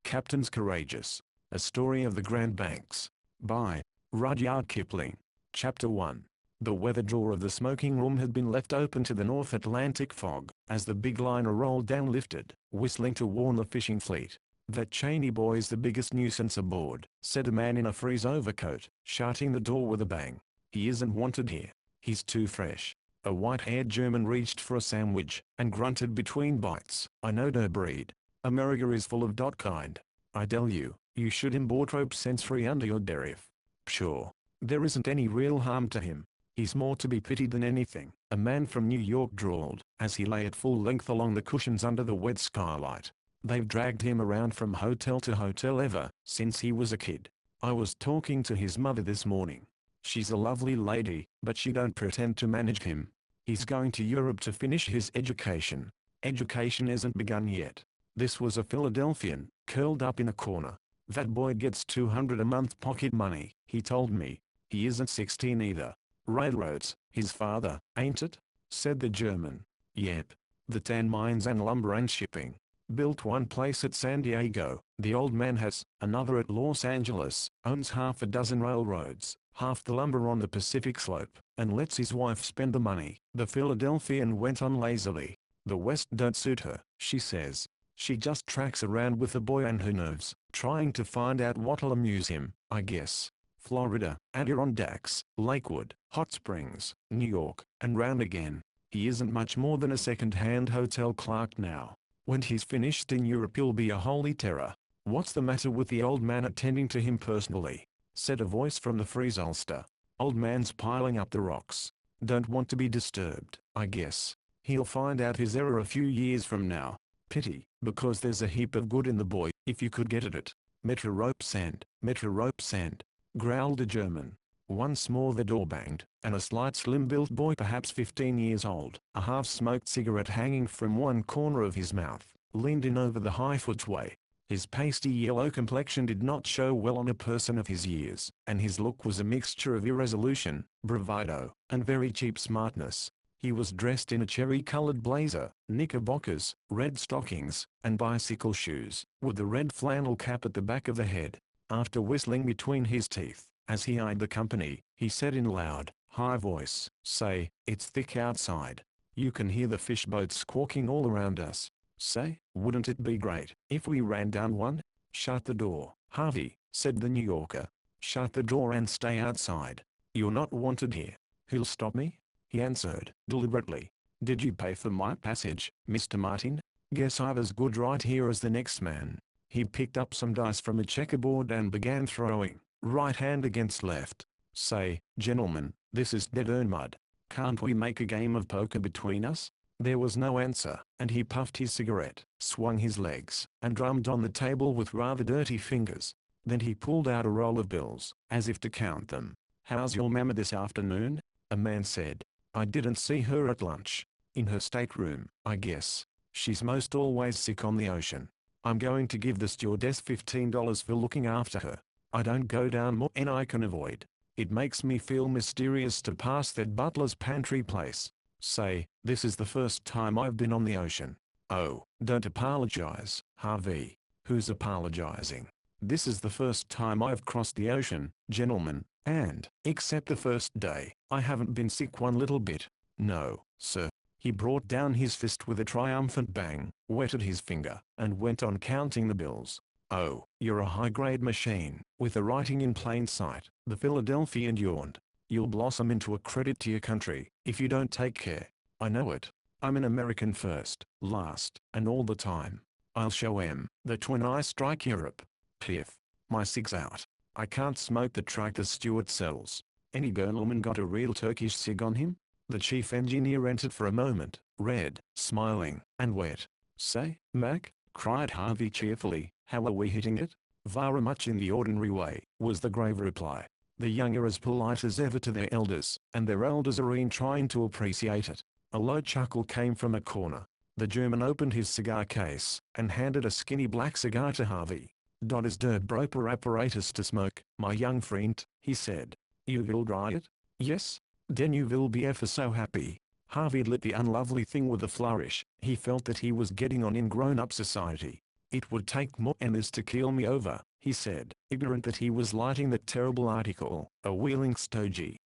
Captains Courageous. A Story of the Grand Banks. By Rudyard Kipling. Chapter 1. The weather door of the smoking room had been left open to the North Atlantic fog, as the big liner rolled down lifted, whistling to warn the fishing fleet. "That Cheney boy's the biggest nuisance aboard," said a man in a frieze overcoat, shutting the door with a bang. "He isn't wanted here. He's too fresh." A white-haired German reached for a sandwich, and grunted between bites. "I know der breed. America is full of dot kind. I tell you, you should import rope sense free under your tariff. Pshaw. There isn't any real harm to him. He's more to be pitied than anything," a man from New York drawled, as he lay at full length along the cushions under the wet skylight. "They've dragged him around from hotel to hotel ever since he was a kid. I was talking to his mother this morning. She's a lovely lady, but she don't pretend to manage him. He's going to Europe to finish his education. Education isn't begun yet." This was a Philadelphian, curled up in a corner. "That boy gets $200 a month pocket money, he told me. He isn't 16 either." "Railroads, his father, ain't it?" said the German. "Yep. The tan mines and lumber and shipping. Built one place at San Diego, the old man has, another at Los Angeles, owns half a dozen railroads, half the lumber on the Pacific slope, and lets his wife spend the money," the Philadelphian went on lazily. "The West don't suit her, she says. She just tracks around with the boy and her nerves, trying to find out what'll amuse him, I guess. Florida, Adirondacks, Lakewood, Hot Springs, New York, and round again. He isn't much more than a second-hand hotel clerk now. When he's finished in Europe he'll be a holy terror." "What's the matter with the old man attending to him personally?" said a voice from the frieze ulster. "Old man's piling up the rocks. Don't want to be disturbed, I guess. He'll find out his error a few years from now. Pity, because there's a heap of good in the boy, if you could get at it." Metro rope sand," growled a German. Once more the door banged, and a slight slim-built boy perhaps 15 years old, a half-smoked cigarette hanging from one corner of his mouth, leaned in over the high footway. His pasty yellow complexion did not show well on a person of his years, and his look was a mixture of irresolution, bravado, and very cheap smartness. He was dressed in a cherry-colored blazer, knickerbockers, red stockings, and bicycle shoes, with a red flannel cap at the back of the head. After whistling between his teeth, as he eyed the company, he said in loud, high voice, "Say, it's thick outside. You can hear the fish boats squawking all around us. Say, wouldn't it be great if we ran down one?" "Shut the door, Harvey," said the New Yorker. "Shut the door and stay outside. You're not wanted here." "Who'll stop me?" he answered, deliberately. "Did you pay for my passage, Mr. Martin? Guess I've as good right here as the next man." He picked up some dice from a checkerboard and began throwing, right hand against left. "Say, gentlemen, this is dead-earned mud. Can't we make a game of poker between us?" There was no answer, and he puffed his cigarette, swung his legs, and drummed on the table with rather dirty fingers. Then he pulled out a roll of bills, as if to count them. "How's your mamma this afternoon?" a man said. "I didn't see her at lunch. In her stateroom, I guess. She's most always sick on the ocean. I'm going to give the stewardess $15 for looking after her. I don't go down more than I can avoid. It makes me feel mysterious to pass that butler's pantry place. Say, this is the first time I've been on the ocean." "Oh, don't apologize, Harvey." "Who's apologizing? This is the first time I've crossed the ocean, gentlemen, and, except the first day, I haven't been sick one little bit. No, sir." He brought down his fist with a triumphant bang, wetted his finger, and went on counting the bills. "Oh, you're a high-grade machine, with the writing in plain sight," the Philadelphian yawned. "You'll blossom into a credit to your country, if you don't take care. I know it. I'm an American first, last, and all the time. I'll show 'em that when I strike Europe. Piff. My cig's out. I can't smoke the track the steward sells. Any gentleman got a real Turkish cig on him?" The chief engineer entered for a moment, red, smiling, and wet. "Say, Mac," cried Harvey cheerfully, "how are we hitting it?" "Very much in the ordinary way," was the grave reply. "The young are as polite as ever to their elders, and their elders are in trying to appreciate it." A low chuckle came from a corner. The German opened his cigar case, and handed a skinny black cigar to Harvey. "Dot is der proper apparatus to smoke, my young friend," he said. "You will try it? Yes? Then you will be ever so happy." Harvey lit the unlovely thing with a flourish. He felt that he was getting on in grown-up society. "It would take more than this to keel me over," he said, ignorant that he was lighting that terrible article, "A wheeling stogie."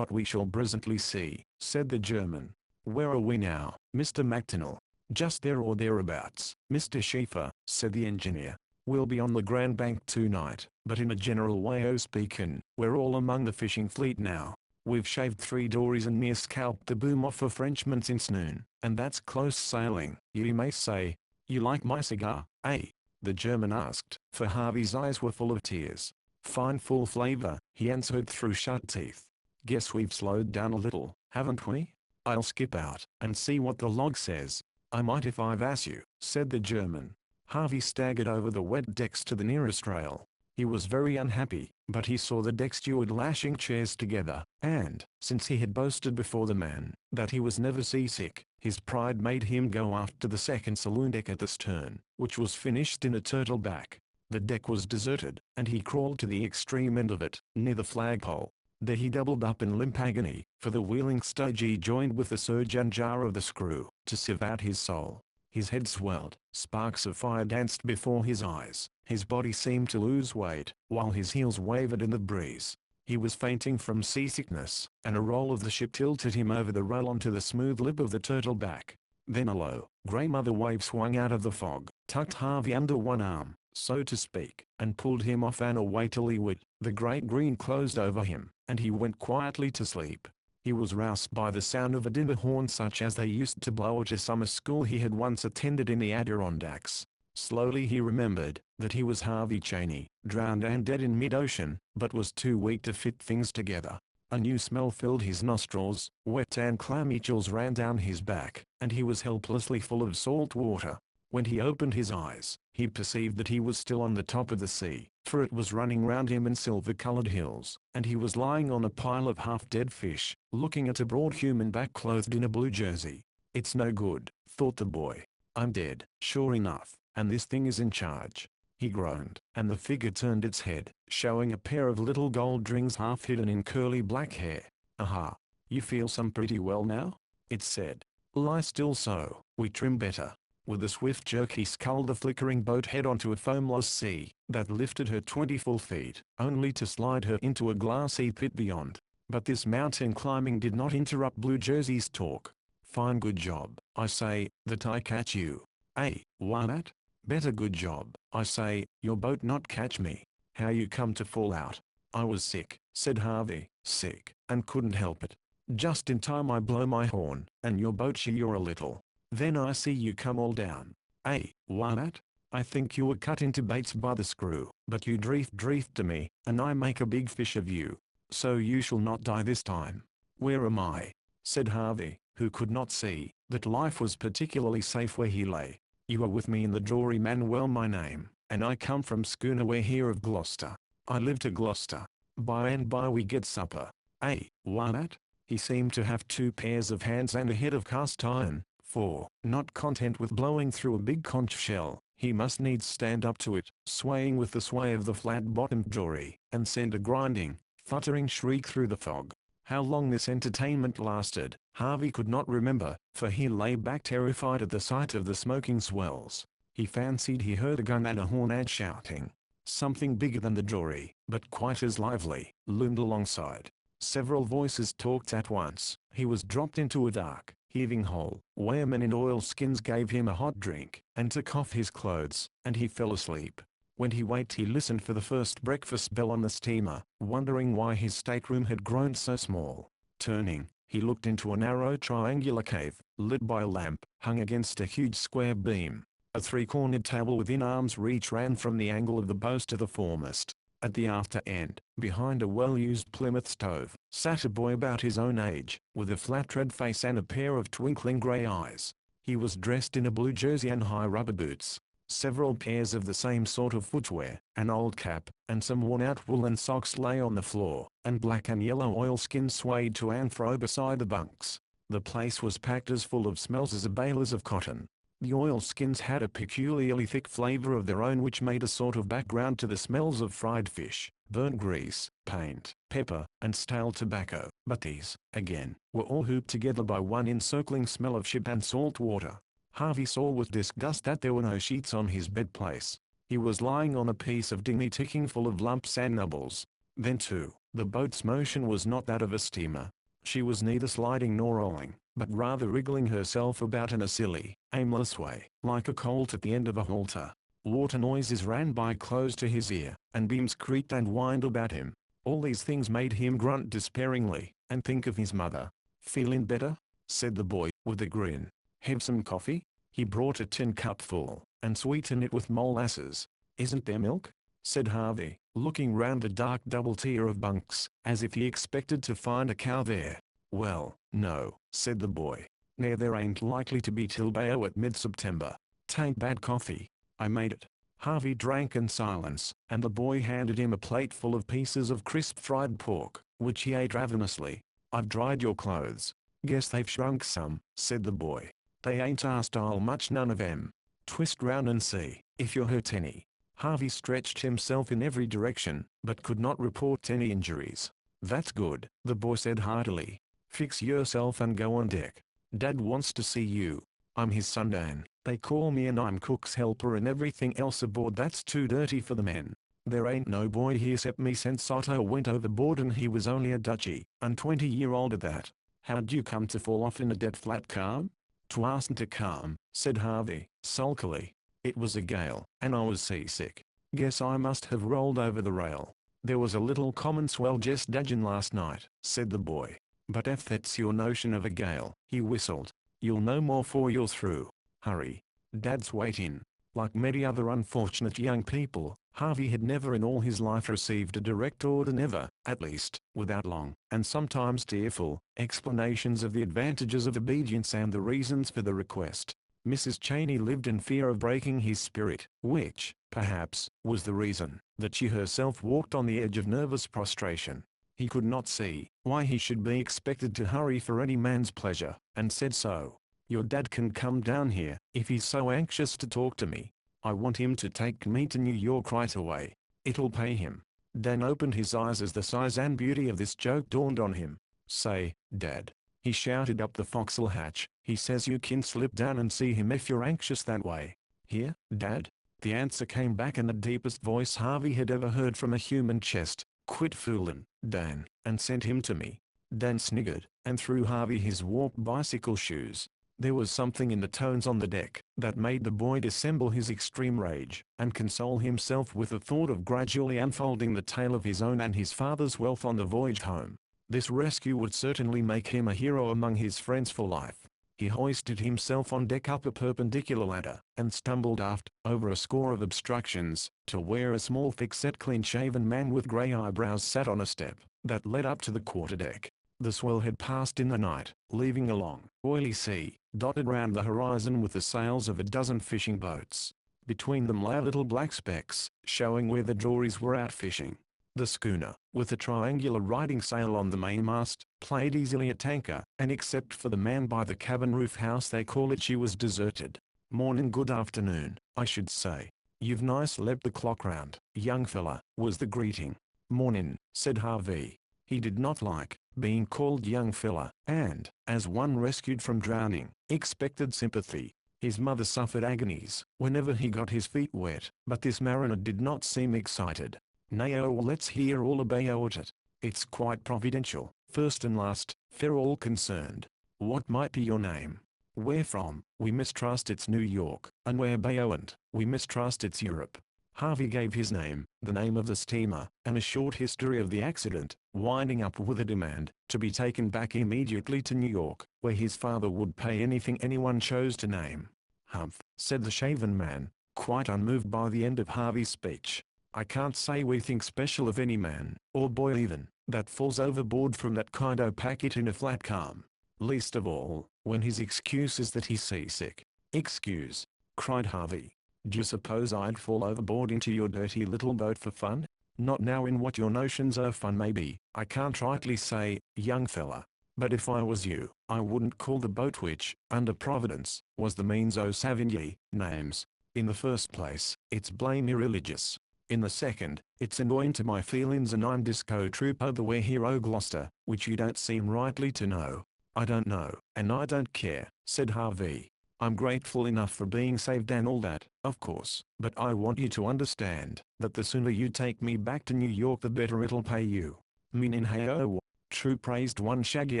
"We shall presently see," said the German. "Where are we now, Mr. McDonnell?" "Just there or thereabouts, Mr. Schaefer," said the engineer. "We'll be on the Grand Bank tonight, but in a general way o' speaking, we're all among the fishing fleet now. We've shaved 3 dories and near scalped the boom off a Frenchman since noon, and that's close sailing, you may say. You like my cigar, eh?" the German asked, for Harvey's eyes were full of tears. "Fine full flavor," he answered through shut teeth. "Guess we've slowed down a little, haven't we? I'll skip out and see what the log says." "I might if I've asked you," said the German. Harvey staggered over the wet decks to the nearest rail. He was very unhappy, but he saw the deck steward lashing chairs together, and, since he had boasted before the man that he was never seasick, his pride made him go aft to the second saloon deck at the stern, which was finished in a turtle back. The deck was deserted, and he crawled to the extreme end of it, near the flagpole. There he doubled up in limp agony, for the wheeling stogie joined with the surge and jar of the screw, to sieve out his soul. His head swelled, sparks of fire danced before his eyes, his body seemed to lose weight, while his heels wavered in the breeze. He was fainting from seasickness, and a roll of the ship tilted him over the rail onto the smooth lip of the turtle back. Then a low, grey mother wave swung out of the fog, tucked Harvey under one arm, so to speak, and pulled him off and away to leeward. The great green closed over him, and he went quietly to sleep. He was roused by the sound of a dinner horn such as they used to blow at a summer school he had once attended in the Adirondacks. Slowly he remembered that he was Harvey Cheney, drowned and dead in mid-ocean, but was too weak to fit things together. A new smell filled his nostrils, wet and clammy chills ran down his back, and he was helplessly full of salt water. When he opened his eyes, he perceived that he was still on the top of the sea, for it was running round him in silver-colored hills, and he was lying on a pile of half-dead fish, looking at a broad human back clothed in a blue jersey. "It's no good," thought the boy. "I'm dead, sure enough, and this thing is in charge." He groaned, and the figure turned its head, showing a pair of little gold rings half hidden in curly black hair. "Aha! You feel some pretty well now?" it said. "Lie still so, we trim better." With a swift jerk he sculled the flickering boat head onto a foamless sea that lifted her 20 full feet, only to slide her into a glassy pit beyond. But this mountain climbing did not interrupt Blue Jersey's talk. "Fine good job, I say, that I catch you." "Eh, why that?" "Better good job, I say, your boat not catch me." "How you come to fall out?" "I was sick," said Harvey, "sick, and couldn't help it. Just in time I blow my horn, and your boat sheer a little. Then I see you come all down." "Eh, why that?" "I think you were cut into baits by the screw, but you drift to me, and I make a big fish of you. So you shall not die this time." "Where am I?" said Harvey, who could not see that life was particularly safe where he lay. "You are with me in the Dory Manuel my name, and I come from schooner we're here of Gloucester. I live to Gloucester. By and by we get supper." "Eh, why that?" He seemed to have 2 pairs of hands and a head of cast iron, for, not content with blowing through a big conch shell, he must needs stand up to it, swaying with the sway of the flat-bottomed dory, and send a grinding, thuttering shriek through the fog. How long this entertainment lasted, Harvey could not remember, for he lay back terrified at the sight of the smoking swells. He fancied he heard a gun and a horn and shouting. Something bigger than the dory, but quite as lively, loomed alongside. Several voices talked at once. He was dropped into a dark, heaving hole, where men in oilskins gave him a hot drink, and took off his clothes, and he fell asleep. When he waked he listened for the first breakfast bell on the steamer, wondering why his stateroom had grown so small. Turning, he looked into a narrow triangular cave, lit by a lamp, hung against a huge square beam. A 3-cornered table within arm's reach ran from the angle of the bows to the foremast. At the after end, behind a well-used Plymouth stove, sat a boy about his own age, with a flat red face and a pair of twinkling grey eyes. He was dressed in a blue jersey and high rubber boots. Several pairs of the same sort of footwear, an old cap, and some worn-out woolen socks lay on the floor, and black and yellow oilskins swayed to and fro beside the bunks. The place was packed as full of smells as a balers of cotton. The oilskins had a peculiarly thick flavor of their own which made a sort of background to the smells of fried fish, burnt grease, paint, pepper, and stale tobacco. But these, again, were all hooped together by one encircling smell of ship and salt water. Harvey saw with disgust that there were no sheets on his bedplace. He was lying on a piece of dinghy ticking full of lumps and nubbles. Then too, the boat's motion was not that of a steamer. She was neither sliding nor rolling, but rather wriggling herself about in a silly, aimless way, like a colt at the end of a halter. Water noises ran by close to his ear, and beams creaked and whined about him. All these things made him grunt despairingly, and think of his mother. "Feeling better?" said the boy, with a grin. "Have some coffee?" He brought a tin cup full, and sweetened it with molasses. "Isn't there milk?" said Harvey, looking round the dark double tier of bunks, as if he expected to find a cow there. "Well, no," said the boy. "Nay, there ain't likely to be till Bayo at mid-September. 'Tain't bad coffee. I made it." Harvey drank in silence, and the boy handed him a plate full of pieces of crisp fried pork, which he ate ravenously. "I've dried your clothes. Guess they've shrunk some," said the boy. "They ain't our style much, none of 'em. Twist round and see if you're hurt any." Harvey stretched himself in every direction, but could not report any injuries. "That's good," the boy said heartily. "Fix yourself and go on deck. Dad wants to see you." "I'm his son Dan. They call me and I'm cook's helper and everything else aboard that's too dirty for the men. There ain't no boy here 'cept me since Otto went overboard and he was only a Dutchie, and 20-year-old at that. How'd you come to fall off in a dead flat calm?" "'Twasn't a calm," said Harvey, sulkily. "It was a gale, and I was seasick. Guess I must have rolled over the rail. There was a little common swell just dodging last night," said the boy. "But if that's your notion of a gale," he whistled, "you'll know more 'fore you're through. Hurry. Dad's waiting." Like many other unfortunate young people, Harvey had never in all his life received a direct order, never, at least, without long, and sometimes tearful, explanations of the advantages of obedience and the reasons for the request. Mrs. Cheney lived in fear of breaking his spirit, which, perhaps, was the reason that she herself walked on the edge of nervous prostration. He could not see why he should be expected to hurry for any man's pleasure, and said so. "Your dad can come down here, if he's so anxious to talk to me. I want him to take me to New York right away. It'll pay him." Dan opened his eyes as the size and beauty of this joke dawned on him. "Say, Dad," he shouted up the forecastle hatch, "he says you can slip down and see him if you're anxious that way." "Here, Dad?" The answer came back in the deepest voice Harvey had ever heard from a human chest. "Quit foolin', Dan, and send him to me." Dan sniggered, and threw Harvey his warped bicycle shoes. There was something in the tones on the deck that made the boy dissemble his extreme rage, and console himself with the thought of gradually unfolding the tale of his own and his father's wealth on the voyage home. This rescue would certainly make him a hero among his friends for life. He hoisted himself on deck up a perpendicular ladder, and stumbled aft, over a score of obstructions, to where a small thick-set clean-shaven man with grey eyebrows sat on a step that led up to the quarterdeck. The swell had passed in the night, leaving a long, oily sea, dotted round the horizon with the sails of a dozen fishing boats. Between them lay little black specks, showing where the dories were out fishing. The schooner, with a triangular riding sail on the mainmast, played easily at anchor, and except for the man by the cabin roof house they call it, she was deserted. "Morning, good afternoon, I should say. You've nice leapt the clock round, young fella," was the greeting. "Mornin'," said Harvey. He did not like being called young fella, and, as one rescued from drowning, expected sympathy. His mother suffered agonies whenever he got his feet wet, but this mariner did not seem excited. "Nay, oh, let's hear all about it. It's quite providential, first and last, for all concerned. What might be your name? Where from? We mistrust it's New York, and where Bayon't, we mistrust it's Europe." Harvey gave his name, the name of the steamer, and a short history of the accident, winding up with a demand to be taken back immediately to New York, where his father would pay anything anyone chose to name. "Humph," said the shaven man, quite unmoved by the end of Harvey's speech. "I can't say we think special of any man, or boy even, that falls overboard from that kind o' packet in a flat calm. Least of all, when his excuse is that he's seasick." "Excuse?" cried Harvey. "D'you suppose I'd fall overboard into your dirty little boat for fun? Not now in what your notions of fun may be, I can't rightly say, young fella. But if I was you, I wouldn't call the boat which, under Providence, was the means o' saving ye, names. In the first place, it's blame irreligious. In the second, it's annoying to my feelings, and I'm disco troop o' the we're here o' Gloucester, which you don't seem rightly to know." "I don't know, and I don't care," said Harvey. I'm grateful enough for being saved and all that, of course, but I want you to understand that the sooner you take me back to New York the better it'll pay you. Meaning hey-oh. Troop raised one shaggy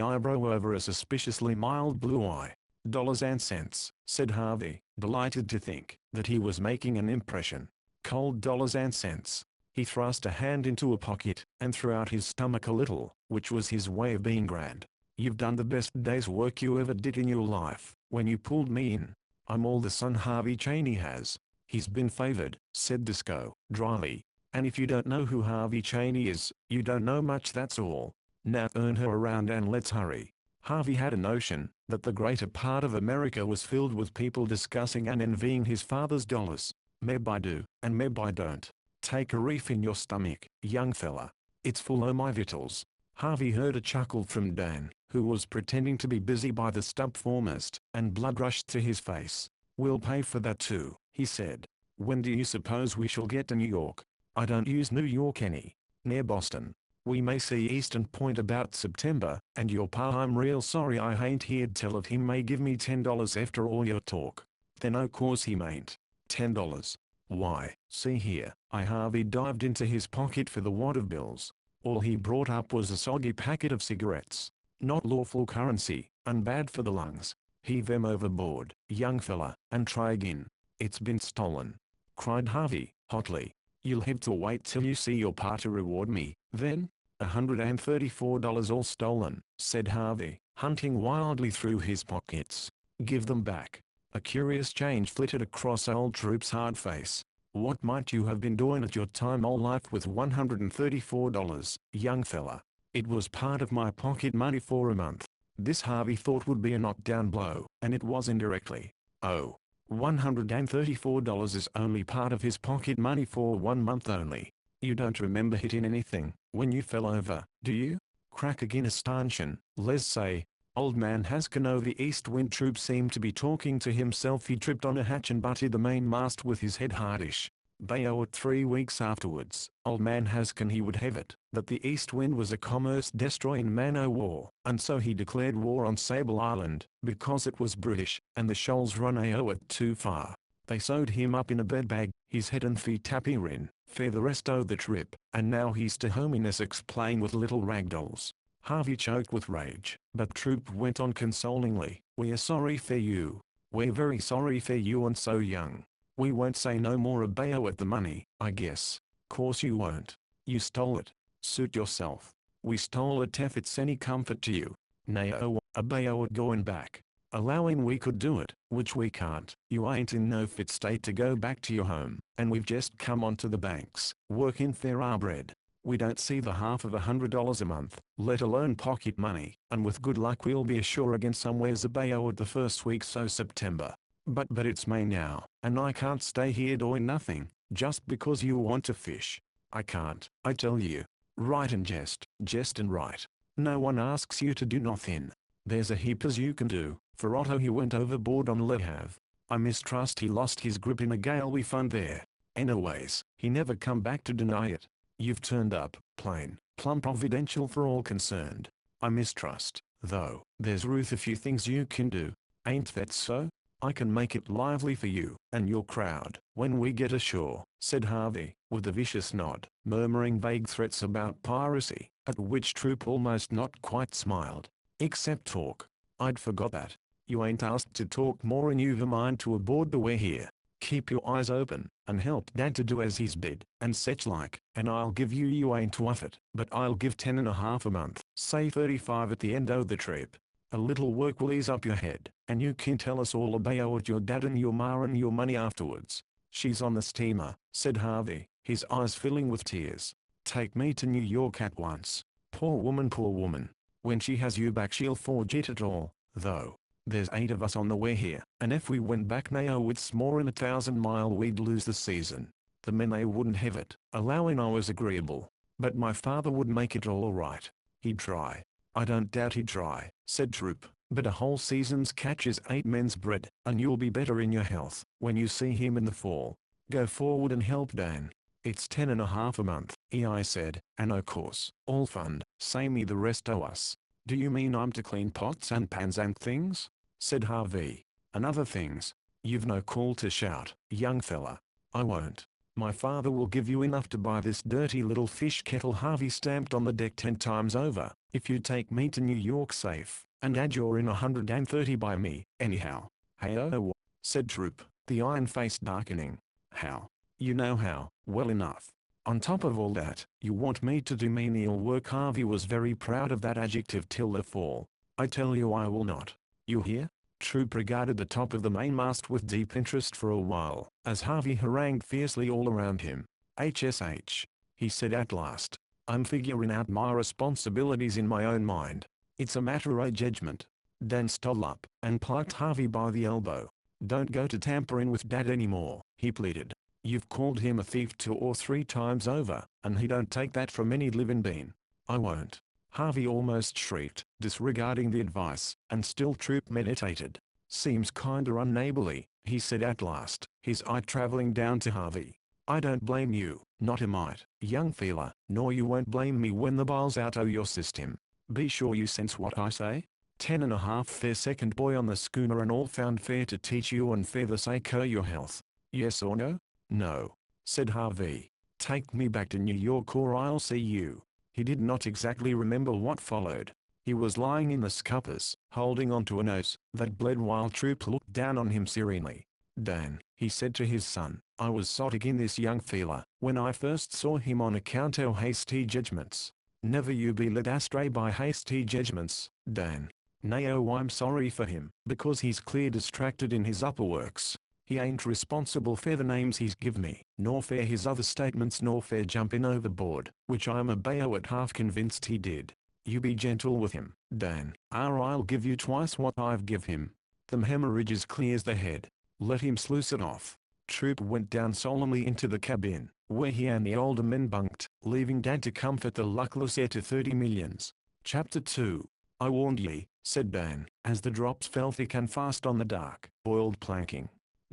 eyebrow over a suspiciously mild blue eye. Dollars and cents, said Harvey, delighted to think that he was making an impression. Cold dollars and cents. He thrust a hand into a pocket and threw out his stomach a little, which was his way of being grand. You've done the best day's work you ever did in your life, when you pulled me in. I'm all the son Harvey Chaney has. He's been favored, said Disco, dryly. And if you don't know who Harvey Chaney is, you don't know much, that's all. Now turn her around and let's hurry. Harvey had a notion that the greater part of America was filled with people discussing and envying his father's dollars. Meb I do, and meb I don't. Take a reef in your stomach, young fella. It's full o' my victuals. Harvey heard a chuckle from Dan, who was pretending to be busy by the stub foremost, and blood rushed to his face. We'll pay for that too, he said. When do you suppose we shall get to New York? I don't use New York any. Near Boston. We may see Eastern Point about September, and your pa I'm real sorry I ain't here'd tell it he may give me $10 after all your talk. Then o' course he mayn't. $10. Why, see here, Harvey dived into his pocket for the wad of bills. All he brought up was a soggy packet of cigarettes. Not lawful currency, and bad for the lungs. Heave them overboard, young fella, and try again. It's been stolen, cried Harvey, hotly. You'll have to wait till you see your pa to reward me, then. $134 all stolen, said Harvey, hunting wildly through his pockets. Give them back. A curious change flitted across old Troop's hard face. What might you have been doing at your time old life with $134, young fella? It was part of my pocket money for a month. This Harvey thought would be a knockdown blow, and it was indirectly. Oh, $134 is only part of his pocket money for 1 month only. You don't remember hitting anything when you fell over, do you? Crack a Guinness stanchion, let's say. Old man Haskino the East Wind Troop seemed to be talking to himself. He tripped on a hatch and butted the mainmast with his head hardish. Bayo at 3 weeks afterwards, old man Haskin he would have it that the East Wind was a commerce-destroying man-o'-war, and so he declared war on Sable Island, because it was British, and the shoals run it too far. They sewed him up in a bed bag, his head and feet tapir for the rest o' the trip, and now he's to home in Essex playing with little ragdolls. Harvey choked with rage, but Troop went on consolingly, we're sorry for you. We're very sorry for you and so young. We won't say no more about the money, I guess. Course you won't. You stole it. Suit yourself. We stole it if it's any comfort to you. Nay about going back. Allowing we could do it, which we can't. You ain't in no fit state to go back to your home, and we've just come onto the banks, working for our bread. We don't see the half of $100 a month, let alone pocket money, and with good luck we'll be ashore again somewheres about the first week so September. But it's May now, and I can't stay here doing nothing, just because you want to fish. I can't, I tell you. Right and jest and right. No one asks you to do nothing. There's a heap as you can do. For Otto he went overboard on Le Havre. I mistrust he lost his grip in a gale we found there. Anyways, he never come back to deny it. You've turned up, plain, plumb providential for all concerned. I mistrust, though, there's Ruth a few things you can do. Ain't that so? I can make it lively for you and your crowd when we get ashore, said Harvey, with a vicious nod, murmuring vague threats about piracy, at which Troop almost not quite smiled. Except talk. I'd forgot that. You ain't asked to talk more and you've a mind to aboard the We're Here. Keep your eyes open, and help Dad to do as he's bid, and such like, and I'll give you ain't worth it, but I'll give 10.5 a month, say 35 at the end o' the trip. A little work will ease up your head, and you can tell us all about your dad and your ma and your money afterwards. She's on the steamer, said Harvey, his eyes filling with tears. Take me to New York at once. Poor woman, poor woman. When she has you back she'll forget it all, though. There's 8 of us on the way here, and if we went back now it's more in 1,000 mile we'd lose the season. The men they wouldn't have it, allowing I was agreeable. But my father would make it all right. He'd try. I don't doubt he'd try, said Troop, but a whole season's catch is 8 men's bread, and you'll be better in your health when you see him in the fall. Go forward and help Dan. It's 10.5 a month, I said, and o' course, all fund, samey the rest o' us. Do you mean I'm to clean pots and pans and things? Said Harvey. and other things. You've no call to shout, young fella. I won't. My father will give you enough to buy this dirty little fish kettle. Harvey stamped on the deck 10 times over. If you take me to New York safe, and add you're in 130 by me, anyhow. Hey-oh, said Troop, the iron face darkening. How? You know how, well enough. On top of all that, you want me to do menial work. Harvey was very proud of that adjective till the fall. I tell you I will not. You hear? Troop regarded the top of the mainmast with deep interest for a while, as Harvey harangued fiercely all around him. HSH, he said at last. I'm figuring out my responsibilities in my own mind. It's a matter of judgment. Dan stole up, and plucked Harvey by the elbow. Don't go to tampering with Dad anymore, he pleaded. You've called him a thief 2 or 3 times over, and he don't take that from any living being. I won't. Harvey almost shrieked, disregarding the advice, and still Troop meditated. Seems kinda unneighborly, he said at last, his eye traveling down to Harvey. I don't blame you, not a mite, young feeler, nor you won't blame me when the bile's out o' your system. Be sure you sense what I say? 10.5 fair second boy on the schooner and all found fair to teach you and fair the sake o' your health. Yes or no? No, said Harvey. Take me back to New York or I'll see you. He did not exactly remember what followed. He was lying in the scuppers, holding onto a nose that bled while Troop looked down on him serenely. Dan, he said to his son, I was sotting in this young feeler when I first saw him on account o' hasty judgments. Never you be led astray by hasty judgments, Dan. Nay, oh, I'm sorry for him, because he's clear distracted in his upper works. He ain't responsible for the names he's give me, nor for his other statements, nor for jumping overboard, which I'm a at half convinced he did. You be gentle with him, Dan, or I'll give you twice what I've give him. Them hemorrhages clears the head. Let him sluice it off. Troop went down solemnly into the cabin, where he and the older men bunked, leaving Dad to comfort the luckless heir to 30 millions. Chapter 2. I warned ye, said Dan, as the drops fell thick and fast on the dark, boiled planking.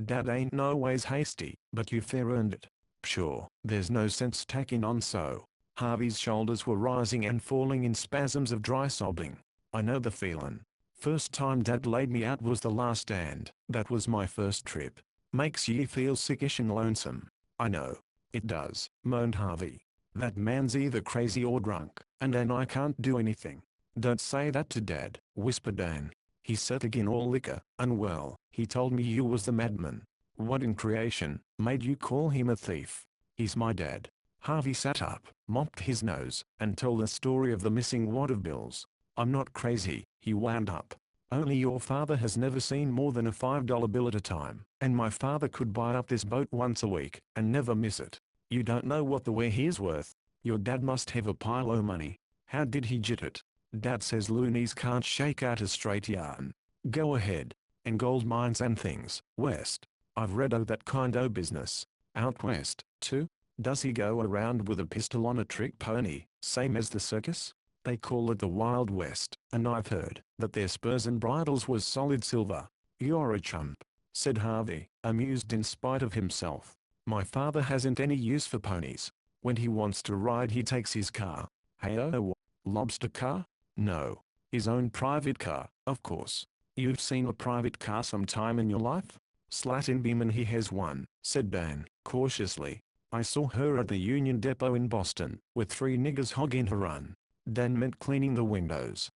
Dad ain't no ways hasty, but you fair earned it. Pshaw, there's no sense tacking on so. Harvey's shoulders were rising and falling in spasms of dry sobbing. I know the feelin'. First time Dad laid me out was the last, and that was my first trip. Makes ye feel sickish and lonesome. I know. It does, moaned Harvey. That man's either crazy or drunk, and then I can't do anything. Don't say that to Dad, whispered Dan. He set again all liquor, and well, he told me you was the madman. What in creation made you call him a thief? He's my dad. Harvey sat up, mopped his nose, and told the story of the missing wad of bills. I'm not crazy, he wound up. Only your father has never seen more than a $5 bill at a time, and my father could buy up this boat once a week, and never miss it. You don't know what the way he's worth. Your dad must have a pile o' money. How did he get it? Dad says loonies can't shake out a straight yarn. Go ahead. And gold mines and things, west. I've read o' that kind o' business. Out west, too? Does he go around with a pistol on a trick pony, same as the circus? They call it the Wild West, and I've heard that their spurs and bridles was solid silver. You're a chump, said Harvey, amused in spite of himself. My father hasn't any use for ponies. When he wants to ride he takes his car. Hey-oh, lobster car? No. His own private car, of course. You've seen a private car sometime in your life? Slatin Beeman he has one, said Dan, cautiously. I saw her at the Union Depot in Boston, with 3 niggers hogging her run. Dan meant cleaning the windows.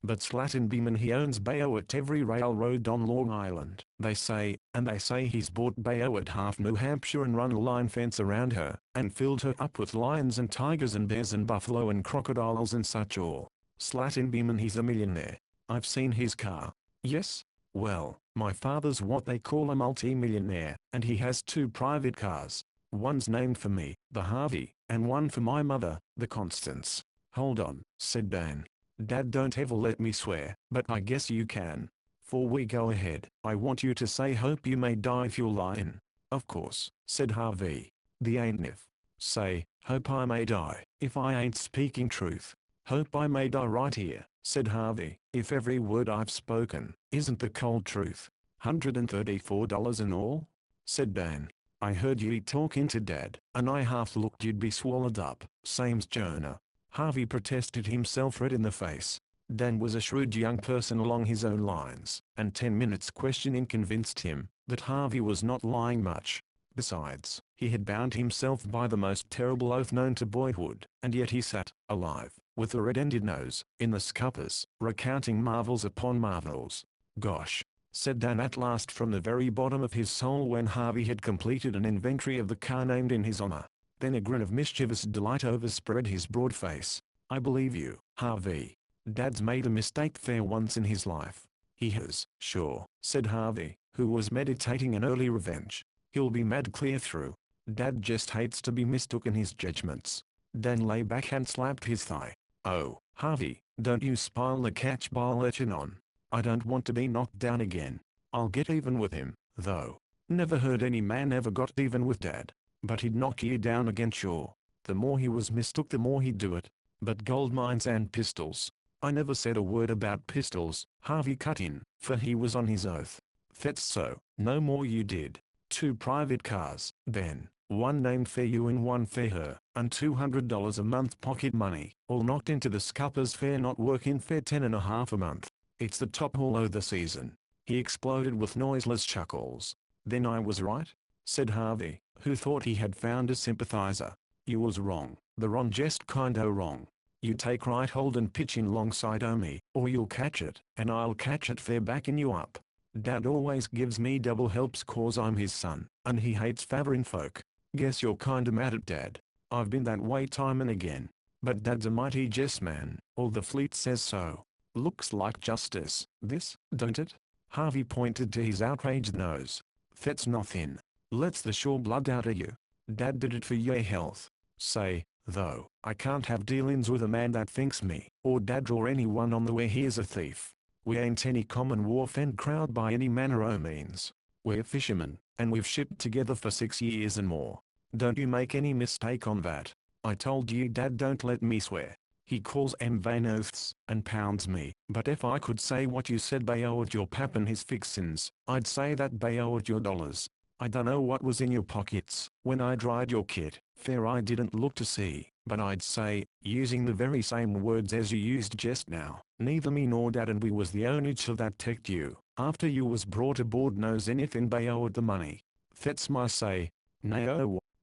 But Slatin Beeman he owns Bayo at every railroad on Long Island, they say, and they say he's bought Bayo at half New Hampshire and run a line fence around her, and filled her up with lions and tigers and bears and buffalo and crocodiles and such all. Slatin Beeman he's a millionaire. I've seen his car. Yes? Well, my father's what they call a multi-millionaire, and he has 2 private cars. One's named for me, the Harvey, and one for my mother, the Constance. Hold on, said Dan. Dad don't ever let me swear, but I guess you can. 'Fore we go ahead, I want you to say hope you may die if you're lying. Of course, said Harvey. The ain't if. Say, hope I may die, if I ain't speaking truth. Hope I may die right here, said Harvey, if every word I've spoken isn't the cold truth. $134 in all? Said Dan. I heard ye talking to Dad, and I half looked you'd be swallowed up, same's Jonah. Harvey protested himself red in the face. Dan was a shrewd young person along his own lines, and 10 minutes questioning convinced him that Harvey was not lying much. Besides, he had bound himself by the most terrible oath known to boyhood, and yet he sat, alive, with a red-ended nose, in the scuppers, recounting marvels upon marvels. "Gosh," said Dan at last from the very bottom of his soul when Harvey had completed an inventory of the car named in his honor. Then a grin of mischievous delight overspread his broad face. "I believe you, Harvey. Dad's made a mistake there once in his life." "He has, sure," said Harvey, who was meditating an early revenge. "He'll be mad clear through. Dad just hates to be mistook in his judgments." Dan lay back and slapped his thigh. "Oh, Harvey, don't you spoil the catch by letting on. I don't want to be knocked down again. I'll get even with him, though. Never heard any man ever got even with Dad. But he'd knock you down again sure. The more he was mistook the more he'd do it. But gold mines and pistols." "I never said a word about pistols," Harvey cut in, for he was on his oath. "That's so, no more you did. 2 private cars, then, one named for you and one for her, and $200 a month pocket money, all knocked into the scuppers fair not working fair 10.5 a month. It's the top haul o' the season." He exploded with noiseless chuckles. "Then I was right?" said Harvey, who thought he had found a sympathizer. "You was wrong, the wrong jest kinda wrong. You take right hold and pitch in longside o' me, or you'll catch it, and I'll catch it fair backing you up. Dad always gives me double helps 'cause I'm his son, and he hates favoring folk. Guess you're kinda mad at Dad." "I've been that way time and again. But Dad's a mighty just man, all the fleet says so. Looks like justice, this, don't it?" Harvey pointed to his outraged nose. "That's nothing. Lets the sure blood out of you. Dad did it for your health. Say, though, I can't have dealings with a man that thinks me, or Dad or anyone on the way here's a thief. We ain't any common wharf-end crowd by any manner o' means. We're fishermen, and we've shipped together for 6 years and more. Don't you make any mistake on that. I told you Dad don't let me swear. He calls 'em vain oaths, and pounds me. But if I could say what you said bayowed your pap and his fixins, I'd say that bayowed your dollars. I dunno what was in your pockets when I dried your kit, fair I didn't look to see, but I'd say, using the very same words as you used just now, neither me nor Dad and we was the only two that teched you, after you was brought aboard knows anything bayowed the money. That's my say. Nay,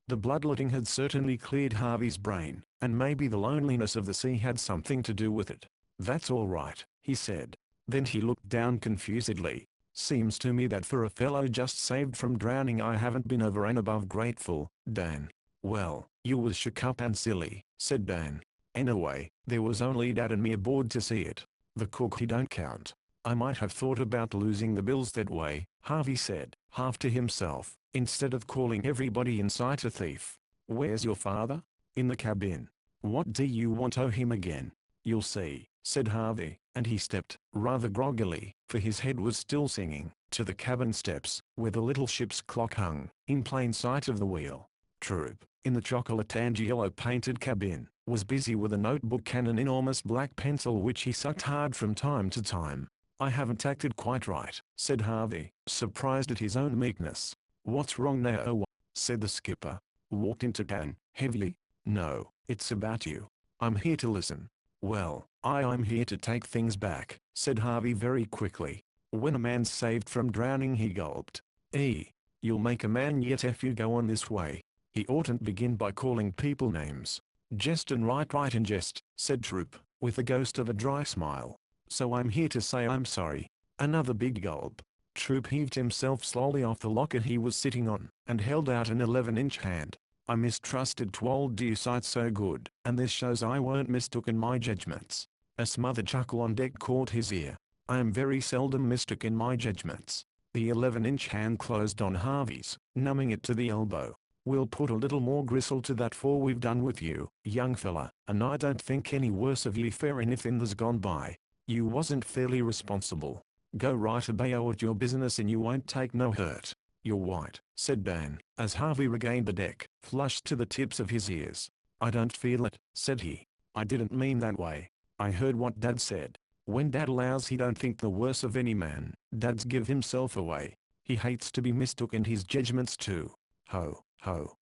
the bloodletting had certainly cleared Harvey's brain, and maybe the loneliness of the sea had something to do with it. "That's all right," he said. Then he looked down confusedly. "Seems to me that for a fellow just saved from drowning I haven't been over and above grateful, Dan." "Well, you was shook up and silly," said Dan. "Anyway, there was only Dad and me aboard to see it. The cook he don't count." "I might have thought about losing the bills that way," Harvey said, half to himself, "instead of calling everybody in sight a thief." "Where's your father?" "In the cabin." "What do you want o' him again?" "You'll see," said Harvey, and he stepped, rather groggily, for his head was still singing, to the cabin steps, where the little ship's clock hung, in plain sight of the wheel. Troop, in the chocolate and yellow painted cabin, was busy with a notebook and an enormous black pencil which he sucked hard from time to time. "I haven't acted quite right," said Harvey, surprised at his own meekness. "What's wrong now?" said the skipper. Walked into Dan, heavily. "No, it's about you. I'm here to listen." "Well, I'm here to take things back," said Harvey very quickly. "When a man's saved from drowning," he gulped. You'll make a man yet if you go on this way. He oughtn't begin by calling people names." "Jest and right and jest," said Troop, with the ghost of a dry smile. "So I'm here to say I'm sorry." Another big gulp. Troop heaved himself slowly off the locker he was sitting on, and held out an 11-inch hand. "I mistrusted twould you sight so good, and this shows I weren't mistook in my judgments." A smothered chuckle on deck caught his ear. "I am very seldom mistook in my judgments." The 11-inch hand closed on Harvey's, numbing it to the elbow. "We'll put a little more gristle to that 'fore we've done with you, young fella, and I don't think any worse of you for anything that's gone by. You wasn't fairly responsible. Go right about your business and you won't take no hurt." "You're white," said Dan, as Harvey regained the deck, flushed to the tips of his ears. "I don't feel it," said he. "I didn't mean that way. I heard what Dad said. When Dad allows he don't think the worse of any man, Dad's give himself away. He hates to be mistook in his judgments too. Ho, ho.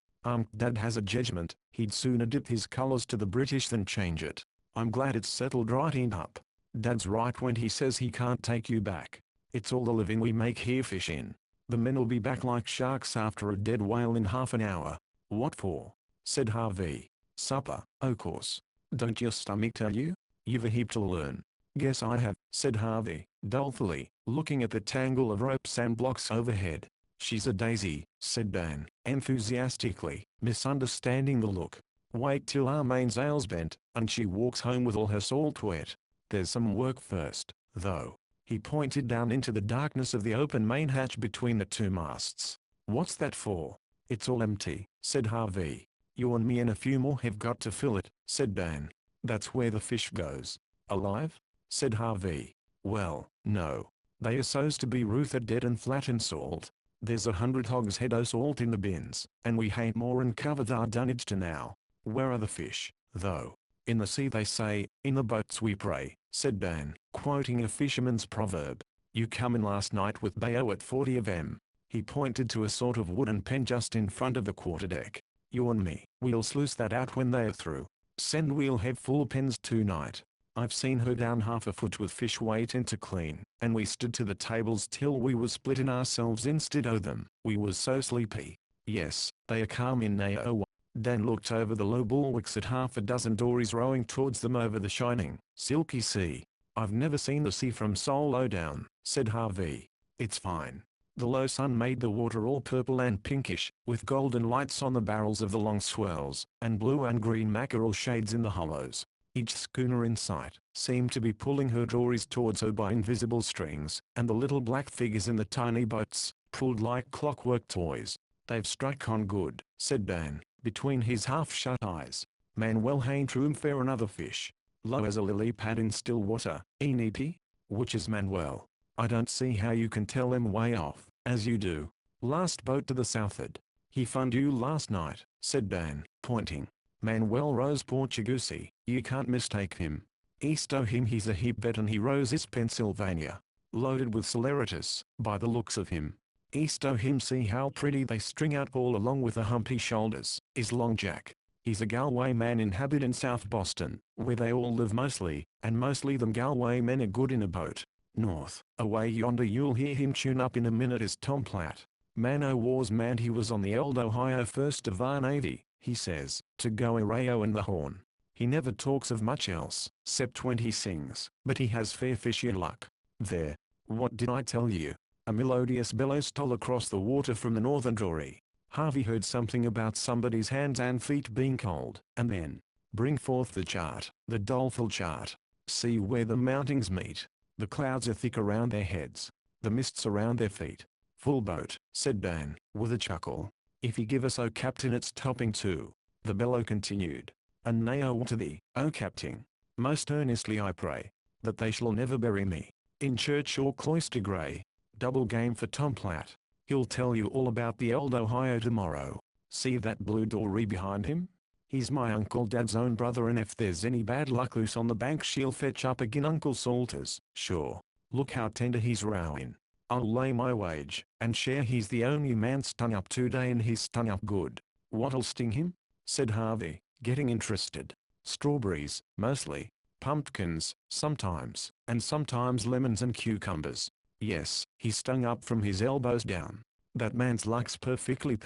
Dad has a judgment, he'd sooner dip his colors to the British than change it. I'm glad it's settled right up." Dad's right when he says he can't take you back. It's all the living we make here fish in. The men'll be back like sharks after a dead whale in half an hour. What for? Said Harvey. Supper, o' course. Don't your stomach tell you? You've a heap to learn. Guess I have, said Harvey, dolefully, looking at the tangle of ropes and blocks overhead. She's a daisy, said Dan, enthusiastically, misunderstanding the look. Wait till our mainsail's bent, and she walks home with all her salt wet. There's some work first, though. He pointed down into the darkness of the open main hatch between the two masts. What's that for? It's all empty, said Harvey. You and me and a few more have got to fill it, said Dan. That's where the fish goes. Alive? Said Harvey. Well, no. They are supposed to be rooted dead and flat in salt. There's 100 hogshead o' salt in the bins, and we hain't more'n covered our dunnage to now. Where are the fish, though? In the sea they say, in the boats we pray, said Dan, quoting a fisherman's proverb. You come in last night with bayo at 40 of 'em. He pointed to a sort of wooden pen just in front of the quarterdeck. You and me, we'll sluice that out when they're through. Send we'll have full pens tonight. I've seen her down half a foot with fish waiting to clean, and we stood to the tables till we was splitting ourselves instead o' them. We was so sleepy. Yes, they are calm in now. Dan looked over the low bulwarks at half a dozen dories rowing towards them over the shining, silky sea. I've never seen the sea from so low down, said Harvey. It's fine. The low sun made the water all purple and pinkish, with golden lights on the barrels of the long swells, and blue and green mackerel shades in the hollows. Each schooner in sight seemed to be pulling her dories towards her by invisible strings, and the little black figures in the tiny boats pulled like clockwork toys. They've struck on good, said Dan, between his half-shut eyes. Manuel hain't room for another fish. Low as a lily pad in still water, ain't he? Which is Manuel? I don't see how you can tell him way off, as you do. Last boat to the southward. He found you last night, said Dan, pointing. Manuel rows Portuguese, you can't mistake him. East o' him he's a heap better and he rows his Pennsylvania. Loaded with celeritas, by the looks of him. East o' him see how pretty they string out all along with the humpy shoulders, is Long Jack. He's a Galway man inhabit in South Boston, where they all live mostly, and mostly them Galway men are good in a boat. North, away yonder you'll hear him tune up in a minute is Tom Platt. Man o' war's man he was on the old Ohio first of our Navy, he says, to go Arroyo and the Horn. He never talks of much else, 'cept when he sings, but he has fair fishy luck. There. What did I tell you? A melodious bellow stole across the water from the northern dory. Harvey heard something about somebody's hands and feet being cold, and then, bring forth the chart, the doleful chart. See where the mountings meet. The clouds are thick around their heads. The mists around their feet. Full boat, said Dan, with a chuckle. If you give us O Captain it's topping too. The bellow continued. And now to thee, O Captain. Most earnestly I pray, that they shall never bury me in church or cloister grey. Double game for Tom Platt. He'll tell you all about the old Ohio tomorrow. See that blue dory behind him? He's my Uncle Dad's own brother and if there's any bad luck loose on the bank she'll fetch up agin Uncle Salters. Sure. Look how tender he's rowing. I'll lay my wage, and share he's the only man stung up today and he's stung up good. What'll sting him? Said Harvey, getting interested. Strawberries, mostly. Pumpkins, sometimes, and sometimes lemons and cucumbers. Yes, he's stung up from his elbows down. That man's luck's perfectly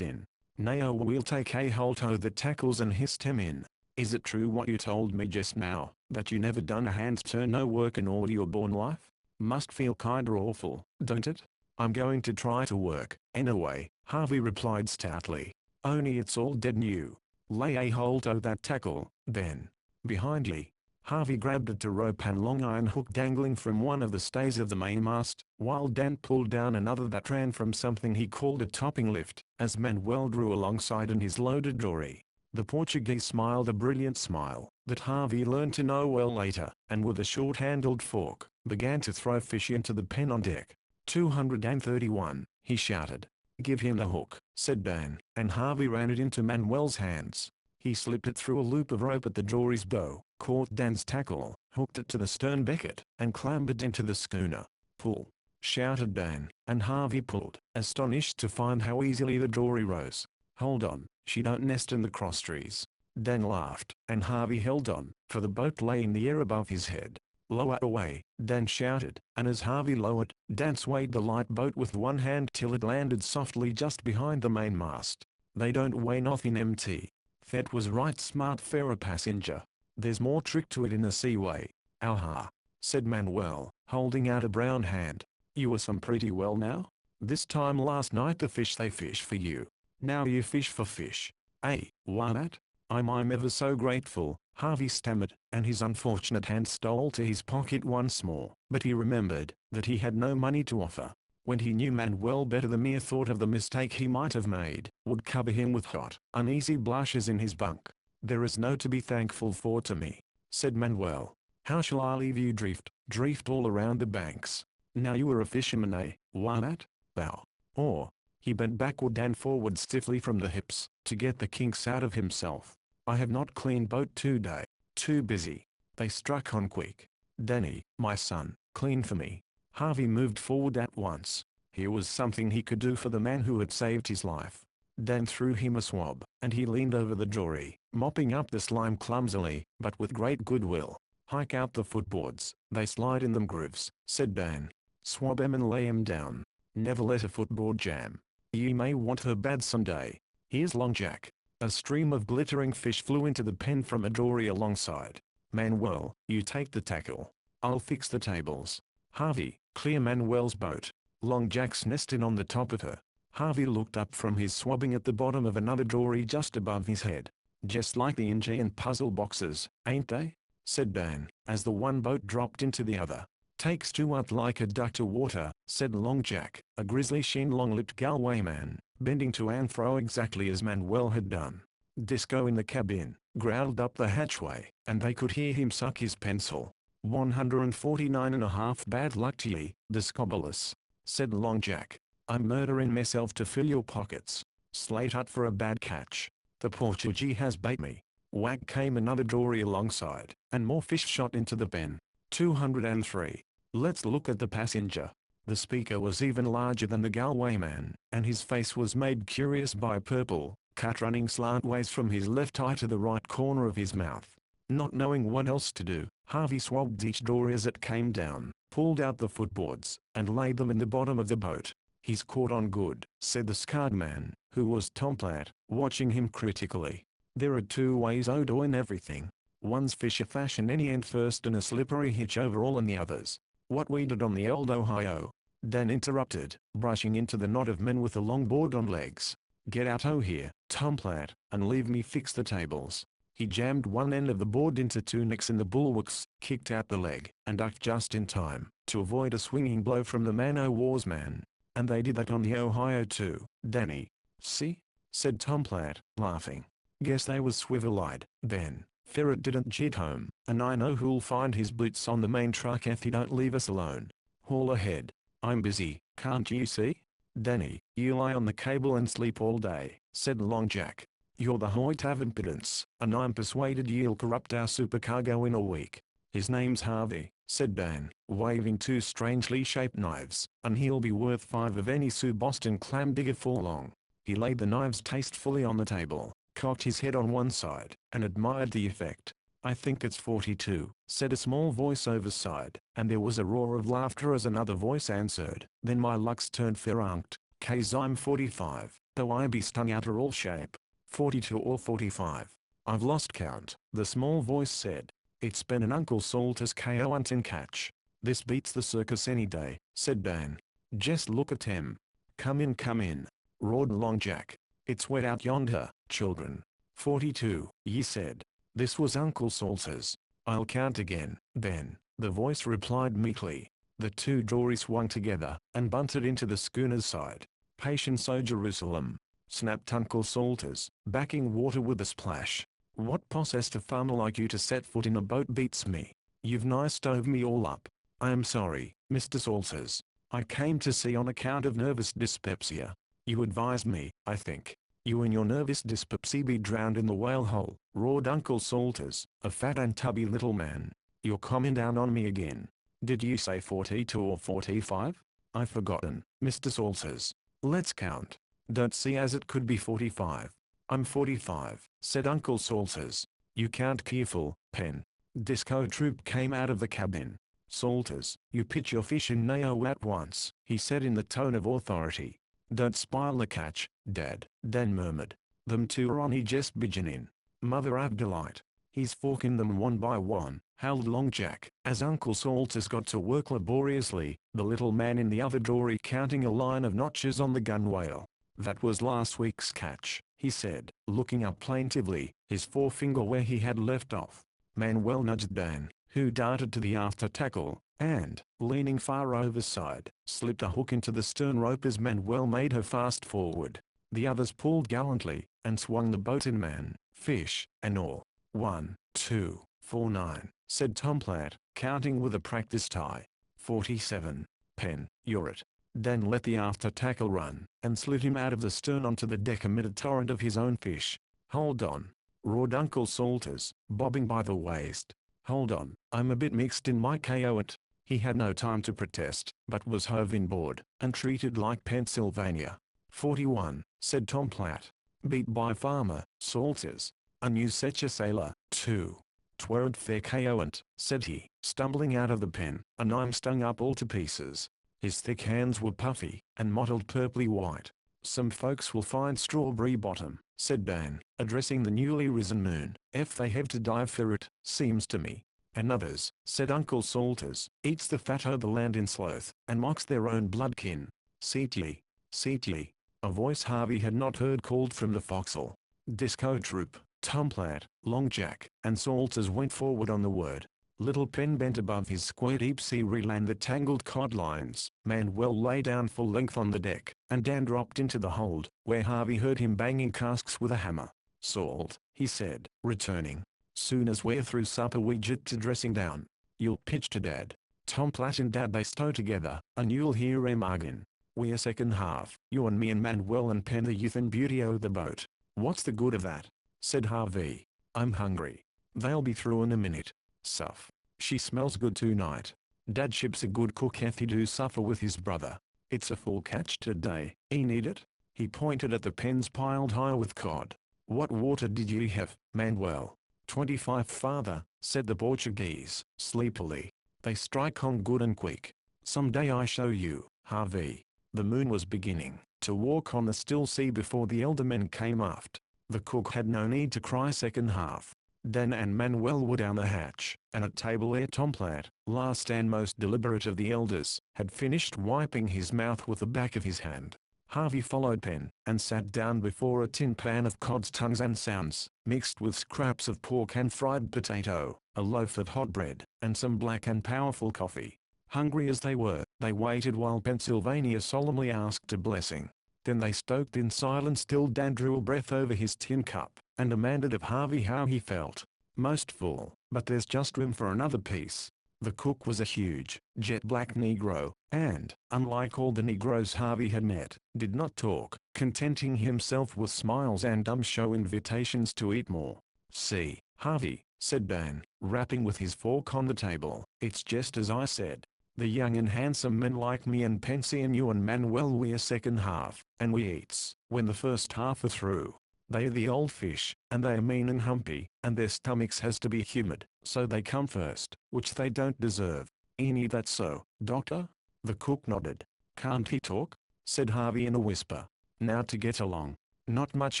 in. Now we'll take a holt o' the tackles and hist him in. Is it true what you told me just now, that you never done a hand's turn no work in all your born life? Must feel kinda awful, don't it? I'm going to try to work, anyway, Harvey replied stoutly. Only it's all dead new. Lay a holt o' that tackle, then. Behind ye. Harvey grabbed at a rope and long iron hook dangling from one of the stays of the mainmast, while Dan pulled down another that ran from something he called a topping lift, as Manuel drew alongside in his loaded dory. The Portuguese smiled a brilliant smile, that Harvey learned to know well later, and with a short-handled fork, began to throw fish into the pen on deck. 231, he shouted. Give him the hook, said Dan, and Harvey ran it into Manuel's hands. He slipped it through a loop of rope at the dory's bow, caught Dan's tackle, hooked it to the stern becket, and clambered into the schooner. Pull! Shouted Dan, and Harvey pulled, astonished to find how easily the dory rose. Hold on, she don't nest in the crosstrees. Dan laughed, and Harvey held on, for the boat lay in the air above his head. Lower away, Dan shouted, and as Harvey lowered, Dan swayed the light boat with one hand till it landed softly just behind the mainmast. They don't weigh nothing MT. That was right smart fairer passenger. There's more trick to it in a seaway. Aha, said Manuel, holding out a brown hand. You were some pretty well now? This time last night the fish they fish for you. Now you fish for fish. Eh, why that? I'm ever so grateful, Harvey stammered, and his unfortunate hand stole to his pocket once more. But he remembered that he had no money to offer. When he knew Manuel better, the mere thought of the mistake he might have made would cover him with hot, uneasy blushes in his bunk. There is no to be thankful for to me, said Manuel. How shall I leave you drift all around the banks? Now you are a fisherman, eh? Why that? Bow. Or, he bent backward and forward stiffly from the hips, to get the kinks out of himself. I have not cleaned boat today. Too busy. They struck on quick. Danny, my son, clean for me. Harvey moved forward at once. Here was something he could do for the man who had saved his life. Dan threw him a swab, and he leaned over the dory, mopping up the slime clumsily, but with great goodwill. Hike out the footboards, they slide in them grooves, said Dan. Swab 'em and lay 'em down. Never let a footboard jam. Ye may want her bad someday. Here's Long Jack. A stream of glittering fish flew into the pen from a dory alongside. Manuel, you take the tackle. I'll fix the tables. Harvey, clear Manuel's boat. Long Jack's nested on the top of her. Harvey looked up from his swabbing at the bottom of another dory just above his head. Just like the Indian puzzle boxes, ain't they? Said Dan, as the one boat dropped into the other. Takes two up like a duck to water, said Long Jack, a grizzly shin long-lipped Galway man, bending to and fro exactly as Manuel had done. Disco in the cabin, growled up the hatchway, and they could hear him suck his pencil. 149.5 bad luck to ye, Discobolus, said Long Jack. I'm murdering myself to fill your pockets. Slate hut for a bad catch. The Portuguese has bait me. Whack came another dory alongside, and more fish shot into the pen. 203. Let's look at the passenger. The speaker was even larger than the Galway man, and his face was made curious by a purple cut running slantways from his left eye to the right corner of his mouth. Not knowing what else to do, Harvey swabbed each dory as it came down, pulled out the footboards, and laid them in the bottom of the boat. He's caught on good, said the scarred man, who was Tom Platt, watching him critically. There are two ways o' doing everything. One's fisher fashion any end first and a slippery hitch over all, and the others. What we did on the old Ohio. Dan interrupted, brushing into the knot of men with a long board on legs. Get out o' here, Tom Platt, and leave me fix the tables. He jammed one end of the board into two nicks in the bulwarks, kicked out the leg, and ducked just in time to avoid a swinging blow from the man-o'-war's man. And they did that on the Ohio too, Danny. See? Said Tom Platt, laughing. Guess they was swivel-eyed, then. Ferret didn't jet home, and I know who'll find his boots on the main truck if he don't leave us alone. Haul ahead. I'm busy, can't you see? Danny, you lie on the cable and sleep all day, said Long Jack. You're the height of impudence, and I'm persuaded you'll corrupt our supercargo in a week. His name's Harvey, said Dan, waving two strangely shaped knives, and he'll be worth 5 of any Sue Boston clam digger for long. He laid the knives tastefully on the table, cocked his head on one side, and admired the effect. I think it's 42, said a small voice overside, and there was a roar of laughter as another voice answered. Then my luck's turned ferranct, 'cause I'm 45, though I be stung out of all shape. 42 or 45. I've lost count, the small voice said. It's been an Uncle Salter's KO hunting catch. This beats the circus any day, said Dan. Just look at him. Come in, roared Long Jack. It's wet out yonder, children. 42, ye said. This was Uncle Salter's. I'll count again, then, the voice replied meekly. The two dories swung together, and bunted into the schooner's side. Patience, O Jerusalem, snapped Uncle Salters, backing water with a splash. What possessed a farmer like you to set foot in a boat beats me. You've nigh stove me all up. I am sorry, Mr. Salters. I came to sea on account of nervous dyspepsia. You advised me, I think. You and your nervous dyspepsy be drowned in the whale hole, roared Uncle Salters, a fat and tubby little man. You're coming down on me again. Did you say 42 or 45? I've forgotten, Mr. Salters. Let's count. Don't see as it could be 45. I'm 45, said Uncle Salters. You count careful, Pen. Disco Troop came out of the cabin. Salters, you pitch your fish in Nao at once, he said in the tone of authority. Don't spoil the catch, Dad, Dan murmured. Them two are only just beginning. Mother Abdelight. He's forking them one by one, howled Long Jack, as Uncle Salters got to work laboriously, the little man in the other dory counting a line of notches on the gunwale. That was last week's catch, he said, looking up plaintively, his forefinger where he had left off. Manuel nudged Dan, who darted to the after tackle, and, leaning far overside, slipped a hook into the stern rope as Manuel made her fast forward. The others pulled gallantly, and swung the boat in man, fish, and all. 1, 2, 4, 9, said Tom Platt, counting with a practiced eye. 47. Pen, you're it. Dan let the after tackle run, and slid him out of the stern onto the deck amid a torrent of his own fish. Hold on, roared Uncle Salters, bobbing by the waist. Hold on, I'm a bit mixed in my KO-ant. He had no time to protest, but was hove inboard, and treated like Pennsylvania. 41, said Tom Platt. Beat by Farmer, Salters. I knew such a sailor, too. 'Tweren't fair KO-ant, said he, stumbling out of the pen, and I'm stung up all to pieces. His thick hands were puffy, and mottled purply white. Some folks will find strawberry bottom, said Dan, addressing the newly risen moon, if they have to dive for it, seems to me. And others, said Uncle Salters, eats the fat o' the land in sloth, and mocks their own bloodkin. Seat ye, seat ye. A voice Harvey had not heard called from the forecastle. Disco Troop, Tom Platt, Long Jack, and Salters went forward on the word. Little Pen bent above his square deep sea reel and the tangled cod lines. Manuel lay down full length on the deck, and Dan dropped into the hold, where Harvey heard him banging casks with a hammer. Salt, he said, returning. Soon as we're through supper we jet to dressing down. You'll pitch to Dad. Tom Platt and Dad they stow together, and you'll hear him arguing. We're second half, you and me and Manuel and Pen the youth and beauty o' the boat. What's the good of that? Said Harvey. I'm hungry. They'll be through in a minute. Suff. She smells good tonight. Dad ship's a good cook if he do suffer with his brother. It's a full catch today, ain't it? He pointed at the pens piled high with cod. What water did you have, Manuel? 25 father, said the Portuguese, sleepily. They strike on good and quick. Some day I show you, Harvey. The moon was beginning to walk on the still sea before the elder men came aft. The cook had no need to cry second half. Dan and Manuel were down the hatch, and at table ere Tom Platt, last and most deliberate of the elders, had finished wiping his mouth with the back of his hand. Harvey followed Pen, and sat down before a tin pan of cod's tongues and sounds, mixed with scraps of pork and fried potato, a loaf of hot bread, and some black and powerful coffee. Hungry as they were, they waited while Pennsylvania solemnly asked a blessing. Then they stoked in silence till Dan drew a breath over his tin cup, and demanded of Harvey how he felt. Most full, but there's just room for another piece. The cook was a huge, jet-black Negro, and, unlike all the Negroes Harvey had met, did not talk, contenting himself with smiles and dumb show invitations to eat more. See, Harvey, said Dan, rapping with his fork on the table, it's just as I said. The young and handsome men like me and Pensy and you and Manuel we're second half, and we eats, when the first half are through. They're the old fish, and they're mean and humpy, and their stomachs has to be humid, so they come first, which they don't deserve. Ain't that so, Doctor? The cook nodded. Can't he talk? Said Harvey in a whisper. Now to get along. Not much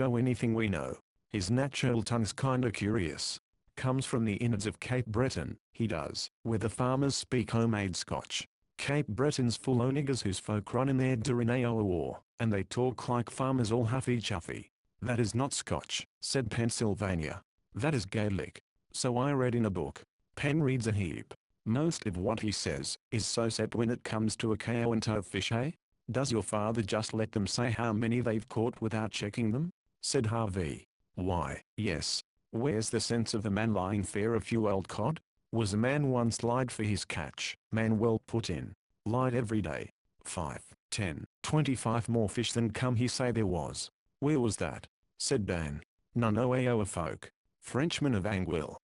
o' anything we know. His natural tongue's kinda curious. Comes from the innards of Cape Breton, he does, where the farmers speak homemade Scotch. Cape Breton's full o' niggers whose folk run in their Durineo war, and they talk like farmers all huffy-chuffy. That is not Scotch, said Pennsylvania. That is Gaelic. So I read in a book. Penn reads a heap. Most of what he says is so set when it comes to a KO and toe fish, eh? Does your father just let them say how many they've caught without checking them? Said Harvey. Why, yes. Where's the sense of a man lying fair a few old cod? Was a man once lied for his catch? Manuel put in. Lied every day. 5, 10, 25 more fish than come he say there was. Where was that? Said Dan. None o' our folk. Frenchmen of Anguille.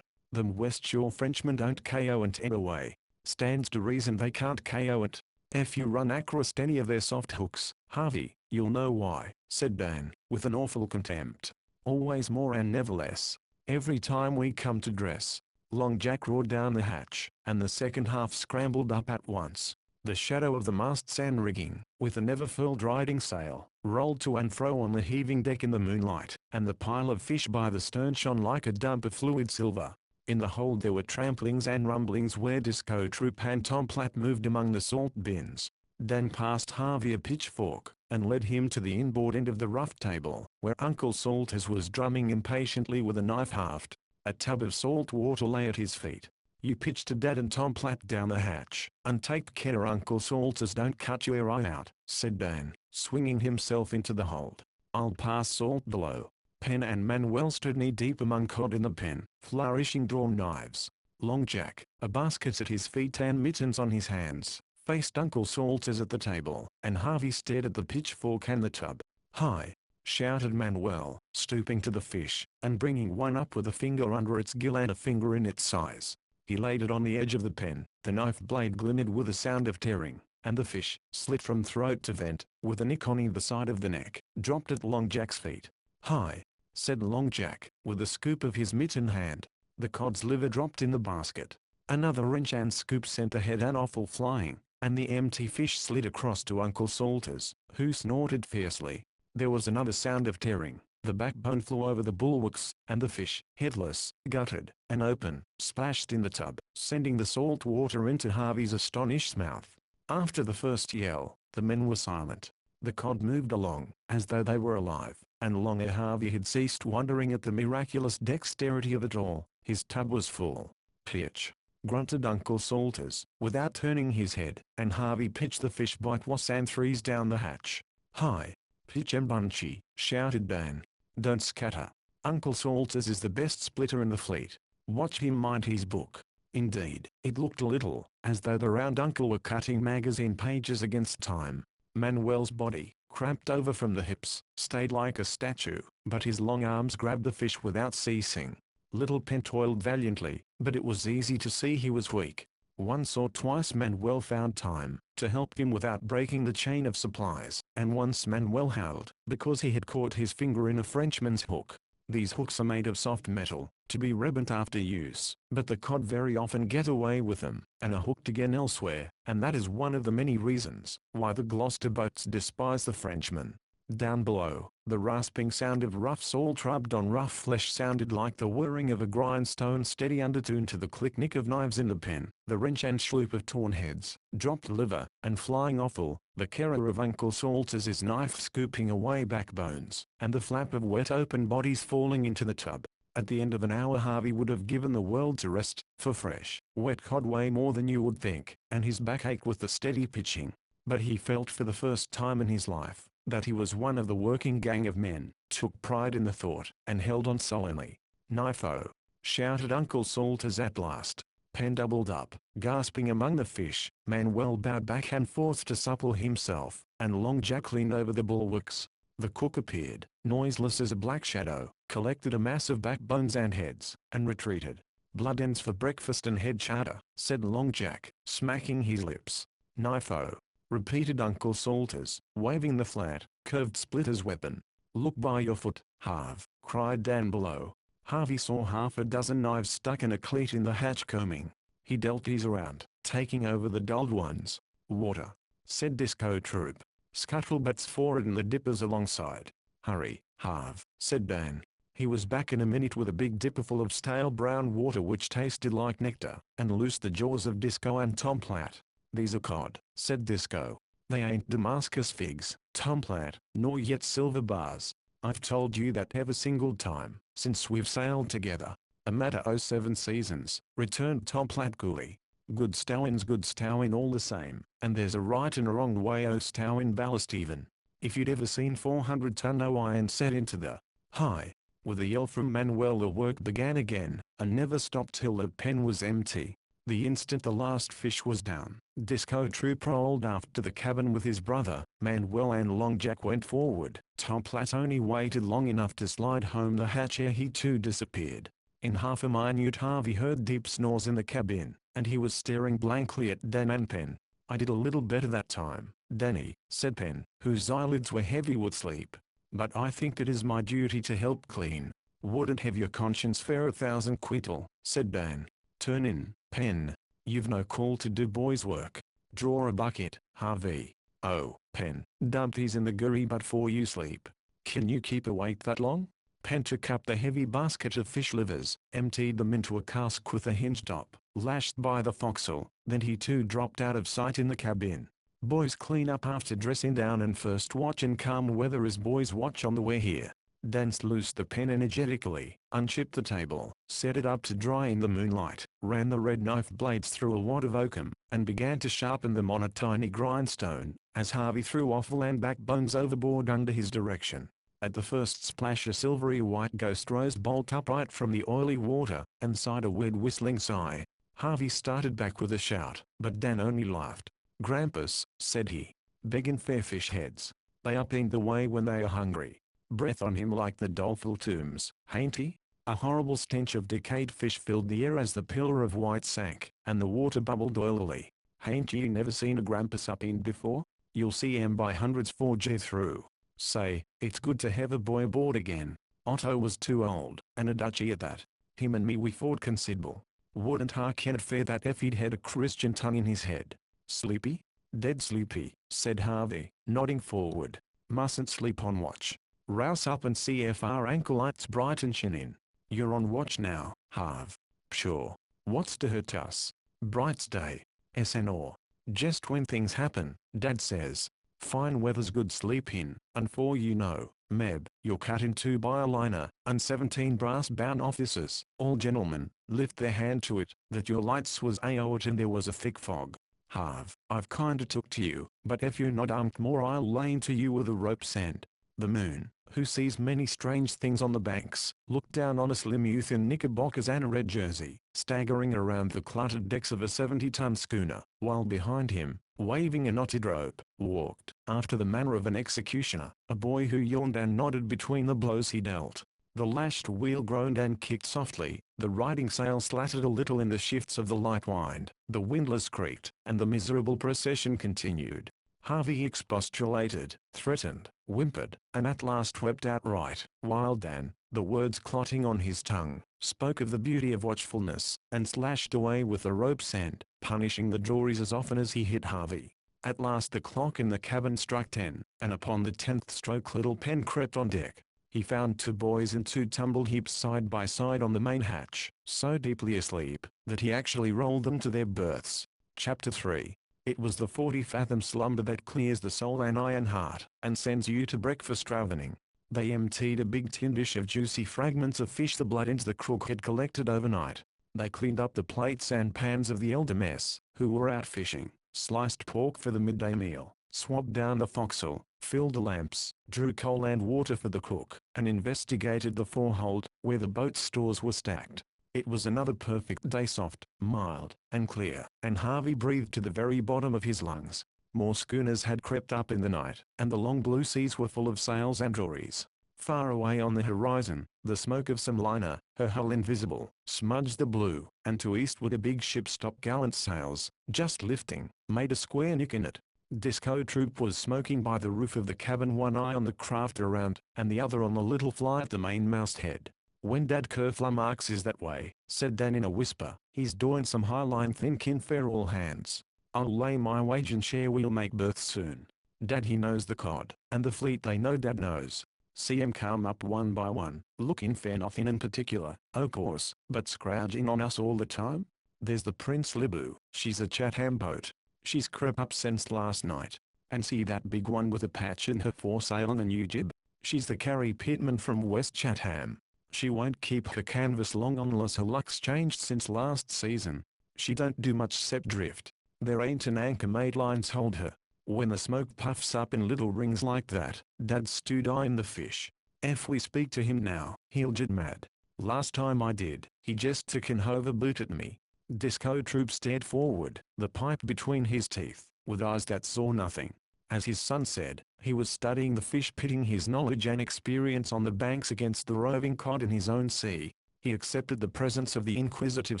Them West Shore Frenchmen don't KO and anyway. Stands to reason they can't KO it. If you run across any of their soft hooks, Harvey, you'll know why, said Dan, with an awful contempt. Always more and never less. Every time we come to dress. Long Jack roared down the hatch, and the second half scrambled up at once. The shadow of the masts and rigging, with the never-furled riding sail, rolled to and fro on the heaving deck in the moonlight, and the pile of fish by the stern shone like a dump of fluid silver. In the hold there were tramplings and rumblings where Disco Troop and Tom Platt moved among the salt bins. Dan passed Harvey a pitchfork, and led him to the inboard end of the rough table, where Uncle Salters was drumming impatiently with a knife haft. A tub of salt water lay at his feet. "You pitch to Dad and Tom Platt down the hatch, and take care Uncle Salters don't cut your eye out," said Dan, swinging himself into the hold. "I'll pass salt below." Pen and Manuel stood knee-deep among cod in the pen, flourishing drawn knives. Long Jack, a basket at his feet and mittens on his hands, faced Uncle Salters at the table, and Harvey stared at the pitchfork and the tub. "Hi!" shouted Manuel, stooping to the fish, and bringing one up with a finger under its gill and a finger in its size. He laid it on the edge of the pen, the knife blade glimmered with a sound of tearing, and the fish, slit from throat to vent, with a nick on either side of the neck, dropped at Long Jack's feet. "Hi!" said Long Jack, with a scoop of his mittened hand. The cod's liver dropped in the basket. Another wrench and scoop sent the head and offal flying, and the empty fish slid across to Uncle Salters, who snorted fiercely. There was another sound of tearing. The backbone flew over the bulwarks, and the fish, headless, gutted, and open, splashed in the tub, sending the salt water into Harvey's astonished mouth. After the first yell, the men were silent. The cod moved along, as though they were alive, and long ere Harvey had ceased wondering at the miraculous dexterity of it all, his tub was full. "Pitch!" grunted Uncle Salters, without turning his head, and Harvey pitched the fish bite was and threes down the hatch. "Hi! Pitch 'em bunchy!" shouted Dan. "Don't scatter. Uncle Salters is the best splitter in the fleet. Watch him mind his book." Indeed, it looked a little, as though the round uncle were cutting magazine pages against time. Manuel's body, cramped over from the hips, stayed like a statue, but his long arms grabbed the fish without ceasing. Little Pen toiled valiantly, but it was easy to see he was weak. Once or twice Manuel found time to help him without breaking the chain of supplies, and once Manuel howled because he had caught his finger in a Frenchman's hook. These hooks are made of soft metal, to be rebent after use, but the cod very often get away with them, and are hooked again elsewhere, and that is one of the many reasons why the Gloucester boats despise the Frenchmen. Down below, the rasping sound of rough salt rubbed on rough flesh sounded like the whirring of a grindstone, steady undertune to the click-nick of knives in the pen, the wrench and sloop of torn heads, dropped liver, and flying offal, the kerrer of Uncle Salters' knife scooping away backbones, and the flap of wet open bodies falling into the tub. At the end of an hour Harvey would have given the world to rest, for fresh, wet cod weigh more than you would think, and his back ached with the steady pitching. But he felt for the first time in his life that he was one of the working gang of men, took pride in the thought, and held on sullenly. "Knife-o!" shouted Uncle Salters at last. Pen doubled up, gasping among the fish. Manuel bowed back and forth to supple himself, and Long Jack leaned over the bulwarks. The cook appeared, noiseless as a black shadow, collected a mass of backbones and heads, and retreated. "Blood ends for breakfast and head chowder," said Long Jack, smacking his lips. "Knife-o!" repeated Uncle Salters, waving the flat, curved splitter's weapon. "Look by your foot, Harv," cried Dan below. Harvey saw half a dozen knives stuck in a cleat in the hatch combing. He dealt these around, taking over the dulled ones. "Water," said Disco Troop. "Scuttlebutts forward and the dippers alongside." "Hurry, Harv," said Dan. He was back in a minute with a big dipper full of stale brown water which tasted like nectar, and loosed the jaws of Disco and Tom Platt. "These are cod," said Disco. "They ain't Damascus figs, Tom Platt, nor yet silver bars. I've told you that every single time, since we've sailed together." "A matter o' 7 seasons," returned Tom Platt coolly. "Good stowin' all the same, and there's a right and a wrong way o' stowin' ballast even. If you'd ever seen 400-ton o' iron set into the high." With a yell from Manuel the work began again, and never stopped till the pen was empty. The instant the last fish was down, Disco Troop rolled aft to the cabin with his brother. Manuel and Long Jack went forward. Tom Platt only waited long enough to slide home the hatch ere he too disappeared. In half a minute Harvey heard deep snores in the cabin, and he was staring blankly at Dan and Pen. "I did a little better that time, Danny," said Pen, whose eyelids were heavy with sleep. "But I think it is my duty to help clean." "Wouldn't have your conscience fare 1,000 quintal," said Dan. Turn in, Pen. You've no call to do boys' work. Draw a bucket, Harvey. Oh, Pen. Dumpty's in the gurry but for you sleep. Can you keep awake that long? Pen took up the heavy basket of fish livers, emptied them into a cask with a hinge top, lashed by the forecastle, then he too dropped out of sight in the cabin. Boys clean up after dressing down and first watch in calm weather as boys watch on the way here. Dan loosed the pen energetically, unchipped the table, set it up to dry in the moonlight, ran the red knife blades through a wad of oakum, and began to sharpen them on a tiny grindstone, as Harvey threw offal and backbones overboard under his direction. At the first splash a silvery white ghost rose bolt upright from the oily water, and sighed a weird whistling sigh. Harvey started back with a shout, but Dan only laughed. "Grampus," said he, "beggin' fairfish heads. They up ain't the way when they are hungry. Breath on him like the doleful tombs, hain't he?" A horrible stench of decayed fish filled the air as the pillar of white sank, and the water bubbled oilily. "Hain't ye never seen a grampus up in before? You'll see 'em by hundreds forge through. Say, it's good to have a boy aboard again." Otto was too old, and a Dutchie at that. "Him and me we fought considerable. Wouldn't Harken fear that if he'd had a Christian tongue in his head." "Sleepy?" "Dead sleepy," said Harvey, nodding forward. "Mustn't sleep on watch. Rouse up and see if our ankle lights bright and shinin'. You're on watch now, Harv." "Sure. What's to hurt us? Bright's day. SNR. Just when things happen, Dad says. Fine weather's good sleep in, and for you know, Meb, you're cut in two by a liner, and 17 brass-bound officers, all gentlemen, lift their hand to it, that your lights was out and there was a thick fog. Harv, I've kinda took to you, but if you're not armed more I'll lay into you with a rope's end." The moon, who sees many strange things on the banks, looked down on a slim youth in knickerbockers and a red jersey, staggering around the cluttered decks of a 70-ton schooner, while behind him, waving a knotted rope, walked, after the manner of an executioner, a boy who yawned and nodded between the blows he dealt. The lashed wheel groaned and kicked softly, the riding sail slatted a little in the shifts of the light wind, the windlass creaked, and the miserable procession continued. Harvey expostulated, threatened, whimpered, and at last wept outright, while Dan, the words clotting on his tongue, spoke of the beauty of watchfulness, and slashed away with the rope's end, punishing the dories as often as he hit Harvey. At last the clock in the cabin struck 10, and upon the 10th stroke little Pen crept on deck. He found two boys in two tumbled heaps side by side on the main hatch, so deeply asleep, that he actually rolled them to their berths. Chapter 3. It was the 40-fathom slumber that clears the soul and eye and heart, and sends you to breakfast ravening. They emptied a big tin dish of juicy fragments of fish the blood into the crook had collected overnight. They cleaned up the plates and pans of the elder mess, who were out fishing, sliced pork for the midday meal, swabbed down the forecastle, filled the lamps, drew coal and water for the cook, and investigated the forehold, where the boat's stores were stacked. It was another perfect day, soft, mild, and clear, and Harvey breathed to the very bottom of his lungs. More schooners had crept up in the night, and the long blue seas were full of sails and dories. Far away on the horizon, the smoke of some liner, her hull invisible, smudged the blue, and to eastward a big ship's topgallant sails, just lifting, made a square nick in it. Disco Troop was smoking by the roof of the cabin, one eye on the craft around, and the other on the little fly at the mainmast head. "When Dad Kerflamarks is that way," said Dan in a whisper, "he's doing some high-line thinking for all hands. I'll lay my wage and share we'll make berths soon. Dad he knows the cod, and the fleet they know Dad knows. See 'em come up one by one, looking for nothing in particular, o' course, but scrouging on us all the time. There's the Prince Libu, she's a Chatham boat. She's crept up since last night. And see that big one with a patch in her foresail and a new jib? She's the Carrie Pittman from West Chatham. She won't keep her canvas long unless her luck's changed since last season. She don't do much 'cept drift. There ain't an anchor made lines hold her. When the smoke puffs up in little rings like that, Dad's stewed eyeing the fish. If we speak to him now, he'll get mad. Last time I did, he just took an overboot at me." Disco Troop stared forward, the pipe between his teeth, with eyes that saw nothing. As his son said, he was studying the fish, pitting his knowledge and experience on the banks against the roving cod in his own sea. He accepted the presence of the inquisitive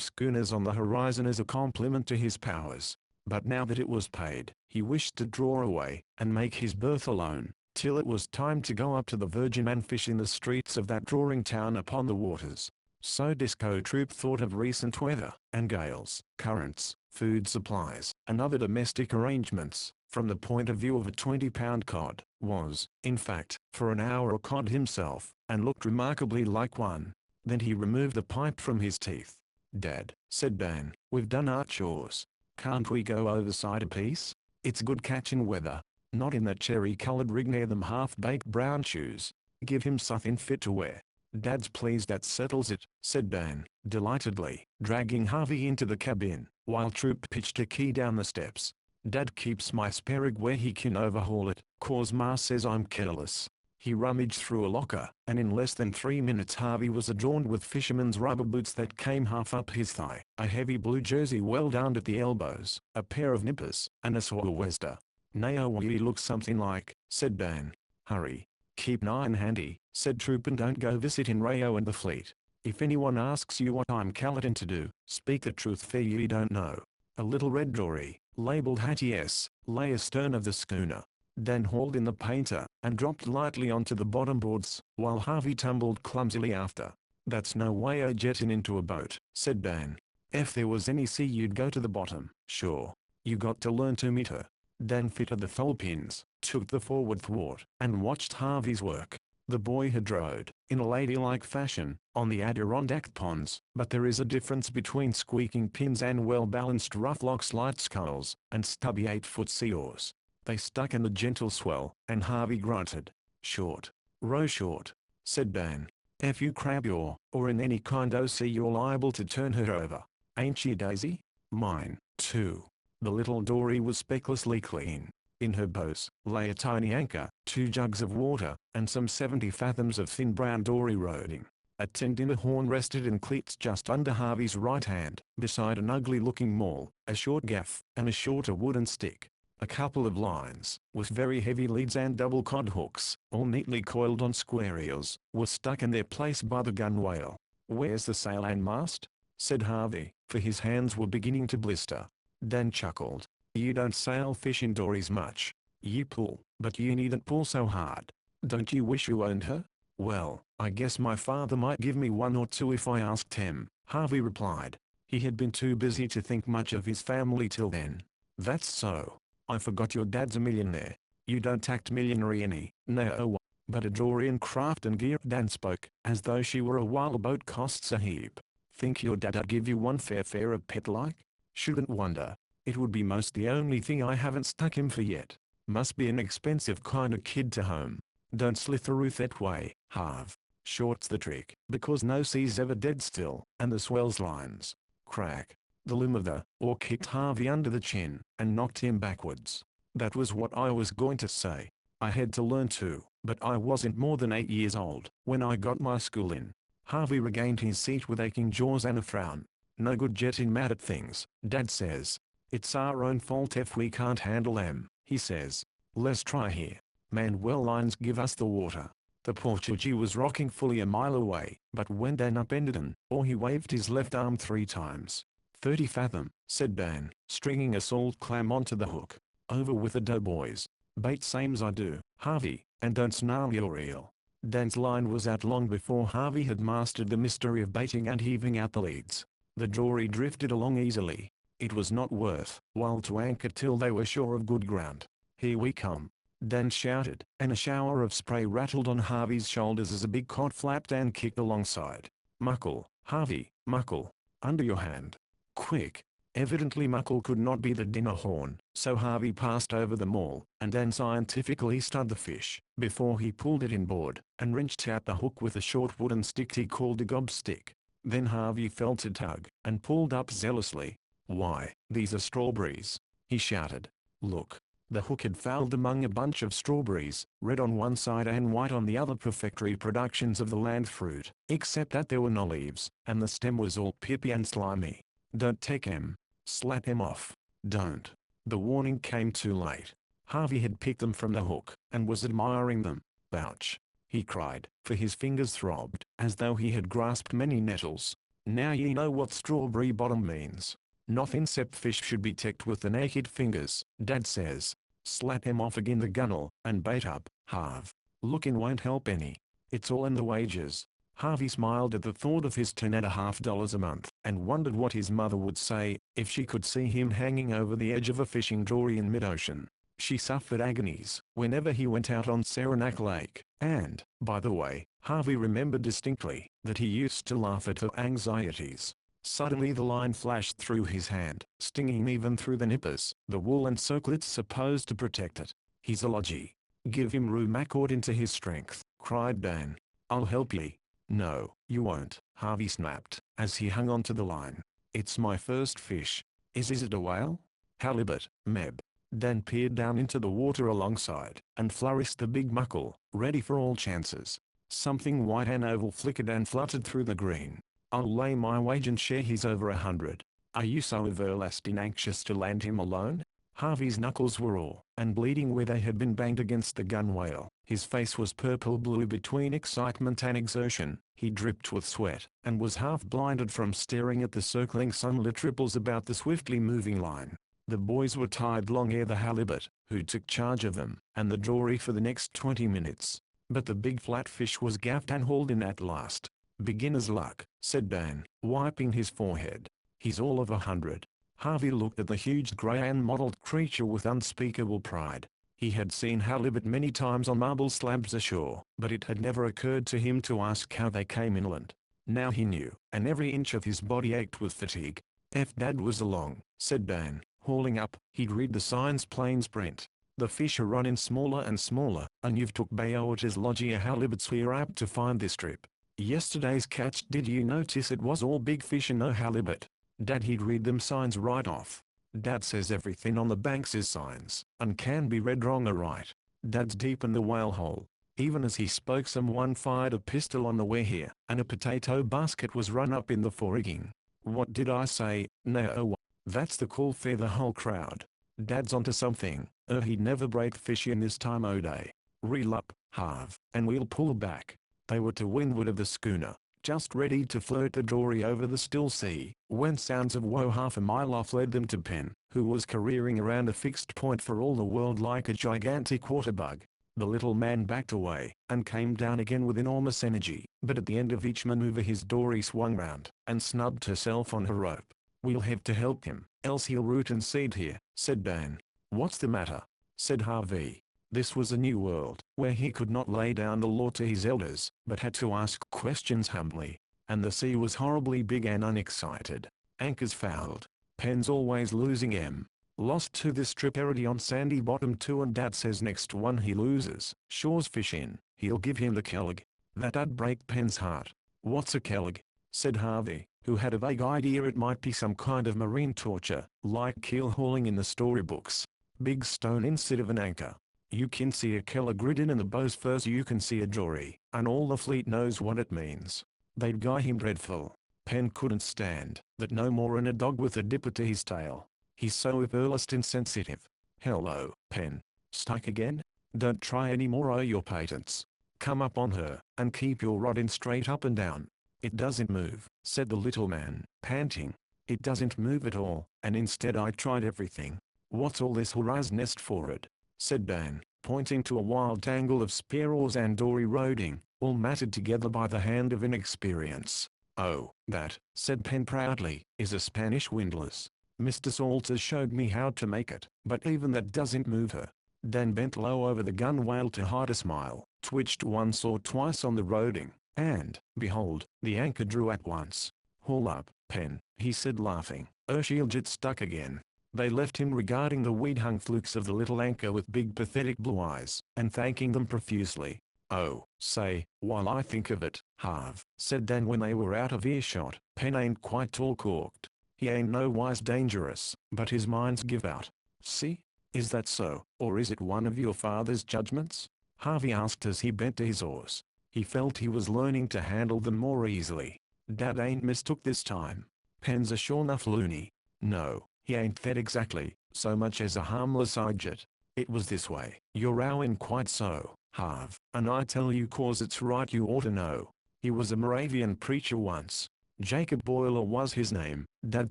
schooners on the horizon as a compliment to his powers. But now that it was paid, he wished to draw away, and make his berth alone, till it was time to go up to the Virgin and fish in the streets of that drawing town upon the waters. So Disco Troop thought of recent weather, and gales, currents, food supplies, and other domestic arrangements. From the point of view of a 20-pound cod, was, in fact, for an hour a cod himself, and looked remarkably like one. Then he removed the pipe from his teeth. "Dad," said Dan, "we've done our chores. Can't we go overside a piece? It's good catching weather. Not in that cherry-colored rig near them half-baked brown shoes. Give him something fit to wear." "Dad's pleased, that settles it," said Dan, delightedly, dragging Harvey into the cabin, while Troop pitched a key down the steps. "Dad keeps my spare rig where he can overhaul it, 'cause Ma says I'm careless." He rummaged through a locker, and in less than 3 minutes Harvey was adorned with fisherman's rubber boots that came half up his thigh, a heavy blue jersey well down at the elbows, a pair of nippers, and a sou'wester. "Now we look something like," said Dan. "Hurry. Keep 9 handy," said Troop, "and don't go visiting Rayo and the fleet. If anyone asks you what I'm calling to do, speak the truth, for you don't know." A little red dory, labeled Hattie S, lay astern of the schooner. Dan hauled in the painter, and dropped lightly onto the bottom boards, while Harvey tumbled clumsily after. "That's no way of jetting into a boat," said Dan. "If there was any sea you'd go to the bottom, sure. You got to learn to meet her." Dan fitted the thole pins, took the forward thwart, and watched Harvey's work. The boy had rowed, in a ladylike fashion, on the Adirondack ponds, but there is a difference between squeaking pins and well-balanced rough-locks light sculls, and stubby 8-foot sea oars. They stuck in the gentle swell, and Harvey grunted. "Short. Row short," said Dan. "If you crab yaw, or in any kind o' sea, you're liable to turn her over. Ain't she, Daisy?" "Mine, too." The little dory was specklessly clean. In her bows lay a tiny anchor, 2 jugs of water, and some 70 fathoms of thin brown dory roding. A tin dinner horn rested in cleats just under Harvey's right hand, beside an ugly-looking maul, a short gaff, and a shorter wooden stick. A couple of lines, with very heavy leads and double cod hooks, all neatly coiled on square eels, were stuck in their place by the gunwale. "Where's the sail and mast?" said Harvey, for his hands were beginning to blister. Dan chuckled. "You don't sail fishing dories much. You pull, but you needn't pull so hard. Don't you wish you owned her?" "Well, I guess my father might give me 1 or 2 if I asked him," Harvey replied. He had been too busy to think much of his family till then. "That's so. I forgot your dad's a millionaire. You don't act millionary any, no. But a dory and craft and gear," Dan spoke, as though she were a whaleboat, "costs a heap. Think your dad'd give you one fair fare of pet like?" "Shouldn't wonder. It would be most the only thing I haven't stuck him for yet. Must be an expensive kind of kid to home. Don't slitheroo that way, Harv. Short's the trick, because no sea's ever dead still, and the swell's lines." Crack. The loom of the oar kicked Harvey under the chin, and knocked him backwards. "That was what I was going to say. I had to learn too, but I wasn't more than 8 years old when I got my schooling." Harvey regained his seat with aching jaws and a frown. "No good getting mad at things, Dad says. It's our own fault if we can't handle them, he says. Let's try here. Manuel lines give us the water." The Portuguese was rocking fully a mile away, but when Dan upended an oar he waved his left arm 3 times. 30 fathom, said Dan, stringing a salt clam onto the hook. "Over with the dough, boys. Bait same's I do, Harvey, and don't snarl your reel." Dan's line was out long before Harvey had mastered the mystery of baiting and heaving out the leads. The dory drifted along easily. It was not worth while to anchor till they were sure of good ground. "Here we come," Dan shouted, and a shower of spray rattled on Harvey's shoulders as a big cod flapped and kicked alongside. "Muckle, Harvey, muckle. Under your hand. Quick." Evidently muckle could not be the dinner horn, so Harvey passed over them all, and Dan scientifically stunned the fish, before he pulled it inboard, and wrenched out the hook with a short wooden stick he called a gobstick. Then Harvey felt a tug, and pulled up zealously. "Why, these are strawberries," he shouted. "Look." The hook had fouled among a bunch of strawberries, red on one side and white on the other, perfect reproductions of the land fruit, except that there were no leaves, and the stem was all pippy and slimy. "Don't take 'em. Slap 'em off. Don't." The warning came too late. Harvey had picked them from the hook, and was admiring them. "Ouch," he cried, for his fingers throbbed, as though he had grasped many nettles. "Now ye know what strawberry bottom means. Nothing 'cept fish should be ticked with the naked fingers, Dad says. Slap 'em off agin the gunnel, and bait up, Harv. Looking won't help any. It's all in the wages." Harvey smiled at the thought of his $10.50 a month, and wondered what his mother would say if she could see him hanging over the edge of a fishing dory in mid-ocean. She suffered agonies whenever he went out on Saranac Lake, and, by the way, Harvey remembered distinctly that he used to laugh at her anxieties. Suddenly the line flashed through his hand, stinging even through the nippers, the wool and circlets supposed to protect it. He's a lodgy. Give him rheumatoid into his strength, cried Dan. I'll help ye. No, you won't, Harvey snapped, as he hung onto the line. It's my first fish. Is it a whale? Halibut, Meb. Dan peered down into the water alongside, and flourished the big muckle, ready for all chances. Something white and oval flickered and fluttered through the green. I'll lay my wager he's over 100. Are you so everlasting anxious to land him alone? Harvey's knuckles were raw and bleeding where they had been banged against the gunwale. His face was purple-blue between excitement and exertion. He dripped with sweat, and was half blinded from staring at the circling sunlit ripples about the swiftly moving line. The boys were tied long ere the halibut, who took charge of them, and the dory for the next 20 minutes. But the big flatfish was gaffed and hauled in at last. Beginner's luck, said Dan, wiping his forehead. He's all of 100. Harvey looked at the huge grey and mottled creature with unspeakable pride. He had seen halibut many times on marble slabs ashore, but it had never occurred to him to ask how they came inland. Now he knew, and every inch of his body ached with fatigue. If Dad was along, said Dan, hauling up, he'd read the signs plain print. The fish are running smaller and smaller, and you've took Bayota's lodgy halibuts we're apt to find this trip. Yesterday's catch, did you notice it was all big fish and no halibut? Dad, he'd read them signs right off. Dad says everything on the banks is signs, and can be read wrong or right. Dad's deep in the whale hole. Even as he spoke, someone fired a pistol on the way here, and a potato basket was run up in the forrigging. What did I say? No, that's the call for the whole crowd. Dad's onto something. He'd never break fish in this time o' day. Reel up, Harv, and we'll pull back. They were to windward of the schooner, just ready to float the dory over the still sea, when sounds of woe half a mile off led them to Penn, who was careering around a fixed point for all the world like a gigantic waterbug. The little man backed away, and came down again with enormous energy, but at the end of each maneuver his dory swung round, and snubbed herself on her rope. We'll have to help him, else he'll root and seed here, said Dan. What's the matter? Said Harvey. This was a new world, where he could not lay down the law to his elders, but had to ask questions humbly. And the sea was horribly big and unexcited. Anchors fouled. Penn's always losing Lost to this trip already on Sandy Bottom too, and Dad says next one he loses, Shaw's fish in, he'll give him the kelleg. That'd break Penn's heart. What's a kelleg? Said Harvey, who had a vague idea it might be some kind of marine torture, like keel hauling in the storybooks. Big stone instead of an anchor. You can see a kelleg ridden in the bow's first you can see a dory, and all the fleet knows what it means. They'd guy him dreadful. Penn couldn't stand that no more than a dog with a dipper to his tail. He's so earlist insensitive. Hello, Penn. Stuck again? Don't try any more o' your patents. Come up on her, and keep your rod in straight up and down. It doesn't move, said the little man, panting. It doesn't move at all, and instead I tried everything. What's all this hora's nest for it? Said Dan, pointing to a wild tangle of spear oars and dory roding, all matted together by the hand of inexperience. Oh, that, said Penn proudly, is a Spanish windlass. Mr. Salters showed me how to make it, but even that doesn't move her. Dan bent low over the gunwale to hide a smile, twitched once or twice on the roding, and, behold, the anchor drew at once. Haul up, Penn, he said laughing, she'll get stuck again. They left him regarding the weed-hung flukes of the little anchor with big pathetic blue eyes, and thanking them profusely. Oh, say, while I think of it, Harv, said Dan when they were out of earshot, Penn ain't quite all corked. He ain't no wise dangerous, but his minds give out. See? Is that so, or is it one of your father's judgments? Harvey asked as he bent to his oars. He felt he was learning to handle them more easily. Dad ain't mistook this time. Penn's a sure enough loony. No, he ain't that exactly, so much as a harmless idjit. It was this way. You're rowing quite so, Harv, and I tell you cause it's right you ought to know. He was a Moravian preacher once. Jacob Boiler was his name, Dad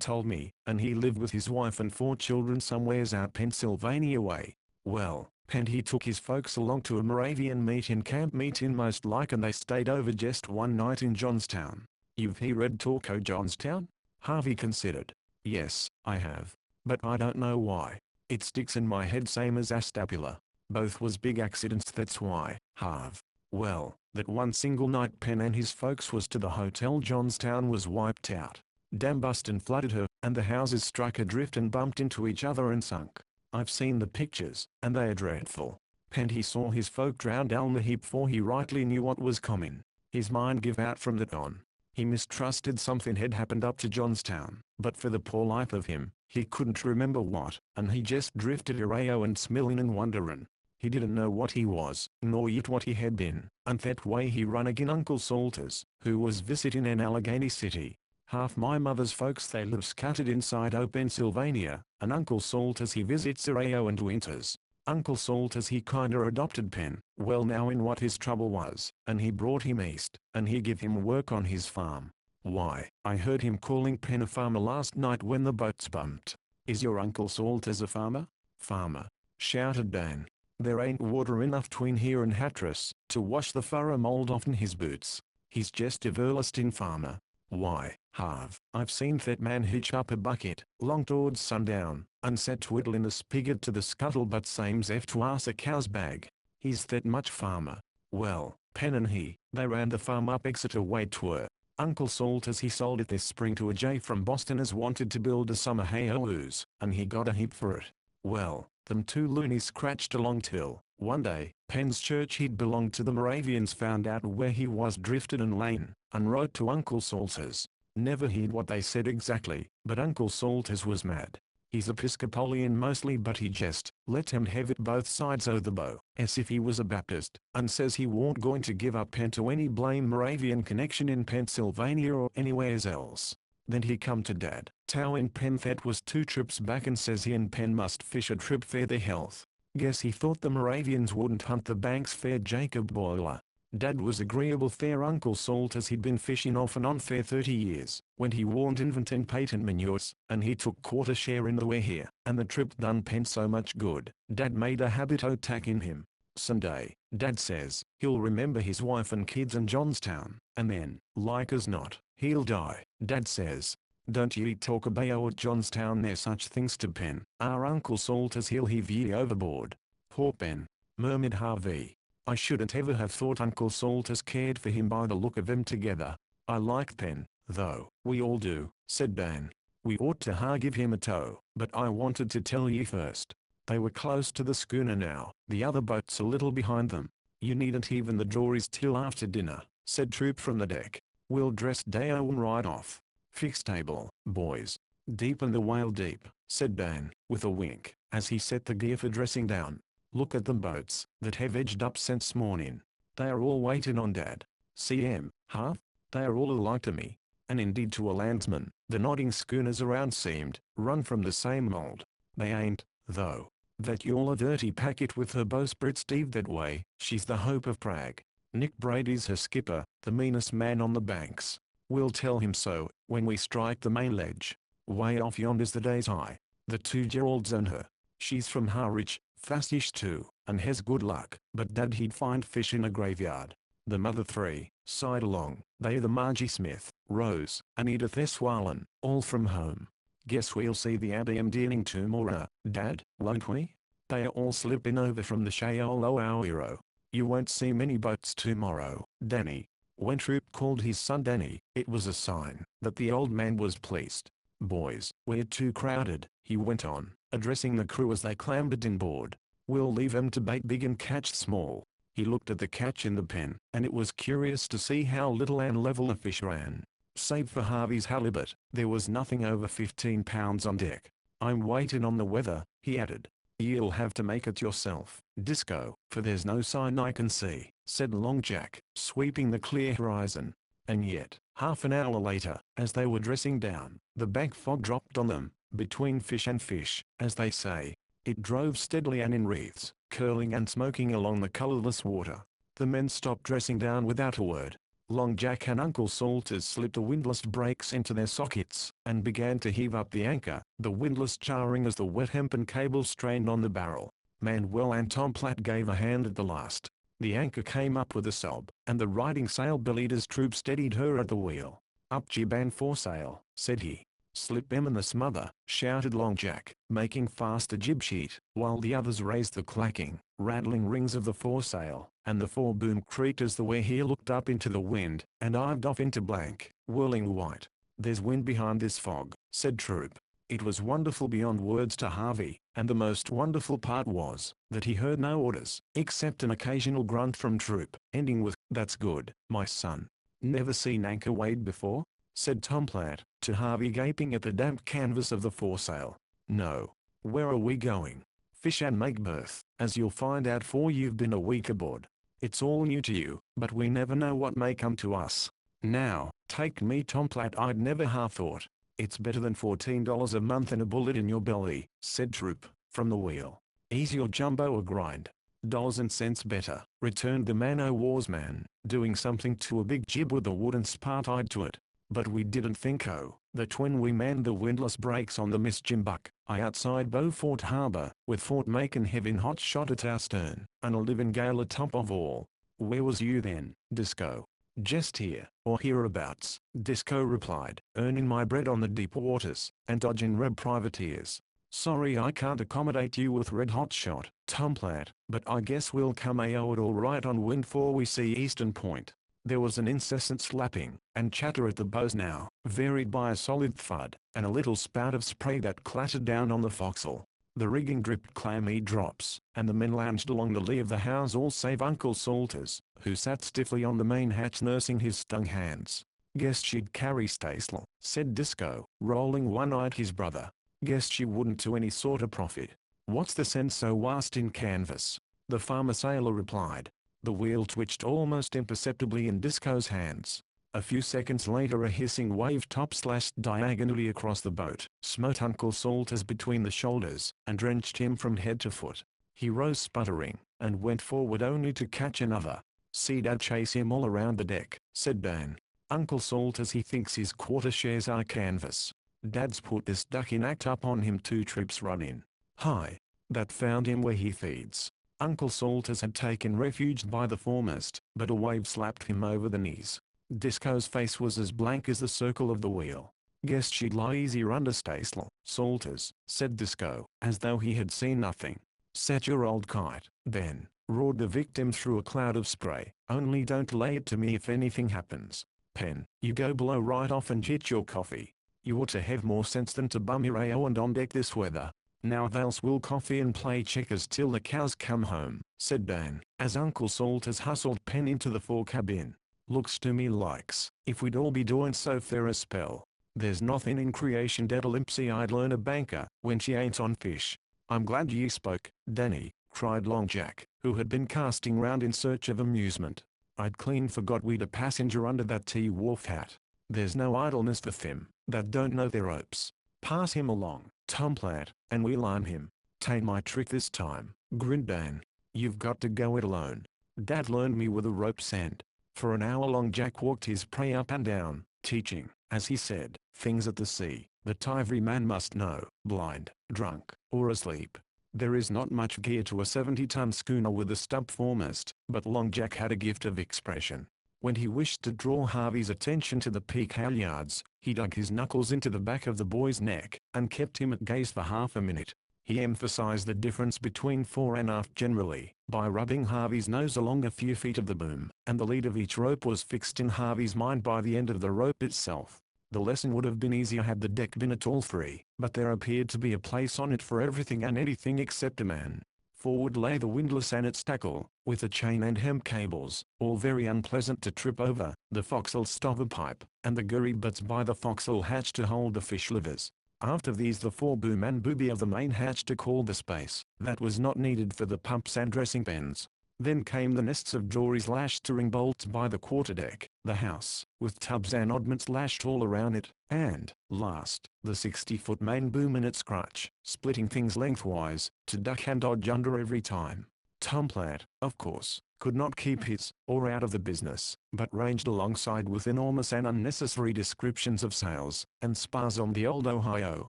told me, and he lived with his wife and 4 children somewheres out Pennsylvania way. Well, He took his folks along to a Moravian camp meeting most like, and they stayed over just one night in Johnstown. You've read Talko Johnstown? Harvey considered. Yes, I have. But I don't know why. It sticks in my head same as Astapula. Both was big accidents, that's why. Harv. Well, that one single night Penn and his folks was to the hotel Johnstown was wiped out. Dam bust and flooded her, and the houses struck adrift and bumped into each other and sunk. I've seen the pictures, and they are dreadful. He saw his folk drowned down the heap 'fore he rightly knew what was coming. His mind give out from that on. He mistrusted something had happened up to Johnstown, but for the poor life of him, he couldn't remember what, and he just drifted areo and smilling and wondering. He didn't know what he was, nor yet what he had been, and that way he run agin Uncle Salters, who was visiting in Allegheny City. Half my mother's folks they live scattered inside Pennsylvania, and Uncle Salters he visits areo and winters. Uncle Salters he kinda adopted Penn, well now in what his trouble was, and he brought him east, and he give him work on his farm. Why, I heard him calling Penn a farmer last night when the boats bumped. Is your Uncle Salters a farmer? Farmer, shouted Dan. There ain't water enough tween here and Hatteras to wash the furrow mold offen his boots. He's just a everlasting farmer. Why, Harv, I've seen that man hitch up a bucket, long towards sundown, and set twiddling the spigot to the scuttlebutt same's ef to ask a cow's bag. He's that much farmer. Well, Penn and they ran the farm up Exeter way twere. Uncle Salters he sold it this spring to a Jay from Boston as wanted to build a summer hay-o-oos, and he got a heap for it. Well, them two loonies scratched along till, one day, Penn's church he'd belonged to the Moravians found out where he was drifted and lain, and wrote to Uncle Salters. Never heard what they said exactly, but Uncle Salters was mad. He's Episcopalian mostly, but he just let him have it both sides o' the bow, as if he was a Baptist, and says he won't going to give up Penn to any blame Moravian connection in Pennsylvania or anywheres else. Then he come to Dad, Tow in Penn that was 2 trips back, and says he and Penn must fish a trip for their health. Guess he thought the Moravians wouldn't hunt the banks fair Jacob Boiler. Dad was agreeable fair Uncle Salters he'd been fishing off and on fair 30 years, when he warned invent and patent manures, and he took quarter share in the way here, and the trip done Penn so much good, Dad made a habit o' tacking him. Someday, Dad says, he'll remember his wife and kids in Johnstown, and then, like as not, he'll die. Dad says, don't ye talk about at Johnstown there's such things to Penn. Our Uncle Salters he'll heave ye overboard. Poor Penn, murmured Harvey. I shouldn't ever have thought Uncle Salters cared for him by the look of them together. I like Penn, though. We all do, said Dan. We ought to give him a tow, but I wanted to tell ye first. They were close to the schooner now, the other boat's a little behind them. You needn't even the dories till after dinner, said Troop from the deck. We'll dress Dale and ride off. Fix table, boys. Deep in the whale deep, said Dan, with a wink, as he set the gear for dressing down. Look at them boats that have edged up since morning. They are all waiting on Dad. See 'em, huh? They are all alike to me. And indeed to a landsman, the nodding schooners around seemed run from the same mold. They ain't, though. That y'all a dirty packet with her bowsprit Steve that way. She's the hope of Prague. Nick Brady's her skipper, the meanest man on the banks. We'll tell him so when we strike the main ledge. Way off yonder's the Day's Eye. The 2 Geralds own her. She's from Harwich. Fastish too, and has good luck, but Dad he'd find fish in a graveyard. The mother 3, side along, they the Margie Smith, Rose, and Edith S. Wallen, all from home. Guess we'll see the Abby dealing tomorrow, Dad, won't we? They are all slipping over from the Shayolo Hero. You won't see many boats tomorrow, Danny. When Troop called his son Danny, it was a sign that the old man was pleased. Boys, we're too crowded, he went on, addressing the crew as they clambered inboard. We'll leave 'em to bait big and catch small. He looked at the catch in the pen, and it was curious to see how little and level the fish ran. Save for Harvey's halibut, there was nothing over 15 pounds on deck. I'm waiting on the weather, he added. You'll have to make it yourself, Disco, for there's no sign I can see, said Long Jack, sweeping the clear horizon. And yet, half an hour later, as they were dressing down, the bank fog dropped on them, between fish and fish, as they say. It drove steadily and in wreaths, curling and smoking along the colorless water. The men stopped dressing down without a word. Long Jack and Uncle Salters slipped the windlass brakes into their sockets, and began to heave up the anchor, the windlass jarring as the wet hempen cable strained on the barrel. Manuel and Tom Platt gave a hand at the last. The anchor came up with a sob, and the riding sail leader's troop steadied her at the wheel. "Up jib and foresail," said he. "Slip em and the smother," shouted Long Jack, making fast the jib sheet, while the others raised the clacking, rattling rings of the foresail, and the foreboom creaked as the Weir looked up into the wind, and dived off into blank, whirling white. "There's wind behind this fog," said Troop. It was wonderful beyond words to Harvey, and the most wonderful part was, that he heard no orders, except an occasional grunt from Troop, ending with, "That's good, my son." "Never seen anchor weighed before?" said Tom Platt, to Harvey gaping at the damp canvas of the foresail. "No. Where are we going?" "Fish and make berth, as you'll find out 'fore you've been a week aboard. It's all new to you, but we never know what may come to us. Now, take me Tom Platt, I'd never have thought." "It's better than $14 a month and a bullet in your belly," said Troop, from the wheel. "Ease your jumbo a grind. Dollars and cents better," returned the man-o'-war's man, doing something to a big jib with a wooden spar tied to it. "But we didn't think that when we manned the windlass brakes on the Miss Jimbuck, outside Beaufort Harbor, with Fort Macon heaving hot shot at our stern, and a living gale atop of all." "Where was you then, Disco?" "Just here, or hereabouts," Disco replied, "earning my bread on the deep waters, and dodging red privateers." "Sorry I can't accommodate you with red-hot shot, Tom Platt, but I guess we'll come AO it all right on wind 'fore we see Eastern Point." There was an incessant slapping and chatter at the bows now, varied by a solid thud, and a little spout of spray that clattered down on the forecastle. The rigging dripped clammy drops, and the men lounged along the lee of the house, all save Uncle Salters, who sat stiffly on the main hatch nursing his stung hands. "Guessed she'd carry staysail," said Disco, rolling one eye at his brother. "Guessed she wouldn't to any sort of profit. What's the sense so vast in canvas?" the farmer sailor replied. The wheel twitched almost imperceptibly in Disco's hands. A few seconds later a hissing wave top slashed diagonally across the boat, smote Uncle Salters between the shoulders, and drenched him from head to foot. He rose sputtering, and went forward only to catch another. "See Dad chase him all around the deck," said Dan. "Uncle Salters he thinks his quarter shares our canvas. Dad's put this duck in act up on him 2 trips run in. Hi! That found him where he feeds." Uncle Salters had taken refuge by the foremast, but a wave slapped him over the knees. Disco's face was as blank as the circle of the wheel. "Guessed she'd lie easier under staysail, Salters," said Disco, as though he had seen nothing. "Set your old kite, then," roared the victim through a cloud of spray, "only don't lay it to me if anything happens. Pen, you go below right off and get your coffee. You ought to have more sense than to bum your AO and on deck this weather. Now they'll will coffee and play checkers till the cows come home," said Dan, as Uncle Salters hustled Pen into the fore cabin. "Looks to me likes, if we'd all be doing so for a spell. There's nothing in creation that'll I'd learn a banker, when she ain't on fish." "I'm glad ye spoke, Danny," cried Long Jack, who had been casting round in search of amusement. "I'd clean forgot we'd a passenger under that T-wharf hat. There's no idleness for them that don't know their ropes. Pass him along, Tom Platt, and we'll line him." "'Tain't my trick this time," grinned Dan. "You've got to go it alone. Dad learned me with a rope's end." For an hour Long Jack walked his prey up and down, teaching, as he said, things at the sea that every man must know, blind, drunk, or asleep. There is not much gear to a 70-ton schooner with a stub foremast, but Long Jack had a gift of expression. When he wished to draw Harvey's attention to the peak halyards, he dug his knuckles into the back of the boy's neck, and kept him at gaze for half a minute. He emphasized the difference between fore and aft generally, by rubbing Harvey's nose along a few feet of the boom, and the lead of each rope was fixed in Harvey's mind by the end of the rope itself. The lesson would have been easier had the deck been at all free, but there appeared to be a place on it for everything and anything except a man. Forward lay the windlass and its tackle, with the chain and hemp cables, all very unpleasant to trip over, the forecastle stopper pipe, and the gurry butts by the forecastle hatch to hold the fish livers. After these the foreboom and booby of the main hatch to call the space that was not needed for the pumps and dressing pens. Then came the nests of dories lashed to ring bolts by the quarterdeck, the house, with tubs and oddments lashed all around it, and, last, the 60-foot main boom in its crutch, splitting things lengthwise, to duck and dodge under every time. Tom Platt, of course, could not keep his oar out of the business, but ranged alongside with enormous and unnecessary descriptions of sails and spars on the old Ohio.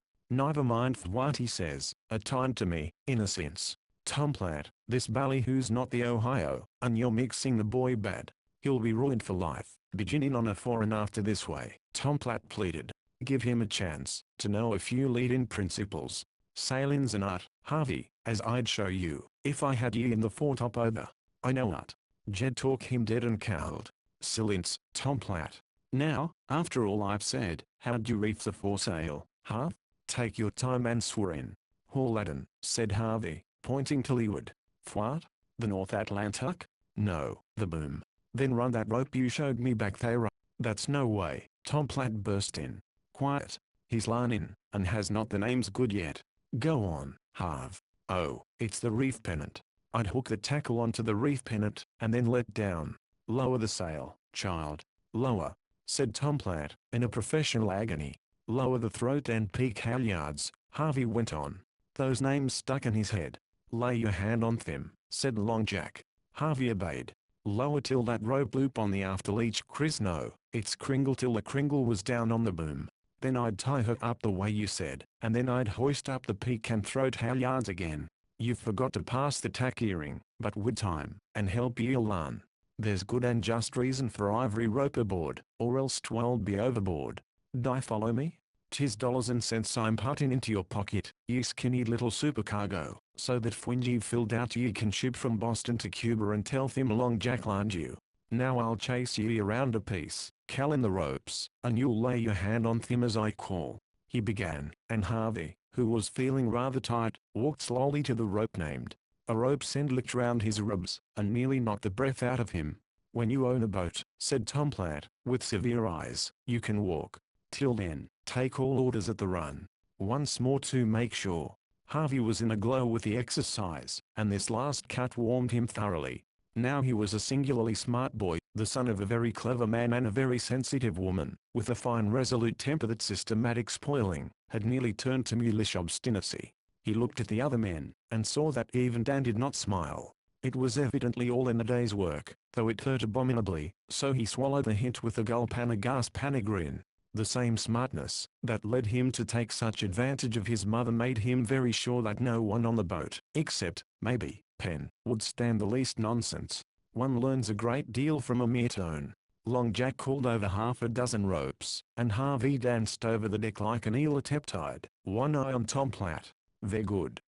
"Never mind what he says, a time to me, in a sense. Tom Platt, this ballyhoo's not the Ohio, and you're mixing the boy bad. He'll be ruined for life, beginning on a foreign after this way. Tom Platt pleaded. Give him a chance to know a few lead-in principles. Sailing's an art, Harvey, as I'd show you, if I had ye in the foretop over. I know not. Jed talk him dead and cowled. Silence, Tom Platt. Now, after all I've said, how'd you reef the foresail, Harv? Take your time and swear in. Haul Laden, said Harvey, pointing to leeward. What? The North Atlantic? No, the boom. Then run that rope you showed me back there. That's no way, Tom Platt burst in. Quiet. He's lining, and has not the names good yet. Go on, Harv. Oh, it's the reef pennant. I'd hook the tackle onto the reef pennant, and then let down. Lower the sail, child. Lower, said Tom Platt, in a professional agony. Lower the throat and peak halyards, Harvey went on. Those names stuck in his head. Lay your hand on them, said Long Jack. Harvey obeyed. Lower till that rope loop on the after leech, Chris. No, it's cringle till the cringle was down on the boom. Then I'd tie her up the way you said, and then I'd hoist up the peak and throat halyards again. You've forgot to pass the tack earing, but with time, and help ye'll larn. There's good and just reason for ivory rope aboard, or else 'twill be overboard. Die follow me? 'Tis dollars and cents I'm putting into your pocket, ye skinny little supercargo, so that when ye've filled out ye can ship from Boston to Cuba and tell them Long Jack lined you. Now I'll chase ye around a piece, cal in the ropes, and you'll lay your hand on them as I call. He began, and Harvey, who was feeling rather tight, walked slowly to the rope named. A rope's end licked round his ribs, and nearly knocked the breath out of him. When you own a boat, said Tom Platt, with severe eyes, you can walk. Till then, take all orders at the run. Once more to make sure. Harvey was in a glow with the exercise, and this last cut warmed him thoroughly. Now he was a singularly smart boy, the son of a very clever man and a very sensitive woman, with a fine resolute temper that systematic spoiling had nearly turned to mulish obstinacy. He looked at the other men, and saw that even Dan did not smile. It was evidently all in the day's work, though it hurt abominably, so he swallowed the hint with a gulp and a gasp and a grin. The same smartness that led him to take such advantage of his mother made him very sure that no one on the boat, except, maybe, Penn, would stand the least nonsense. One learns a great deal from a mere tone. Long Jack called over half a dozen ropes, and Harvey danced over the deck like an eel at ebb tide, one eye on Tom Platt. They're good,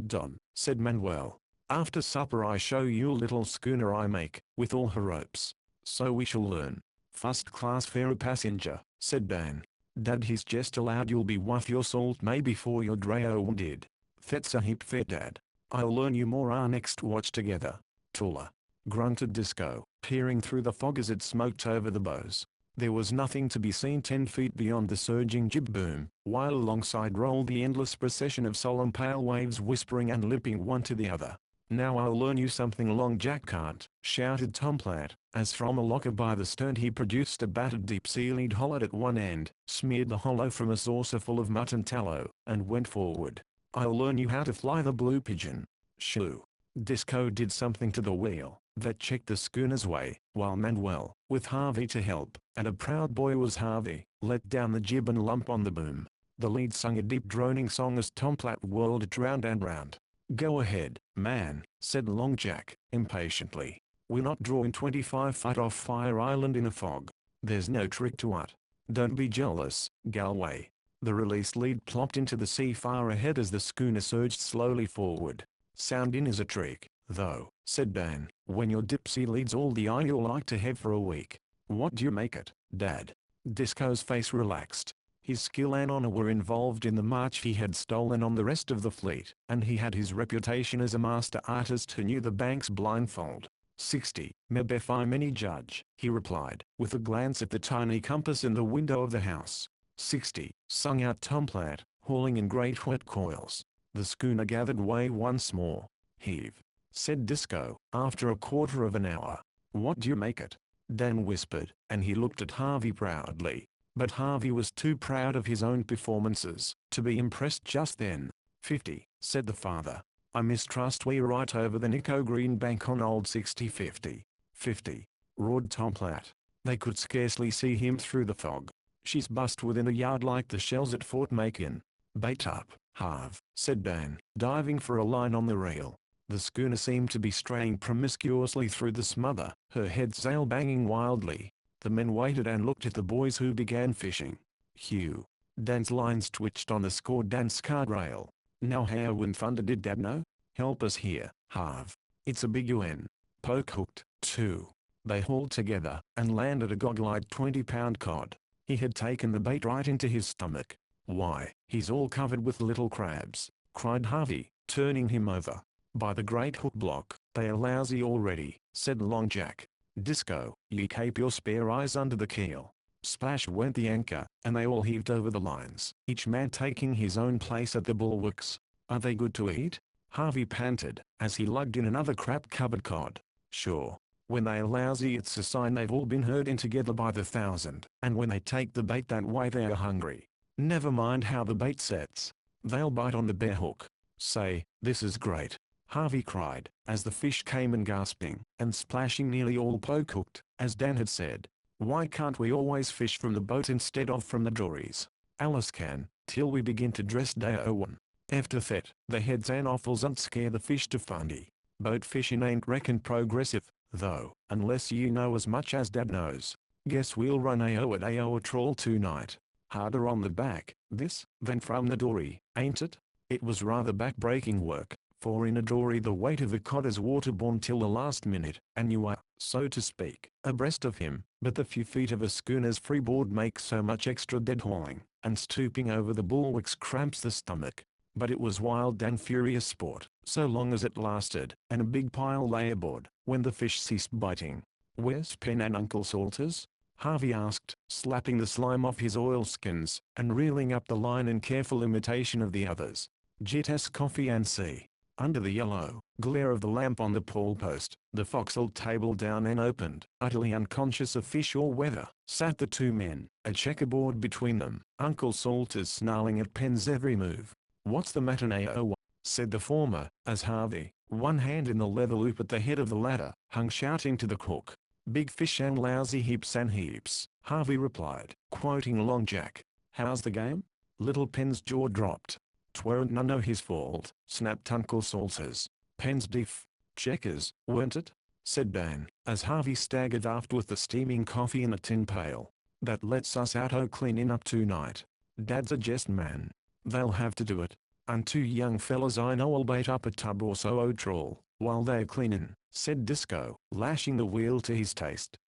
Don, said Manuel. After supper I show you a little schooner I make, with all her ropes. So we shall learn. First class fare passenger, said Dan. Dad he's just allowed you'll be worth your salt may before your Dreo did. That's a heap fair Dad. I'll learn you more our next watch together. Tula, grunted Disco, peering through the fog as it smoked over the bows. There was nothing to be seen 10 feet beyond the surging jib boom, while alongside rolled the endless procession of solemn pale waves whispering and lipping one to the other. Now I'll learn you something Long Jack can't, shouted Tom Platt, as from a locker by the stern he produced a battered deep-sea lead hollowed at one end, smeared the hollow from a saucer full of mutton tallow, and went forward. I'll learn you how to fly the blue pigeon. Shoo. Disco did something to the wheel that checked the schooner's way, while Manuel, with Harvey to help, and a proud boy was Harvey, let down the jib and lump on the boom. The lead sung a deep droning song as Tom Platt whirled it round and round. Go ahead, man, said Long Jack, impatiently. We're not drawing 25 feet off Fire Island in a fog. There's no trick to it. Don't be jealous, Galway. The released lead plopped into the sea far ahead as the schooner surged slowly forward. Sounding is a trick, though, said Dan, when your dip sea leads all the eye you'll like to have for a week. What do you make it, Dad? Disco's face relaxed. His skill and honor were involved in the march he had stolen on the rest of the fleet, and he had his reputation as a master artist who knew the banks blindfold. 60, maybe if I'm any judge, he replied, with a glance at the tiny compass in the window of the house. 60, sung out Tom Platt, hauling in great wet coils. The schooner gathered way once more. Heave, said Disco, after a quarter of an hour. What do you make it? Dan whispered, and he looked at Harvey proudly. But Harvey was too proud of his own performances to be impressed just then. 50, said the father. I mistrust we're right over the Nico Green Bank on old 60-50. 50, roared Tom Platt. They could scarcely see him through the fog. She's bust within a yard like the shells at Fort Macon. Bait up, Harv, said Dan, diving for a line on the rail. The schooner seemed to be straying promiscuously through the smother, her head sail banging wildly. The men waited and looked at the boys who began fishing. Hugh. Dan's lines twitched on the score Dan's guardrail. Now how in thunder did Dad know? Help us here, Harv. It's a big UN. Poke hooked, too. They hauled together, and landed a goggle-eyed 20-pound cod. He had taken the bait right into his stomach. Why, he's all covered with little crabs, cried Harvey, turning him over. By the great hook block, they are lousy already, said Long Jack. Disco, ye keep your spare eyes under the keel. Splash went the anchor, and they all heaved over the lines, each man taking his own place at the bulwarks. Are they good to eat? Harvey panted, as he lugged in another crab-covered cod. Sure. When they are lousy it's a sign they've all been herd in together by the thousand, and when they take the bait that way they are hungry. Never mind how the bait sets. They'll bite on the bare hook. Say, this is great, Harvey cried, as the fish came in gasping, and splashing nearly all poke-hooked, as Dan had said. Why can't we always fish from the boat instead of from the dories? Alice can, till we begin to dress day one. After that, the heads and offals and scare the fish to fundy. Boat fishing ain't reckoned progressive, though, unless you know as much as Dad knows. Guess we'll run AO at AO a trawl tonight. Harder on the back, this, than from the dory, ain't it? It was rather back-breaking work, for in a dory the weight of the cod is waterborne till the last minute, and you are, so to speak, abreast of him, but the few feet of a schooner's freeboard make so much extra dead hauling, and stooping over the bulwarks cramps the stomach. But it was wild and furious sport, so long as it lasted, and a big pile lay aboard, when the fish ceased biting. Where's Pen and Uncle Salters? Harvey asked, slapping the slime off his oilskins, and reeling up the line in careful imitation of the others. Jet coffee and see. Under the yellow glare of the lamp on the pole post, the forecastle table down and opened, utterly unconscious of fish or weather, sat the two men, a checkerboard between them, Uncle Salters snarling at Pen's every move. What's the matter now? Said the former, as Harvey, one hand in the leather loop at the head of the ladder, hung shouting to the cook. Big fish and lousy heaps and heaps, Harvey replied, quoting Long Jack. How's the game? Little Pen's jaw dropped. 'Tweren't none o' his fault, snapped Uncle Salters. Pen's diff. Checkers, weren't it? Said Dan, as Harvey staggered aft with the steaming coffee in a tin pail. That lets us out o' cleanin' up tonight. Dad's a jest man. They'll have to do it. And two young fellas I know'll bait up a tub or so o' trawl, while they're cleanin', said Disco, lashing the wheel to his taste.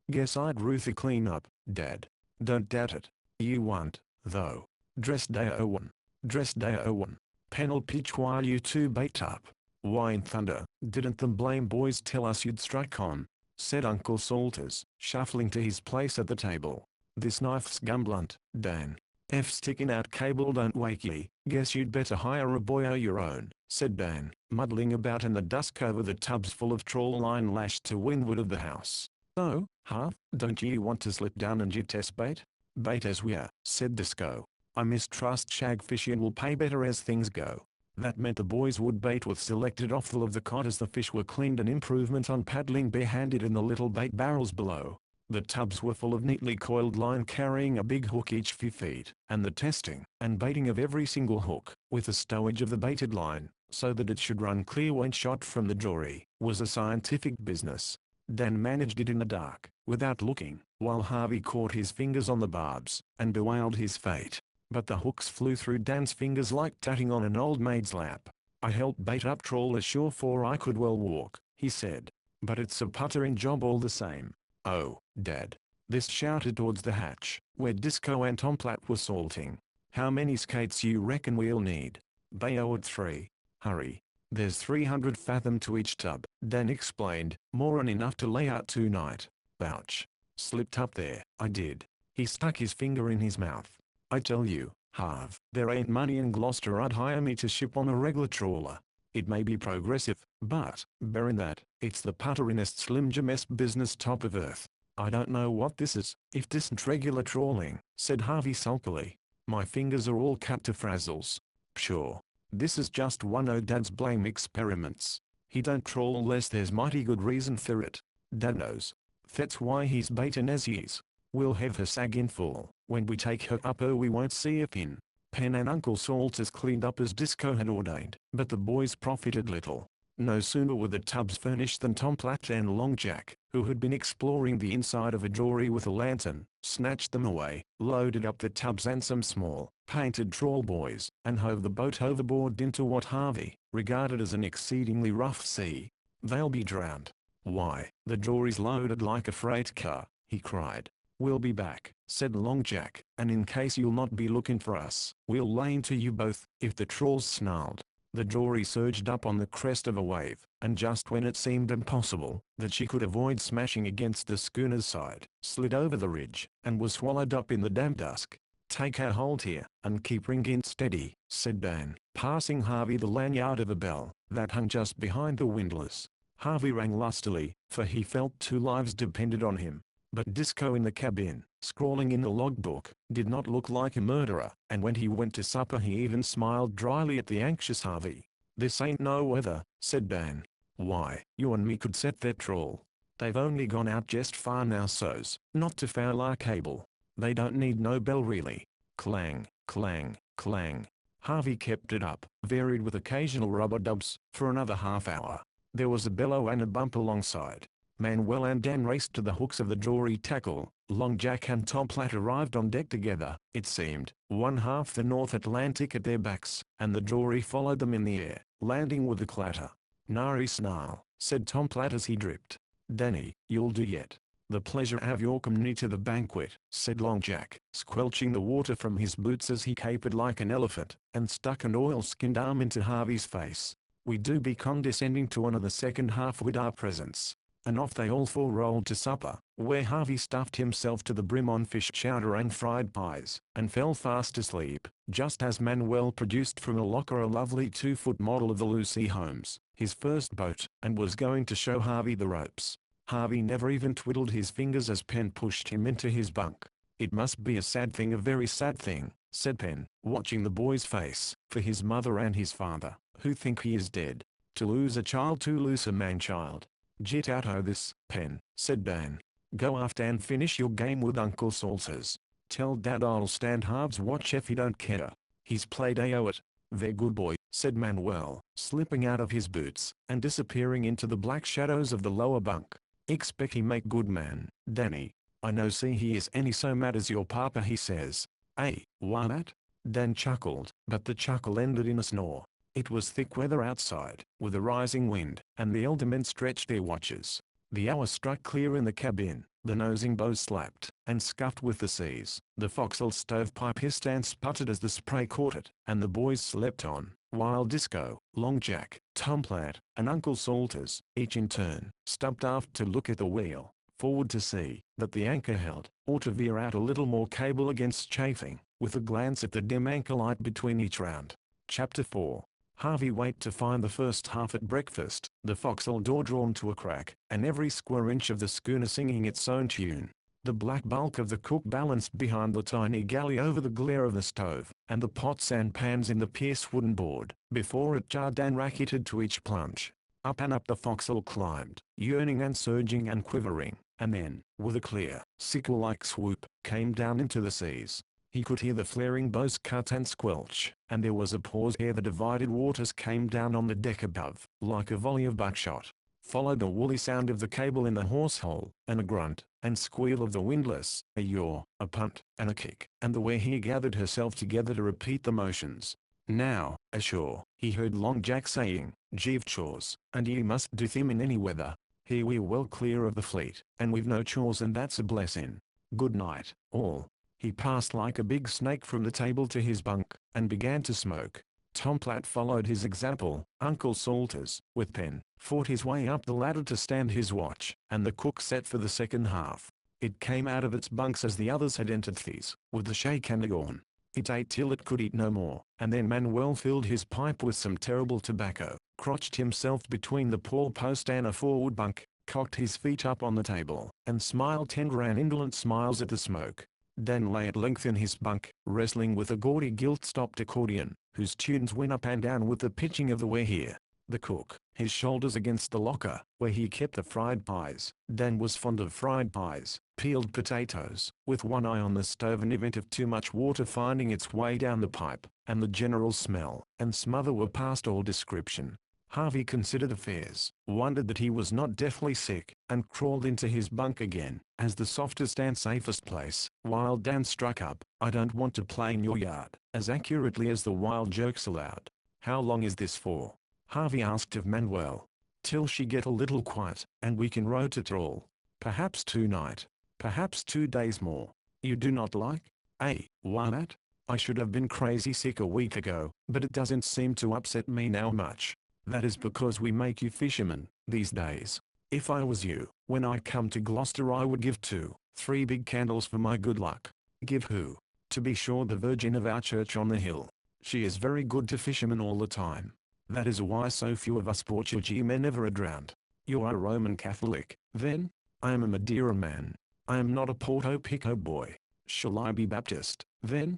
Guess I'd ruther clean up, Dad. Don't doubt it. You won't, though. Dress day o' one. Dress day o' one. Pen'll pitch while you two bait up. Why in thunder, didn't them blame boys tell us you'd strike on? Said Uncle Salters, shuffling to his place at the table. This knife's gumblunt, Dan. F sticking out cable don't wake ye. Guess you'd better hire a boy o' your own, said Dan, muddling about in the dusk over the tubs full of trawl line lashed to windward of the house. Oh, Harv, don't ye want to slip down and test bait? Bait as we are, said Disco. I mistrust shag fishing will pay better as things go. That meant the boys would bait with selected offal of the cod as the fish were cleaned, an improvement on paddling barehanded in the little bait barrels below. The tubs were full of neatly coiled line carrying a big hook each few feet, and the testing and baiting of every single hook, with a stowage of the baited line, so that it should run clear when shot from the dory, was a scientific business. Dan managed it in the dark, without looking, while Harvey caught his fingers on the barbs, and bewailed his fate. But the hooks flew through Dan's fingers like tatting on an old maid's lap. I helped bait up trawl as sure for I could well walk, he said. But it's a putterin' job all the same. Oh, Dad. This shouted towards the hatch, where Disco and Tom Platt were salting. How many skates you reckon we'll need? They owed 3. Hurry. There's 300 fathom to each tub, Dan explained, more'n enough to lay out tonight. Ouch. Slipped up there, I did. He stuck his finger in his mouth. I tell you, Harv, there ain't money in Gloucester I'd hire me to ship on a regular trawler. It may be progressive, but, bearing that, it's the putterinest slim jimest business top of earth. I don't know what this is, if tisn't regular trawling, said Harvey sulkily. My fingers are all cut to frazzles. Pshaw. This is just one o' Dad's blame experiments. He don't trawl unless there's mighty good reason for it. Dad knows. That's why he's baitin' as he is. We'll have her sag in full. When we take her up we won't see a fin. Pen and Uncle Salters cleaned up as Disco had ordained, but the boys profited little. No sooner were the tubs furnished than Tom Platt and Long Jack, who had been exploring the inside of a dory with a lantern, snatched them away, loaded up the tubs and some small, painted trawl buoys, and hove the boat overboard into what Harvey regarded as an exceedingly rough sea. "They'll be drowned. Why, the dory's loaded like a freight car," he cried. "We'll be back," said Long Jack, "and in case you'll not be looking for us, we'll lay into you both." If the trawls snarled, the dory surged up on the crest of a wave, and just when it seemed impossible that she could avoid smashing against the schooner's side, slid over the ridge, and was swallowed up in the damp dusk. "Take a hold here, and keep ringing steady," said Dan, passing Harvey the lanyard of a bell that hung just behind the windlass. Harvey rang lustily, for he felt 2 lives depended on him. But Disco in the cabin, scrawling in the logbook, did not look like a murderer, and when he went to supper he even smiled dryly at the anxious Harvey. "This ain't no weather," said Dan. "Why, you and me could set that trawl. They've only gone out just far now so's not to foul our cable. They don't need no bell really." Clang, clang, clang. Harvey kept it up, varied with occasional rub-a-dubs, for another half hour. There was a bellow and a bump alongside. Manuel and Dan raced to the hooks of the dory tackle. Long Jack and Tom Platt arrived on deck together, it seemed, one half the North Atlantic at their backs, and the dory followed them in the air, landing with a clatter. "Nary snarl," said Tom Platt as he dripped. "Danny, you'll do yet." "The pleasure of your company to the banquet," said Long Jack, squelching the water from his boots as he capered like an elephant, and stuck an oil-skinned arm into Harvey's face. "We do be condescending to honor the second half with our presence." And off they all 4 rolled to supper, where Harvey stuffed himself to the brim on fish chowder and fried pies, and fell fast asleep, just as Manuel produced from a locker a lovely 2-foot model of the Lucy Holmes, his first boat, and was going to show Harvey the ropes. Harvey never even twiddled his fingers as Penn pushed him into his bunk. "It must be a sad thing, a very sad thing," said Penn, watching the boy's face, "for his mother and his father, who think he is dead. To lose a child, to lose a man-child." "Git out o' this, Penn," said Dan. "Go aft and finish your game with Uncle Salters. Tell Dad I'll stand Harv's watch if he don't care. He's played AO it." "They're good boy," said Manuel, slipping out of his boots, and disappearing into the black shadows of the lower bunk. "Expect he make good man, Danny. I no see he is any so mad as your papa," he says. "Eh, why that?" Dan chuckled, but the chuckle ended in a snore. It was thick weather outside, with a rising wind, and the elder men stretched their watches. The hour struck clear in the cabin, the nosing bow slapped and scuffed with the seas, the forecastle stovepipe hissed and sputtered as the spray caught it, and the boys slept on, while Disco, Long Jack, Tom Platt, and Uncle Salters, each in turn, stumped aft to look at the wheel, forward to see that the anchor held, or to veer out a little more cable against chafing, with a glance at the dim anchor light between each round. Chapter 4. Harvey waked to find the first half at breakfast, the forecastle door drawn to a crack, and every square inch of the schooner singing its own tune. The black bulk of the cook balanced behind the tiny galley over the glare of the stove, and the pots and pans in the pierced wooden board, before it jarred and racketed to each plunge. Up and up the forecastle climbed, yearning and surging and quivering, and then, with a clear, sickle-like swoop, came down into the seas. He could hear the flaring bows cut and squelch, and there was a pause ere the divided waters came down on the deck above, like a volley of buckshot. Followed the woolly sound of the cable in the horsehole, and a grunt and squeal of the windlass, a yaw, a punt, and a kick, and the Where gathered herself together to repeat the motions. "Now, ashore," he heard Long Jack saying, "Jeeve chores, and ye must do them in any weather. Here we're well clear of the fleet, and we've no chores, and that's a blessin'. Good night, all." He passed like a big snake from the table to his bunk, and began to smoke. Tom Platt followed his example. Uncle Salters, with Penn, fought his way up the ladder to stand his watch, and the cook set for the second half. It came out of its bunks as the others had entered these, with a shake and a yawn. It ate till it could eat no more, and then Manuel filled his pipe with some terrible tobacco, crotched himself between the pawl post and a forward bunk, cocked his feet up on the table, and smiled tender and indolent smiles at the smoke. Dan lay at length in his bunk, wrestling with a gaudy gilt-stopped accordion, whose tunes went up and down with the pitching of the Where. The cook, his shoulders against the locker, where he kept the fried pies. Dan was fond of fried pies, peeled potatoes, with one eye on the stove in event of too much water finding its way down the pipe, and the general smell and smother were past all description. Harvey considered affairs, wondered that he was not deathly sick, and crawled into his bunk again, as the softest and safest place, while Dan struck up, "I don't want to play in your yard," as accurately as the wild jokes allowed. "How long is this for?" Harvey asked of Manuel. "Till she get a little quiet, and we can rote it all. Perhaps 2 night. Perhaps 2 days more. You do not like? Why not? I should have been crazy sick a week ago, but it doesn't seem to upset me now much. That is because we make you fishermen, these days. If I was you, when I come to Gloucester I would give 2, 3 big candles for my good luck." "Give who?" "To be sure, the Virgin of our church on the hill. She is very good to fishermen all the time. That is why so few of us Portuguese men ever are drowned." "You are a Roman Catholic, then?" "I am a Madeira man. I am not a Porto Pico boy." "Shall I be Baptist, then?"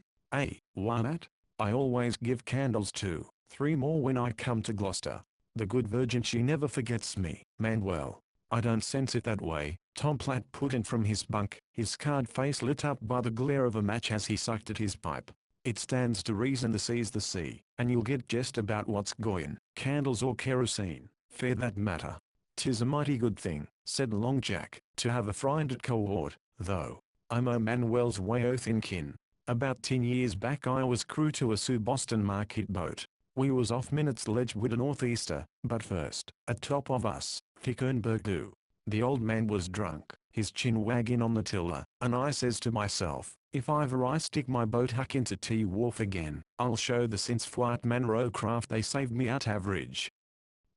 Why not? I always give candles 2, 3 more when I come to Gloucester. The good Virgin, she never forgets me." "Manuel, I don't sense it that way," Tom Platt put in from his bunk, his scarred face lit up by the glare of a match as he sucked at his pipe. "It stands to reason the sea's the sea, and you'll get just about what's goin', candles or kerosene, for that matter." "'Tis a mighty good thing," said Long Jack, "to have a friend at court, though. I'm o' Manuel's way o' thinkin'. About 10 years back I was crew to a Sue Boston market boat. We was off Minutes Ledge with a northeaster, but first, atop of us, Fickernberg do. The old man was drunk, his chin wagging on the tiller, and I says to myself, if ever I stick my boat huck into T Wharf again, I'll show the since Flight Manrow craft they saved me out average.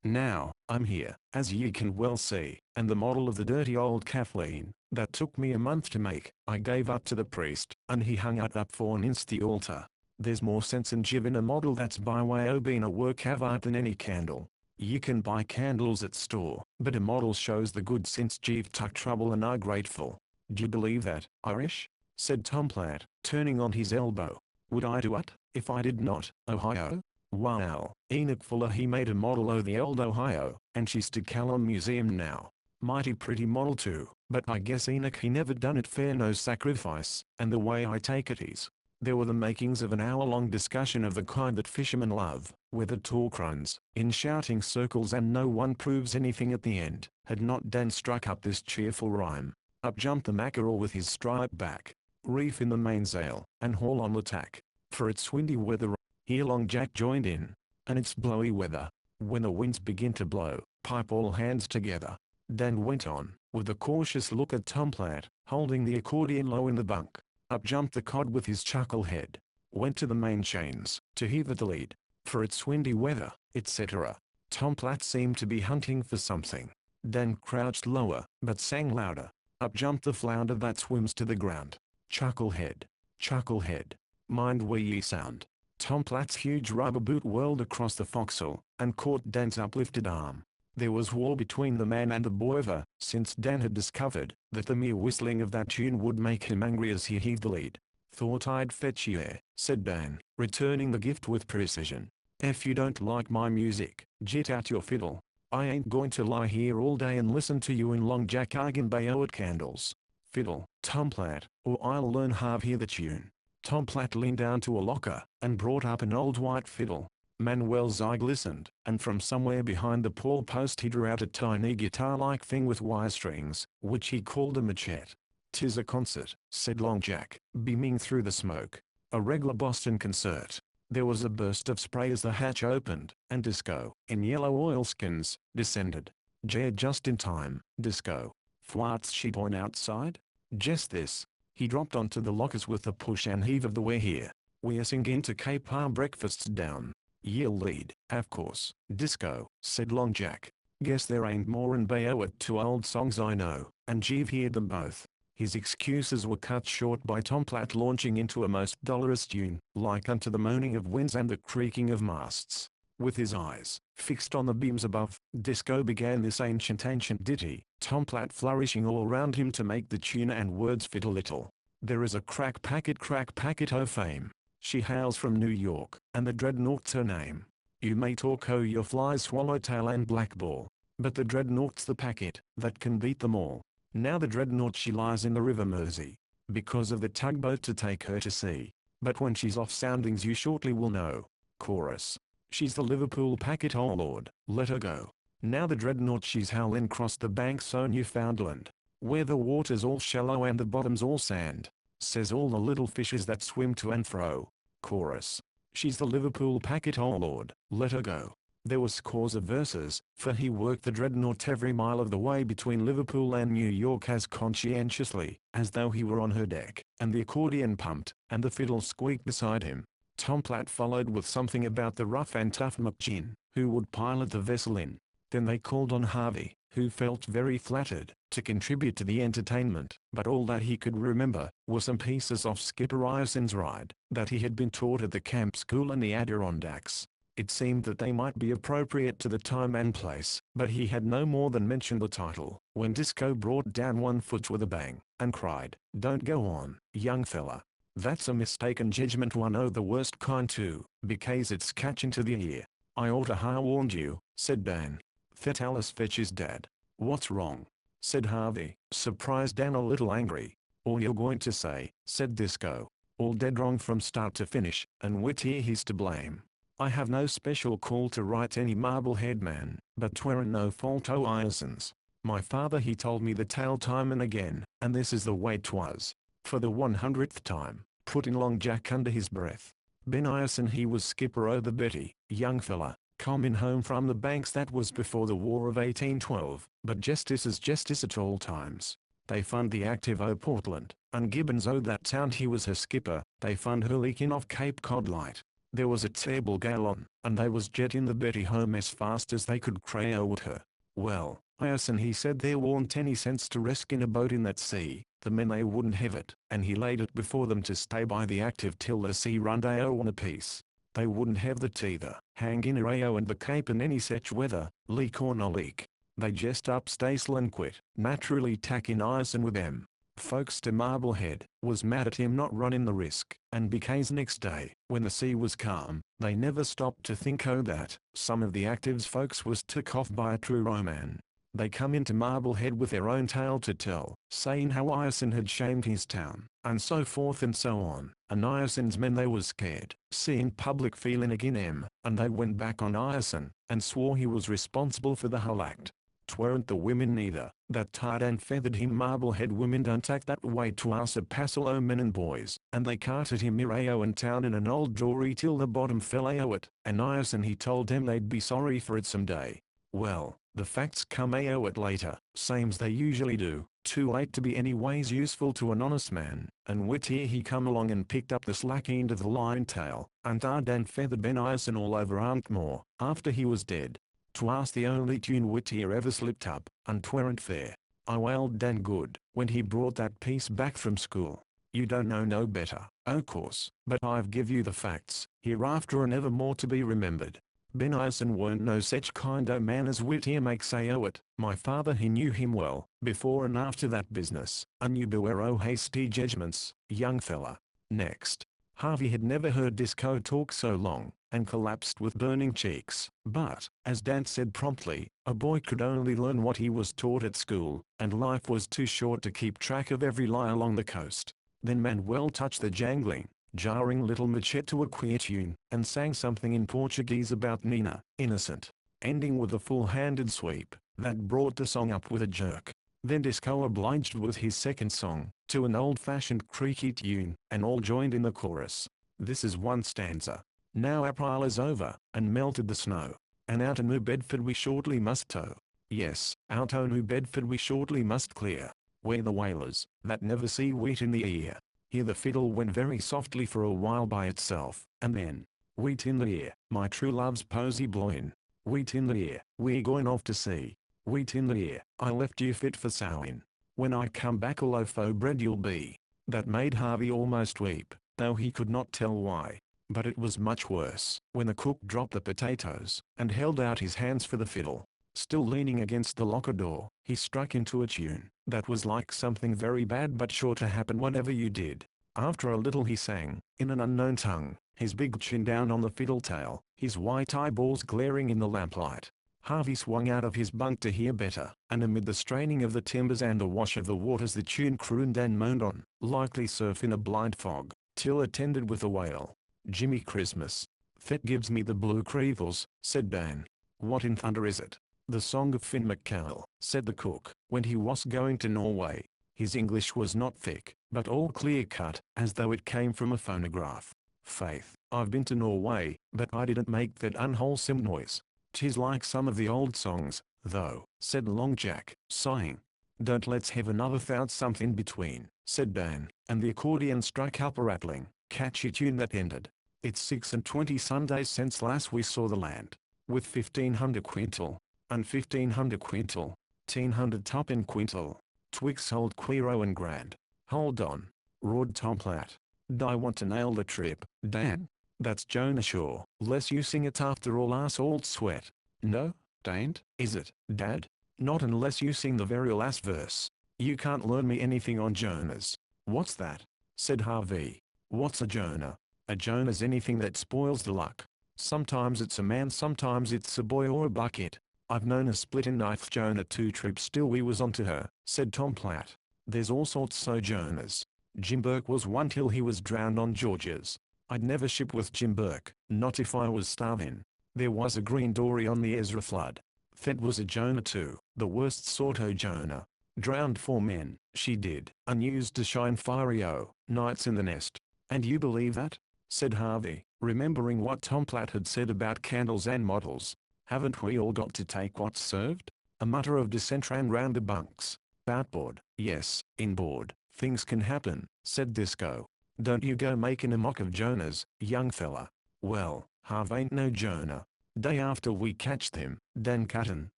Now, I'm here, as ye can well see, and the model of the dirty old Kathleen, that took me a month to make, I gave up to the priest, and he hung it up for an the altar. There's more sense in giving a model that's by way o' being a work of art than any candle. Ye can buy candles at store, but a model shows the good since ye've took trouble and are grateful. D'ye believe that, Irish?" said Tom Platt, turning on his elbow. "Would I do it, if I did not, Ohio? Wow, Enoch Fuller he made a model o' the old Ohio, and she's to Callum Museum now. Mighty pretty model too, but I guess Enoch he never done it fair, no sacrifice, and the way I take it is." There were the makings of an hour-long discussion of the kind that fishermen love, where the talk runs in shouting circles and no one proves anything at the end. Had not Dan struck up this cheerful rhyme, up jumped the mackerel with his stripe back, reef in the mainsail, and haul on the tack. For it's windy weather. Here Long Jack joined in. "And it's blowy weather. When the winds begin to blow, pipe all hands together." Dan went on, with a cautious look at Tom Platt, holding the accordion low in the bunk. Up jumped the cod with his chucklehead. Went to the main chains, to heave at the lead. "For it's windy weather," etc. Tom Platt seemed to be hunting for something. Dan crouched lower, but sang louder. Up jumped the flounder that swims to the ground. "Chucklehead. Chucklehead. Mind where ye sound." Tom Platt's huge rubber boot whirled across the forecastle, and caught Dan's uplifted arm. There was war between the man and the boy ever since Dan had discovered that the mere whistling of that tune would make him angry as he heaved the lead. "Thought I'd fetch ye there," said Dan, returning the gift with precision. "If you don't like my music, get out your fiddle. I ain't going to lie here all day and listen to you and Long Jack arguing bayo at candles. Fiddle, Tom Platt, or I'll learn half hear the tune." Tom Platt leaned down to a locker, and brought up an old white fiddle. Manuel's eye glistened, and from somewhere behind the pawl post he drew out a tiny guitar-like thing with wire strings, which he called a machete. "'Tis a concert," said Long Jack, beaming through the smoke. "A regular Boston concert." There was a burst of spray as the hatch opened, and Disco, in yellow oilskins, descended. Just in time, Disco. "Fwart's she point outside?" "Just this." He dropped onto the lockers with a push and heave of the "we're here. We're singin' to Cape our breakfasts down. Ye'll lead, of course, Disco," said Long Jack. "Guess there ain't more'n bayo at 2 old songs I know, and you've heard them both." His excuses were cut short by Tom Platt launching into a most dolorous tune, like unto the moaning of winds and the creaking of masts. With his eyes fixed on the beams above, Disco began this ancient ditty, Tom Platt flourishing all round him to make the tune and words fit a little. "There is a crack packet o' fame. She hails from New York, and the Dreadnought's her name. You may talk o' your flies Swallowtail and Blackball, but the Dreadnought's the packet that can beat them all. Now the Dreadnought she lies in the River Mersey, because of the tugboat to take her to sea. But when she's off soundings you shortly will know." Chorus. She's the Liverpool packet, oh Lord, let her go. Now the dreadnought she's howling crossed the banks so Newfoundland, where the water's all shallow and the bottom's all sand, says all the little fishes that swim to and fro. Chorus. She's the Liverpool packet, oh Lord, let her go. There were scores of verses, for he worked the dreadnought every mile of the way between Liverpool and New York as conscientiously as though he were on her deck, and the accordion pumped, and the fiddle squeaked beside him. Tom Platt followed with something about the rough and tough McGinn, who would pilot the vessel in. Then they called on Harvey, who felt very flattered, to contribute to the entertainment, but all that he could remember were some pieces of Skipper Ireson's ride that he had been taught at the camp school in the Adirondacks. It seemed that they might be appropriate to the time and place, but he had no more than mentioned the title, when Disco brought down one foot with a bang, and cried, "Don't go on, young fella. That's a mistaken judgment, one o' the worst kind too, because it's catching to the ear. I oughta ha' warned you," said Dan. "Fetalis fetch his dad." "What's wrong?" said Harvey, surprised and a little angry. "All you're going to say," said Disco. "All dead wrong from start to finish, and Whittier he's to blame. I have no special call to write any Marblehead man, but 'tweren't no fault o' Ireson's. My father he told me the tale time and again, and this is the way 'twas." For the 100th time, putting Long Jack under his breath. Ben Ireson he was skipper o' the Betty, young fella, comin' home from the banks, that was before the War of 1812, but justice is justice at all times. They fund the active o' Portland, and Gibbons o' that town he was her skipper. They fund her leaking off Cape Cod Light. There was a terrible gale on, and they was jetting the Betty home as fast as they could crowd her. Well, Ireson he said there warn't any sense to reskin a boat in that sea, the men they wouldn't have it, and he laid it before them to stay by the active till the sea run on a piece. They wouldn't have that either, hang in a and the Cape in any such weather, leak or no leak. They just up staysail and quit, naturally tacking Ireson with them. Folks to Marblehead was mad at him not running the risk, and because next day, when the sea was calm, they never stopped to think that some of the active's folks was took off by a true roman. They come into Marblehead with their own tale to tell, saying how Ireson had shamed his town, and so forth and so on, and Ireson's men they was scared, seeing public feeling agin him, and they went back on Ireson, and swore he was responsible for the whole act. 'Tweren't the women neither, that tarred and feathered him. Marblehead women don't act that way to us a passel o' men and boys, and they carted him mirao in town in an old dory till the bottom fell ao it, and Ireson he told them they'd be sorry for it some day. Well, the facts come ao it later, same's they usually do, too late to be anyways useful to an honest man, and Whittier he come along and picked up the slack end of the line tail, and tarred and feathered Ben Ireson all over Ankmore, after he was dead. 'Twas the only tune Whittier ever slipped up, and 'tweren't fair. I wailed Dan good when he brought that piece back from school. You don't know no better, o' course, but I've give you the facts, hereafter and evermore to be remembered. Ben Ireson weren't no such kind o' man as Whittier makes o' it. My father he knew him well, before and after that business, and you beware o' hasty judgments, young fella. Next. Harvey had never heard Disco talk so long, and collapsed with burning cheeks. But, as Dan said promptly, a boy could only learn what he was taught at school, and life was too short to keep track of every lie along the coast. Then Manuel touched the jangling, jarring little machete to a queer tune, and sang something in Portuguese about Nina, innocent, ending with a full-handed sweep, that brought the song up with a jerk. Then Disco obliged with his second song, to an old-fashioned creaky tune, and all joined in the chorus. This is one stanza. Now April is over, and melted the snow, and out to New Bedford we shortly must tow. Yes, out o' New Bedford we shortly must clear, where the whalers, that never see wheat in the ear. Here the fiddle went very softly for a while by itself, and then, wheat in the ear, my true love's posy blowin'. Wheat in the ear, we're going off to sea. Wheat in the ear, I left you fit for sowing. When I come back a loaf o' bread you'll be. That made Harvey almost weep, though he could not tell why. But it was much worse when the cook dropped the potatoes, and held out his hands for the fiddle. Still leaning against the locker door, he struck into a tune that was like something very bad but sure to happen whatever you did. After a little he sang, in an unknown tongue, his big chin down on the fiddle tail, his white eyeballs glaring in the lamplight. Harvey swung out of his bunk to hear better, and amid the straining of the timbers and the wash of the waters the tune crooned and moaned on, likely surf in a blind fog, till it ended with a wail. Jimmy Christmas. "That gives me the blue creevils," said Dan. "What in thunder is it?" "The Song of Finn McCall," said the cook. "When he was going to Norway." His English was not thick, but all clear-cut, as though it came from a phonograph. "Faith, I've been to Norway, but I didn't make that unwholesome noise. 'Tis like some of the old songs, though," said Long Jack, sighing. "Don't let's have another without something between," said Dan, and the accordion struck up a rattling, catchy tune that ended. "It's 26 Sundays since last we saw the land, with 1500 quintal, and 1500 quintal, 1,000 top in quintal, twixt old Quiro and Grand." "Hold on," roared Tom Platt. "I want to nail the trip, Dan. That's Jonah Shaw. Less you sing it after all us old sweat." "No, tain't, is it, Dad? Not unless you sing the very last verse. You can't learn me anything on Jonahs." "What's that?" said Harvey. "What's a Jonah?" "A Jonah's anything that spoils the luck. Sometimes it's a man, sometimes it's a boy or a bucket. I've known a split-in-knife Jonah 2 trips till we was onto her," said Tom Platt. "There's all sorts so Jonahs. Jim Burke was one till he was drowned on George's. I'd never ship with Jim Burke, not if I was starving. There was a green dory on the Ezra flood. That was a Jonah too, the worst sort o' Jonah. Drowned 4 men, she did, unused to shine fiery nights in the nest." "And you believe that?" said Harvey, remembering what Tom Platt had said about candles and models. "Haven't we all got to take what's served?" A mutter of dissent ran round the bunks. "Outboard, yes, inboard, things can happen," said Disco. "Don't you go making a mock of Jonahs, young fella." "Well, Harv ain't no Jonah. Day after we catched him, Dan Cuttin,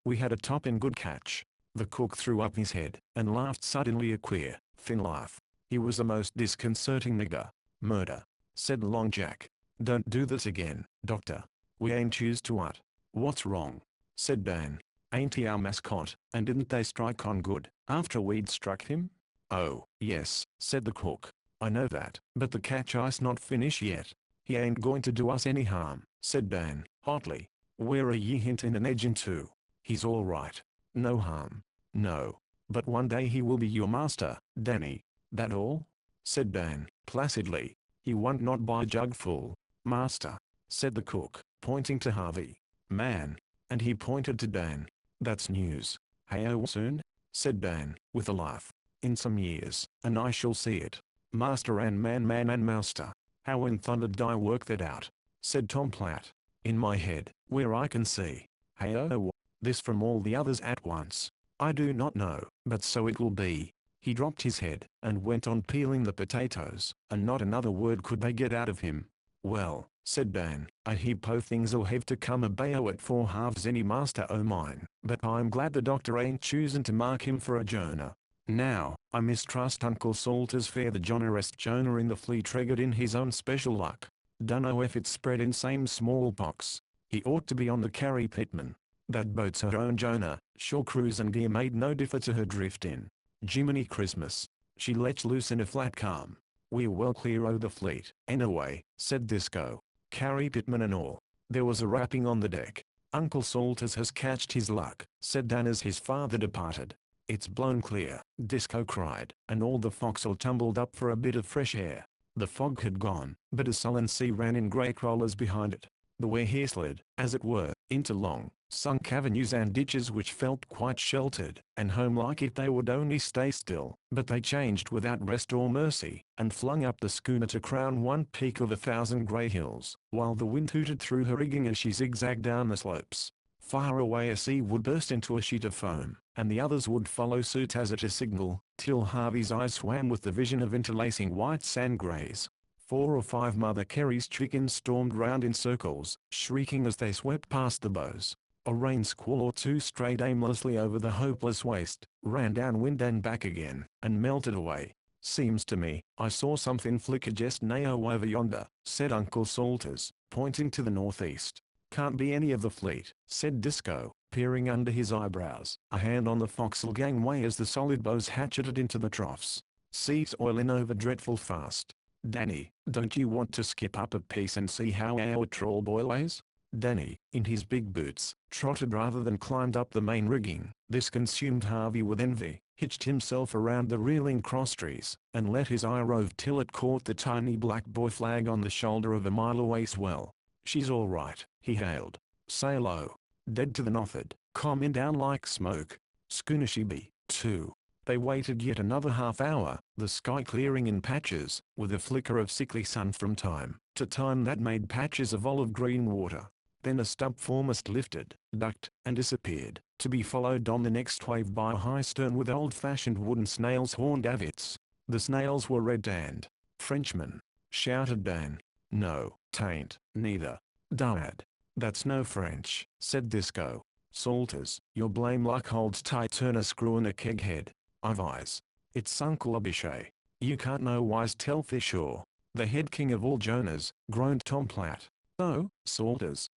we had a toppin' good catch." The cook threw up his head, and laughed suddenly, a queer, thin laugh. "He was a most disconcerting nigger." "Murder," said Long Jack. "Don't do this again, Doctor. We ain't choose to what." "What's wrong?" said Dan. "Ain't he our mascot, and didn't they strike on good, after we'd struck him?" "Oh, yes," said the cook. "I know that, but the catch ice not finished yet. He ain't going to do us any harm," said Dan, hotly. "Where are ye hinting and edging to? He's all right. No harm. No. But one day he will be your master, Danny." "That all?" said Dan, placidly. "He won't not buy a jug full." "Master," said the cook, pointing to Harvey. "Man," and he pointed to Dan. "That's news." "Hey-oh, soon?" said Dan, with a laugh. "In some years, and I shall see it. Master and man and master. How in thunder did I work that out?" said Tom Platt. "In my head, where I can see." "Hey-oh." This from all the others at once. "I do not know, but so it will be." He dropped his head, and went on peeling the potatoes, and not another word could they get out of him. "Well," said Dan, "I heap o' things'll have to come about at 4 halves any master o' mine, but I'm glad the doctor ain't choosing to mark him for a Jonah. Now, I mistrust Uncle Salter's fair the Jonerest Jonah in the fleet triggered in his own special luck. Dunno if it's spread in same smallpox. He ought to be on the Carrie Pitman. That boat's her own Jonah, shore cruise and gear made no differ to her drift in. Jiminy Christmas. She lets loose in a flat calm. We're well clear o' the fleet, anyway," said Disco. "Carrie Pitman and all." There was a rapping on the deck. "Uncle Salters has catched his luck," said Dan as his father departed. "It's blown clear," Disco cried, and all the forecastle tumbled up for a bit of fresh air. The fog had gone, but a sullen sea ran in great rollers behind it. The way here slid, as it were, into long, sunk avenues and ditches which felt quite sheltered and home-like if they would only stay still, but they changed without rest or mercy, and flung up the schooner to crown one peak of 1,000 grey hills, while the wind hooted through her rigging as she zigzagged down the slopes. Far away a sea would burst into a sheet of foam, and the others would follow suit as at a signal, till Harvey's eyes swam with the vision of interlacing white sand greys. 4 or 5 Mother Carey's chickens stormed round in circles, shrieking as they swept past the bows. A rain squall or two strayed aimlessly over the hopeless waste, ran downwind and back again, and melted away. "Seems to me, I saw something flicker just now over yonder," said Uncle Salters, pointing to the northeast. "Can't be any of the fleet," said Disco, peering under his eyebrows, a hand on the forecastle gangway as the solid bows hatcheted into the troughs. "Sea's oilin' over dreadful fast. Danny, don't you want to skip up a piece and see how our trawl boy lays?" Danny, in his big boots, trotted rather than climbed up the main rigging. This consumed Harvey with envy, hitched himself around the reeling crosstrees, and let his eye rove till it caught the tiny black buoy flag on the shoulder of a mile-away swell. She's all right, he hailed. Say low. Dead to the north'ard, coming down like smoke. Schooner she be, too. They waited yet another half hour, the sky clearing in patches, with a flicker of sickly sun from time to time that made patches of olive green water. Then a stub foremast lifted, ducked, and disappeared, to be followed on the next wave by a high stern with old-fashioned wooden snails' horn davits. The snails were red and Frenchman, shouted Dan. No, tain't, neither. Dad. That's no French, said Disco. Salters, your blame luck holds tight, turn a screw in a keg head. I've eyes. It's Uncle Abishai. You can't no wise tell for sure. The head king of all Jonahs, groaned Tom Platt. Oh, Salters,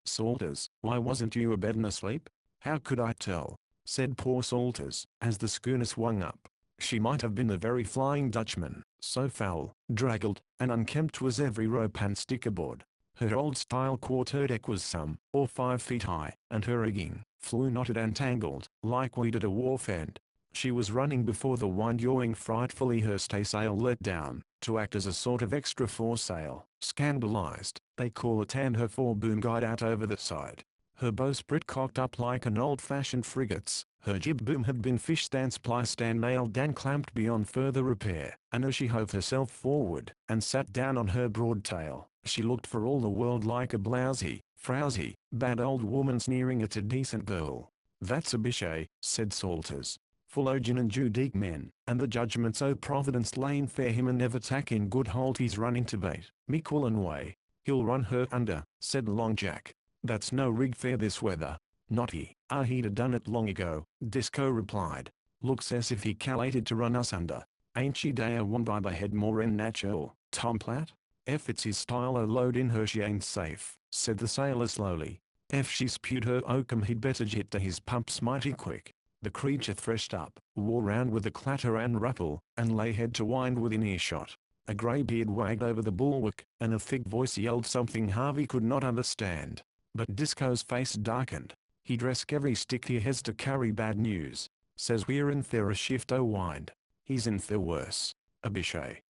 why wasn't you abed and asleep? How could I tell? Said poor Salters, as the schooner swung up. She might have been the very Flying Dutchman, so foul, draggled, and unkempt was every rope and stick aboard. Her old-style quarterdeck was some, or 5 feet high, and her rigging, flew knotted and tangled, like weed at a wharf end. She was running before the wind, yawing frightfully, her staysail let down, to act as a sort of extra foresail, scandalized, they call it, and her foreboom guide out over the side. Her bowsprit cocked up like an old-fashioned frigate's, her jib boom had been fish-stand spliced and nailed and clamped beyond further repair, and as she hove herself forward, and sat down on her broad tail, she looked for all the world like a blousy, frowsy, bad old woman sneering at a decent girl. That's Abishai, said Salters. Full gin and Judique men, and the judgments o' Providence lain fair him and never tack in good holt he's running to bait, me quillin' way. He'll run her under, said Long Jack. That's no rig fair this weather. Not he. He'd a done it long ago, Disco replied. Looks as if he calated to run us under. Ain't she day a one by the head more en natural, Tom Platt? If it's his style o' load in her she ain't safe, said the sailor slowly. If she spewed her oakum he'd better jet to his pumps mighty quick. The creature threshed up, wore round with a clatter and rattle, and lay head to wind within earshot. A grey beard wagged over the bulwark, and a thick voice yelled something Harvey could not understand. But Disco's face darkened. He dressed every stick he has to carry bad news. Says we're in for a shift o' wind. He's in for worse. Abishai.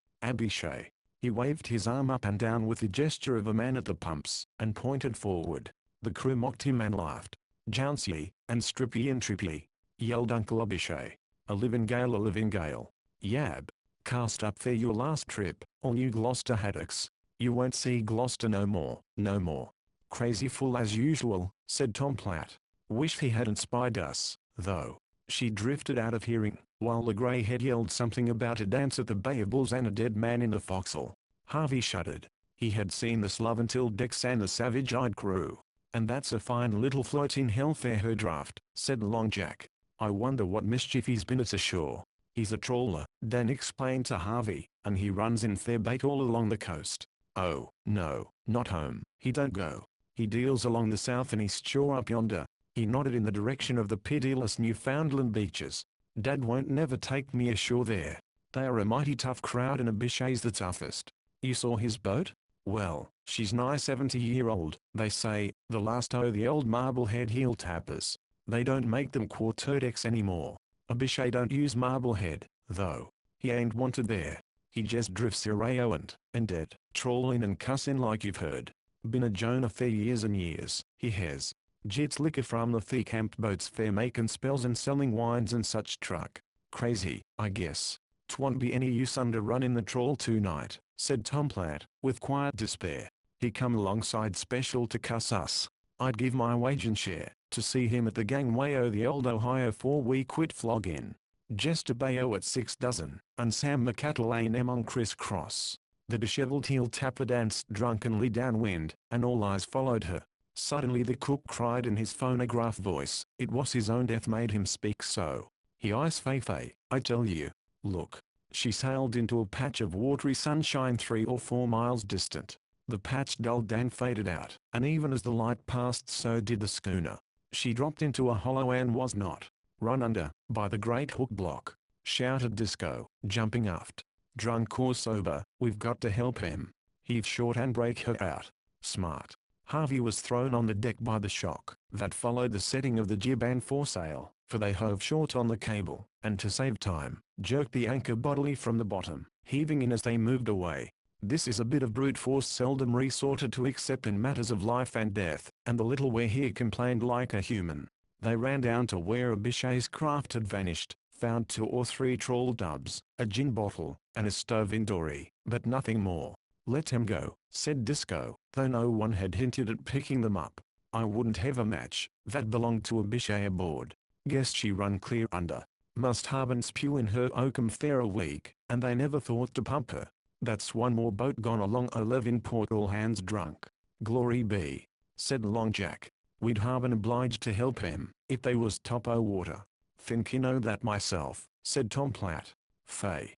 He waved his arm up and down with the gesture of a man at the pumps, and pointed forward. The crew mocked him and laughed. Jounce ye, and strip ye and trip ye, yelled Uncle Abishai. A living gale. Yab. Cast up for your last trip, all you Gloucester haddocks. You won't see Gloucester no more. Crazy fool as usual, said Tom Platt. Wish he hadn't spied us, though. She drifted out of hearing, while the grey-head yelled something about a dance at the Bay of Bulls and a dead man in the forecastle. Harvey shuddered. He had seen the Sloventil decks and the savage-eyed crew. And that's a fine little float in hell for her draft, said Long Jack. I wonder what mischief he's been at ashore. He's a trawler, Dan explained to Harvey, and he runs in fair bait all along the coast. Oh, no, not home. He don't go. He deals along the south and east shore up yonder. He nodded in the direction of the pitiless Newfoundland beaches. Dad won't never take me ashore there. They are a mighty tough crowd and Abishai's the toughest. You saw his boat? Well, she's nigh 70-year-old, they say, the last o' the old Marblehead heel tappers. They don't make them quarterdecks anymore. Abishai don't use Marblehead, though. He ain't wanted there. He just drifts Ireo and dead, trawling and cussin' like you've heard. Been a Jonah for years and years, he has. Jets liquor from the fee camped boats fair making spells and selling wines and such truck. Crazy, I guess. 'Twon't be any use under running the trawl tonight, said Tom Platt, with quiet despair. He come alongside special to cuss us. I'd give my wage and share, to see him at the gangway o' the old Ohio 'fore we quit flogging. Jester Bayo at 6 dozen, and Sam McCattle A&M on criss-cross. The dishevelled heel tapper danced drunkenly downwind, and all eyes followed her. Suddenly the cook cried in his phonograph voice. It was his own death made him speak so. He ice fei, I tell you. Look. She sailed into a patch of watery sunshine 3 or 4 miles distant. The patch dulled and faded out, and even as the light passed so did the schooner. She dropped into a hollow and was not. Run under, by the great hook block, shouted Disco, jumping aft. Drunk or sober, we've got to help him. Heave short and break her out. Smart. Harvey was thrown on the deck by the shock that followed the setting of the jib and foresail, for they hove short on the cable, and to save time, jerked the anchor bodily from the bottom, heaving in as they moved away. This is a bit of brute force seldom resorted to except in matters of life and death, and the little Wehir complained like a human. They ran down to where Abishai's craft had vanished, found 2 or 3 trawl dubs, a gin bottle, and a stove in dory, but nothing more. "Let him go," said Disco, though no one had hinted at picking them up. "I wouldn't have a match that belonged to Abishai aboard. Guess she run clear under. Must haben spew in her oakum fair a week, and they never thought to pump her. That's one more boat gone along 11 port, all hands drunk." "Glory be," said Long Jack. "We'd haben obliged to help him, if they was top o' water." "Think you know that myself," said Tom Platt. "Fay,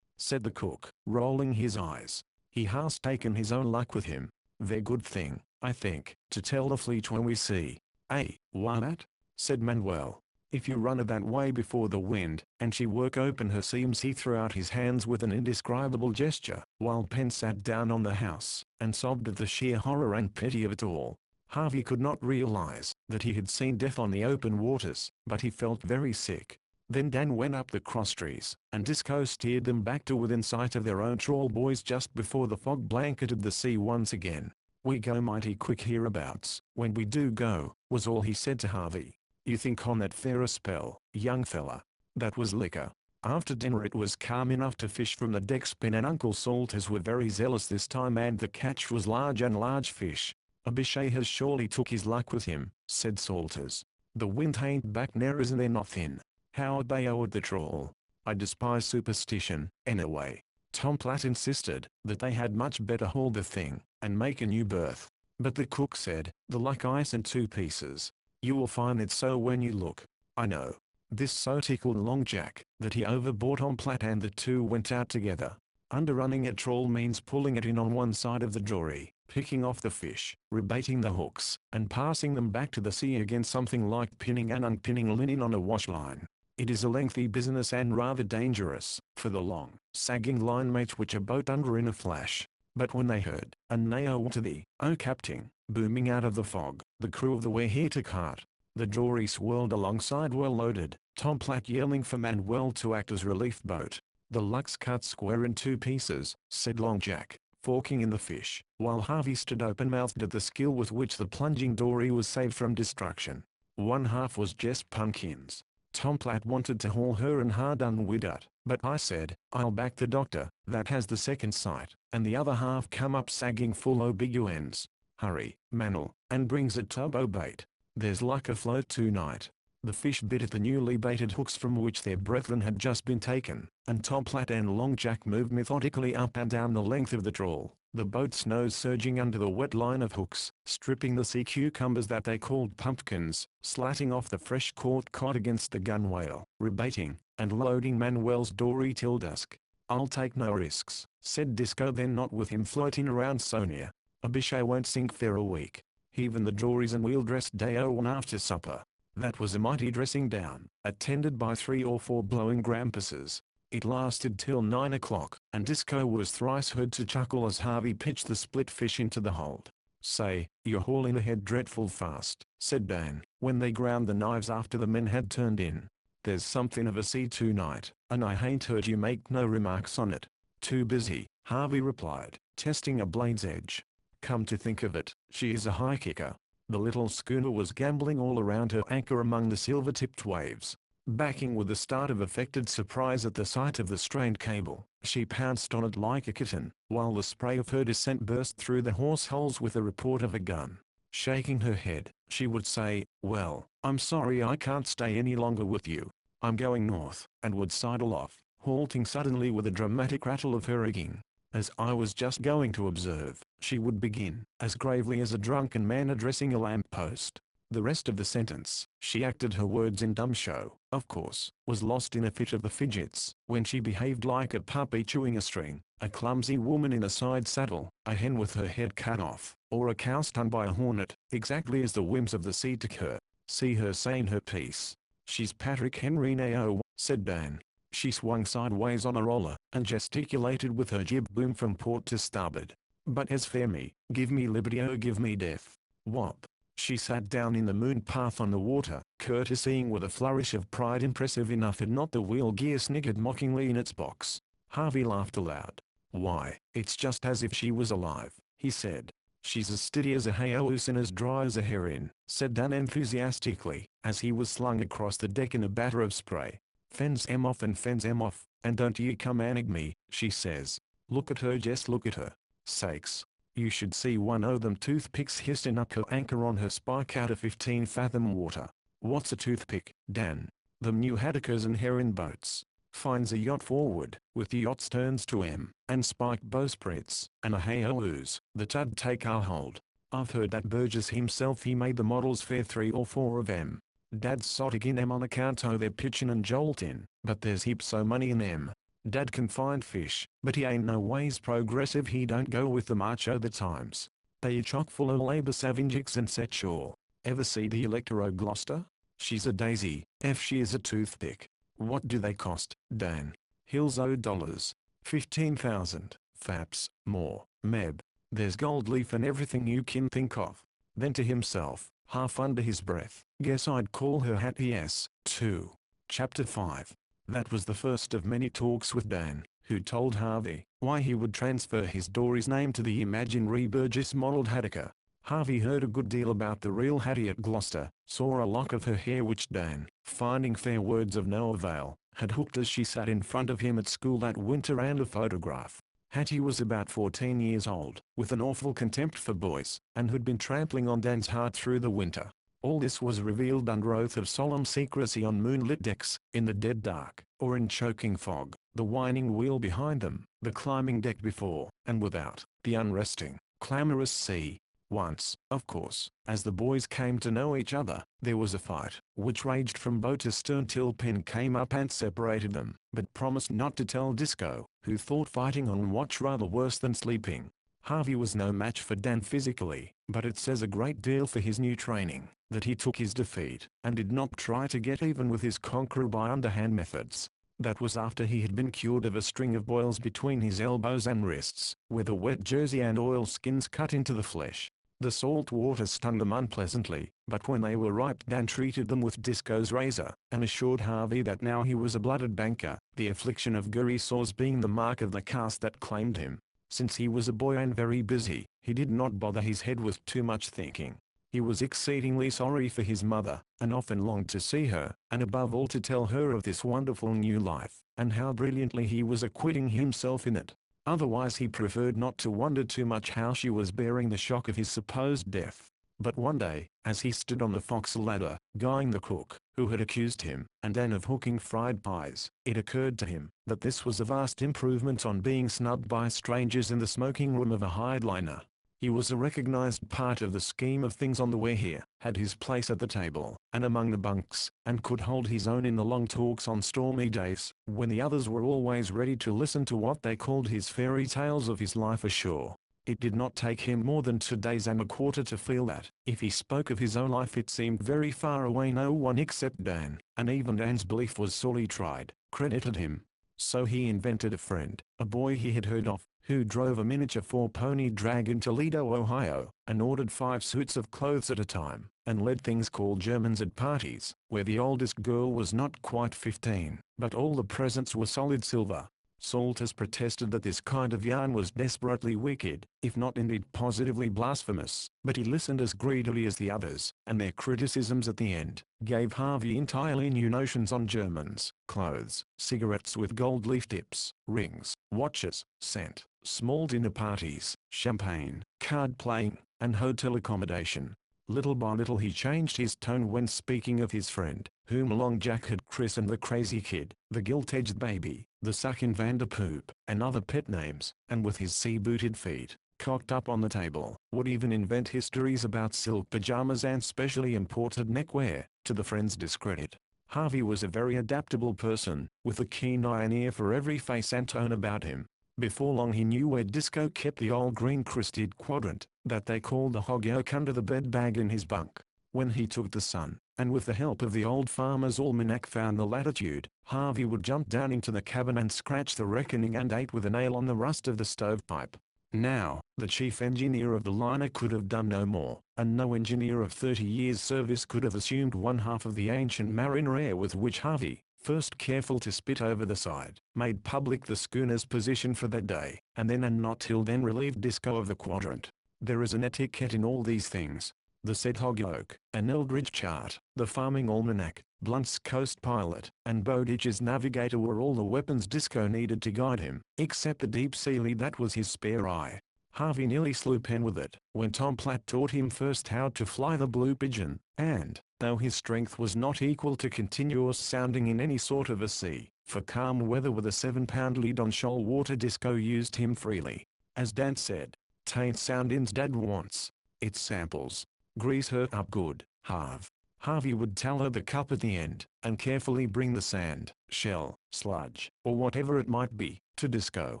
said the cook, rolling his eyes. "He has taken his own luck with him. Very good thing, I think, to tell the fleet when we see." "Eh, why that?" said Manuel. "If you run her that way before the wind, and she work open her seams." He threw out his hands with an indescribable gesture, while Penn sat down on the house, and sobbed at the sheer horror and pity of it all. Harvey could not realize that he had seen death on the open waters, but he felt very sick. Then Dan went up the crosstrees, and Disco steered them back to within sight of their own trawl buoys just before the fog blanketed the sea once again. "We go mighty quick hereabouts, when we do go," was all he said to Harvey. "You think on that fair a spell, young fella?" That was liquor. After dinner it was calm enough to fish from the deckspin, and Uncle Salters were very zealous this time, and the catch was large fish. "Abishai has surely took his luck with him," said Salters. "The wind ain't back near, isn't there nothing? How'd they owe at the trawl? I despise superstition, anyway." Tom Platt insisted that they had much better haul the thing, and make a new berth. But the cook said, "The luck ice in 2 pieces. You will find it so when you look." "I know." This so tickled Long Jack, that he overbought Tom Platt, and the two went out together. Underrunning a trawl means pulling it in on one side of the dory, picking off the fish, rebaiting the hooks, and passing them back to the sea again, something like pinning and unpinning linen on a wash line. It is a lengthy business and rather dangerous, for the long, sagging line may twitch a boat under in a flash. But when they heard a "Nao to thee, O Captain," booming out of the fog, the crew of the Wehir took heart. The dory swirled alongside well loaded, Tom Platt yelling for Manuel to act as relief boat. "The luck's cut square in 2 pieces," said Long Jack, forking in the fish, while Harvey stood open-mouthed at the skill with which the plunging dory was saved from destruction. "One half was just pumpkins. Tom Platt wanted to haul her and hard done with it, but I said, 'I'll back the doctor, that has the second sight,' and the other half come up sagging full o' big ends. Hurry, Manel, and brings a tub o' bait. There's luck afloat tonight." The fish bit at the newly baited hooks from which their brethren had just been taken, and Tom Platt and Long Jack moved methodically up and down the length of the trawl, the boat's nose surging under the wet line of hooks, stripping the sea cucumbers that they called pumpkins, slatting off the fresh caught cod against the gunwale, rebaiting, and loading Manuel's dory till dusk. "I'll take no risks," said Disco then, not with him floating around so near. "Abishai won't sink for a week. Heaving the dories and we'll dress day o' one after supper." That was a mighty dressing down, attended by 3 or 4 blowing grampuses. It lasted till 9 o'clock, and Disco was thrice heard to chuckle as Harvey pitched the split fish into the hold. "Say, you're hauling ahead dreadful fast," said Dan, when they ground the knives after the men had turned in. "There's something of a sea tonight, and I hain't heard you make no remarks on it." "Too busy," Harvey replied, testing a blade's edge. "Come to think of it, she is a high kicker." The little schooner was gambling all around her anchor among the silver-tipped waves. Backing with a start of affected surprise at the sight of the strained cable, she pounced on it like a kitten, while the spray of her descent burst through the horse holes with the report of a gun. Shaking her head, she would say, "Well, I'm sorry I can't stay any longer with you. I'm going north," and would sidle off, halting suddenly with a dramatic rattle of her rigging. "As I was just going to observe," she would begin, as gravely as a drunken man addressing a lamp-post. The rest of the sentence, she acted her words in dumb show, of course, was lost in a fit of the fidgets, when she behaved like a puppy chewing a string, a clumsy woman in a side saddle, a hen with her head cut off, or a cow stung by a hornet, exactly as the whims of the sea took her. See her saying her piece. "She's Patrick Henry Nao," said Dan. She swung sideways on a roller, and gesticulated with her jib boom from port to starboard. "But as for me, give me liberty or give me death." Whop! She sat down in the moon path on the water, courtesying with a flourish of pride impressive enough had not the wheel gear sniggered mockingly in its box. Harvey laughed aloud. "Why, it's just as if she was alive," he said. "She's as steady as a hayose and as dry as a heron," said Dan enthusiastically, as he was slung across the deck in a batter of spray. "Fends em off and fends em off, and don't you come anig me," she says. "Look at her, just look at her. Sakes. You should see one o' them toothpicks hissing up her anchor on her spike out of 15-fathom water." "What's a toothpick, Dan?" "Them new haddockers and herring boats. Finds a yacht forward, with the yacht sterns to 'em, and spike bowsprits, and a hay-o-oos, that 'ud take our hold. I've heard that Burgess himself he made the models fair 3 or 4 of 'em. Dad's sot agin 'em on account o' their pitchin' and joltin', but there's heaps o' money in 'em. Dad can find fish, but he ain't no ways progressive, he don't go with the march o' the times. They chock full o' labour savingics and set shore. Ever see the Elector o' Gloucester? She's a daisy, if she is a toothpick." "What do they cost, Dan?" "Hills o' dollars. 15,000, faps, more, Meb. There's gold leaf and everything you can think of." Then to himself, half under his breath, "Guess I'd call her Hattie S. too." Chapter 5. That was the first of many talks with Dan, who told Harvey why he would transfer his Dory's name to the imaginary Burgess-modelled haddocker. Harvey heard a good deal about the real Hattie at Gloucester, saw a lock of her hair which Dan, finding fair words of no avail, had hooked as she sat in front of him at school that winter, and a photograph. Hattie was about 14 years old, with an awful contempt for boys, and who'd been trampling on Dan's heart through the winter. All this was revealed under oath of solemn secrecy on moonlit decks, in the dead dark, or in choking fog, the whining wheel behind them, the climbing deck before, and without, the unresting, clamorous sea. Once, of course, as the boys came to know each other, there was a fight, which raged from bow to stern till Penn came up and separated them, but promised not to tell Disco, who thought fighting on watch rather worse than sleeping. Harvey was no match for Dan physically, but it says a great deal for his new training, that he took his defeat, and did not try to get even with his conqueror by underhand methods. That was after he had been cured of a string of boils between his elbows and wrists, where the wet jersey and oilskins cut into the flesh. The salt water stung them unpleasantly, but when they were ripe Dan treated them with Disco's razor, and assured Harvey that now he was a blooded banker, the affliction of gurry sores being the mark of the caste that claimed him. Since he was a boy and very busy, he did not bother his head with too much thinking. He was exceedingly sorry for his mother, and often longed to see her, and above all to tell her of this wonderful new life, and how brilliantly he was acquitting himself in it. Otherwise he preferred not to wonder too much how she was bearing the shock of his supposed death. But one day, as he stood on the forecastle ladder, guying the cook, who had accused him and Dan of hooking fried pies, it occurred to him that this was a vast improvement on being snubbed by strangers in the smoking room of a hired liner. He was a recognized part of the scheme of things on the way here, had his place at the table, and among the bunks, and could hold his own in the long talks on stormy days, when the others were always ready to listen to what they called his fairy tales of his life ashore. It did not take him more than 2 days and a quarter to feel that, if he spoke of his own life, it seemed very far away. No one except Dan, and even Dan's belief was sorely tried, credited him. So he invented a friend, a boy he had heard of, who drove a miniature 4-pony drag in Toledo, Ohio, and ordered 5 suits of clothes at a time, and led things called Germans at parties, where the oldest girl was not quite 15, but all the presents were solid silver. Salt has protested that this kind of yarn was desperately wicked, if not indeed positively blasphemous, but he listened as greedily as the others, and their criticisms at the end gave Harvey entirely new notions on Germans, clothes, cigarettes with gold leaf tips, rings, watches, scent, small dinner parties, champagne, card playing, and hotel accommodation. Little by little he changed his tone when speaking of his friend, whom Long Jack had christened the Crazy Kid, the Gilt-Edged Baby, the Sucking Vanderpoop, and other pet names, and with his sea-booted feet, cocked up on the table, would even invent histories about silk pajamas and specially imported neckwear, to the friend's discredit. Harvey was a very adaptable person, with a keen eye and ear for every face and tone about him. Before long he knew where Disco kept the old green-crested quadrant, that they called the hog yoke, under the bed bag in his bunk. When he took the sun, and with the help of the old farmer's almanac found the latitude, Harvey would jump down into the cabin and scratch the reckoning and ate with a nail on the rust of the stovepipe. Now, the chief engineer of the liner could have done no more, and no engineer of 30 years' service could have assumed one half of the ancient mariner air with which Harvey, first careful to spit over the side, made public the schooner's position for that day, and then and not till then relieved Disco of the quadrant. There is an etiquette in all these things. The Sedhog Yoke, an Eldridge chart, the Farming Almanac, Blunt's Coast Pilot, and Bowditch's Navigator were all the weapons Disco needed to guide him, except the deep sea lead that was his spare eye. Harvey nearly slew Pen with it, when Tom Platt taught him first how to fly the Blue Pigeon, and, though his strength was not equal to continuous sounding in any sort of a sea, for calm weather with a 7-pound lead on shoal water, Disco used him freely. As Dan said, "'Tain't soundin's Dad wants, it's samples. Grease her up good, Harv." Harvey would tell her the cup at the end, and carefully bring the sand, shell, sludge, or whatever it might be, to Disco,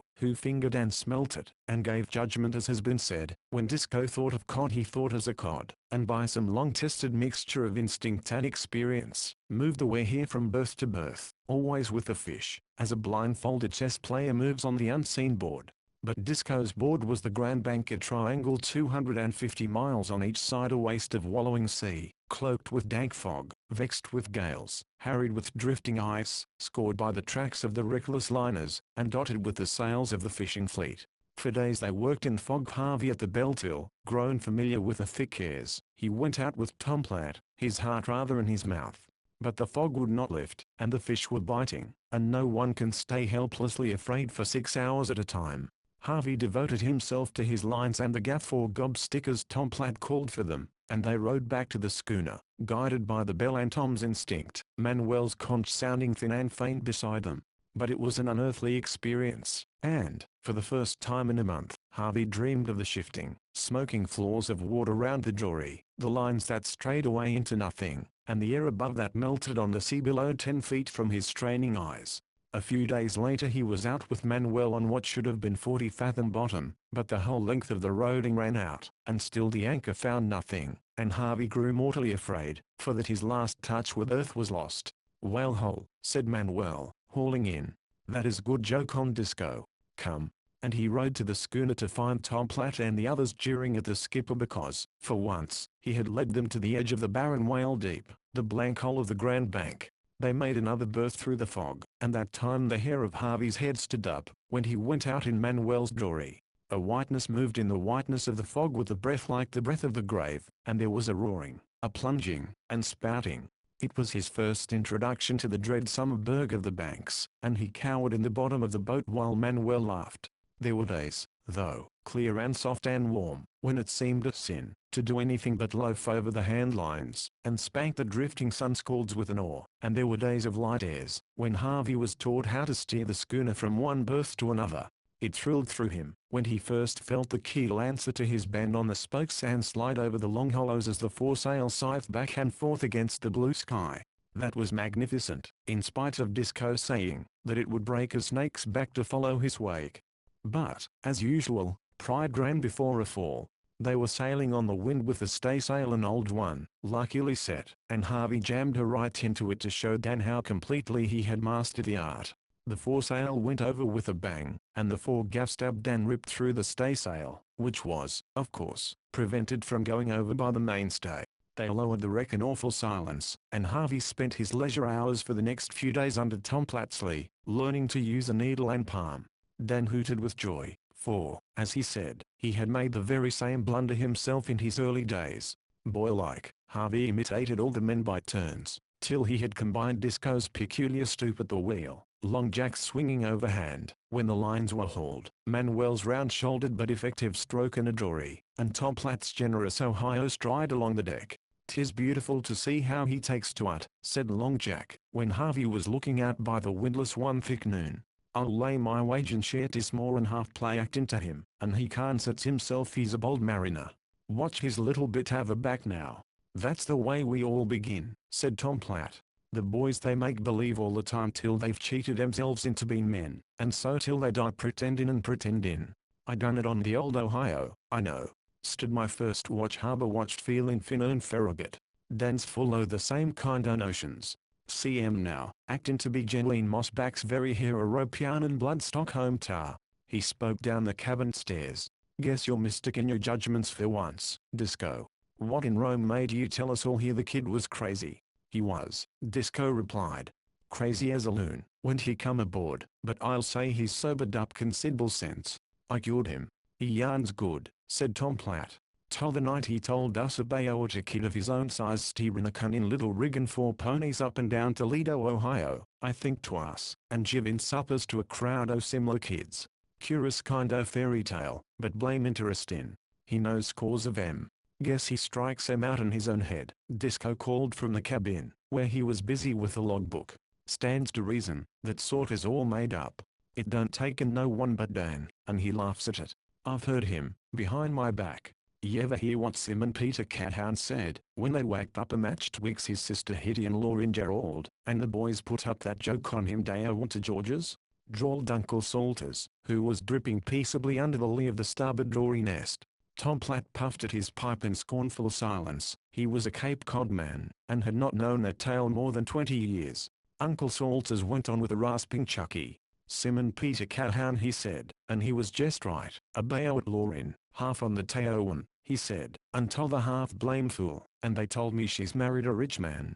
who fingered and smelt it, and gave judgment. As has been said, when Disco thought of cod he thought as a cod, and by some long-tested mixture of instinct and experience, moved away here from berth to berth, always with the fish, as a blindfolded chess player moves on the unseen board. But Disco's board was the Grand Bank, a triangle 250 miles on each side, a waste of wallowing sea, cloaked with dank fog, vexed with gales, harried with drifting ice, scored by the tracks of the reckless liners, and dotted with the sails of the fishing fleet. For days they worked in fog. Harvey at the bell till, grown familiar with the thick airs, he went out with Tom Platt, his heart rather in his mouth. But the fog would not lift, and the fish were biting, and no one can stay helplessly afraid for 6 hours at a time. Harvey devoted himself to his lines and the gaff or gobstick as Tom Platt called for them, and they rowed back to the schooner, guided by the bell and Tom's instinct, Manuel's conch sounding thin and faint beside them. But it was an unearthly experience, and, for the first time in a month, Harvey dreamed of the shifting, smoking floors of water round the dory, the lines that strayed away into nothing, and the air above that melted on the sea below 10 feet from his straining eyes. A few days later he was out with Manuel on what should have been 40-fathom bottom, but the whole length of the roding ran out, and still the anchor found nothing, and Harvey grew mortally afraid, for that his last touch with earth was lost. "Whale hole," said Manuel, hauling in. "That is good joke on Disco. Come." And he rowed to the schooner to find Tom Platt and the others jeering at the skipper because, for once, he had led them to the edge of the barren whale deep, the blank hole of the Grand Bank. They made another berth through the fog, and that time the hair of Harvey's head stood up, when he went out in Manuel's dory. A whiteness moved in the whiteness of the fog with a breath like the breath of the grave, and there was a roaring, a plunging, and spouting. It was his first introduction to the dread summer berg of the banks, and he cowered in the bottom of the boat while Manuel laughed. There were days, though, clear and soft and warm, when it seemed a sin to do anything but loaf over the handlines, and spank the drifting sunsqualls with an oar. And there were days of light airs, when Harvey was taught how to steer the schooner from one berth to another. It thrilled through him, when he first felt the keel answer to his bend on the spokes and slide over the long hollows as the foresail scythed back and forth against the blue sky. That was magnificent, in spite of Disco saying that it would break a snake's back to follow his wake. But, as usual, pride ran before a fall. They were sailing on the wind with the staysail an old one, luckily set, and Harvey jammed her right into it to show Dan how completely he had mastered the art. The foresail went over with a bang, and the foregaff stabbed Dan ripped through the staysail, which was, of course, prevented from going over by the mainstay. They lowered the wreck in awful silence, and Harvey spent his leisure hours for the next few days under Tom Platt's lee, learning to use a needle and palm. Dan hooted with joy, for, as he said, he had made the very same blunder himself in his early days. Boy-like, Harvey imitated all the men by turns, till he had combined Disco's peculiar stoop at the wheel, Long Jack's swinging overhand, when the lines were hauled, Manuel's round-shouldered but effective stroke in a dory, and Tom Platt's generous Ohio stride along the deck. "'Tis beautiful to see how he takes to it," said Long Jack, when Harvey was looking out by the windless one thick noon. "I'll lay my wage and share 'tis more and half play act into him, and he can't set himself he's a bold mariner. Watch his little bit have a back now." "That's the way we all begin," said Tom Platt. "The boys they make believe all the time till they've cheated themselves into being men, and so till they die pretendin' and pretendin'. I done it on the old Ohio, I know. Stood my first watch harbor watched feelin' fin and Farragut. Dan's full o' the same kind o' notions. See 'em now, actin' to be Jeanine Mossback's very hero Ropian and blood Stockholm Tower." He spoke down the cabin stairs. "Guess you're mistaken your judgments for once, Disco. What in Rome made you tell us all here the kid was crazy?" "He was," Disco replied. crazy as a loon, when he come aboard, but I'll say he's sobered up considerable sense. I cured him. He yarns good, said Tom Platt. T'other night he told us about a kid of his own size steering a canoe in Little Rig and 4 ponies up and down Toledo, Ohio, I think twice, and giving suppers to a crowd o' similar kids. Curious kind o' fairy tale, but blame interesting. He knows scores of 'em. Guess he strikes 'em out in his own head. Disco called from the cabin, where he was busy with the logbook. Stands to reason, that sort is all made up. It don't take no one but Dan, and he laughs at it. I've heard him, behind my back. You ever hear what Sim and Peter Cathound said, when they whacked up a match twixt his sister Hetty and Lauren Gerald, and the boys put up that joke on him day I went to George's? Drawled Uncle Salters, who was dripping peaceably under the lee of the starboard dory nest. Tom Platt puffed at his pipe in scornful silence. He was a Cape Cod man, and had not known that tale more than 20 years. Uncle Salters went on with a rasping chucky. Sim and Peter Cathound, he said, and he was just right. A bayo at Lauren, half on the Taoan, he said, until the half blame fool, and they told me she's married a rich man.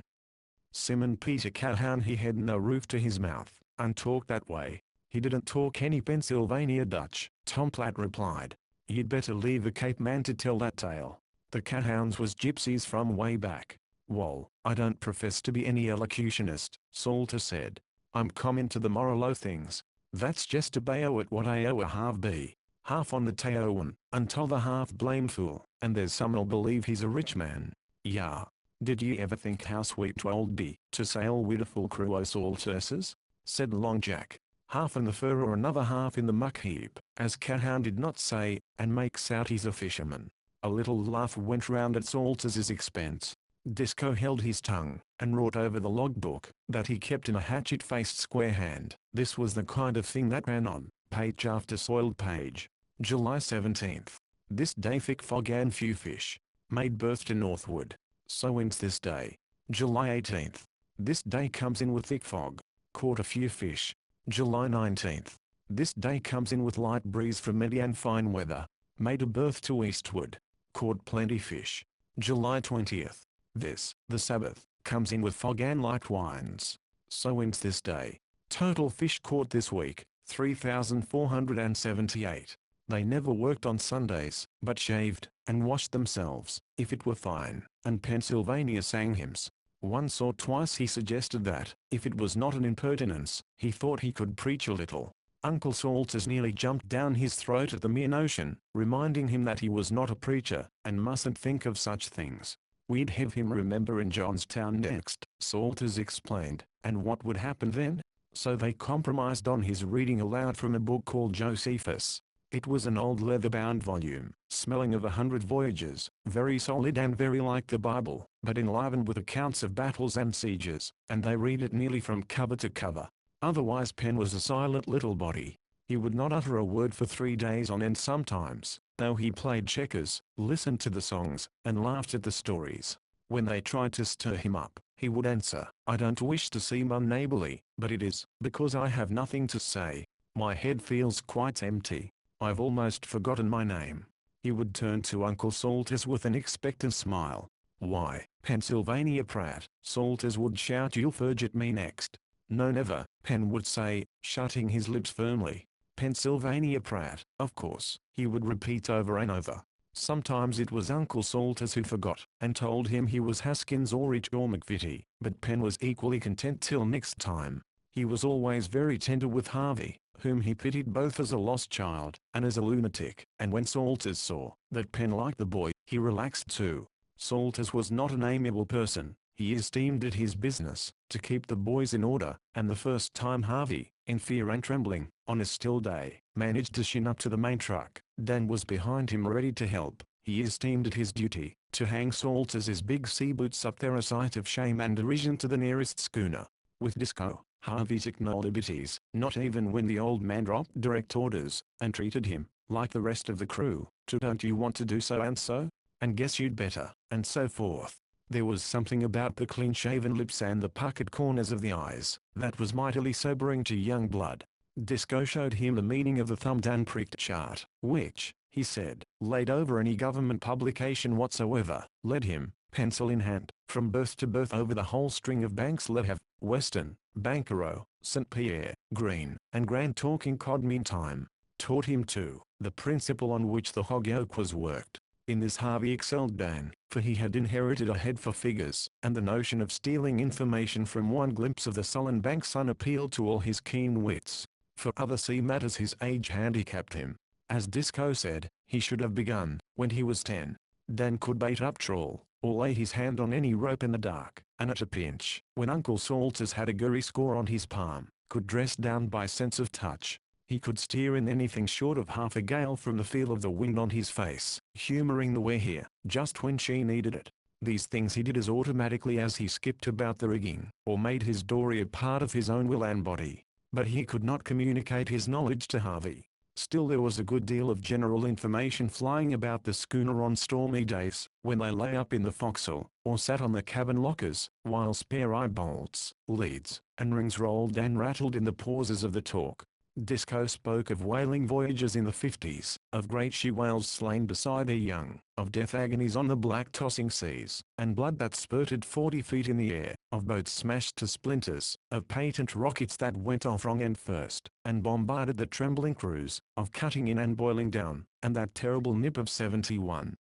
Sim and Peter Cathound, he had no roof to his mouth, and talked that way. He didn't talk any Pennsylvania Dutch, Tom Platt replied. You'd better leave the Cape man to tell that tale. The Cathounds was gypsies from way back. Wall, I don't profess to be any elocutionist, Salter said. I'm comin' to the moral o' things. That's just a bayo at what I owe a half be. Half on the Taoan, until the half blame fool, and there's some'll believe he's a rich man. Yeah. Did ye ever think how sweet 'twould be, to sail with a full crew o' Salterses? Said Long Jack. Half in the fur or another half in the muck heap, as Cathound did not say, and makes out he's a fisherman. A little laugh went round at Salters's expense. Disco held his tongue, and wrote over the logbook, that he kept in a hatchet-faced square hand. This was the kind of thing that ran on, page after soiled page. July 17th. This day thick fog and few fish. Made berth to northward. So wins this day. July 18th. This day comes in with thick fog. Caught a few fish. July 19th. This day comes in with light breeze from midi and fine weather. Made a berth to eastward. Caught plenty fish. July 20th. This, the Sabbath, comes in with fog and light winds. So wins this day. Total fish caught this week, 3,478. They never worked on Sundays, but shaved, and washed themselves, if it were fine, and Pennsylvania sang hymns. Once or twice he suggested that, if it was not an impertinence, he thought he could preach a little. Uncle Salters nearly jumped down his throat at the mere notion, reminding him that he was not a preacher, and mustn't think of such things. We'd have him remember in Johnstown next, Salters explained, and what would happen then? So they compromised on his reading aloud from a book called Josephus. It was an old leather-bound volume, smelling of 100 voyages, very solid and very like the Bible, but enlivened with accounts of battles and sieges, and they read it nearly from cover to cover. Otherwise Penn was a silent little body. He would not utter a word for 3 days on end sometimes, though he played checkers, listened to the songs, and laughed at the stories. When they tried to stir him up, he would answer, I don't wish to seem unneighborly, but it is because I have nothing to say. My head feels quite empty. I've almost forgotten my name. He would turn to Uncle Salters with an expectant smile. Why, Pennsylvania Pratt, Salters would shout, you'll fudge at me next. No, never, Penn would say, shutting his lips firmly. Pennsylvania Pratt, of course, he would repeat over and over. Sometimes it was Uncle Salters who forgot, and told him he was Haskins or Rich or McVitie, but Penn was equally content till next time. He was always very tender with Harvey, whom he pitied both as a lost child, and as a lunatic, and when Salters saw that Penn liked the boy, he relaxed too. Salters was not an amiable person. He esteemed it his business to keep the boys in order, and the first time Harvey, in fear and trembling, on a still day, managed to shin up to the main truck, Dan was behind him ready to help. He esteemed it his duty to hang Salters' big sea boots up there, a sight of shame and derision to the nearest schooner. With Disco, Harvey took no liberties, not even when the old man dropped direct orders, and treated him, like the rest of the crew, to don't you want to do so and so? And guess you'd better, and so forth. There was something about the clean-shaven lips and the puckered corners of the eyes that was mightily sobering to young blood. Disco showed him the meaning of the thumbed and pricked chart, which, he said, laid over any government publication whatsoever, led him, pencil in hand, from berth to berth over the whole string of banks. Let have, Western, Banquereau, St. Pierre, Green, and Grand Talking Cod meantime taught him too the principle on which the hog yoke was worked. In this Harvey excelled Dan, for he had inherited a head for figures, and the notion of stealing information from one glimpse of the sullen bank's sun appealed to all his keen wits. For other sea matters his age handicapped him. As Disco said, he should have begun when he was 10. Dan could bait up trawl, or lay his hand on any rope in the dark, and at a pinch, when Uncle Salters had a gurry score on his palm, could dress down by sense of touch. He could steer in anything short of half a gale from the feel of the wind on his face, humoring the Weir just when she needed it. These things he did as automatically as he skipped about the rigging, or made his dory a part of his own will and body. But he could not communicate his knowledge to Harvey. Still there was a good deal of general information flying about the schooner on stormy days, when they lay up in the forecastle, or sat on the cabin lockers, while spare eye bolts, leads, and rings rolled and rattled in the pauses of the talk. Disco spoke of whaling voyages in the 50s, of great she-whales slain beside their young, of death agonies on the black tossing seas, and blood that spurted 40 feet in the air, of boats smashed to splinters, of patent rockets that went off wrong end first, and bombarded the trembling crews, of cutting in and boiling down, and that terrible nip of 71.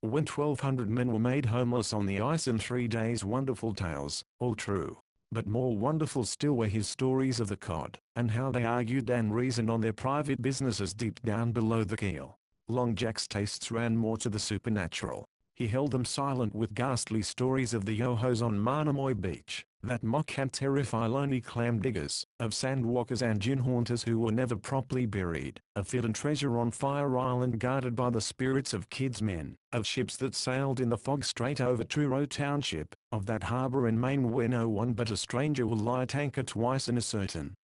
When 1,200 men were made homeless on the ice in 3 days. Wonderful tales, all true. But more wonderful still were his stories of the cod, and how they argued and reasoned on their private businesses deep down below the keel. Long Jack's tastes ran more to the supernatural. He held them silent with ghastly stories of the yohos on Marnamoy Beach, that mock and terrify lonely clam diggers, of sandwalkers and gin haunters who were never properly buried, of hidden treasure on Fire Island guarded by the spirits of kids' men, of ships that sailed in the fog straight over Truro Township, of that harbor in Maine where no one but a stranger will light anchor twice in a certain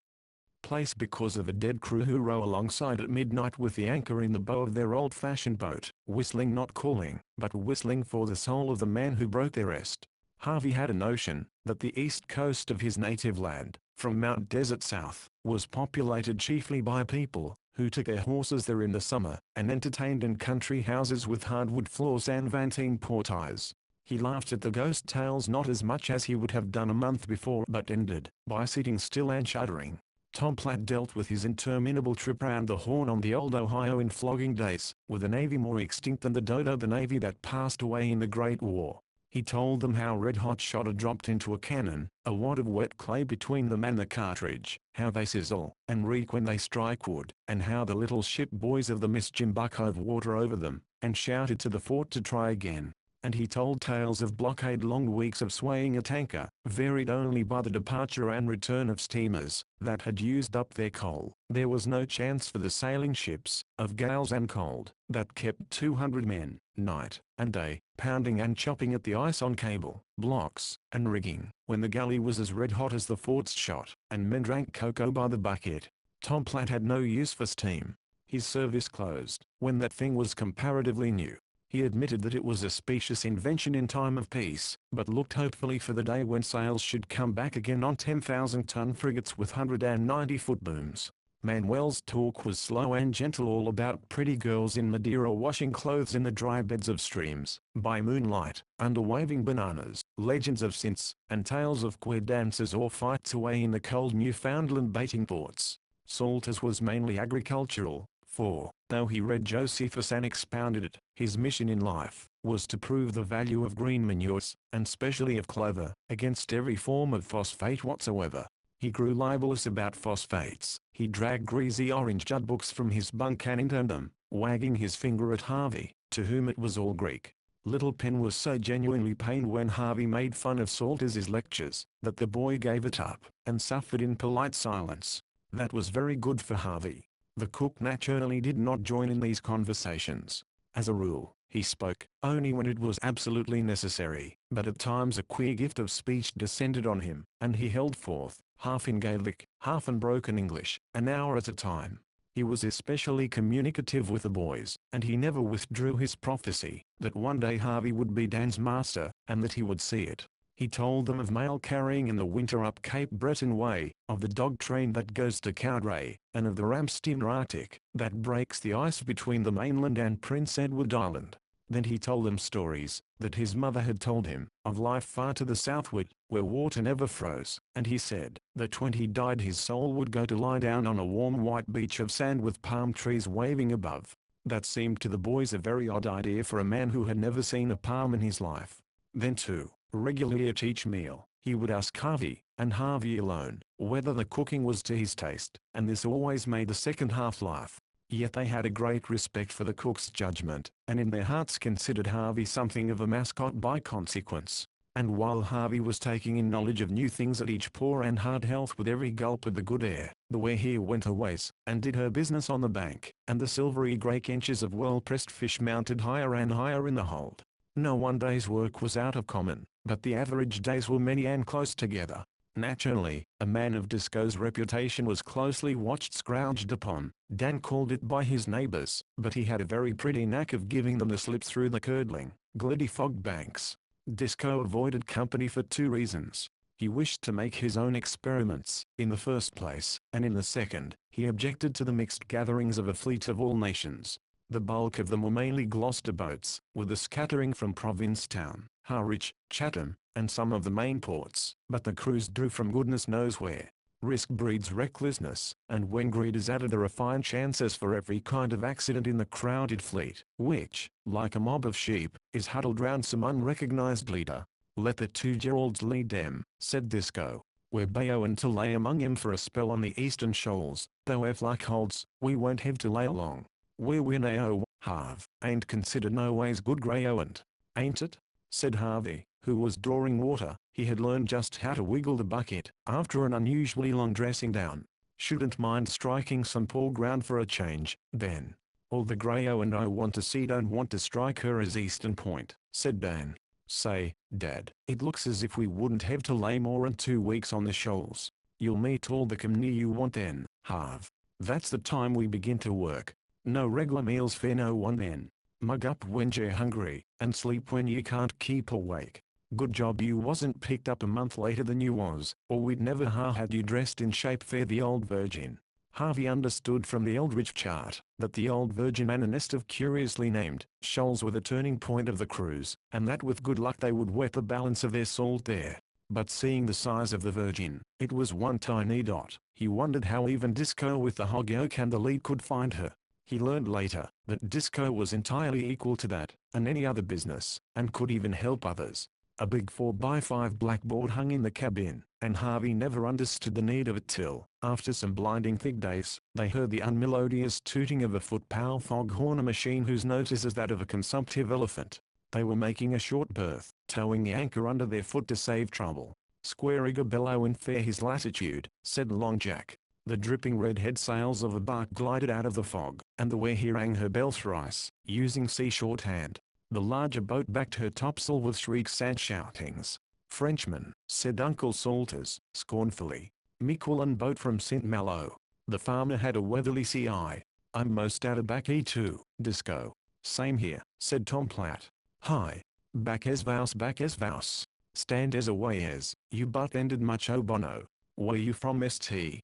place because of a dead crew who row alongside at midnight with the anchor in the bow of their old-fashioned boat, whistling not calling, but whistling for the soul of the man who broke their rest. Harvey had a notion that the east coast of his native land, from Mount Desert south, was populated chiefly by people who took their horses there in the summer, and entertained in country houses with hardwood floors and vantine portieres. He laughed at the ghost tales not as much as he would have done a month before, but ended by sitting still and shuddering. Tom Platt dealt with his interminable trip round the Horn on the old Ohio in flogging days, with a navy more extinct than the dodo, the navy that passed away in the Great War. He told them how red-hot shot had dropped into a cannon, a wad of wet clay between them and the cartridge, how they sizzle and reek when they strike wood, and how the little ship boys of the Miss Jimbuck hove water over them, and shouted to the fort to try again. And he told tales of blockade-long weeks of swaying at anchor, varied only by the departure and return of steamers that had used up their coal. There was no chance for the sailing ships, of gales and cold, that kept 200 men, night and day, pounding and chopping at the ice on cable, blocks, and rigging, when the galley was as red-hot as the fort's shot, and men drank cocoa by the bucket. Tom Platt had no use for steam. His service closed when that thing was comparatively new. He admitted that it was a specious invention in time of peace, but looked hopefully for the day when sails should come back again on 10,000-ton frigates with 190-foot booms. Manuel's talk was slow and gentle, all about pretty girls in Madeira washing clothes in the dry beds of streams, by moonlight, under waving bananas, legends of saints, and tales of queer dances or fights away in the cold Newfoundland baiting ports. Salters was mainly agricultural, for, though he read Josephus and expounded it, his mission in life was to prove the value of green manures, and specially of clover, against every form of phosphate whatsoever. He grew libelous about phosphates. He dragged greasy orange jud books from his bunk and intoned them, wagging his finger at Harvey, to whom it was all Greek. Little Pen was so genuinely pained when Harvey made fun of Salters' lectures, that the boy gave it up, and suffered in polite silence. That was very good for Harvey. The cook naturally did not join in these conversations. As a rule, he spoke only when it was absolutely necessary, but at times a queer gift of speech descended on him, and he held forth, half in Gaelic, half in broken English, an hour at a time. He was especially communicative with the boys, and he never withdrew his prophecy that one day Harvey would be Dan's master, and that he would see it. He told them of mail carrying in the winter up Cape Breton Way, of the dog train that goes to Cowdray, and of the ramp steamer Arctic, that breaks the ice between the mainland and Prince Edward Island. Then he told them stories that his mother had told him, of life far to the southward, where water never froze, and he said that when he died his soul would go to lie down on a warm white beach of sand with palm trees waving above. That seemed to the boys a very odd idea for a man who had never seen a palm in his life. Then too, regularly at each meal, he would ask Harvey, and Harvey alone, whether the cooking was to his taste, and this always made the second half laugh. Yet they had a great respect for the cook's judgment, and in their hearts considered Harvey something of a mascot by consequence. And while Harvey was taking in knowledge of new things at each pour and hard health with every gulp of the good air, the Where went her ways, and did her business on the bank, and the silvery grey kenches of well-pressed fish mounted higher and higher in the hold. No one day's work was out of common, but the average days were many and close together. Naturally, a man of Disco's reputation was closely watched, scrouged upon. Dan called it by his neighbors, but he had a very pretty knack of giving them the slip through the curdling, gritty fog banks. Disco avoided company for two reasons. He wished to make his own experiments, in the first place, and in the second, he objected to the mixed gatherings of a fleet of all nations. The bulk of them were mainly Gloucester boats, with a scattering from Provincetown, Harwich, Chatham, and some of the main ports, but the crews drew from goodness knows where. Risk breeds recklessness, and when greed is added there are fine chances for every kind of accident in the crowded fleet, which, like a mob of sheep, is huddled round some unrecognized leader. "Let the two Geralds lead them," said Disco. "We're bound to lay among 'em for a spell on the eastern shoals, though if luck holds, we won't have to lay along. We're winnow, Harv, ain't considered no ways good Greyhound, ain't it?" said Harvey, who was drawing water. He had learned just how to wiggle the bucket, after an unusually long dressing down. "Shouldn't mind striking some poor ground for a change, then. All the Greyhound I want to see don't want to strike her as Eastern Point," said Dan. "Say, Dad, it looks as if we wouldn't have to lay more'n 2 weeks on the shoals. You'll meet all the company you want then, Harv. That's the time we begin to work. No regular meals for no one then. Mug up when you're hungry, and sleep when you can't keep awake. Good job you wasn't picked up a month later than you was, or we'd never ha had you dressed in shape for the Old Virgin." Harvey understood from the Eldridge chart that the Old Virgin and a nest of curiously named shoals were the turning point of the cruise, and that with good luck they would wet the balance of their salt there. But seeing the size of the Virgin, it was one tiny dot. He wondered how even Disco with the hog yoke and the lead could find her. He learned later that Disco was entirely equal to that and any other business, and could even help others. A big 4x5 blackboard hung in the cabin, and Harvey never understood the need of it till, after some blinding thick days, they heard the unmelodious tooting of a foot-power foghorn, a machine whose note is as that of a consumptive elephant. They were making a short berth, towing the anchor under their foot to save trouble. "Squaring a bellow in fair his latitude," said Long Jack. The dripping red-head sails of a bark glided out of the fog, and the Where rang her bell thrice, using sea shorthand. The larger boat backed her topsail with shrieks and shoutings. "Frenchman," said Uncle Salters, scornfully. "Miquelon boat from St. Malo." The farmer had a weatherly sea eye. "I'm most out of baccy too, Disco." "Same here," said Tom Platt. "Hi. Back as vouse. Stand as away as, you butt-ended mucho bono. Where you from, St.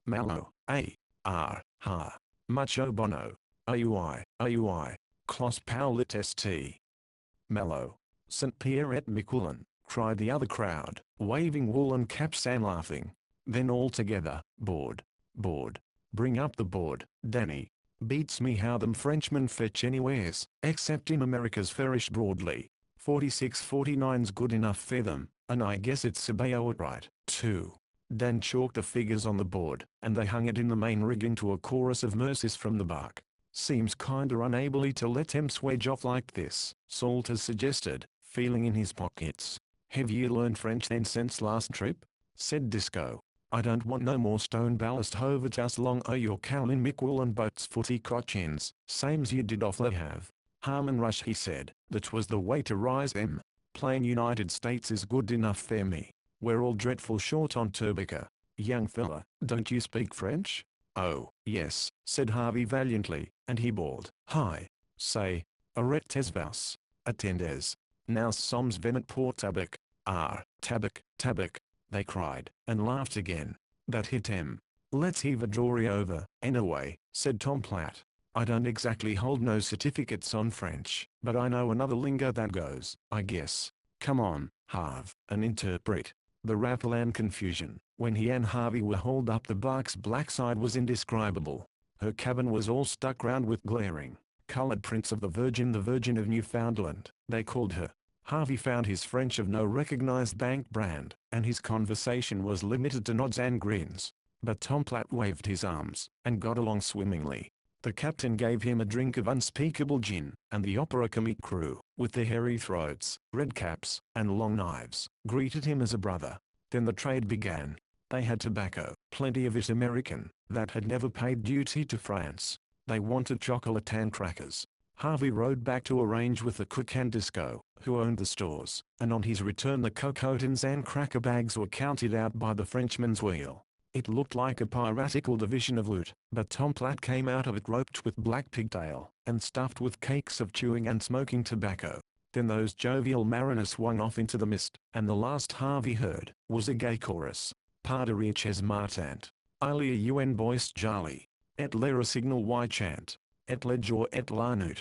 Malo, ha. Mucho bono. Aui. Clos Paulet St. Malo. St. Pierre et Miquelon," cried the other crowd, waving woolen caps and laughing. Then all together, "Board. Bring up the board, Danny. Beats me how them Frenchmen fetch anywheres, except in America's fairish broadly. 46-49's good enough for them, and I guess it's about right, too." Dan chalked the figures on the board, and they hung it in the main rigging to a chorus of mercies from the bark. "Seems kinda unably to let him swedge off like this," Salters suggested, feeling in his pockets. "Have you learned French then since last trip?" said Disco. "I don't want no more stone ballast hove at us long o' your cowlin' Miquelon boats footy cochins, same's you did off the have. Harmon Rush," he said, "that was the way to rise them. Plain United States is good enough for me. We're all dreadful short on turbicca. Young fella, don't you speak French?" "Oh, yes," said Harvey valiantly, and he bawled, "Hi. Say, arrêtez vous. Attendez. Now sommes venant pour tabac." Tabac, they cried, and laughed again. That hit him. "Let's heave a dory over, anyway," said Tom Platt. I don't exactly hold no certificates on French, but I know another lingo that goes, I guess. Come on, Harv, and interpret. The raffle and confusion, when he and Harvey were hauled up the bark's black side was indescribable. Her cabin was all stuck round with glaring, colored prints of the Virgin of Newfoundland, they called her. Harvey found his French of no recognized bank brand, and his conversation was limited to nods and grins. But Tom Platt waved his arms, and got along swimmingly. The captain gave him a drink of unspeakable gin, and the opera comique crew, with their hairy throats, red caps, and long knives, greeted him as a brother. Then the trade began. They had tobacco, plenty of it American, that had never paid duty to France. They wanted chocolate and crackers. Harvey rode back to arrange with the cook and Disco, who owned the stores, and on his return the cocoa tins and cracker bags were counted out by the Frenchman's wheel. It looked like a piratical division of loot, but Tom Platt came out of it roped with black pigtail, and stuffed with cakes of chewing and smoking tobacco. Then those jovial mariners swung off into the mist, and the last Harvey heard was a gay chorus. Parderiches martant. Ilia un boist jali. Et lera signal y chant. Et ledjor et larnut.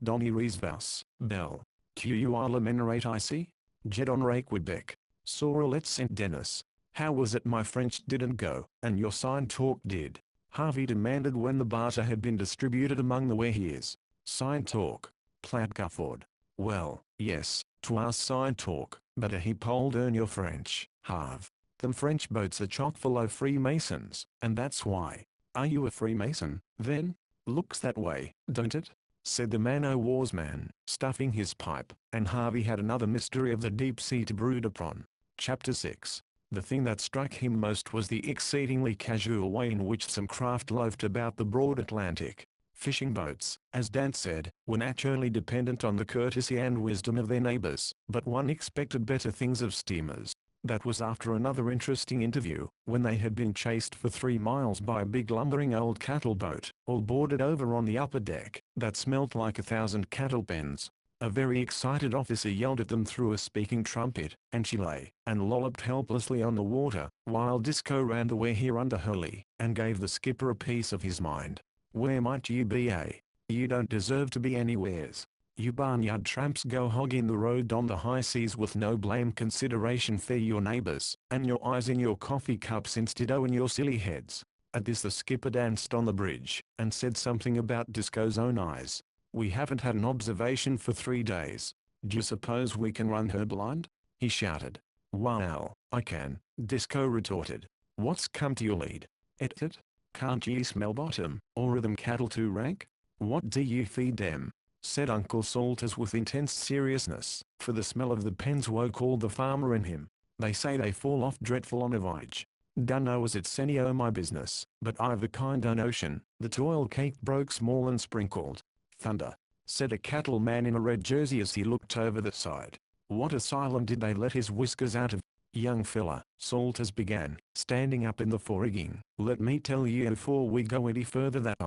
Donny Riesvaus, Bell. Tu la menerate ici? Jedon rake Quebec. Sorrel et Saint Denis. How was it my French didn't go, and your sign talk did? Harvey demanded when the barter had been distributed among the wareheers. Sign talk. Platt guffawed. Well, yes, 'twas sign talk, but a heap old earn your French, Harv. Them French boats are chock full of Freemasons, and that's why. Are you a Freemason, then? Looks that way, don't it? Said the man-o'-war's man, stuffing his pipe, and Harvey had another mystery of the deep sea to brood upon. Chapter 6. The thing that struck him most was the exceedingly casual way in which some craft loafed about the broad Atlantic. Fishing boats, as Dant said, were naturally dependent on the courtesy and wisdom of their neighbors, but one expected better things of steamers. That was after another interesting interview, when they had been chased for 3 miles by a big lumbering old cattle boat, all boarded over on the upper deck, that smelt like 1,000 cattle pens. A very excited officer yelled at them through a speaking trumpet, and she lay and lolloped helplessly on the water, while Disco ran the weir under her lee, and gave the skipper a piece of his mind. Where might you be, eh? You don't deserve to be anywheres. You barnyard tramps go hogging the road on the high seas with no blame consideration for your neighbors, and your eyes in your coffee cups instead o' in your silly heads. At this the skipper danced on the bridge, and said something about Disco's own eyes. We haven't had an observation for 3 days. D'you suppose we can run her blind? He shouted. Well, I can, Disco retorted. What's come to your lead? Et? Can't ye smell bottom, or are them cattle too rank? What do you feed them? Said Uncle Salters with intense seriousness, for the smell of the pens woke all the farmer in him. They say they fall off dreadful on a voyage. Dunno as it's any o' my business, but I've a kind o' notion that oil cake broke small and sprinkled. Thunder, said a cattleman in a red jersey as he looked over the side. What asylum did they let his whiskers out of? Young fella, Salters began, standing up in the fore-rigging. Let me tell you before we go any further that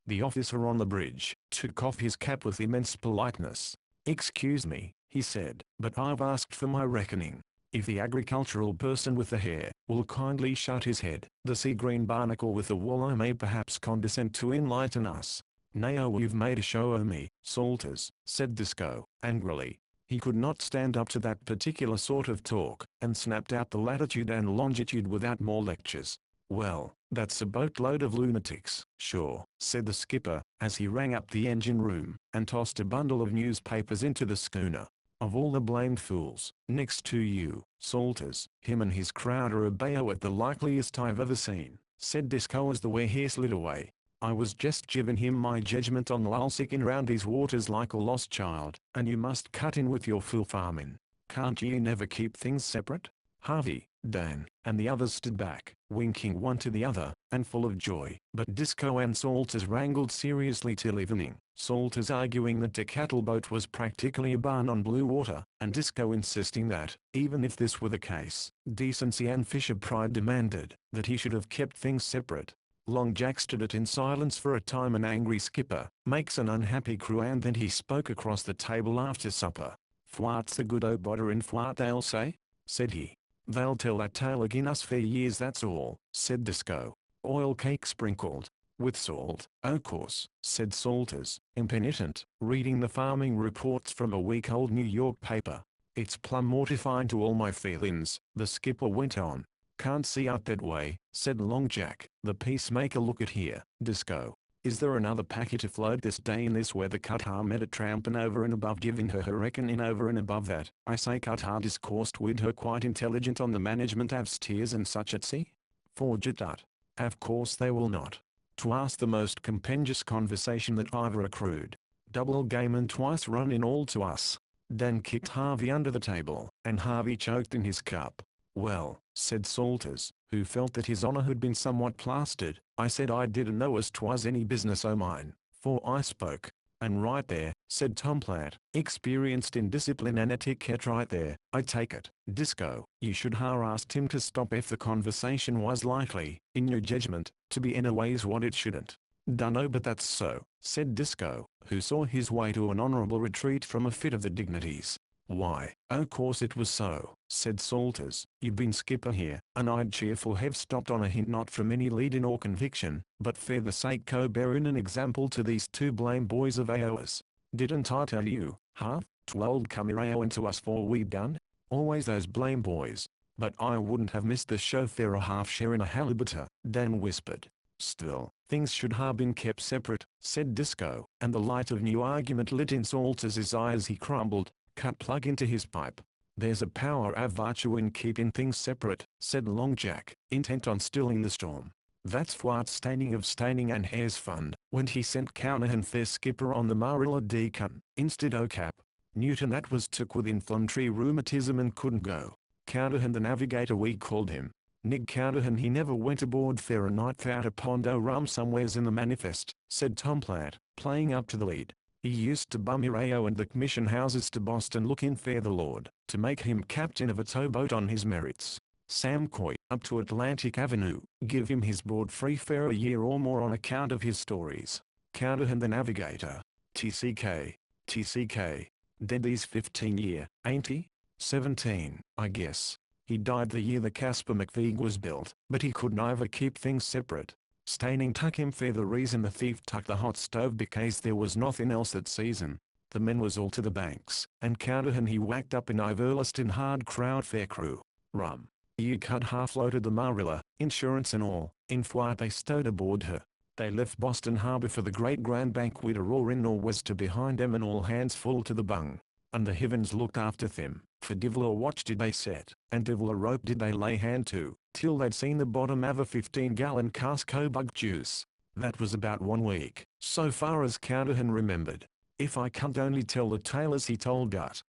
The officer on the bridge took off his cap with immense politeness. Excuse me, he said, but I've asked for my reckoning. If the agricultural person with the hair will kindly shut his head, the sea-green barnacle with the wallow may perhaps condescend to enlighten us. Nay, you've made a show o' me, Salters, said Disco, angrily. He could not stand up to that particular sort of talk, and snapped out the latitude and longitude without more lectures. Well, that's a boatload of lunatics, sure, said the skipper, as he rang up the engine room, and tossed a bundle of newspapers into the schooner. Of all the blamed fools, next to you, Salters, him and his crowd are a bayo at the likeliest I've ever seen, said Disco as the weir slid away. I was just giving him my judgment on lulsicking round these waters like a lost child, and you must cut in with your fool farming. Can't ye never keep things separate? Harvey, Dan, and the others stood back, winking one to the other, and full of joy, but Disco and Salters wrangled seriously till evening, Salters arguing that the cattle boat was practically a barn on blue water, and Disco insisting that, even if this were the case, decency and fisher pride demanded that he should have kept things separate. Long Jack stood it in silence for a time. An angry skipper makes an unhappy crew, and then he spoke across the table after supper. Fwart's a good o' bodder in Fwart, they'll say, said he. They'll tell that tale agin us for years, that's all, said Disco. Oil cake sprinkled. With salt, o' course, said Salters, impenitent, reading the farming reports from a week-old New York paper. It's plumb mortifying to all my feelings, the skipper went on. Can't see out that way, said Long Jack, the peacemaker. Look at here, Disco. Is there another packet afloat this day in this weather? Qatar met a trampin' over and above giving her reckoning over and above that. I say Qatar discoursed with her quite intelligent on the management of steers and such at sea. Forget that. Of course they will not. 'Twas the most compendious conversation that ever accrued. Double game and twice run in all to us. Dan kicked Harvey under the table, and Harvey choked in his cup. Well, said Salters, who felt that his honor had been somewhat plastered, I said I didn't know as 'twas any business o' mine, for I spoke. And right there, said Tom Platt, experienced in discipline and etiquette, right there, I take it, Disco, you should ha' asked him to stop if the conversation was likely, in your judgment, to be anyways what it shouldn't. Dunno, but that's so, said Disco, who saw his way to an honorable retreat from a fit of the dignities. Why, o' course it was so, said Salters. You've been skipper here, and I'd cheerful have stopped on a hint, not from any leading or conviction, but for the sake o' bearing an example to these two blame boys of ours. Didn't I tell you, huh? 'Twold come around to us for we've done? Always those blame boys. But I wouldn't have missed the show for a half share in a halibutter, Dan whispered. Still, things should have been kept separate, said Disco, and the light of new argument lit in Salters' eye as he crumbled, cut plug into his pipe. There's a power of virtue in keeping things separate, said Long Jack, intent on stilling the storm. That's what Staining of Staining and Hare's fund, when he sent Carnahan their skipper on the Marilla Deacon, instead o' Cap. Newton that was took with inflammatory rheumatism and couldn't go. Carnahan the navigator we called him. Nick Carnahan he never went aboard for a night out a pond o' rum somewheres in the manifest, said Tom Platt, playing up to the lead. He used to bum Irao and the commission houses to Boston looking for the Lord, to make him captain of a towboat on his merits. Sam Coy, up to Atlantic Avenue, give him his board free fare a year or more on account of his stories. Carnahan the navigator. TCK. Dead these 15 year, ain't he? 17, I guess. He died the year the Casper McVeigh was built, but he could never keep things separate. Staining took him for the reason the thief took the hot stove because there was nothing else that season. The men was all to the banks, and Carnahan he whacked up in Iverliston hard crowd fair crew. Rum. You cut half-loaded the Marilla, insurance and all, in flight they stowed aboard her. They left Boston Harbor for the great Grand Bank with a roaring nor'wester behind them and all hands full to the bung. And the heavens looked after them, for divil a watch did they set, and divil a rope did they lay hand to, till they'd seen the bottom of a 15-gallon cask o' bug juice. That was about 1 week, so far as Carnahan remembered. If I can't only tell the tale as he told Gut.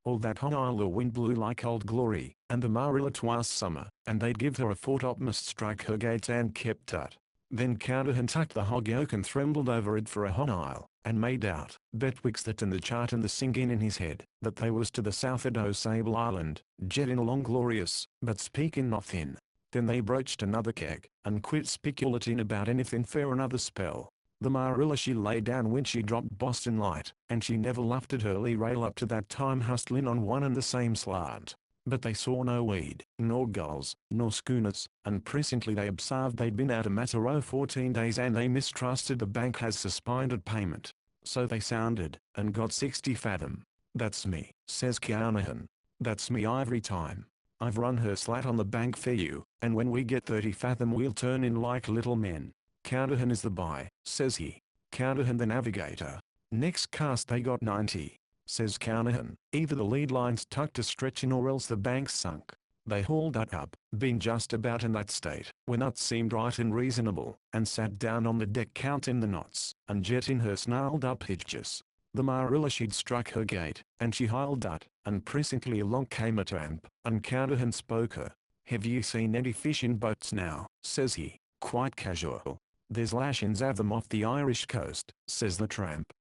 All that hot Isle the wind blew like old glory, and the Marilla twice summer, and they'd give her a foretopmast strike her gates and kept tut. Then Carnahan tucked the hog yoke and thrembled over it for a hot Isle, and made out, betwixt that and the chart and the singing in his head, that they was to the south'ard o' Sable Island, jetting along glorious, but speaking nothing. Then they broached another keg, and quit speculating about anything for another spell. The Marilla she lay down when she dropped Boston Light, and she never lifted her lee rail up to that time hustling on one and the same slant. But they saw no weed, nor gulls, nor schooners, and presently they observed they'd been out a matter o' 14 days and they mistrusted the bank has suspended payment. So they sounded, and got 60 fathom. That's me, says Carnahan. That's me every time. I've run her slat on the bank for you, and when we get 30 fathom we'll turn in like little men. Carnahan is the buy, says he. Carnahan the navigator. Next cast they got 90. Says Carnahan, either the lead line's tucked to stretching or else the bank's sunk. They hauled that up, being just about in that state, when that seemed right and reasonable, and sat down on the deck counting the knots, and jetting her snarled up hitches. The Marilla she'd struck her gait, and she hauled that, and presently along came a tramp, and Carnahan spoke her. Have you seen any fishing boats now, says he, quite casual. There's lashings of them off the Irish coast, says the tramp.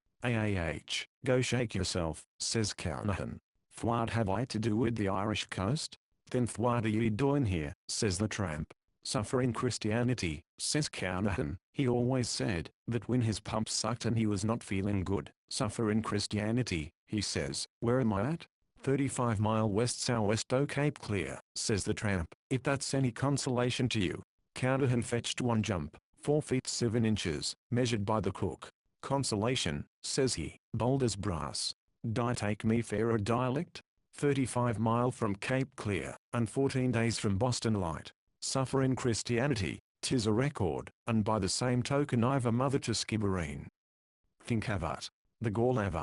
Go shake yourself, says Carnahan. What have I to do with the Irish coast? Then what are you doing here, says the tramp. Suffering Christianity, says Carnahan. He always said that when his pump sucked and he was not feeling good. Suffering Christianity, he says. Where am I at? 35 mile west-southwest o' Cape Clear, says the tramp. If that's any consolation to you. Carnahan fetched one jump, 4 feet 7 inches, measured by the cook. Consolation, says he, bold as brass. Die take me fairer dialect? 35 mile from Cape Clear, and 14 days from Boston Light. Suffer in Christianity, 'tis a record, and by the same token I've a mother to Skibbereen. Think have it. The gall have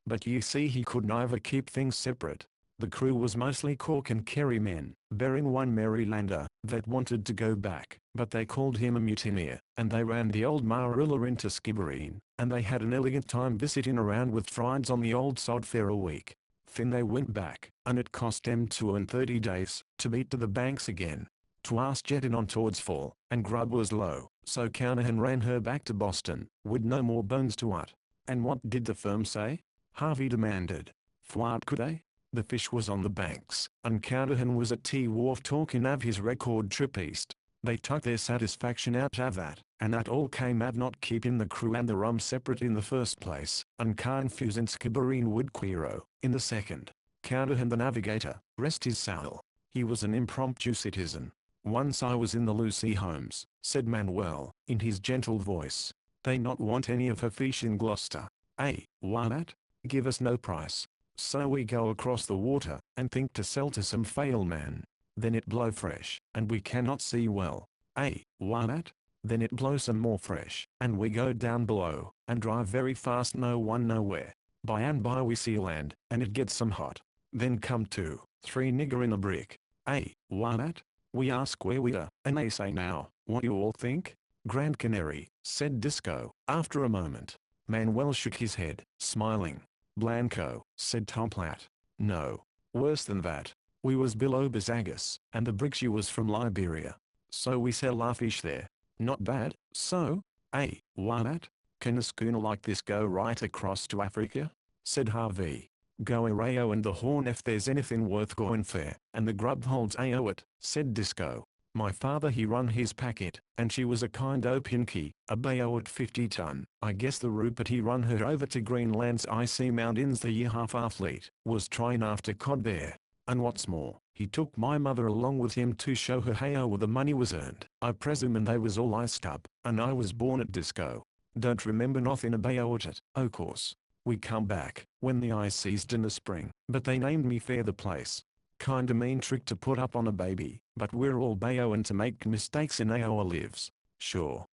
But ye see he could neither keep things separate. The crew was mostly Cork and Kerry men, bearing one Marylander, that wanted to go back, but they called him a mutineer, and they ran the old Marilla into Skibbereen, and they had an elegant time visiting around with friends on the old sod for a week. Then they went back, and it cost them 32 days, to beat to the banks again. 'Twas jetting on towards fall, and grub was low, so Carnahan ran her back to Boston, with no more bones to it. And what did the firm say? Harvey demanded. What could they? The fish was on the banks, and Carnahan was at T-Wharf talking of his record trip east. They took their satisfaction out of that, and that all came of not keeping the crew and the rum separate in the first place, and confusing Skibbereen with Quiro, in the second. Carnahan the navigator, rest his soul. He was an impromptu citizen. Once I was in the Lucy Holmes, said Manuel, in his gentle voice. They not want any of her fish in Gloucester. Eh, why that? Give us no price. So we go across the water, and think to sell to some fail man. Then it blow fresh, and we cannot see well. Eh, why that? Then it blow some more fresh, and we go down below, and drive very fast no one nowhere. By and by we see land, and it gets some hot. Then come 2, 3 nigger in a brick. Eh, why that? We ask where we are, and they say now, what you all think? Grand Canary, said Disco, after a moment. Manuel shook his head, smiling. Blanco, said Tom Platt. No. Worse than that. We was below Bazagas, and the bricks you was from Liberia. So we sell our fish there. Not bad, so? Eh, why that? Can a schooner like this go right across to Africa? Said Harvey. Go Arao and the Horn if there's anything worth going for, and the grub holds AO it, said Disco. My father he run his packet, and she was a kind o' pinky, a bayo at 50 ton. I guess the Rupert he run her over to Greenland's icy mountains the year half our fleet was trying after cod there. And what's more, he took my mother along with him to show her how the money was earned. I presume and they was all iced up, and I was born at Disco. Don't remember nothing about it, o' course. We come back, when the ice ceased in the spring, but they named me fair the place. Kinda mean trick to put up on a baby, but we're all bayoing to make mistakes in our lives. Sure,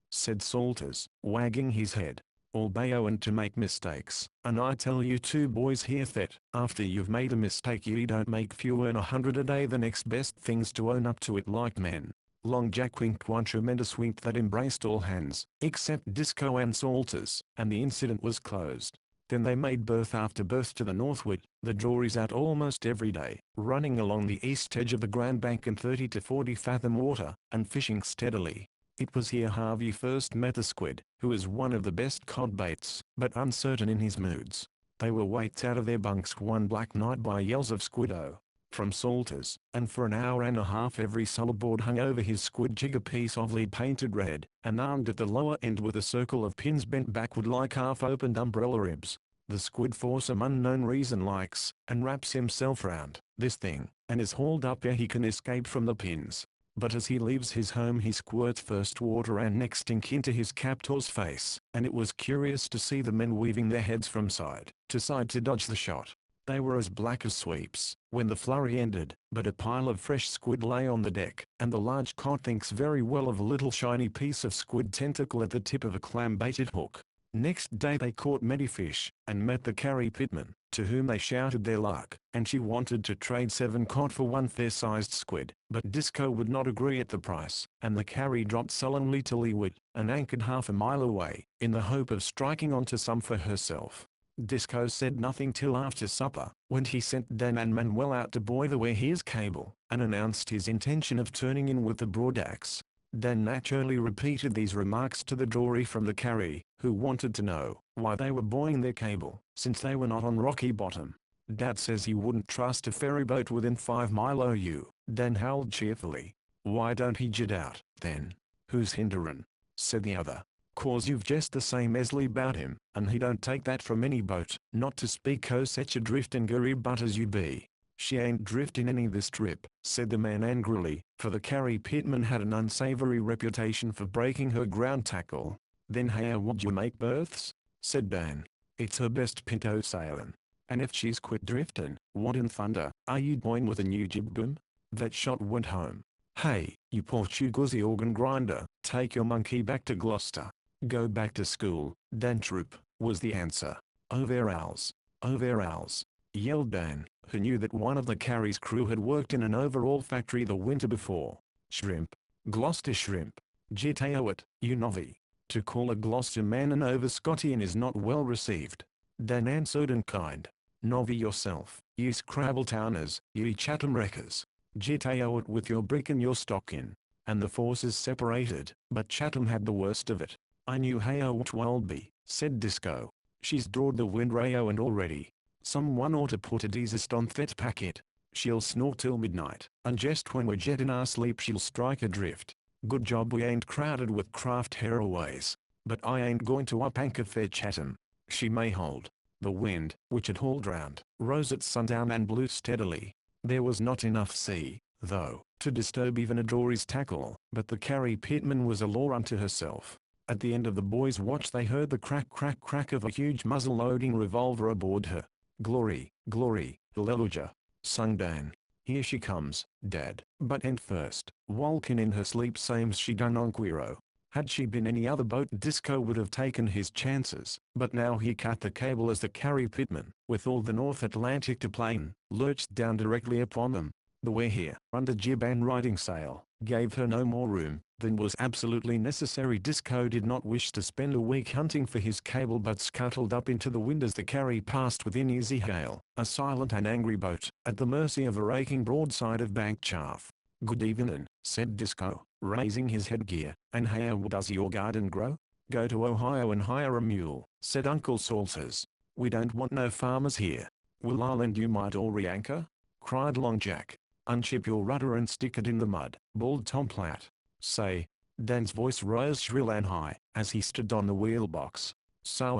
said Salters, wagging his head. All bayoing to make mistakes, and I tell you two boys here that, after you've made a mistake you don't make fewer than 100 a day. The next best thing's to own up to it like men. Long Jack winked one tremendous wink that embraced all hands, except Disco and Salters, and the incident was closed. Then they made berth after berth to the northward, the dories out almost every day, running along the east edge of the Grand Bank in 30 to 40 fathom water, and fishing steadily. It was here Harvey first met the squid, who is one of the best cod baits, but uncertain in his moods. They were waked out of their bunks one black night by yells of squiddo from Salters, and for an hour and a half every sullerboard hung over his squid jig a piece of lead painted red, and armed at the lower end with a circle of pins bent backward like half-opened umbrella ribs. The squid for some unknown reason likes, and wraps himself round, this thing, and is hauled up ere he can escape from the pins. But as he leaves his home he squirts first water and next ink into his captor's face, and it was curious to see the men weaving their heads from side to dodge the shot. They were as black as sweeps, when the flurry ended, but a pile of fresh squid lay on the deck, and the large cod thinks very well of a little shiny piece of squid tentacle at the tip of a clam-baited hook. Next day they caught many fish, and met the Carrie Pittman, to whom they shouted their luck, and she wanted to trade 7 cod for one fair-sized squid, but Disco would not agree at the price, and the Carrie dropped sullenly to leeward, and anchored half a mile away, in the hope of striking onto some for herself. Disco said nothing till after supper, when he sent Dan and Manuel out to buoy the Weir's cable, and announced his intention of turning in with the broadaxe. Dan naturally repeated these remarks to the dory from the Carrie, who wanted to know why they were buoying their cable, since they were not on rocky bottom. Dad says he wouldn't trust a ferry boat within 5 mile o' you, Dan howled cheerfully. Why don't he jet out, then? Who's hinderin'? Said the other. Cause you've just the same Esley bout him, and he don't take that from any boat, not to speak o' such a drift and gurry butt as you be. "She ain't drifting any this trip," said the man angrily, for the Carrie Pittman had an unsavory reputation for breaking her ground tackle. "Then how would you make berths?" said Dan. "It's her best pinto sailin'. And if she's quit driftin', what in thunder are you doing with a new jib boom?" That shot went home. "Hey, you Portuguese organ grinder, take your monkey back to Gloucester. Go back to school, Dan Troop," was the answer. "Overalls. Overalls," yelled Dan, who knew that one of the Carrie's crew had worked in an overall factory the winter before. "Shrimp. Gloucester shrimp. Gitao it, you novi. To call a Gloucester man an overscottian is not well received," Dan answered in kind. "Novi yourself, you Scrabbletowners, you Chatham wreckers. Gitao it with your brick and your stockin." And the forces separated, but Chatham had the worst of it. "I knew how it will be," said Disco. "She's drawed the wind rayo and already. Someone ought to put a desist on that packet. She'll snore till midnight, and just when we're jetting our sleep she'll strike adrift. Good job we ain't crowded with craft heraways. But I ain't going to up anchor for Chatham. She may hold." The wind, which had hauled round, rose at sundown and blew steadily. There was not enough sea, though, to disturb even a dory's tackle, but the Carrie Pittman was a law unto herself. At the end of the boys' watch they heard the crack crack crack of a huge muzzle-loading revolver aboard her. "Glory, glory, hallelujah," sung Dan. "Here she comes, Dad." But and first, walkin' in her sleep same's she done on Quiro. Had she been any other boat Disco would have taken his chances, but now he cut the cable as the Carrie Pittman, with all the North Atlantic to plane, lurched down directly upon them. The wear here, under jib and riding sail, gave her no more room than was absolutely necessary. Disco did not wish to spend a week hunting for his cable but scuttled up into the wind as the Carrie passed within easy hail, a silent and angry boat, at the mercy of a raking broadside of bank chaff. "Good evenin'," said Disco, raising his headgear. "And how does your garden grow?" "Go to Ohio and hire a mule," said Uncle Salsas. "We don't want no farmers here." "Well, I'll lend you my dory anchor," cried Long Jack. "Unship your rudder and stick it in the mud," bawled Tom Platt. "Say," Dan's voice rose shrill and high, as he stood on the wheel box. "So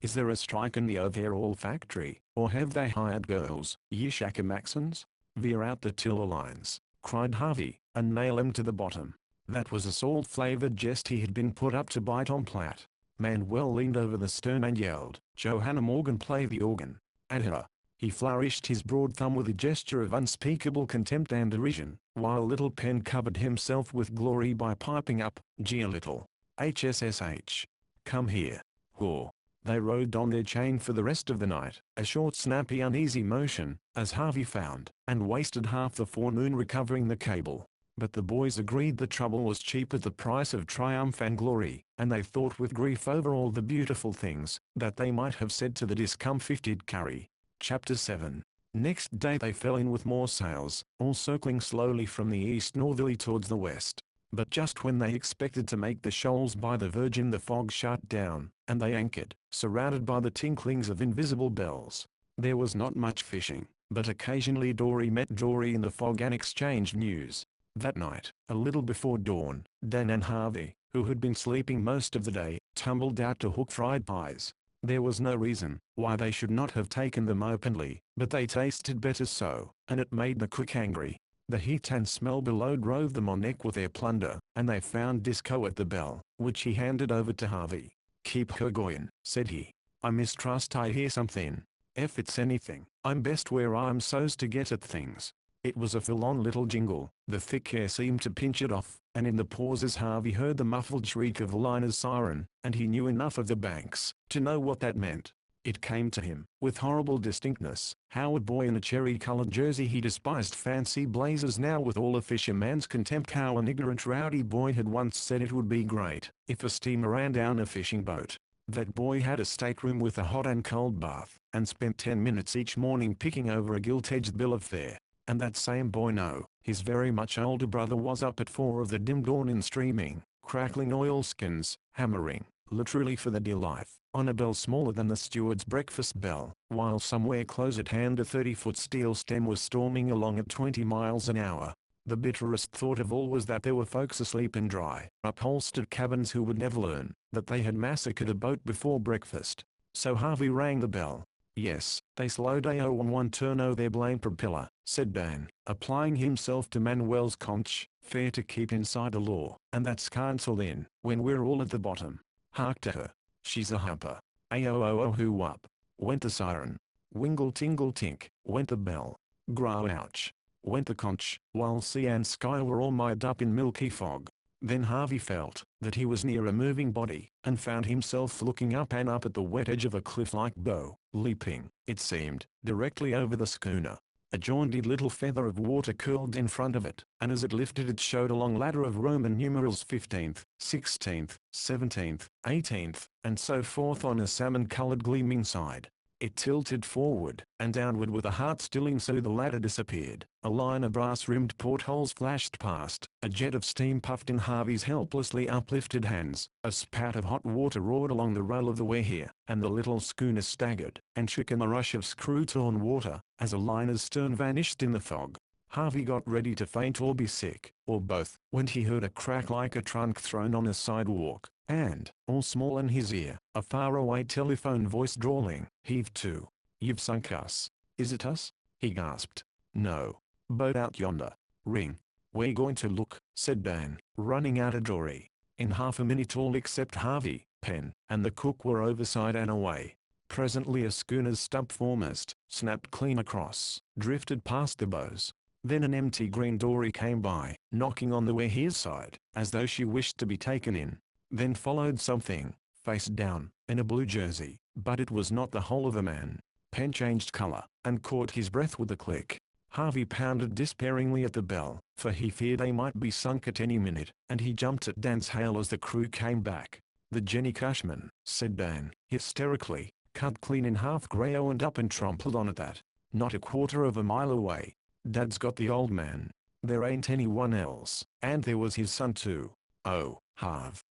is there a strike in the overall factory, or have they hired girls, ye shackamaxons? Veer out the tiller lines," cried Harvey, "and nail 'em to the bottom." That was a salt-flavored jest he had been put up to by Tom Platt. Manuel leaned over the stern and yelled, "Johanna Morgan, play the organ." At her, he flourished his broad thumb with a gesture of unspeakable contempt and derision, while Little Penn covered himself with glory by piping up, "Gee, a little HSSH. Come here, whore." They rode on their chain for the rest of the night, a short snappy uneasy motion, as Harvey found, and wasted half the forenoon recovering the cable. But the boys agreed the trouble was cheap at the price of triumph and glory, and they thought with grief over all the beautiful things that they might have said to the discomfited Carrie. Chapter 7. Next day they fell in with more sails, all circling slowly from the east northerly towards the west. But just when they expected to make the shoals by the Virgin the fog shut down, and they anchored, surrounded by the tinklings of invisible bells. There was not much fishing, but occasionally dory met dory in the fog and exchanged news. That night, a little before dawn, Dan and Harvey, who had been sleeping most of the day, tumbled out to hook fried pies. There was no reason why they should not have taken them openly, but they tasted better so, and it made the cook angry. The heat and smell below drove them on deck with their plunder, and they found Disco at the bell, which he handed over to Harvey. "Keep her goin'," said he. "I mistrust I hear something. If it's anything, I'm best where I'm so's to get at things." It was a full-on little jingle. The thick air seemed to pinch it off, and in the pauses Harvey heard the muffled shriek of the liner's siren, and he knew enough of the banks to know what that meant. It came to him, with horrible distinctness, how a boy in a cherry-colored jersey he despised fancy blazers now with all a fisherman's contempt, how an ignorant rowdy boy had once said it would be great if a steamer ran down a fishing boat. That boy had a stateroom with a hot and cold bath, and spent 10 minutes each morning picking over a gilt-edged bill of fare. And that same boy his very much older brother was up at 4 of the dim dawn in streaming, crackling oilskins, hammering, literally for the dear life, on a bell smaller than the steward's breakfast bell, while somewhere close at hand a 30-foot steel stem was storming along at 20 miles an hour. The bitterest thought of all was that there were folks asleep in dry, upholstered cabins who would never learn that they had massacred a boat before breakfast. So Harvey rang the bell. Yes, they slowed on one turn o' their blame propeller, said Dan, applying himself to Manuel's conch. Fair to keep inside the law, and that's cancelled in, when we're all at the bottom. Hark to her. She's a humper. Ayo who up. Went the siren. Wingle tingle tink, went the bell. Grow ouch. Went the conch, while sea and sky were all mired up in milky fog. Then Harvey felt that he was near a moving body, and found himself looking up and up at the wet edge of a cliff like bow, leaping, it seemed, directly over the schooner. A jaunty little feather of water curled in front of it, and as it lifted it showed a long ladder of Roman numerals 15th, 16th, 17th, 18th, and so forth on a salmon-colored gleaming side. It tilted forward and downward with a heart-stilling, so the ladder disappeared. A line of brass-rimmed portholes flashed past. A jet of steam puffed in Harvey's helplessly uplifted hands. A spout of hot water roared along the rail of the weir, and the little schooner staggered and shook in the rush of screw-torn water as a liner's stern vanished in the fog. Harvey got ready to faint or be sick, or both, when he heard a crack like a trunk thrown on a sidewalk, and, all small in his ear, a faraway telephone voice drawling, "Heave to. You've sunk us." "Is it us?" he gasped. "No. Boat out yonder. Ring." "We're going to look," said Dan, running out a dory. In half a minute all except Harvey, Penn, and the cook were overside and away. Presently a schooner's stub foremast snapped clean across, drifted past the bows. Then an empty green dory came by, knocking on the weir's side, as though she wished to be taken in. Then followed something, face down, in a blue jersey, but it was not the whole of a man. Penn changed color, and caught his breath with a click. Harvey pounded despairingly at the bell, for he feared they might be sunk at any minute, and he jumped at Dan's hail as the crew came back. "The Jenny Cushman," said Dan, hysterically, "cut clean in half, grey and up and trampled on at that. Not a quarter of a mile away. Dad's got the old man. There ain't anyone else, and there was his son too. Oh, Harv,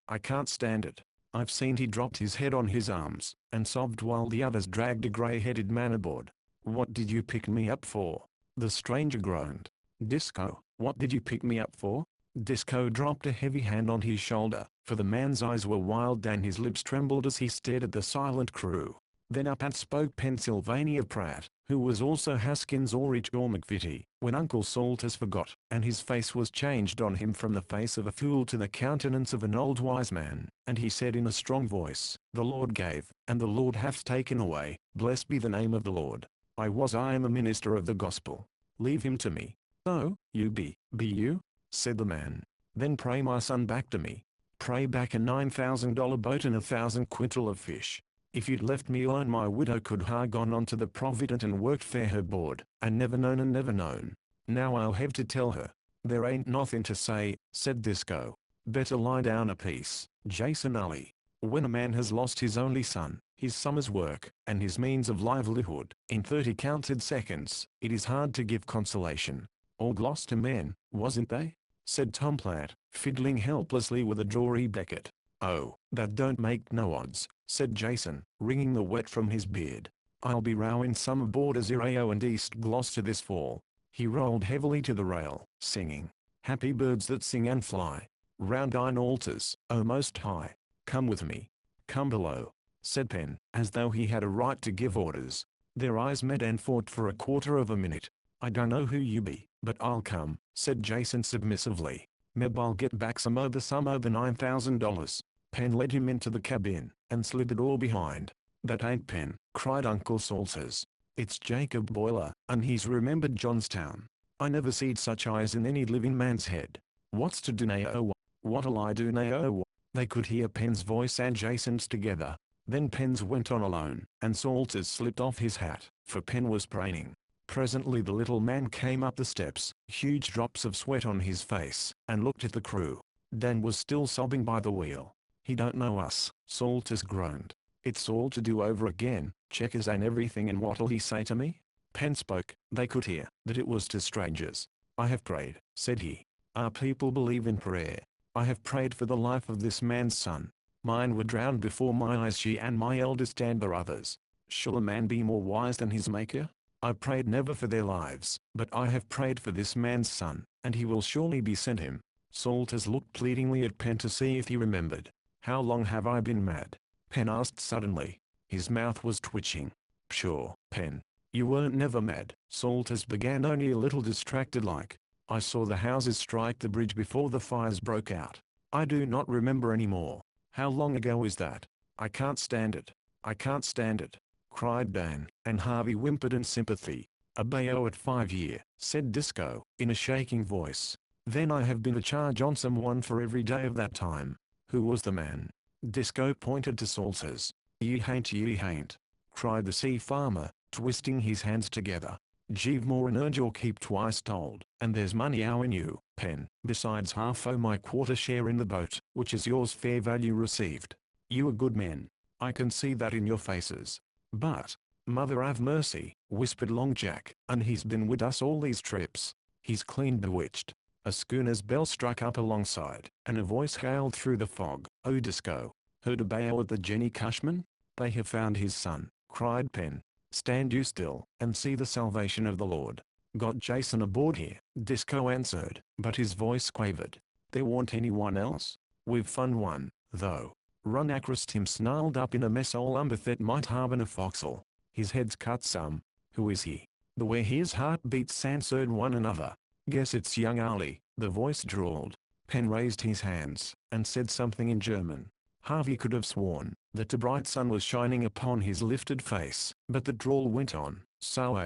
I can't stand it." I've seen he dropped his head on his arms, and sobbed while the others dragged a grey-headed man aboard. "What did you pick me up for?" the stranger groaned. "Disco, what did you pick me up for?" Disco dropped a heavy hand on his shoulder, for the man's eyes were wild and his lips trembled as he stared at the silent crew. Then up and spoke Pennsylvania Pratt, who was also Haskins or Rich or McVitie, when Uncle Salters forgot, and his face was changed on him from the face of a fool to the countenance of an old wise man, and he said in a strong voice, "The Lord gave, and the Lord hath taken away, blessed be the name of the Lord. I am a minister of the gospel. Leave him to me." "Oh, you be you?" said the man. "Then pray my son back to me. Pray back a $9,000 boat and 1,000 quintal of fish. If you'd left me alone my widow could ha' gone on to the Provident and worked fair her board, and never known. Now I'll have to tell her." "There ain't nothing to say," said Disco. "Better lie down a piece, Jason Ully. When a man has lost his only son, his summer's work, and his means of livelihood, in 30 counted seconds, it is hard to give consolation." "All Gloucester men, wasn't they?" said Tom Platt, fiddling helplessly with a dory becket. "Oh, that don't make no odds," said Jason, wringing the wet from his beard. "I'll be rowing some aboard a 0 and East Gloucester this fall." He rolled heavily to the rail, singing, "Happy birds that sing and fly, round thine altars, O Most High. Come with me. Come below," said Penn, as though he had a right to give orders. Their eyes met and fought for a quarter of a minute. "I don't know who you be, but I'll come," said Jason submissively. "Meb I'll get back some o' the $9,000. Penn led him into the cabin, and slid the door behind. "That ain't Penn," cried Uncle Salters. "It's Jacob Boiler, and he's remembered Johnstown. I never seed such eyes in any living man's head. What's to do now? What'll I do now?" They could hear Penn's voice and Jason's together. Then Penn's went on alone, and Salters slipped off his hat, for Penn was praying. Presently the little man came up the steps, huge drops of sweat on his face, and looked at the crew. Dan was still sobbing by the wheel. "He don't know us," Salters groaned. "It's all to do over again, checkers and everything, and what'll he say to me?" Penn spoke. They could hear that it was to strangers. "I have prayed," said he. "Our people believe in prayer. I have prayed for the life of this man's son. Mine were drowned before my eyes, she and my eldest and the others. Shall a man be more wise than his maker? I prayed never for their lives, but I have prayed for this man's son, and he will surely be sent him." Salters looked pleadingly at Penn to see if he remembered. "How long have I been mad?" Penn asked suddenly. His mouth was twitching. Sure, Pen. You weren't never mad, Salters began, only a little distracted like. I saw the houses strike the bridge before the fires broke out. I do not remember anymore. How long ago is that? I can't stand it. I can't stand it, cried Dan, and Harvey whimpered in sympathy. A bayo at 5 year, said Disco, in a shaking voice. Then I have been a charge on someone for every day of that time. Who was the man? Disco pointed to Salters. Ye hain't, cried the sea farmer, twisting his hands together. Give more and earn your keep twice told, and there's money owing you, Pen, besides half o' my quarter share in the boat, which is yours fair value received. You are good men. I can see that in your faces. But, mother have mercy, whispered Long Jack, and he's been with us all these trips. He's clean bewitched. A schooner's bell struck up alongside, and a voice hailed through the fog, "Oh Disco, heard a bayo at the Jenny Cushman? They have found his son," cried Pen. "Stand you still, and see the salvation of the Lord." "Got Jason aboard here," Disco answered, but his voice quavered. "There wa'n't anyone else? We've found one, though. Run across him snarled up in a mess ol' umber that might harbor a foxhole. His head's cut some." "Who is he?" The way his heartbeats answered one another. "Guess it's young Ali," the voice drawled. Pen raised his hands, and said something in German. Harvey could have sworn that the bright sun was shining upon his lifted face, but the drawl went on. "So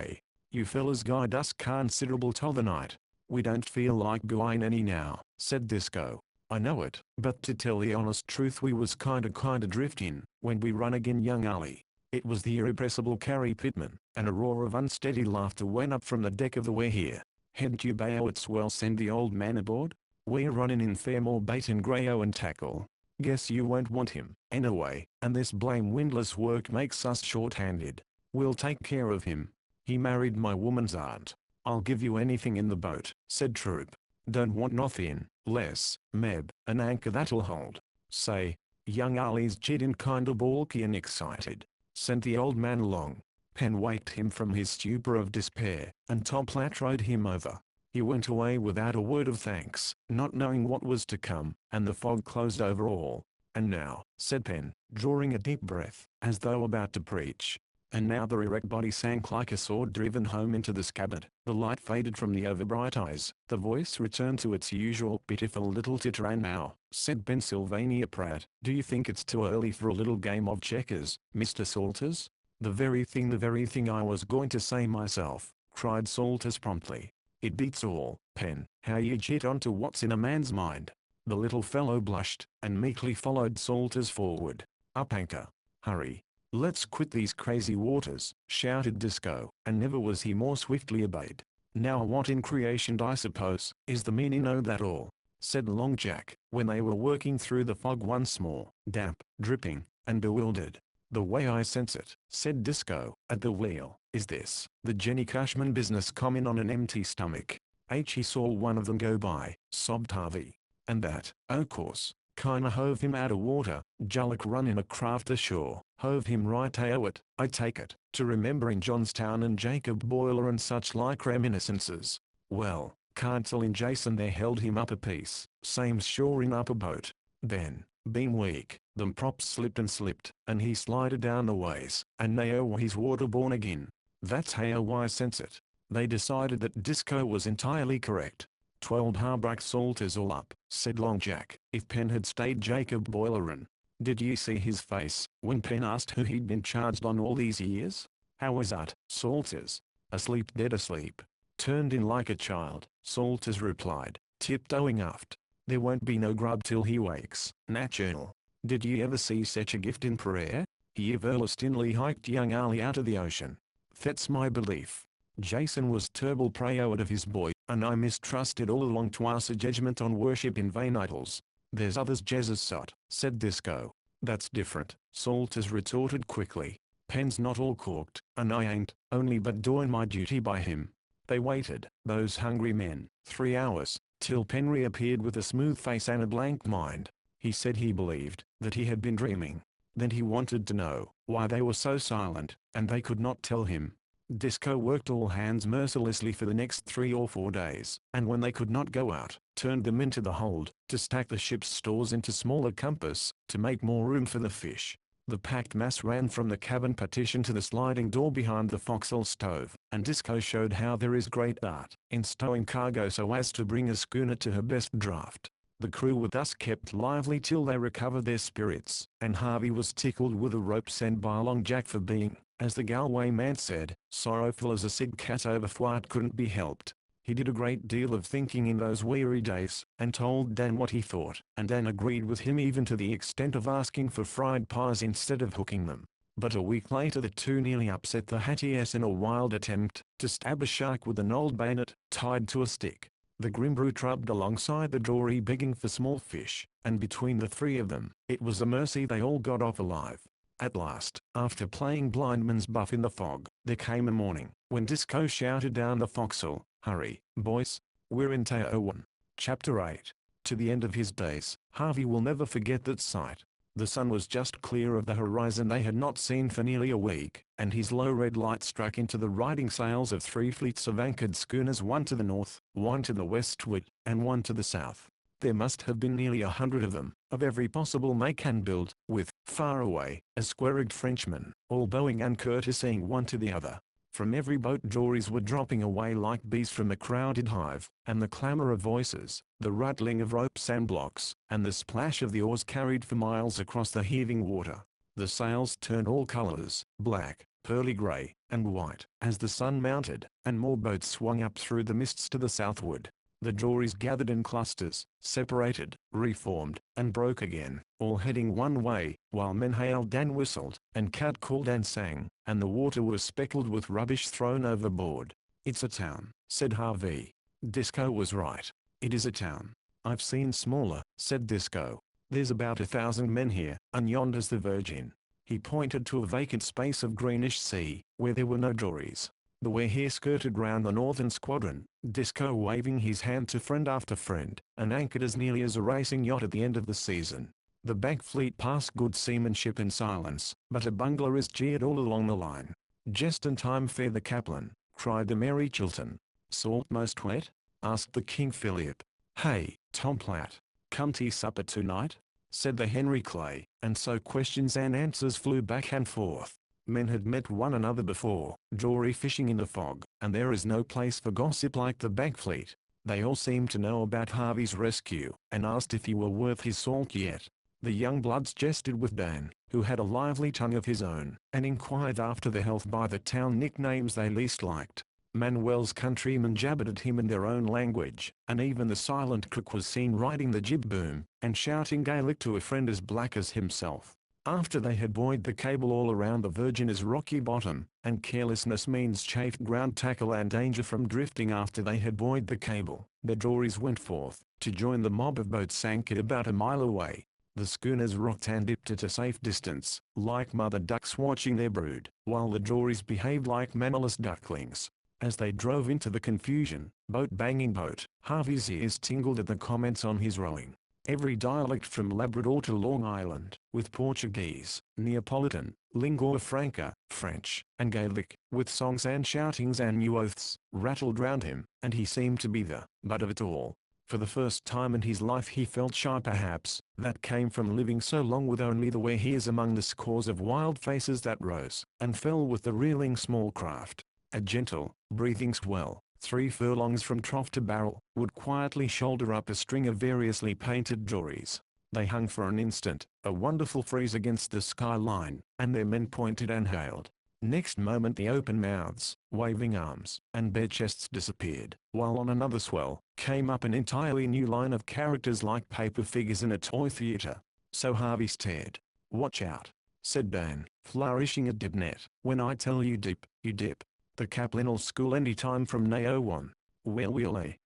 you fellas guide us considerable to the night. We don't feel like going any now," said Disco. "I know it, but to tell the honest truth we was kinda drifting when we run agin young Ali." It was the irrepressible Carrie Pittman, and a roar of unsteady laughter went up from the deck of the We're Here. "Hadn't you bayo it's well send the old man aboard? We're running in fair more bait and grayo and tackle. Guess you won't want him, anyway, and this blame windless work makes us short-handed. We'll take care of him. He married my woman's aunt. I'll give you anything in the boat," said Troop. "Don't want nothing less, Meb, an anchor that'll hold. Say, young Ali's cheating kinda balky and excited. Sent the old man along." Pen waked him from his stupor of despair, and Tom Platt rode him over. He went away without a word of thanks, not knowing what was to come, and the fog closed over all. "And now," said Pen, drawing a deep breath, as though about to preach. And now the erect body sank like a sword driven home into the scabbard. The light faded from the overbright eyes. The voice returned to its usual pitiful little titter. "And now," said Pennsylvania Pratt, "do you think it's too early for a little game of checkers, Mr. Salters?" The very thing I was going to say myself," cried Salters promptly. "It beats all, Pen, how you cheat onto what's in a man's mind." The little fellow blushed, and meekly followed Salters forward. "Up anchor. Hurry. Let's quit these crazy waters," shouted Disco, and never was he more swiftly obeyed. "Now what in creation I suppose is the meaning o' that all?" said Long Jack, when they were working through the fog once more, damp, dripping, and bewildered. "The way I sense it," said Disco, at the wheel, "is this: the Jenny Cushman business comin' on an empty stomach." He saw one of them go by," sobbed Harvey. "And that, o' course, kinda hove him out of water. Jullock running a craft ashore, hove him right it, I take it, to remembering Johnstown and Jacob Boiler and such like reminiscences. Well, can't tell in Jason there held him up a piece, same's shoring up a boat. Then, being weak, them props slipped, and he slided down the ways, and now he's waterborne again. That's how I sense it." They decided that Disco was entirely correct. "'Twold Harbrack Salters all up," said Long Jack. "If Pen had stayed Jacob Boilerin'. Did ye see his face when Pen asked who he'd been charged on all these years? How was that, Salters?" "Asleep, dead asleep. Turned in like a child," Salters replied, tiptoeing aft. "There won't be no grub till he wakes, natural. Did ye ever see such a gift in prayer? He everlastingly hiked young Ali out of the ocean. That's my belief. Jason was terrible proud of his boy, and I mistrusted all along 'twas a judgment on worship in vain idols." "There's others Jesus sot," said Disco. "That's different," Salters retorted quickly. "Pen's not all corked, and I ain't, only but doing my duty by him." They waited, those hungry men, 3 hours, till Pen reappeared with a smooth face and a blank mind. He said he believed that he had been dreaming. Then he wanted to know why they were so silent, and they could not tell him. Disco worked all hands mercilessly for the next 3 or 4 days, and when they could not go out, turned them into the hold, to stack the ship's stores into smaller compass, to make more room for the fish. The packed mass ran from the cabin partition to the sliding door behind the forecastle stove, and Disco showed how there is great art in stowing cargo so as to bring a schooner to her best draft. The crew were thus kept lively till they recovered their spirits, and Harvey was tickled with a rope sent by Long Jack for being, as the Galway man said, sorrowful as a sick cat over what couldn't be helped. He did a great deal of thinking in those weary days, and told Dan what he thought, and Dan agreed with him even to the extent of asking for fried pies instead of hooking them. But a week later the two nearly upset the Hatties in a wild attempt to stab a shark with an old bayonet tied to a stick. The grim brute trudged alongside the dory begging for small fish, and between the three of them, it was a mercy they all got off alive. At last, after playing blindman's buff in the fog, there came a morning, when Disco shouted down the forecastle, "Hurry, boys! We're in Taiwan." Chapter 8. To the end of his days, Harvey will never forget that sight. The sun was just clear of the horizon they had not seen for nearly a week, and his low red light struck into the riding sails of three fleets of anchored schooners, one to the north, one to the westward, and one to the south. There must have been nearly 100 of them, of every possible make and build, with, far away, a square-rigged Frenchman, all bowing and courtesying one to the other. From every boat dories were dropping away like bees from a crowded hive, and the clamor of voices, the rattling of ropes and blocks, and the splash of the oars carried for miles across the heaving water. The sails turned all colors, black, pearly gray, and white, as the sun mounted, and more boats swung up through the mists to the southward. The dories gathered in clusters, separated, reformed, and broke again, all heading one way, while men hailed and whistled, and cat called and sang, and the water was speckled with rubbish thrown overboard. "It's a town," said Harvey. Disco was right. "It is a town. I've seen smaller," said Disco. "There's about 1,000 men here, and yonder's the Virgin." He pointed to a vacant space of greenish sea, where there were no dories. The Werehear skirted round the northern squadron, Disco waving his hand to friend after friend, and anchored as nearly as a racing yacht at the end of the season. The Bank fleet passed good seamanship in silence, but a bungler is jeered all along the line. "Just in time, fair the Captain," cried the Mary Chilton. "Salt most wet?" asked the King Philip. "Hey, Tom Platt, come tea supper tonight?" said the Henry Clay, and so questions and answers flew back and forth. Men had met one another before, dory fishing in the fog, and there is no place for gossip like the Bank fleet. They all seemed to know about Harvey's rescue, and asked if he were worth his salt yet. The young bloods jested with Dan, who had a lively tongue of his own, and inquired after the health by the town nicknames they least liked. Manuel's countrymen jabbered at him in their own language, and even the silent cook was seen riding the jib boom, and shouting Gaelic to a friend as black as himself. After they had buoyed the cable all around the Virgin's rocky bottom, and carelessness means chafed ground tackle and danger from drifting after they had buoyed the cable, the dories went forth, to join the mob of boats anchored about a mile away. The schooners rocked and dipped at a safe distance, like mother ducks watching their brood, while the dories behaved like mannerless ducklings. As they drove into the confusion, boat banging boat, Harvey's ears tingled at the comments on his rowing. Every dialect from Labrador to Long Island, with Portuguese, Neapolitan, lingua franca, French, and Gaelic, with songs and shoutings and new oaths, rattled round him, and he seemed to be the butt of it all. For the first time in his life he felt shy perhaps, that came from living so long with only the Werehears among the scores of wild faces that rose and fell with the reeling small craft. A gentle, breathing swell, 3 furlongs from trough to barrel, would quietly shoulder up a string of variously painted dories. They hung for an instant, a wonderful frieze against the skyline, and their men pointed and hailed. Next moment the open mouths, waving arms, and bare chests disappeared, while on another swell, came up an entirely new line of characters like paper figures in a toy theatre. So Harvey stared. "Watch out," said Dan, flourishing a dip net. "When I tell you dip, you dip. The Caplin'll school any time from now on. We'll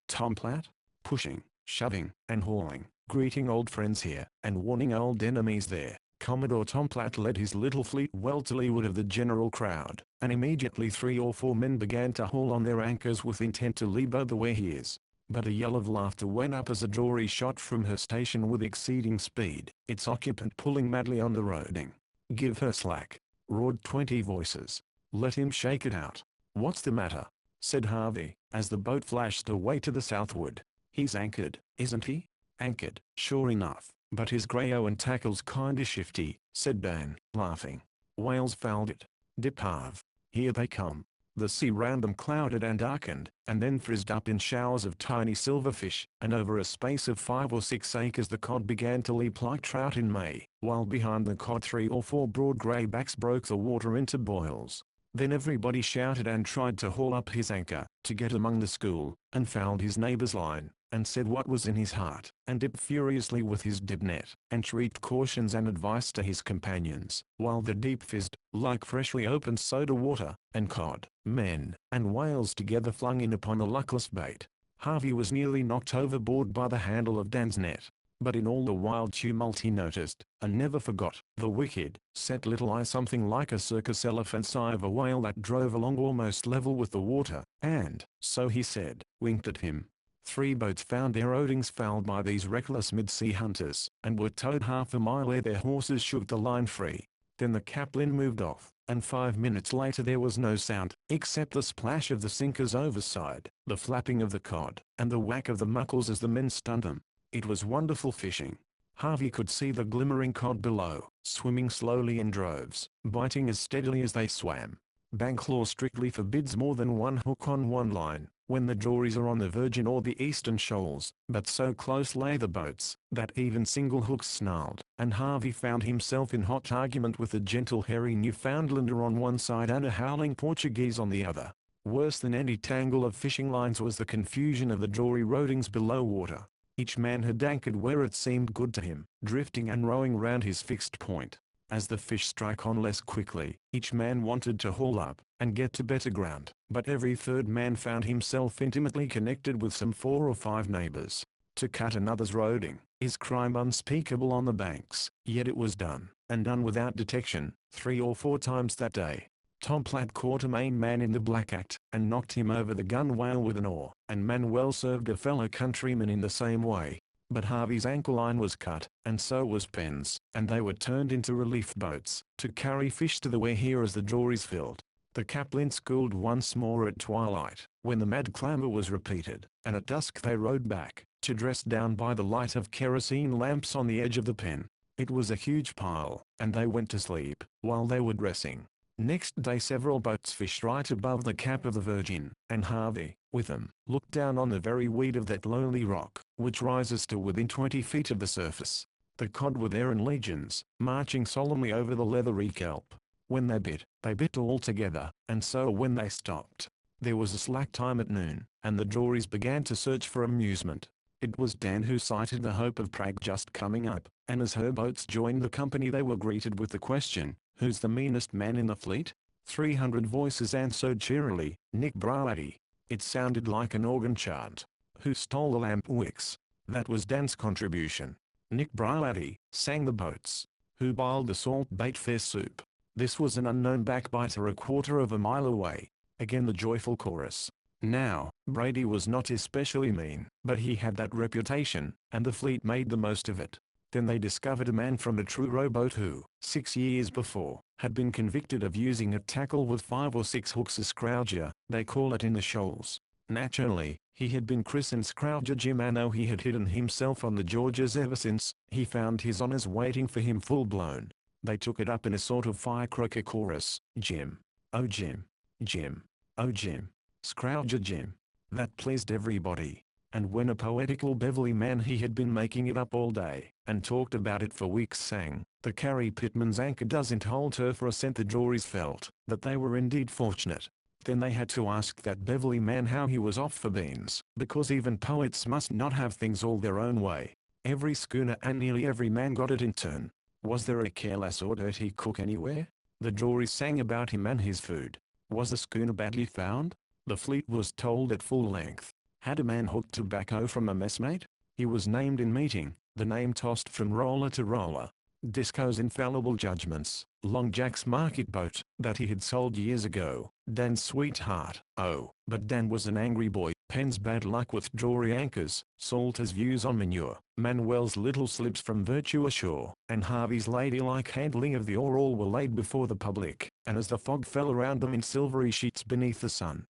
Tom Platt, pushing, shoving, and hauling, greeting old friends here, and warning old enemies there." Commodore Tom Platt led his little fleet well to leeward of the general crowd, and immediately 3 or 4 men began to haul on their anchors with intent to leabo the Werehears. But a yell of laughter went up as a dory shot from her station with exceeding speed, its occupant pulling madly on the roding. "Give her slack," roared 20 voices. "Let him shake it out." "What's the matter?" said Harvey, as the boat flashed away to the southward. "He's anchored, isn't he?" "Anchored, sure enough, "But his grey-o and tackle's kinda shifty," said Dan, laughing. "Whales fouled it. Dip half. Here they come." The sea round them clouded and darkened, and then frizzed up in showers of tiny silverfish, and over a space of 5 or 6 acres the cod began to leap like trout in May, while behind the cod 3 or 4 broad greybacks broke the water into boils. Then everybody shouted and tried to haul up his anchor, to get among the school, and fouled his neighbor's line, and said what was in his heart, and dipped furiously with his dip net, and shrieked cautions and advice to his companions, while the deep fizzed, like freshly opened soda water, and cod, men, and whales together flung in upon the luckless bait. Harvey was nearly knocked overboard by the handle of Dan's net. But in all the wild tumult he noticed, and never forgot, the wicked, set little eye something like a circus elephant's eye of a whale that drove along almost level with the water, and, so he said, winked at him. 3 boats found their oatings fouled by these reckless mid-sea hunters, and were towed half a mile ere their horses shook the line free. Then the captain moved off, and 5 minutes later there was no sound, except the splash of the sinker's overside, the flapping of the cod, and the whack of the muckles as the men stunned them. It was wonderful fishing. Harvey could see the glimmering cod below, swimming slowly in droves, biting as steadily as they swam. Bank law strictly forbids more than 1 hook on 1 line, when the dories are on the Virgin or the Eastern Shoals, but so close lay the boats, that even single hooks snarled, and Harvey found himself in hot argument with a gentle hairy Newfoundlander on one side and a howling Portuguese on the other. Worse than any tangle of fishing lines was the confusion of the dory rodings below water. Each man had anchored where it seemed good to him, drifting and rowing round his fixed point. As the fish strike on less quickly, each man wanted to haul up, and get to better ground, but every third man found himself intimately connected with some 4 or 5 neighbors. To cut another's roding, is crime unspeakable on the banks, yet it was done, and done without detection, 3 or 4 times that day. Tom Platt caught a Maine man in the black act, and knocked him over the gunwale with an oar, and Manuel served a fellow countryman in the same way. But Harvey's ankle line was cut, and so was Penn's, and they were turned into relief boats, to carry fish to the Weir as the dories filled. The captain schooled once more at twilight, when the mad clamour was repeated, and at dusk they rowed back, to dress down by the light of kerosene lamps on the edge of the pen. It was a huge pile, and they went to sleep, while they were dressing. Next day several boats fished right above the cap of the Virgin, and Harvey, with them, looked down on the very weed of that lonely rock, which rises to within 20 feet of the surface. The cod were there in legions, marching solemnly over the leathery kelp. When they bit all together, and so when they stopped. There was a slack time at noon, and the dories began to search for amusement. It was Dan who sighted the Hope of Prague just coming up, and as her boats joined the company they were greeted with the question, "Who's the meanest man in the fleet?" 300 voices answered cheerily, "Nick Brauati." It sounded like an organ chant. "Who stole the lamp wicks?" That was Dan's contribution. "Nick Brauati," sang the boats. "Who boiled the salt bait fish soup?" This was an unknown backbiter a quarter of a mile away. Again the joyful chorus. Now, Brady was not especially mean, but he had that reputation, and the fleet made the most of it. Then they discovered a man from a true rowboat who, 6 years before, had been convicted of using a tackle with 5 or 6 hooks, a scrouger, they call it in the shoals. Naturally, he had been christened Scrouger Jim, and though he had hidden himself on the Georges ever since, he found his honours waiting for him full blown. They took it up in a sort of firecracker chorus, "Jim. Oh Jim. Jim. Oh Jim. Scrouger Jim." That pleased everybody. And when a poetical Beverly man he had been making it up all day, and talked about it for weeks, sang, "The Carrie Pitman's anchor doesn't hold her for a cent," the dories felt that they were indeed fortunate. Then they had to ask that Beverly man how he was off for beans, because even poets must not have things all their own way. Every schooner and nearly every man got it in turn. Was there a careless or dirty cook anywhere? The dories sang about him and his food. Was the schooner badly found? The fleet was told at full length. Had a man hooked tobacco from a messmate? He was named in meeting, the name tossed from roller to roller. Disco's infallible judgments, Long Jack's market boat, that he had sold years ago, Dan's sweetheart, oh, but Dan was an angry boy, Penn's bad luck with dory anchors, Salter's views on manure, Manuel's little slips from virtue ashore, and Harvey's ladylike handling of the oar, all were laid before the public, and as the fog fell around them in silvery sheets beneath the sun,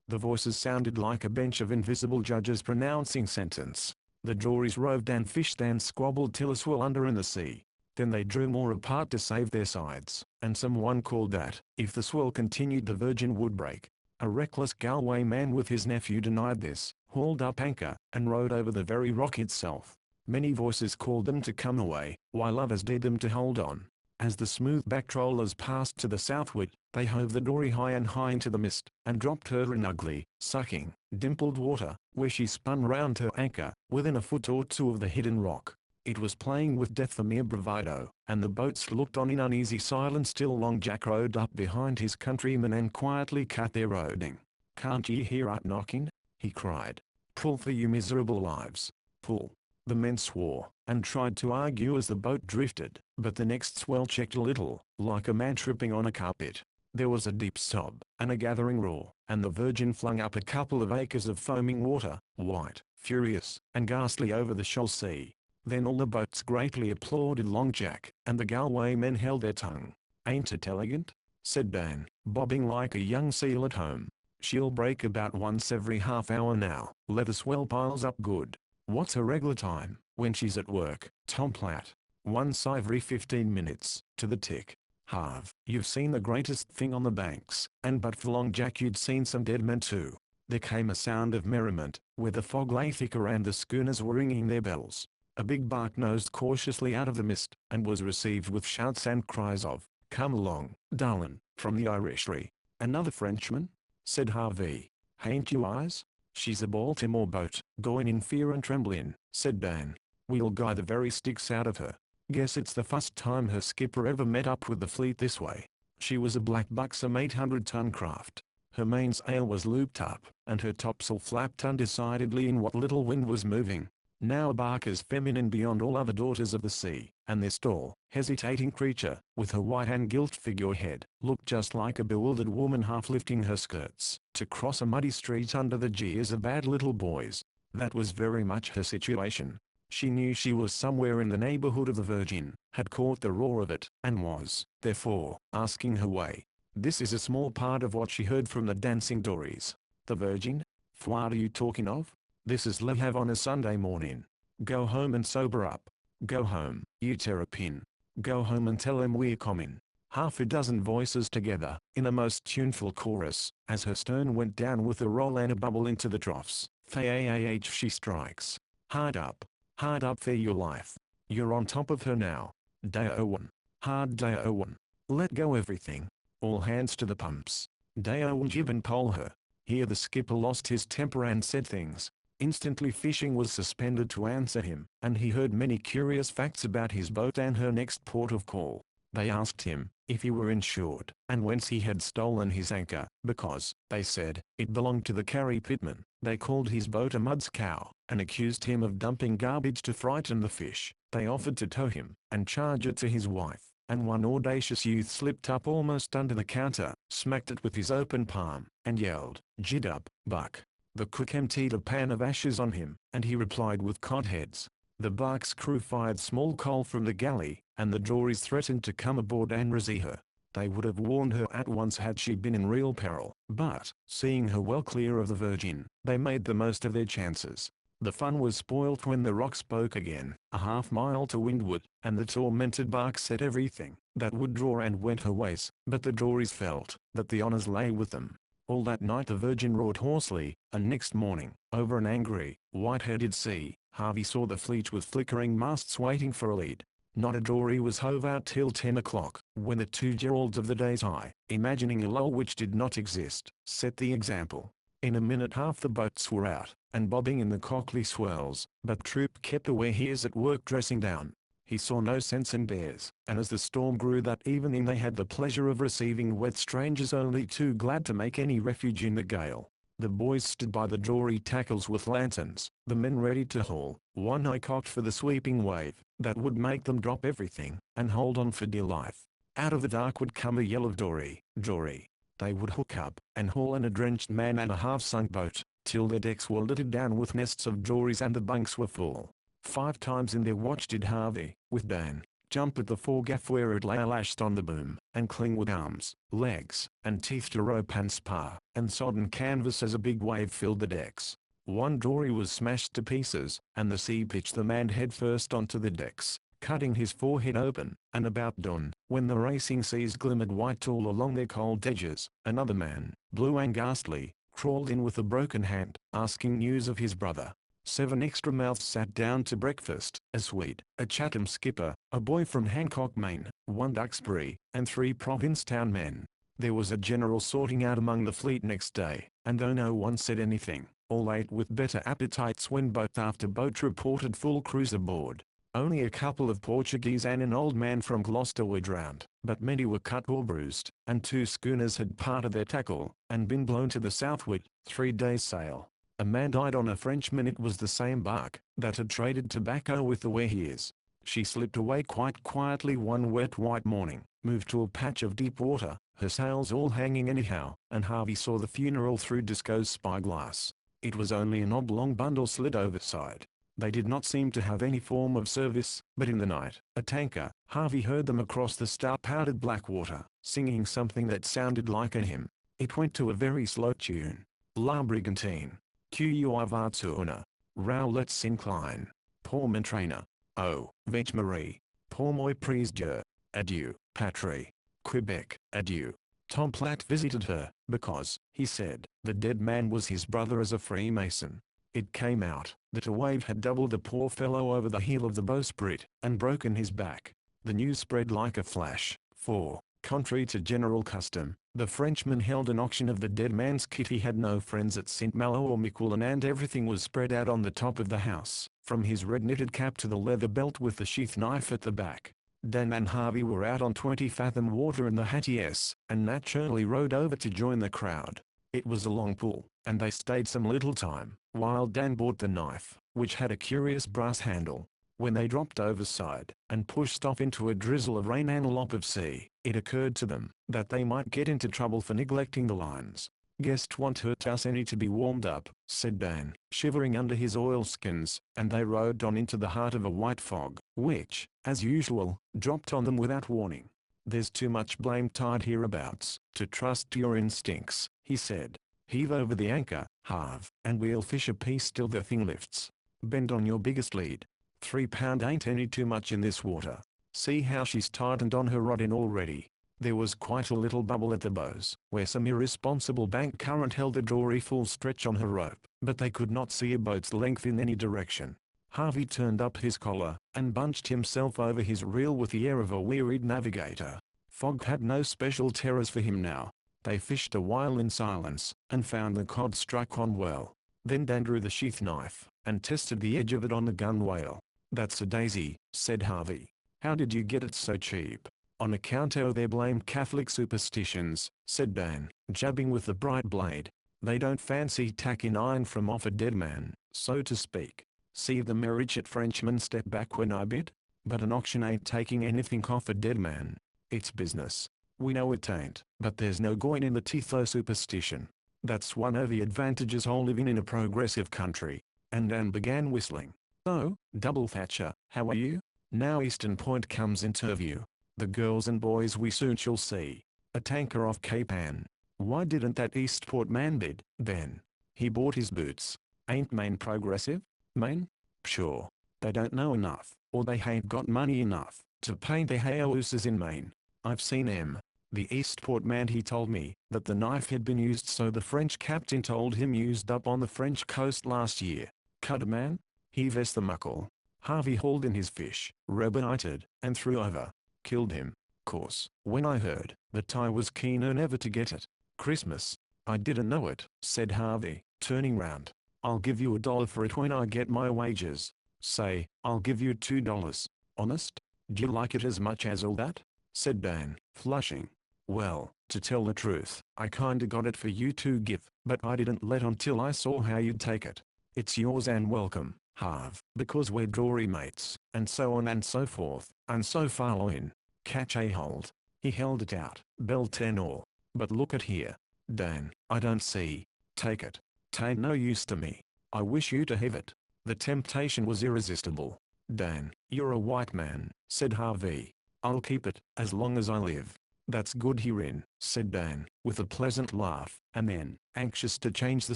the voices sounded like a bench of invisible judges pronouncing sentence. The dories roved and fished and squabbled till a swell under in the sea. Then they drew more apart to save their sides, and someone called that, if the swell continued the Virgin would break. A reckless Galway man with his nephew denied this, hauled up anchor, and rowed over the very rock itself. Many voices called them to come away, while others dared them to hold on. As the smooth-backed rollers passed to the southward, they hove the dory high and high into the mist, and dropped her in ugly, sucking, dimpled water, where she spun round her anchor, within a foot or two of the hidden rock. It was playing with death for mere bravado, and the boats looked on in uneasy silence till Long Jack rowed up behind his countrymen and quietly cut their rowing. "Can't ye hear it knocking?" he cried. "Pull for you miserable lives. Pull." The men swore, and tried to argue as the boat drifted, but the next swell checked a little, like a man tripping on a carpet. There was a deep sob, and a gathering roar, and the Virgin flung up a couple of acres of foaming water, white, furious, and ghastly over the shoal sea. Then all the boats greatly applauded Long Jack, and the Galway men held their tongue. "Ain't it elegant?" said Dan, bobbing like a young seal at home. "She'll break about once every half hour now. Let the swell piles up good. What's her regular time, when she's at work, Tom Platt?" "Once every 15 minutes, to the tick." "Harve, you've seen the greatest thing on the banks, and but for Long Jack you'd seen some dead men too." There came a sound of merriment, where the fog lay thicker and the schooners were ringing their bells. A big bark nosed cautiously out of the mist, and was received with shouts and cries of, "Come along, darlin'," from the Irishry. "Another Frenchman?" said Harvey. "Hain't you eyes?" "She's a Baltimore boat, goin' in fear and tremblin'," said Dan. "We'll guy the very sticks out of her. Guess it's the first time her skipper ever met up with the fleet this way." She was a black buxom 800-ton craft. Her mainsail was looped up, and her topsail flapped undecidedly in what little wind was moving. Now a bark as feminine beyond all other daughters of the sea, and this tall, hesitating creature, with her white and gilt figurehead, looked just like a bewildered woman half lifting her skirts, to cross a muddy street under the jeers of bad little boys. That was very much her situation. She knew she was somewhere in the neighborhood of the Virgin, had caught the roar of it, and was, therefore, asking her way. This is a small part of what she heard from the dancing dories. "The Virgin? What are you talking of? This is Le Havre on a Sunday morning. Go home and sober up. Go home, you terrapin. Go home and tell 'em we're comin'." Half a dozen voices together, in a most tuneful chorus, as her stern went down with a roll and a bubble into the troughs. "Faah she strikes. Hard up for your life. You're on top of her now. Day 01. Hard day 01. Let go everything. All hands to the pumps. Day 01 jib and pole her." Here the skipper lost his temper and said things. Instantly fishing was suspended to answer him, and he heard many curious facts about his boat and her next port of call. They asked him if he were insured, and whence he had stolen his anchor, because, they said, it belonged to the Carrie Pitman. They called his boat a mudscow, and accused him of dumping garbage to frighten the fish. They offered to tow him, and charge it to his wife, and one audacious youth slipped up almost under the counter, smacked it with his open palm, and yelled, "Gid up, Buck." The cook emptied a pan of ashes on him, and he replied with cod heads. The bark's crew fired small coal from the galley, and the dories threatened to come aboard and rescue her. They would have warned her at once had she been in real peril, but, seeing her well clear of the Virgin, they made the most of their chances. The fun was spoilt when the rock spoke again, a half-mile to windward, and the tormented bark said everything that would draw and went her ways, but the dories felt that the honors lay with them. All that night the Virgin roared hoarsely, and next morning, over an angry, white-headed sea, Harvey saw the fleet with flickering masts waiting for a lead. Not a dory was hove out till 10 o'clock, when the two Geralds of the day's eye, imagining a lull which did not exist, set the example. In a minute half the boats were out, and bobbing in the cockly swells, but Troop kept away his at work dressing down. He saw no sense in bears, and as the storm grew that evening they had the pleasure of receiving wet strangers only too glad to make any refuge in the gale. The boys stood by the dory tackles with lanterns, the men ready to haul, one eye cocked for the sweeping wave, that would make them drop everything, and hold on for dear life. Out of the dark would come a yell of "Dory, dory!" They would hook up, and haul in a drenched man and a half-sunk boat, till their decks were littered down with nests of dories and the bunks were full. 5 times in their watch did Harvey, with Dan, jump at the foregaff where it lay lashed on the boom, and cling with arms, legs, and teeth to rope and spar, and sodden canvas as a big wave filled the decks. One dory was smashed to pieces, and the sea pitched the man headfirst onto the decks, cutting his forehead open, and about dawn, when the racing seas glimmered white all along their cold edges, another man, blue and ghastly, crawled in with a broken hand, asking news of his brother. 7 extra mouths sat down to breakfast, a Swede, a Chatham skipper, a boy from Hancock, Maine, 1 Duxbury, and 3 Provincetown men. There was a general sorting out among the fleet next day, and though no one said anything, all ate with better appetites when boat after boat reported full crews aboard. Only a couple of Portuguese and an old man from Gloucester were drowned, but many were cut or bruised, and 2 schooners had parted their tackle, and been blown to the southward, 3 days' sail. A man died on a Frenchman. It was the same bark that had traded tobacco with the Wahirs. She slipped away quite quietly one wet white morning, moved to a patch of deep water, her sails all hanging anyhow, and Harvey saw the funeral through Disco's spyglass. It was only an oblong bundle slid overside. They did not seem to have any form of service, but in the night, a tanker, Harvey heard them across the star-powdered black water, singing something that sounded like a hymn. It went to a very slow tune. La Brigantine. Qui va tourner. Roulette s'incline. Pour m'entraîner. Oh, Vech Marie. Pour moi prise Dieu. Adieu, patrie. Quebec, adieu. Tom Platt visited her, because, he said, the dead man was his brother as a Freemason. It came out that a wave had doubled the poor fellow over the heel of the bowsprit, and broken his back. The news spread like a flash, for, contrary to general custom, the Frenchman held an auction of the dead man's kit. He had no friends at St. Malo or Miquelon, and everything was spread out on the top of the house, from his red knitted cap to the leather belt with the sheath knife at the back. Dan and Harvey were out on 20-fathom water in the Hatties, and naturally rowed over to join the crowd. It was a long pull, and they stayed some little time, while Dan bought the knife, which had a curious brass handle. When they dropped overside, and pushed off into a drizzle of rain and a lop of sea, it occurred to them that they might get into trouble for neglecting the lines. "Guess 'twon't hurt us any to be warmed up," said Dan, shivering under his oilskins, and they rowed on into the heart of a white fog, which, as usual, dropped on them without warning. "There's too much blame tide hereabouts to trust to your instincts," he said. "Heave over the anchor, Harv, and we'll fish a piece till the thing lifts. Bend on your biggest lead. 3 pound ain't any too much in this water. See how she's tightened on her rod in already." There was quite a little bubble at the bows, where some irresponsible bank current held the dory full stretch on her rope, but they could not see a boat's length in any direction. Harvey turned up his collar, and bunched himself over his reel with the air of a wearied navigator. Fog had no special terrors for him now. They fished a while in silence, and found the cod struck on well. Then Dan drew the sheath knife, and tested the edge of it on the gunwale. "That's a daisy," said Harvey. "How did you get it so cheap?" "On account of their blamed Catholic superstitions," said Dan, jabbing with the bright blade. "They don't fancy tacking iron from off a dead man, so to speak. See the Merichet Frenchman step back when I bid? But an auction ain't taking anything off a dead man. It's business. We know it ain't, but there's no going in the teeth o' superstition. That's one of the advantages o' living in a progressive country." And Dan began whistling. "Oh, Double Thatcher, how are you? Now Eastern Point comes into view. The girls and boys we soon shall see. A tanker off Cape Ann. Why didn't that Eastport man bid, then? He bought his boots. Ain't Maine progressive? Maine? Pshaw. They don't know enough, or they hain't got money enough, to paint their houses in Maine. I've seen him. The Eastport man, he told me that the knife had been used, so the French captain told him, used up on the French coast last year. Cut a man? Heaves the muckle. Harvey hauled in his fish, rebonited, and threw over. Killed him, course. When I heard that I was keener never to get it. Christmas. I didn't know it," said Harvey, turning round. "I'll give you $1 for it when I get my wages. Say, I'll give you $2. Honest? D'you like it as much as all that?" said Dan, flushing. "Well, to tell the truth, I kinda got it for you to give, but I didn't let on till I saw how you'd take it. It's yours and welcome, Harv, because we're dory mates, and so on and so forth, and so following. Catch a hold." He held it out, bell tenor. "But look at here, Dan, I don't see. Take it. 'Tain't no use to me. I wish you to have it." The temptation was irresistible. "Dan, you're a white man," said Harvey. "I'll keep it, as long as I live." "That's good herein," said Dan, with a pleasant laugh, and then, anxious to change the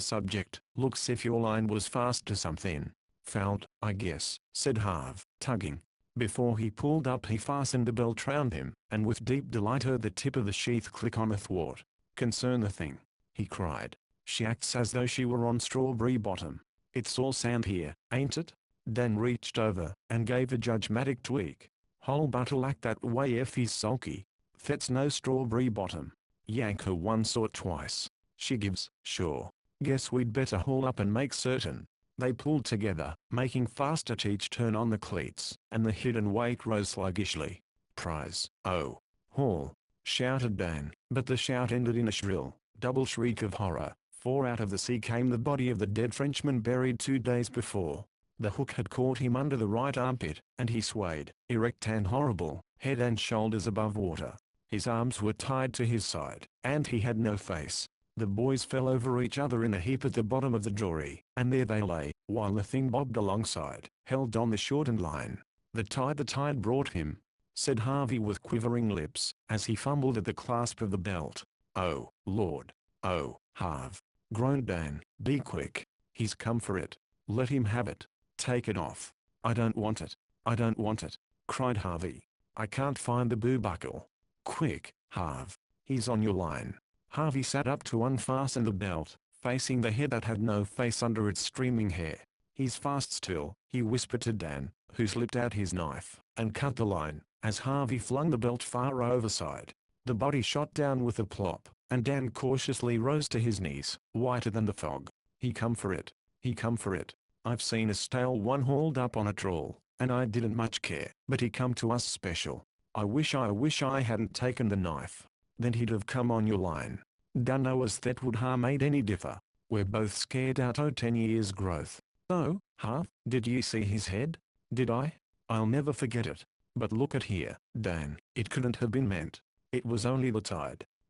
subject, "looks if your line was fast to something." "Found, I guess," said Harv, tugging. Before he pulled up he fastened the belt round him, and with deep delight heard the tip of the sheath click on the thwart. "Concern the thing," he cried. "She acts as though she were on strawberry bottom. It's all sand here, ain't it?" Dan reached over, and gave a judgmatic tweak. "Whole but'll act that way if he's sulky. That's no strawberry bottom. Yank her once or twice. She gives, sure. Guess we'd better haul up and make certain." They pulled together, making fast at each turn on the cleats, and the hidden weight rose sluggishly. "Prize, oh! Haul!" shouted Dan, but the shout ended in a shrill, double shriek of horror, for out of the sea came the body of the dead Frenchman buried 2 days before. The hook had caught him under the right armpit, and he swayed, erect and horrible, head and shoulders above water. His arms were tied to his side, and he had no face. The boys fell over each other in a heap at the bottom of the dory, and there they lay, while the thing bobbed alongside, held on the shortened line. The tide brought him," said Harvey with quivering lips, as he fumbled at the clasp of the belt. "Oh, Lord! Oh, Harv!" groaned Dan. "Be quick. He's come for it. Let him have it. Take it off." "I don't want it. I don't want it," cried Harvey. "I can't find the boo buckle." "Quick, Harv. He's on your line." Harvey sat up to unfasten the belt, facing the head that had no face under its streaming hair. "He's fast still," he whispered to Dan, who slipped out his knife, and cut the line, as Harvey flung the belt far overside. The body shot down with a plop, and Dan cautiously rose to his knees, whiter than the fog. "He come for it. He come for it. I've seen a stale one hauled up on a trawl, and I didn't much care, but he come to us special. I wish I hadn't taken the knife. Then he'd have come on your line. Dunno as that would ha' made any differ. We're both scared out o' 10 years' growth. Oh, Harv, did ye see his head?" "Did I? I'll never forget it. But look at here, Dan, it couldn't have been meant. It was only the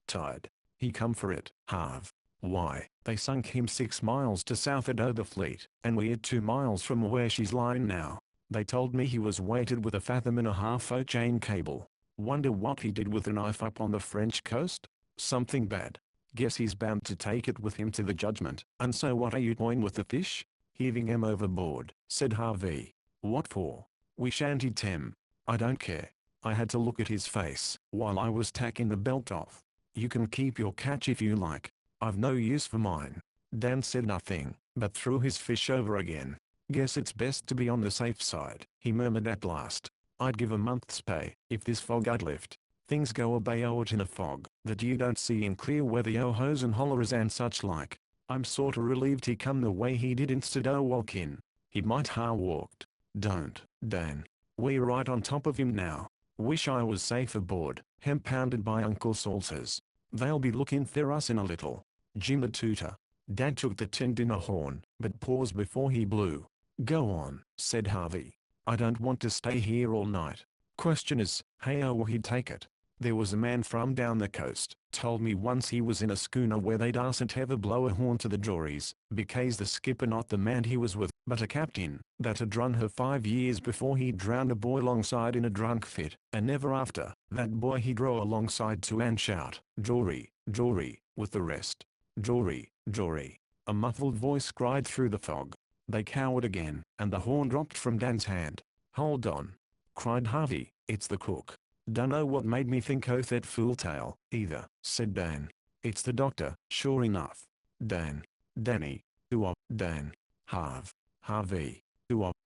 tide. He come for it, Harv. Why, they sunk him 6 miles to south'ard o' the fleet, and we're 2 miles from where she's lying now. They told me he was weighted with 1.5 fathom o' chain cable. Wonder what he did with the knife up on the French coast? Something bad. Guess he's bound to take it with him to the judgment." "And so what are you doing with the fish?" "Heaving him overboard," said Harvey. "What for?" "We shan't eat him." "I don't care. I had to look at his face while I was tacking the belt off. You can keep your catch if you like. I've no use for mine." Dan said nothing, but threw his fish over again. "Guess it's best to be on the safe side," he murmured at last. "I'd give a month's pay if this fog I'd lift. Things go a out in a fog that you don't see in clear weather, yo-hos and hollers and such like. I'm sorta relieved he come the way he did instead o' walk in. He might ha' walked." "Don't, Dan. We're right on top of him now. Wish I was safe aboard," pounded by Uncle Salsas. "They'll be looking for us in a little." Jim the Tutor. Dad took the tin dinner horn, but paused before he blew. "Go on," said Harvey. "I don't want to stay here all night. Question is, how will he take it? There was a man from down the coast, told me once he was in a schooner where they darsn't ever blow a horn to the dories, because the skipper not the man he was with, but a captain, that had run her 5 years before he drowned a boy alongside in a drunk fit, and never after, that boy he'd row alongside to and shout, 'Jory, Jory,' with the rest. Jory, Jory." A muffled voice cried through the fog. They cowered again, and the horn dropped from Dan's hand. "Hold on," cried Harvey, "it's the cook." "Dunno what made me think o' that fool tale, either," said Dan. "It's the doctor, sure enough." Dan. Danny. Dan. Harvey.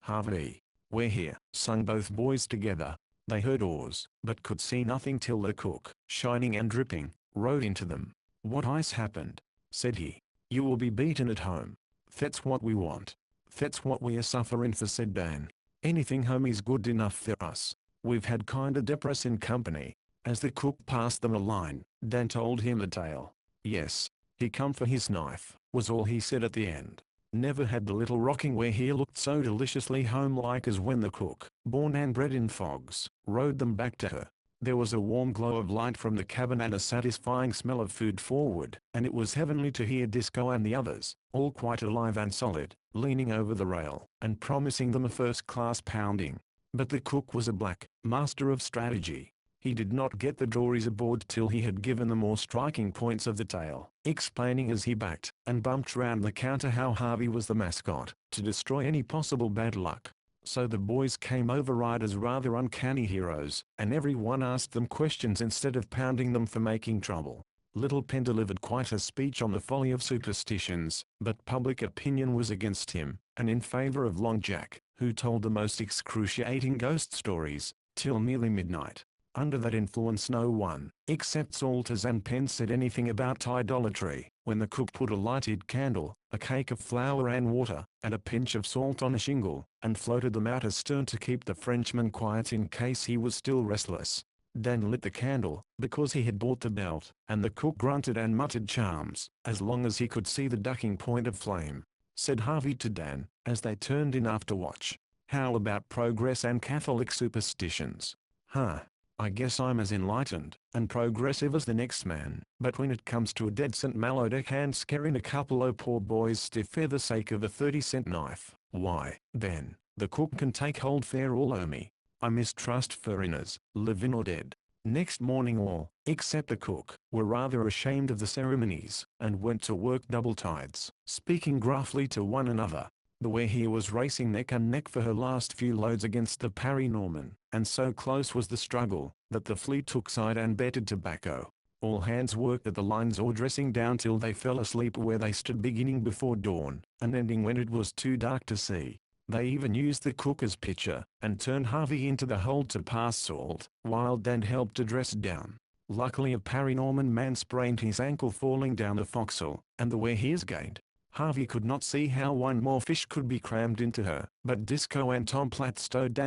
Harvey. "We're here," sung both boys together. They heard oars, but could see nothing till the cook, shining and dripping, rode into them. "What ice happened?" said he. "You will be beaten at home. That's what we want. That's what we are suffering for," said Dan. "Anything home is good enough for us. We've had kinda depressing company." As the cook passed them a line, Dan told him the tale. "Yes, he come for his knife," was all he said at the end. Never had the little rocking where he looked so deliciously home-like as when the cook, born and bred in fogs, rode them back to her. There was a warm glow of light from the cabin and a satisfying smell of food forward, and it was heavenly to hear Disco and the others, all quite alive and solid, leaning over the rail, and promising them a first-class pounding. But the cook was a black master of strategy. He did not get the dories aboard till he had given the more striking points of the tale, explaining as he backed and bumped round the counter how Harvey was the mascot, to destroy any possible bad luck. So the boys came override as rather uncanny heroes, and everyone asked them questions instead of pounding them for making trouble. Little Pen delivered quite a speech on the folly of superstitions, but public opinion was against him, and in favor of Long Jack, who told the most excruciating ghost stories, till nearly midnight. Under that influence no one, except Salters and Penn, said anything about idolatry. When the cook put a lighted candle, a cake of flour and water, and a pinch of salt on a shingle, and floated them out astern to keep the Frenchman quiet in case he was still restless. Dan lit the candle, because he had bought the belt, and the cook grunted and muttered charms, as long as he could see the ducking point of flame. Said Harvey to Dan, as they turned in after watch, "How about progress and Catholic superstitions?" "Huh. I guess I'm as enlightened and progressive as the next man, but when it comes to a dead St. Malo deckhand scaring a couple o' poor boys stiff for the sake of a 30-cent knife, why, then, the cook can take hold fair all o' me. I mistrust foreigners, living or dead." Next morning all, except the cook, were rather ashamed of the ceremonies, and went to work double tides, speaking gruffly to one another. The Wehir was racing neck and neck for her last few loads against the Parry Norman, and so close was the struggle, that the fleet took side and betted tobacco. All hands worked at the lines or dressing down till they fell asleep where they stood, beginning before dawn, and ending when it was too dark to see. They even used the cook as pitcher, and turned Harvey into the hold to pass salt, while Dan helped to dress down. Luckily a Parry Norman man sprained his ankle falling down the forecastle, and the Wehirs gained. Harvey could not see how one more fish could be crammed into her, but Disco and Tom Platt stowed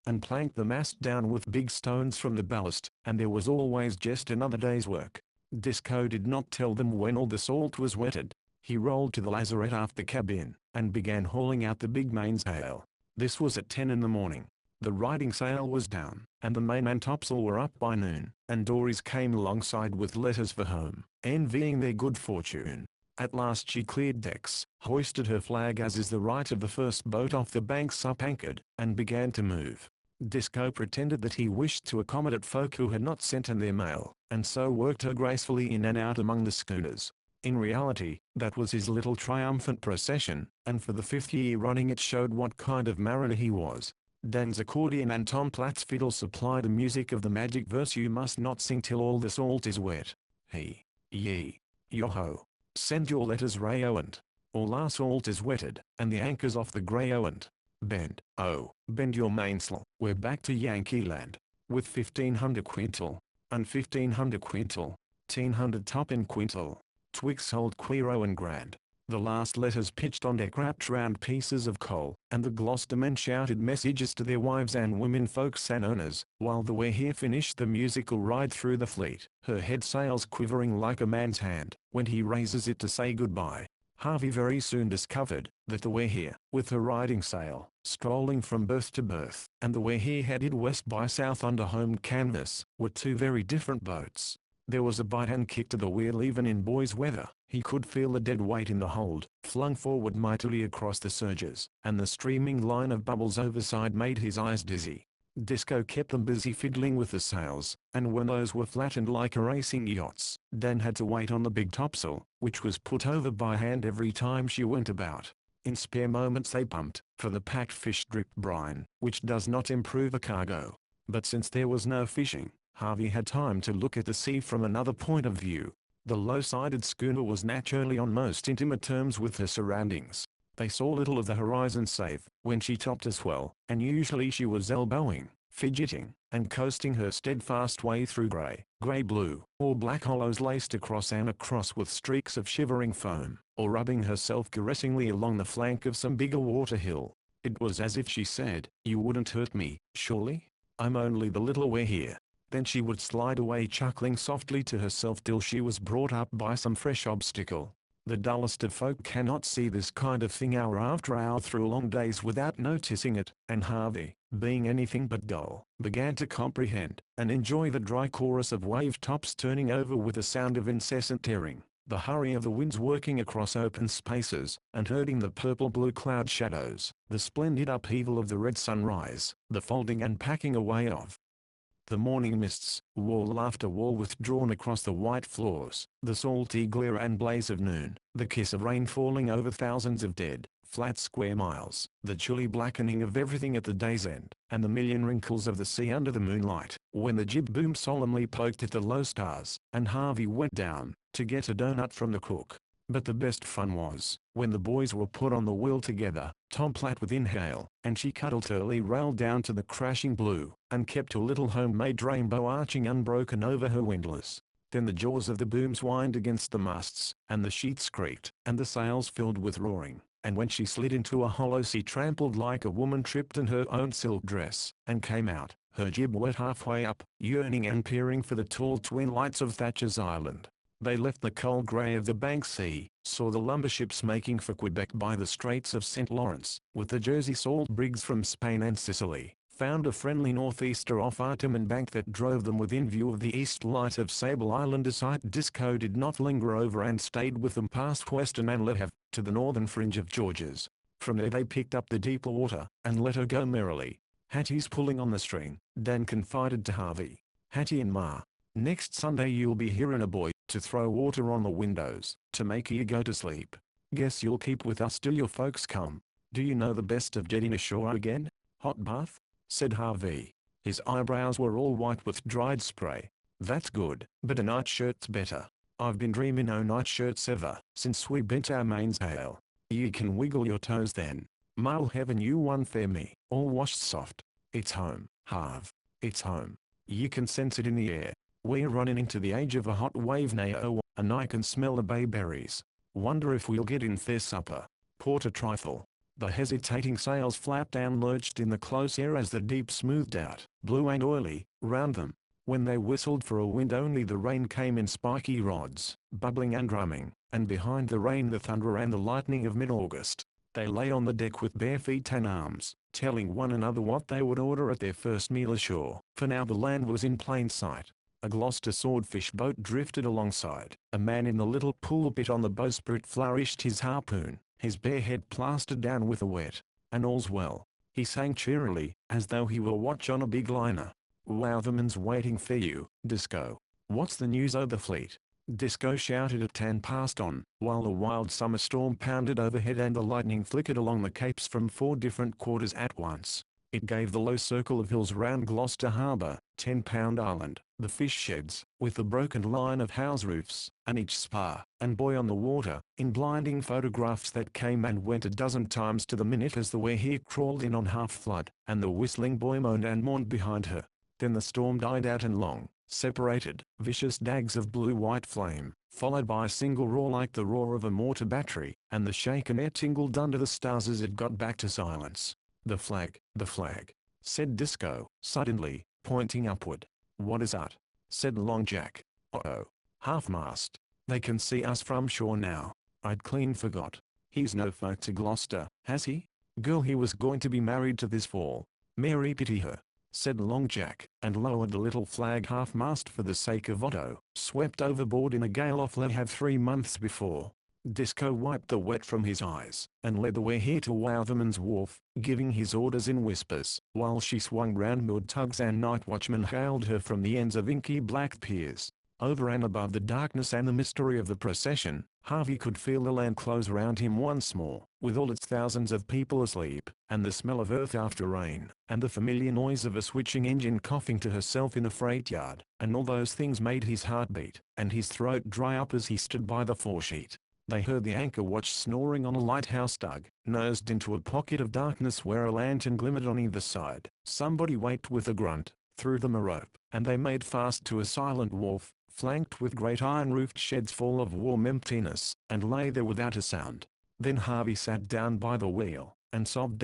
and planked the mast down with big stones from the ballast, and there was always just another day's work. Disco did not tell them when all the salt was wetted. He rolled to the lazarette aft the cabin, and began hauling out the big mainsail. This was at 10 in the morning. The riding sail was down, and the main and topsail were up by noon, and dories came alongside with letters for home, envying their good fortune. At last she cleared decks, hoisted her flag as is the right of the first boat off the banks up anchored, and began to move. Disco pretended that he wished to accommodate folk who had not sent in their mail, and so worked her gracefully in and out among the schooners. In reality, that was his little triumphant procession, and for the 5th year running it showed what kind of mariner he was. Dan's accordion and Tom Platt's fiddle supply the music of the magic verse, "You must not sing till all the salt is wet. He, ye, yo-ho. Send your letters Rayo and all our salt is wetted, and the anchor's off the Grayo and bend, oh, bend your mainsail. We're back to Yankee land, with 1,500 quintal, and 1,500 quintal, 1,500 top in quintal, twixt old Quiro and Grand." The last letters pitched on deck wrapped round pieces of coal, and the Gloucestermen shouted messages to their wives and women folks and owners, while the Wehir finished the musical ride through the fleet, her head sails quivering like a man's hand, when he raises it to say goodbye. Harvey very soon discovered that the Wehir, with her riding sail, strolling from berth to berth, and the Wehir headed west by south under home canvas, were two very different boats. There was a bite and kick to the wheel even in boys' weather. He could feel the dead weight in the hold, flung forward mightily across the surges, and the streaming line of bubbles overside made his eyes dizzy. Disco kept them busy fiddling with the sails, and when those were flattened like a racing yacht's, Dan had to wait on the big topsail, which was put over by hand every time she went about. In spare moments they pumped, for the packed fish dripped brine, which does not improve a cargo. But since there was no fishing, Harvey had time to look at the sea from another point of view. The low-sided schooner was naturally on most intimate terms with her surroundings. They saw little of the horizon save when she topped a swell, and usually she was elbowing, fidgeting, and coasting her steadfast way through grey-blue, or black hollows laced across and across with streaks of shivering foam, or rubbing herself caressingly along the flank of some bigger water hill. It was as if she said, "You wouldn't hurt me, surely? I'm only the little Wehir." Then she would slide away chuckling softly to herself till she was brought up by some fresh obstacle. The dullest of folk cannot see this kind of thing hour after hour through long days without noticing it, and Harvey, being anything but dull, began to comprehend and enjoy the dry chorus of wave tops turning over with a sound of incessant tearing, the hurry of the winds working across open spaces, and herding the purple-blue cloud shadows, the splendid upheaval of the red sunrise, the folding and packing away of The morning mists, wall after wall withdrawn across the white floors, the salty glare and blaze of noon, the kiss of rain falling over thousands of dead, flat square miles, the chilly blackening of everything at the day's end, and the million wrinkles of the sea under the moonlight, when the jib boom solemnly poked at the low stars, and Harvey went down, to get a donut from the cook. But the best fun was, when the boys were put on the wheel together, Tom Platt within hail, and she cuddled Turley rail down to the crashing blue, and kept her little homemade rainbow arching unbroken over her windlass. Then the jaws of the booms whined against the masts, and the sheets creaked, and the sails filled with roaring, and when she slid into a hollow sea trampled like a woman tripped in her own silk dress, and came out, her jib wet halfway up, yearning and peering for the tall twin lights of Thatcher's Island. They left the cold grey of the Bank Sea, saw the lumber ships making for Quebec by the Straits of St. Lawrence, with the Jersey salt brigs from Spain and Sicily, found a friendly northeaster off Artemun Bank that drove them within view of the east light of Sable Island, a sight Disco did not linger over, and stayed with them past Western and Le Havre, to the northern fringe of Georges. From there they picked up the deeper water, and let her go merrily. Hattie's pulling on the string, Dan confided to Harvey. Hattie and Ma, next Sunday you'll be hearin' a boy, to throw water on the windows, to make you go to sleep. Guess you'll keep with us till your folks come. Do you know the best of getting ashore again? Hot bath? Said Harvey. His eyebrows were all white with dried spray. That's good, but a nightshirt's better. I've been dreamin' o' nightshirts ever, since we bent our mainsail. You can wiggle your toes then. Ma'll have a new one for me, all washed soft. It's home, Harv. It's home. You can sense it in the air. We're running into the age of a hot wave now, and I can smell the bayberries. Wonder if we'll get in for supper. Port a trifle. The hesitating sails flapped and lurched in the close air as the deep smoothed out, blue and oily, round them. When they whistled for a wind only the rain came in spiky rods, bubbling and drumming, and behind the rain the thunder and the lightning of mid-August. They lay on the deck with bare feet and arms, telling one another what they would order at their first meal ashore, for now the land was in plain sight. A Gloucester swordfish boat drifted alongside. A man in the little pulpit on the bowsprit flourished his harpoon, his bare head plastered down with the wet. And all's well, he sang cheerily, as though he were watch on a big liner. Wowtherman's waiting for you, Disco. What's the news o' the fleet? Disco shouted at 1:10 on, while a wild summer storm pounded overhead and the lightning flickered along the capes from 4 different quarters at once. It gave the low circle of hills round Gloucester Harbour, 10-pound Island, the fish sheds, with the broken line of house roofs, and each spar and buoy on the water, in blinding photographs that came and went a dozen times to the minute as the Weir crawled in on half flood, and the whistling buoy moaned and mourned behind her. Then the storm died out and long, separated, vicious dags of blue-white flame, followed by a single roar like the roar of a mortar battery, and the shaken air tingled under the stars as it got back to silence. The flag, said Disco, suddenly, pointing upward. What is that? Said Long Jack. Uh-oh. Half-mast. They can see us from shore now. I'd clean forgot. He's no folk to Gloucester, has he? Girl, he was going to be married to this fall. Mary pity her, said Long Jack, and lowered the little flag half-mast for the sake of Otto, swept overboard in a gale off Le Havre 3 months before. Disco wiped the wet from his eyes, and led the way here to Wowtherman's wharf, giving his orders in whispers, while she swung round moored tugs and night watchmen hailed her from the ends of inky black piers. Over and above the darkness and the mystery of the procession, Harvey could feel the land close round him once more, with all its thousands of people asleep, and the smell of earth after rain, and the familiar noise of a switching engine coughing to herself in a freight yard, and all those things made his heart beat, and his throat dry up as he stood by the foresheet. They heard the anchor watch snoring on a lighthouse dug, nosed into a pocket of darkness where a lantern glimmered on either side. Somebody waked with a grunt, threw them a rope, and they made fast to a silent wharf, flanked with great iron-roofed sheds full of warm emptiness, and lay there without a sound. Then Harvey sat down by the wheel, and sobbed,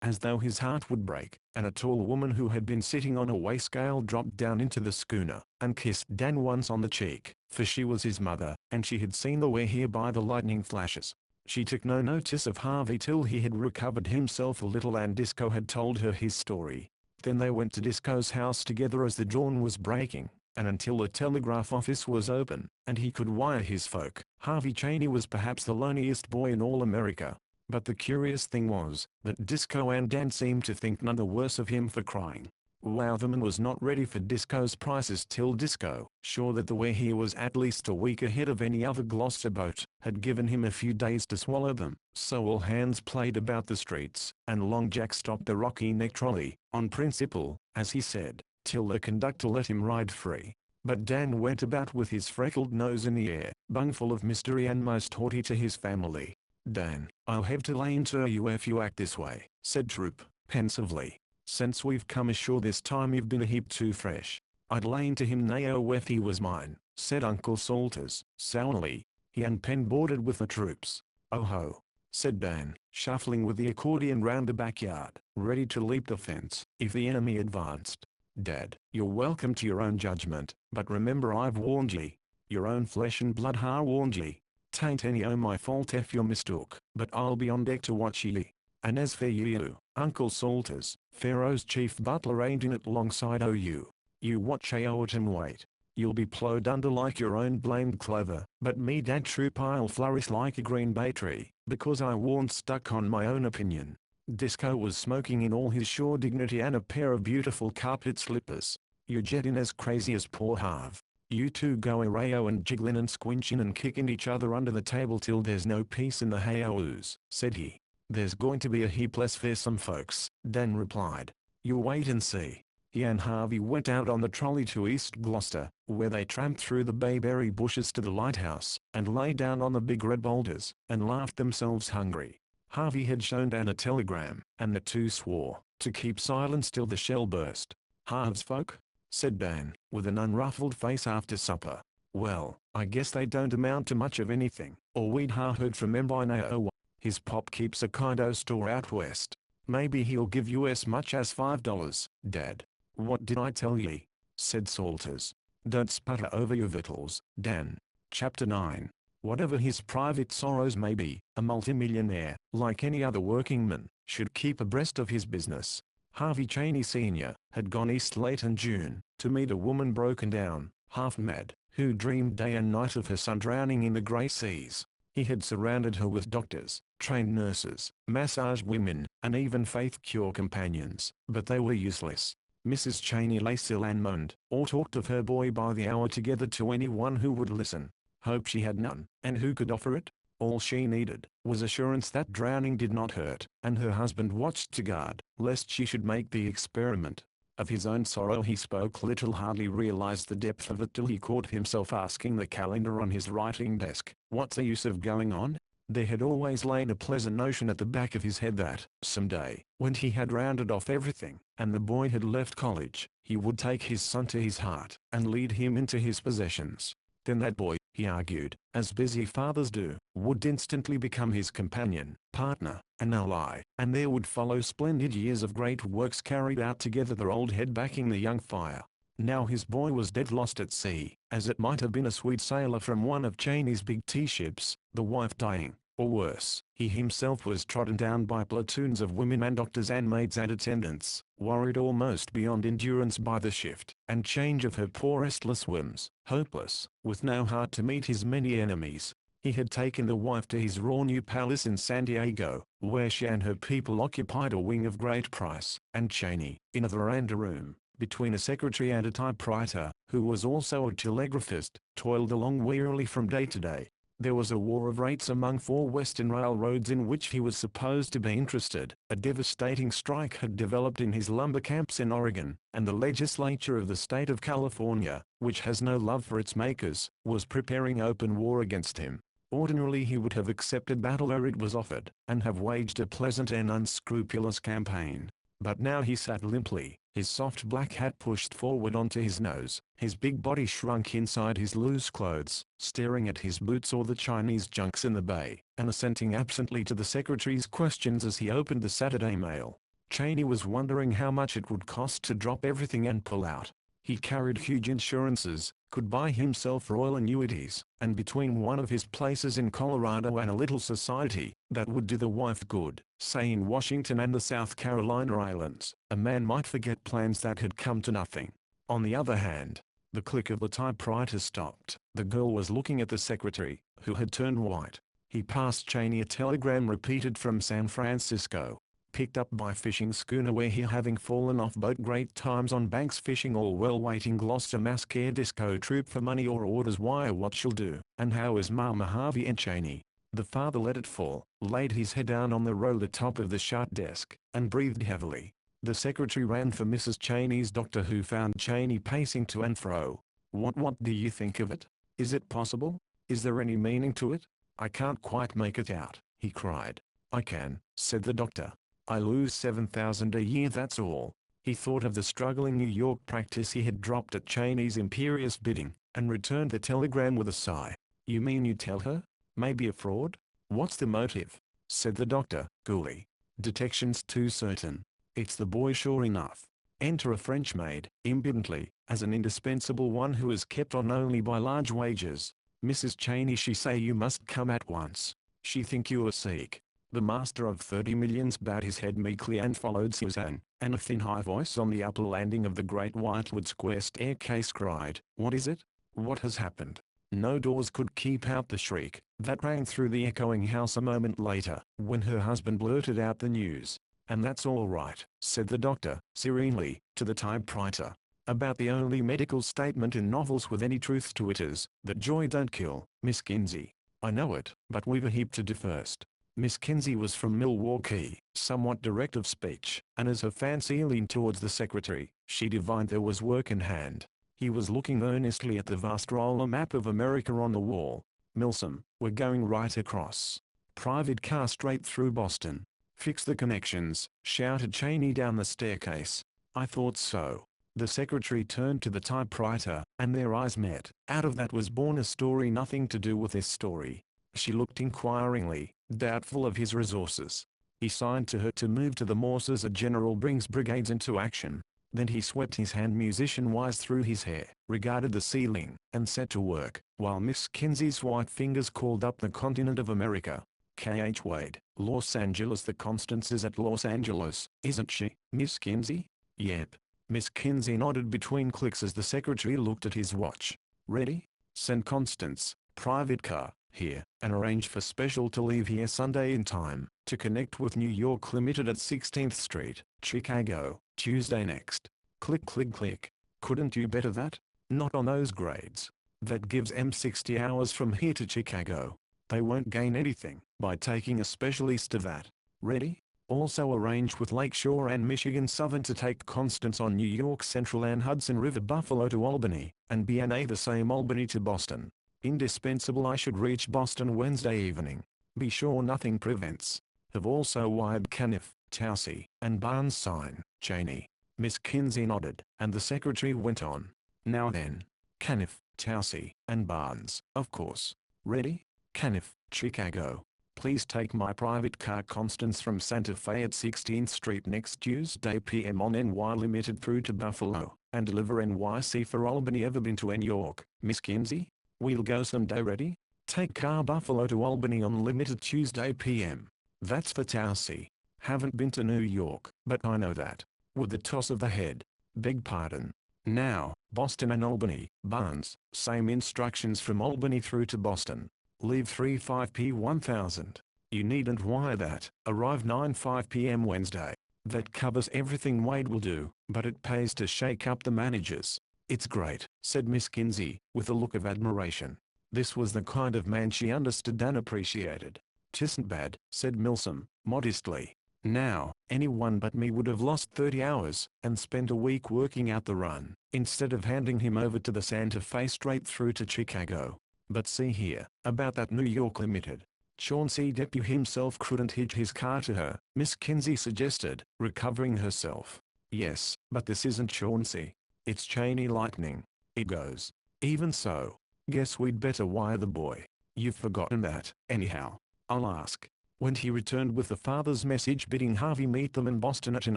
as though his heart would break, and a tall woman who had been sitting on a weigh-scale dropped down into the schooner, and kissed Dan once on the cheek, for she was his mother, and she had seen the Weir by the lightning flashes. She took no notice of Harvey till he had recovered himself a little and Disco had told her his story. Then they went to Disco's house together as the dawn was breaking, and until the telegraph office was open, and he could wire his folk, Harvey Cheney was perhaps the loneliest boy in all America. But the curious thing was, that Disco and Dan seemed to think none the worse of him for crying. Wowtherman was not ready for Disco's prices till Disco, sure that the way he was at least a week ahead of any other Gloucester boat, had given him a few days to swallow them. So all hands played about the streets, and Long Jack stopped the Rocky Neck trolley, on principle, as he said, till the conductor let him ride free. But Dan went about with his freckled nose in the air, bungful of mystery and most haughty to his family. "Dan, I'll have to lay into you if you act this way," said Troop, pensively. "Since we've come ashore this time you've been a heap too fresh." "I'd lay into him nao if he was mine," said Uncle Salters, sourly. "He and Penn boarded with the troops." "Oh ho," said Dan, shuffling with the accordion round the backyard, ready to leap the fence, if the enemy advanced. "Dad, you're welcome to your own judgment, but remember I've warned ye. Your own flesh and blood ha warned ye. 'Tain't any o' my fault if you're mistook, but I'll be on deck to watch ye. And as for you, Uncle Salters, Pharaoh's chief butler ain't in it alongside o' you. You watch out and wait. You'll be plowed under like your own blamed clover, but me Dad Troop I'll flourish like a green bay tree, because I warn't stuck on my own opinion." Disco was smoking in all his shore dignity and a pair of beautiful carpet slippers. "You're jetting as crazy as poor Harv. You two go arayo and jiggling and squinching and kicking each other under the table till there's no peace in the hay-oos," said he. "There's going to be a heap less fearsome folks," Dan replied. "You wait and see." He and Harvey went out on the trolley to East Gloucester, where they tramped through the bayberry bushes to the lighthouse, and lay down on the big red boulders, and laughed themselves hungry. Harvey had shown Dan a telegram, and the two swore to keep silence till the shell burst. "Harv's folk?" said Dan, with an unruffled face after supper. "Well, I guess they don't amount to much of anything, or we'd ha heard from them by now. His pop keeps a kind o' store out west. Maybe he'll give you as much as $5, Dad." "What did I tell ye?" said Salters. "Don't sputter over your victuals, Dan." Chapter 9. Whatever his private sorrows may be, a multimillionaire, like any other workingman, should keep abreast of his business. Harvey Cheney Sr. had gone east late in June, to meet a woman broken down, half mad, who dreamed day and night of her son drowning in the grey seas. He had surrounded her with doctors, trained nurses, massage women, and even faith cure companions, but they were useless. Mrs. Cheney lay still and moaned, or talked of her boy by the hour together to anyone who would listen. Hope she had none, and who could offer it? All she needed was assurance that drowning did not hurt, and her husband watched to guard, lest she should make the experiment. Of his own sorrow he spoke little, hardly realized the depth of it till he caught himself asking the calendar on his writing desk, "What's the use of going on?" There had always lain a pleasant notion at the back of his head that, some day, when he had rounded off everything, and the boy had left college, he would take his son to his heart, and lead him into his possessions. Then that boy, he argued, as busy fathers do, would instantly become his companion, partner, and ally, and there would follow splendid years of great works carried out together, the old head backing the young fire. Now his boy was dead lost at sea, as it might have been a sweet sailor from one of Cheney's big tea ships, the wife dying, or worse, he himself was trodden down by platoons of women and doctors and maids and attendants, worried almost beyond endurance by the shift and change of her poor restless whims, hopeless, with no heart to meet his many enemies. He had taken the wife to his raw new palace in San Diego, where she and her people occupied a wing of great price, and Cheney, in a veranda room, between a secretary and a typewriter, who was also a telegraphist, toiled along wearily from day to day. There was a war of rates among 4 western railroads in which he was supposed to be interested. A devastating strike had developed in his lumber camps in Oregon, and the legislature of the state of California, which has no love for its makers, was preparing open war against him. Ordinarily he would have accepted battle ere it was offered, and have waged a pleasant and unscrupulous campaign. But now he sat limply, his soft black hat pushed forward onto his nose, his big body shrunk inside his loose clothes, staring at his boots or the Chinese junks in the bay, and assenting absently to the secretary's questions as he opened the Saturday Mail. Cheney was wondering how much it would cost to drop everything and pull out. He carried huge insurances, could buy himself royal annuities, and between one of his places in Colorado and a little society that would do the wife good, say in Washington and the South Carolina Islands, a man might forget plans that had come to nothing. On the other hand, the click of the typewriter stopped. The girl was looking at the secretary, who had turned white. He passed Cheney a telegram repeated from San Francisco. picked up by fishing schooner where he having fallen off boat great times on banks fishing all well waiting Gloucester mass care disco troop for money or orders wire what she'll do, and how is Mama Harvey and Cheney. The father let it fall, laid his head down on the roller top of the shut desk, and breathed heavily. The secretary ran for Mrs. Cheney's doctor who found Cheney pacing to and fro. What do you think of it? Is it possible? Is there any meaning to it? I can't quite make it out, he cried. I can, said the doctor. I lose $7,000 a year, that's all. He thought of the struggling New York practice he had dropped at Cheney's imperious bidding, and returned the telegram with a sigh. You mean you tell her? Maybe a fraud? What's the motive? Said the doctor, coolly. Detection's too certain. It's the boy sure enough. Enter a French maid, impudently, as an indispensable one who is kept on only by large wages. Mrs. Cheney, she say you must come at once. She think you are sick. The master of 30 millions bowed his head meekly and followed Suzanne, and a thin high voice on the upper landing of the great Whitewood Square staircase cried, What is it? What has happened? No doors could keep out the shriek that rang through the echoing house a moment later, when her husband blurted out the news. And that's all right, said the doctor, serenely, to the typewriter. About the only medical statement in novels with any truth to it is, that joy don't kill, Miss Kinsey. I know it, but we've a heap to do first. Miss Kinsey was from Milwaukee, somewhat direct of speech, and as her fancy leaned towards the secretary, she divined there was work in hand. He was looking earnestly at the vast roller map of America on the wall. Milsom, we're going right across. Private car straight through Boston. Fix the connections, shouted Cheney down the staircase. I thought so. The secretary turned to the typewriter, and their eyes met. Out of that was born a story nothing to do with this story. She looked inquiringly, doubtful of his resources. He signed to her to move to the Morses as General brings brigades into action. Then he swept his hand musician-wise through his hair, regarded the ceiling, and set to work, while Miss Kinsey's white fingers called up the continent of America. K.H. Wade, Los Angeles. The Constance is at Los Angeles, isn't she, Miss Kinsey? Yep. Miss Kinsey nodded between clicks as the secretary looked at his watch. Ready? Send Constance, private car, here, and arrange for special to leave here Sunday in time, to connect with New York Limited at 16th Street, Chicago, Tuesday next. Click click click. Couldn't you better that? Not on those grades. That gives them 60 hours from here to Chicago. They won't gain anything by taking a special east of that. Ready? Also arrange with Lakeshore and Michigan Southern to take Constance on New York Central and Hudson River Buffalo to Albany, and BNA the same Albany to Boston. Indispensable I should reach Boston Wednesday evening. Be sure nothing prevents. Have also wired Caniff, Towsey, and Barnes sign, Cheney. Miss Kinsey nodded, and the secretary went on. Now then. Caniff, Towsey, and Barnes, of course. Ready? Caniff, Chicago. Please take my private car Constance from Santa Fe at 16th Street next Tuesday p.m. on NY Limited through to Buffalo, and deliver NYC for Albany. Ever been to New York, Miss Kinsey? We'll go someday. Ready? Take car Buffalo to Albany on Limited Tuesday p.m. That's for Towsey. Haven't been to New York, but I know that. With a toss of the head. Beg pardon. Now, Boston and Albany. Barnes, same instructions from Albany through to Boston. Leave 3:05 p. 1000. You needn't wire that. Arrive 9:05 p.m. Wednesday. That covers everything Wade will do, but it pays to shake up the managers. It's great, said Miss Kinsey, with a look of admiration. This was the kind of man she understood and appreciated. "'Tisn't bad," said Milsom, modestly. "Now, anyone but me would have lost 30 hours, and spent a week working out the run, instead of handing him over to the Santa Fe straight through to Chicago. But see here, about that New York Limited. Chauncey Depew himself couldn't hitch his car to her," Miss Kinsey suggested, recovering herself. "Yes, but this isn't Chauncey. It's Cheney Lightning. It goes. Even so, guess we'd better wire the boy. You've forgotten that, anyhow. I'll ask." When he returned with the father's message bidding Harvey meet them in Boston at an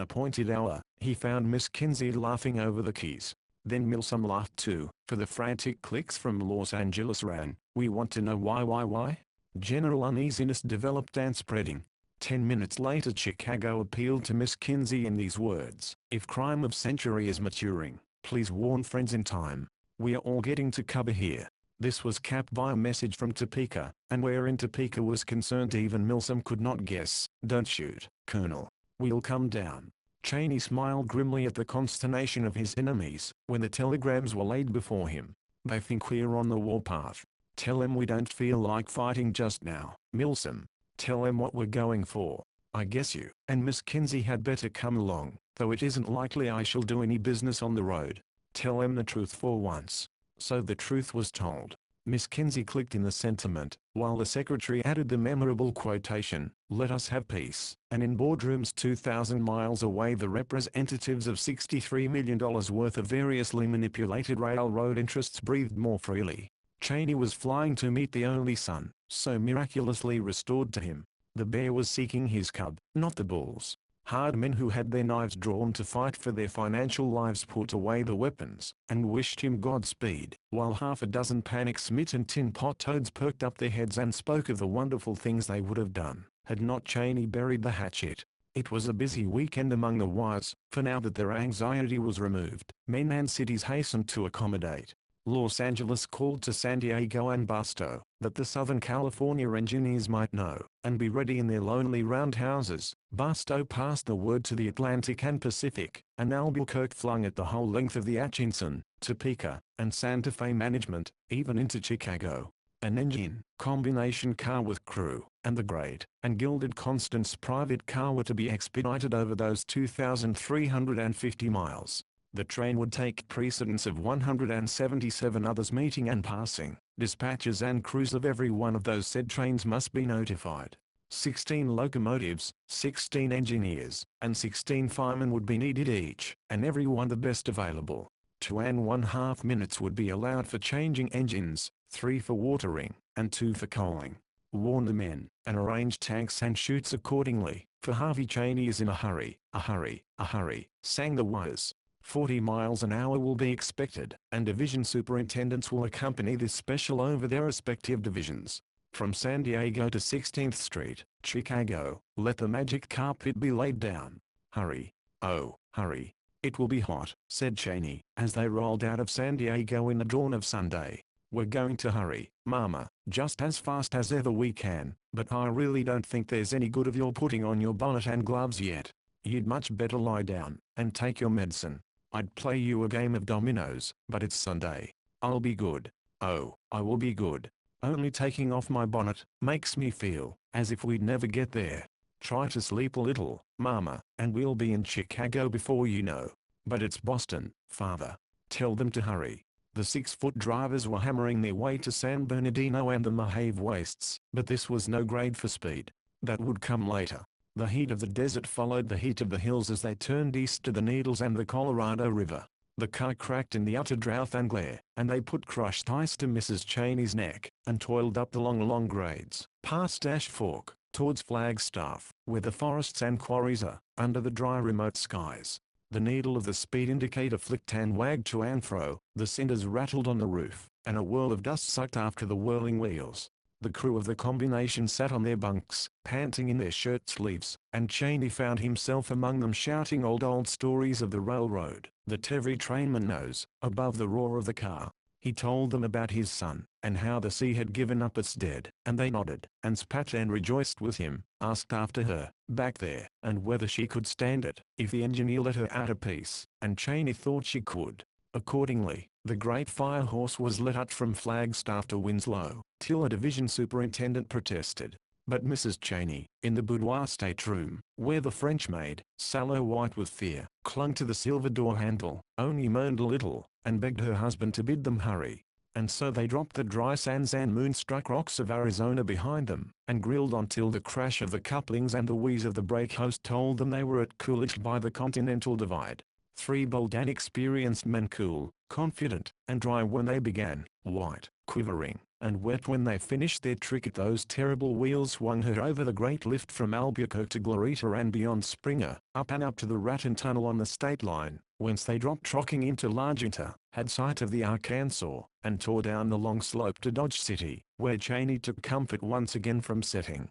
appointed hour, he found Miss Kinsey laughing over the keys. Then Milsom laughed too, for the frantic clicks from Los Angeles ran, "We want to know why? General uneasiness developed and spreading. 10 minutes later Chicago appealed to Miss Kinsey in these words: "If crime of century is maturing, please warn friends in time. We are all getting to cover here." This was capped by a message from Topeka, and wherein Topeka was concerned even Milsom could not guess. "Don't shoot, Colonel. We'll come down. Cheney smiled grimly at the consternation of his enemies when the telegrams were laid before him. They think we're on the warpath. Tell them we don't feel like fighting just now, Milsom. Tell them what we're going for. I guess you and Miss Kinsey had better come along, though it isn't likely I shall do any business on the road. Tell them the truth for once. So the truth was told. Miss Kinsey clicked in the sentiment, while the secretary added the memorable quotation, "Let us have peace," and in boardrooms 2,000 miles away the representatives of $63 million worth of variously manipulated railroad interests breathed more freely. Cheney was flying to meet the only son, so miraculously restored to him. The bear was seeking his cub, not the bulls. Hard men who had their knives drawn to fight for their financial lives put away the weapons, and wished him Godspeed, while half a dozen panic-smitten tin pot toads perked up their heads and spoke of the wonderful things they would have done, had not Cheney buried the hatchet. It was a busy weekend among the wires, for now that their anxiety was removed, men and cities hastened to accommodate. Los Angeles called to San Diego and Busto, that the Southern California engineers might know, and be ready in their lonely roundhouses. Busto passed the word to the Atlantic and Pacific, and Albuquerque flung it the whole length of the Atchison, Topeka, and Santa Fe management, even into Chicago. An engine, combination car with crew, and the great and gilded Constance private car were to be expedited over those 2,350 miles. The train would take precedence of 177 others meeting and passing. Dispatchers and crews of every one of those said trains must be notified. 16 locomotives, 16 engineers, and 16 firemen would be needed each, and every one the best available. 2.5 minutes would be allowed for changing engines, 3 for watering, and 2 for coaling. Warn the men, and arrange tanks and chutes accordingly, for Harvey Cheney is in a hurry, a hurry, a hurry, sang the wires. 40 miles an hour will be expected, and division superintendents will accompany this special over their respective divisions. From San Diego to 16th Street, Chicago, let the magic carpet be laid down. Hurry. Oh, hurry. It will be hot, said Cheney, as they rolled out of San Diego in the dawn of Sunday. We're going to hurry, Mama, just as fast as ever we can, but I really don't think there's any good of your putting on your bonnet and gloves yet. You'd much better lie down, and take your medicine. I'd play you a game of dominoes, but it's Sunday. I'll be good. Oh, I will be good. Only taking off my bonnet makes me feel as if we'd never get there. Try to sleep a little, Mama, and we'll be in Chicago before you know. But it's Boston, Father. Tell them to hurry. The 6-foot drivers were hammering their way to San Bernardino and the Mojave Wastes, but this was no grade for speed. That would come later. The heat of the desert followed the heat of the hills as they turned east to the Needles and the Colorado River. The car cracked in the utter drought and glare, and they put crushed ice to Mrs. Cheney's neck, and toiled up the long grades, past Ash Fork, towards Flagstaff, where the forests and quarries are, under the dry remote skies. The needle of the speed indicator flicked and wagged to and fro, the cinders rattled on the roof, and a whirl of dust sucked after the whirling wheels. The crew of the combination sat on their bunks, panting in their shirt sleeves, and Cheney found himself among them shouting old stories of the railroad, that every trainman knows, above the roar of the car. He told them about his son, and how the sea had given up its dead, and they nodded, and spat and rejoiced with him, asked after her, back there, and whether she could stand it, if the engineer let her out a piece, and Cheney thought she could. Accordingly, the great fire horse was let out from Flagstaff to Winslow, till a division superintendent protested. But Mrs. Cheney, in the boudoir stateroom, where the French maid, sallow white with fear, clung to the silver door handle, only moaned a little, and begged her husband to bid them hurry. And so they dropped the dry sands and moonstruck rocks of Arizona behind them, and grilled on till the crash of the couplings and the wheeze of the brake host told them they were at Coolidge by the Continental Divide. 3 bold and experienced men, cool, confident, and dry when they began, white, quivering, and wet when they finished their trick at those terrible wheels swung her over the great lift from Albuquerque to Glorita and beyond Springer, up and up to the Raton Tunnel on the state line, whence they dropped trocking into Largenta, had sight of the Arkansas, and tore down the long slope to Dodge City, where Cheney took comfort once again from setting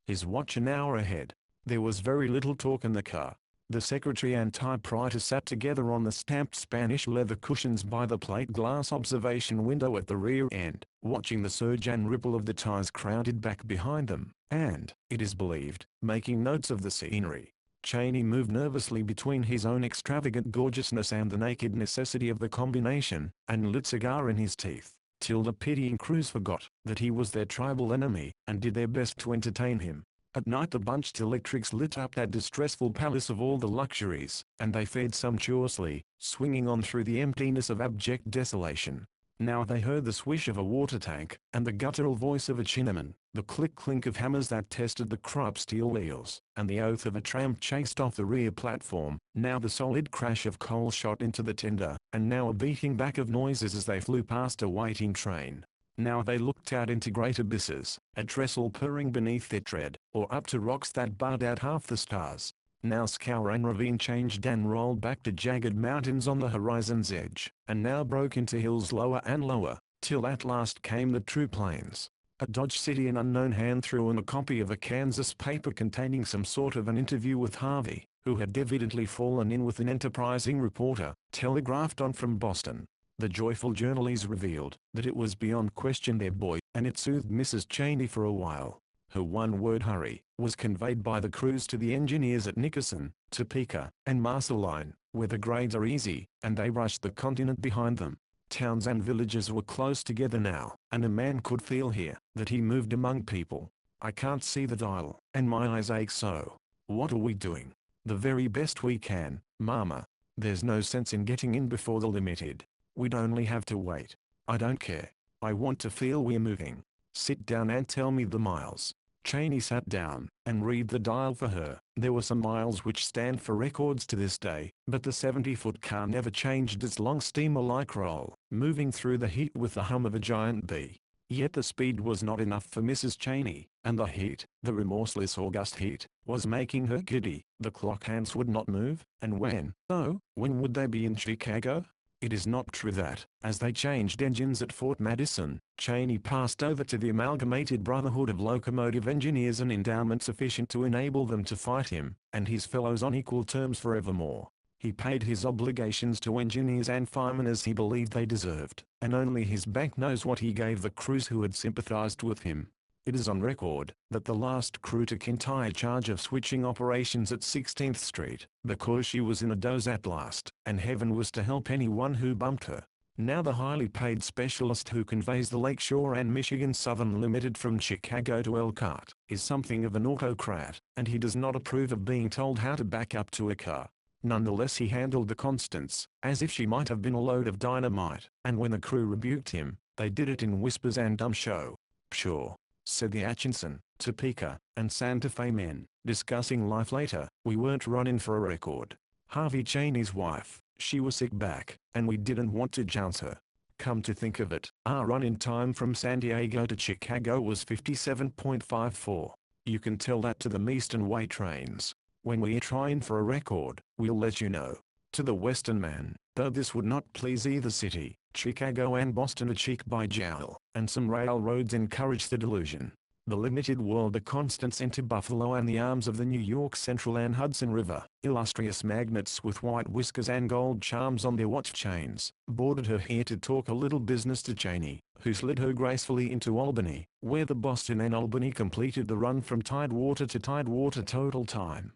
his watch an hour ahead. There was very little talk in the car. The secretary and typewriter sat together on the stamped Spanish leather cushions by the plate glass observation window at the rear end, watching the surge and ripple of the tires crowded back behind them, and, it is believed, making notes of the scenery. Cheney moved nervously between his own extravagant gorgeousness and the naked necessity of the combination, and lit cigar in his teeth, till the pitying crews forgot that he was their tribal enemy, and did their best to entertain him. At night the bunched electrics lit up that distressful palace of all the luxuries, and they fed sumptuously, swinging on through the emptiness of abject desolation. Now they heard the swish of a water tank, and the guttural voice of a Chinaman, the click-clink of hammers that tested the crop steel wheels, and the oath of a tramp chased off the rear platform, now the solid crash of coal shot into the tender, and now a beating back of noises as they flew past a waiting train. Now they looked out into great abysses, a trestle purring beneath their tread, or up to rocks that barred out half the stars. Now scour and ravine changed and rolled back to jagged mountains on the horizon's edge, and now broke into hills lower and lower, till at last came the true plains. At Dodge City an unknown hand threw in a copy of a Kansas paper containing some sort of an interview with Harvey, who had evidently fallen in with an enterprising reporter, telegraphed on from Boston. The joyful journalese revealed that it was beyond question their boy, and it soothed Mrs. Cheney for a while. Her one-word hurry was conveyed by the crews to the engineers at Nickerson, Topeka, and Marceline, where the grades are easy, and they rushed the continent behind them. Towns and villages were close together now, and a man could feel here that he moved among people. I can't see the dial, and my eyes ache so. What are we doing? The very best we can, Mama. There's no sense in getting in before the limited. We'd only have to wait. I don't care. I want to feel we're moving. Sit down and tell me the miles. Cheney sat down, and read the dial for her. There were some miles which stand for records to this day, but the 70-foot car never changed its long steamer-like roll, moving through the heat with the hum of a giant bee. Yet the speed was not enough for Mrs. Cheney, and the heat, the remorseless August heat, was making her giddy. The clock hands would not move, and when would they be in Chicago? It is not true that, as they changed engines at Fort Madison, Cheney passed over to the Amalgamated Brotherhood of Locomotive Engineers an endowment sufficient to enable them to fight him, and his fellows on equal terms forevermore. He paid his obligations to engineers and firemen as he believed they deserved, and only his bank knows what he gave the crews who had sympathized with him. It is on record that the last crew took entire charge of switching operations at 16th Street, because she was in a doze at last, and heaven was to help anyone who bumped her. Now the highly paid specialist who conveys the Lakeshore and Michigan Southern Limited from Chicago to Elkhart is something of an autocrat, and he does not approve of being told how to back up to a car. Nonetheless he handled the Constance as if she might have been a load of dynamite, and when the crew rebuked him, they did it in whispers and dumb show. Pshaw, said the Atchison, Topeka, and Santa Fe men, discussing life later. We weren't running for a record. Harvey Cheney's wife, she was sick back, and we didn't want to jounce her. Come to think of it, our run-in time from San Diego to Chicago was 57.54. You can tell that to the Eastern Way trains. When we're trying for a record, we'll let you know. To the Western man, though this would not please either city, Chicago and Boston are cheek by jowl, and some railroads encourage the delusion. The limited whirled the Constance into Buffalo and the arms of the New York Central and Hudson River. Illustrious magnates with white whiskers and gold charms on their watch chains boarded her here to talk a little business to Cheney, who slid her gracefully into Albany, where the Boston and Albany completed the run from Tidewater to Tidewater. Total time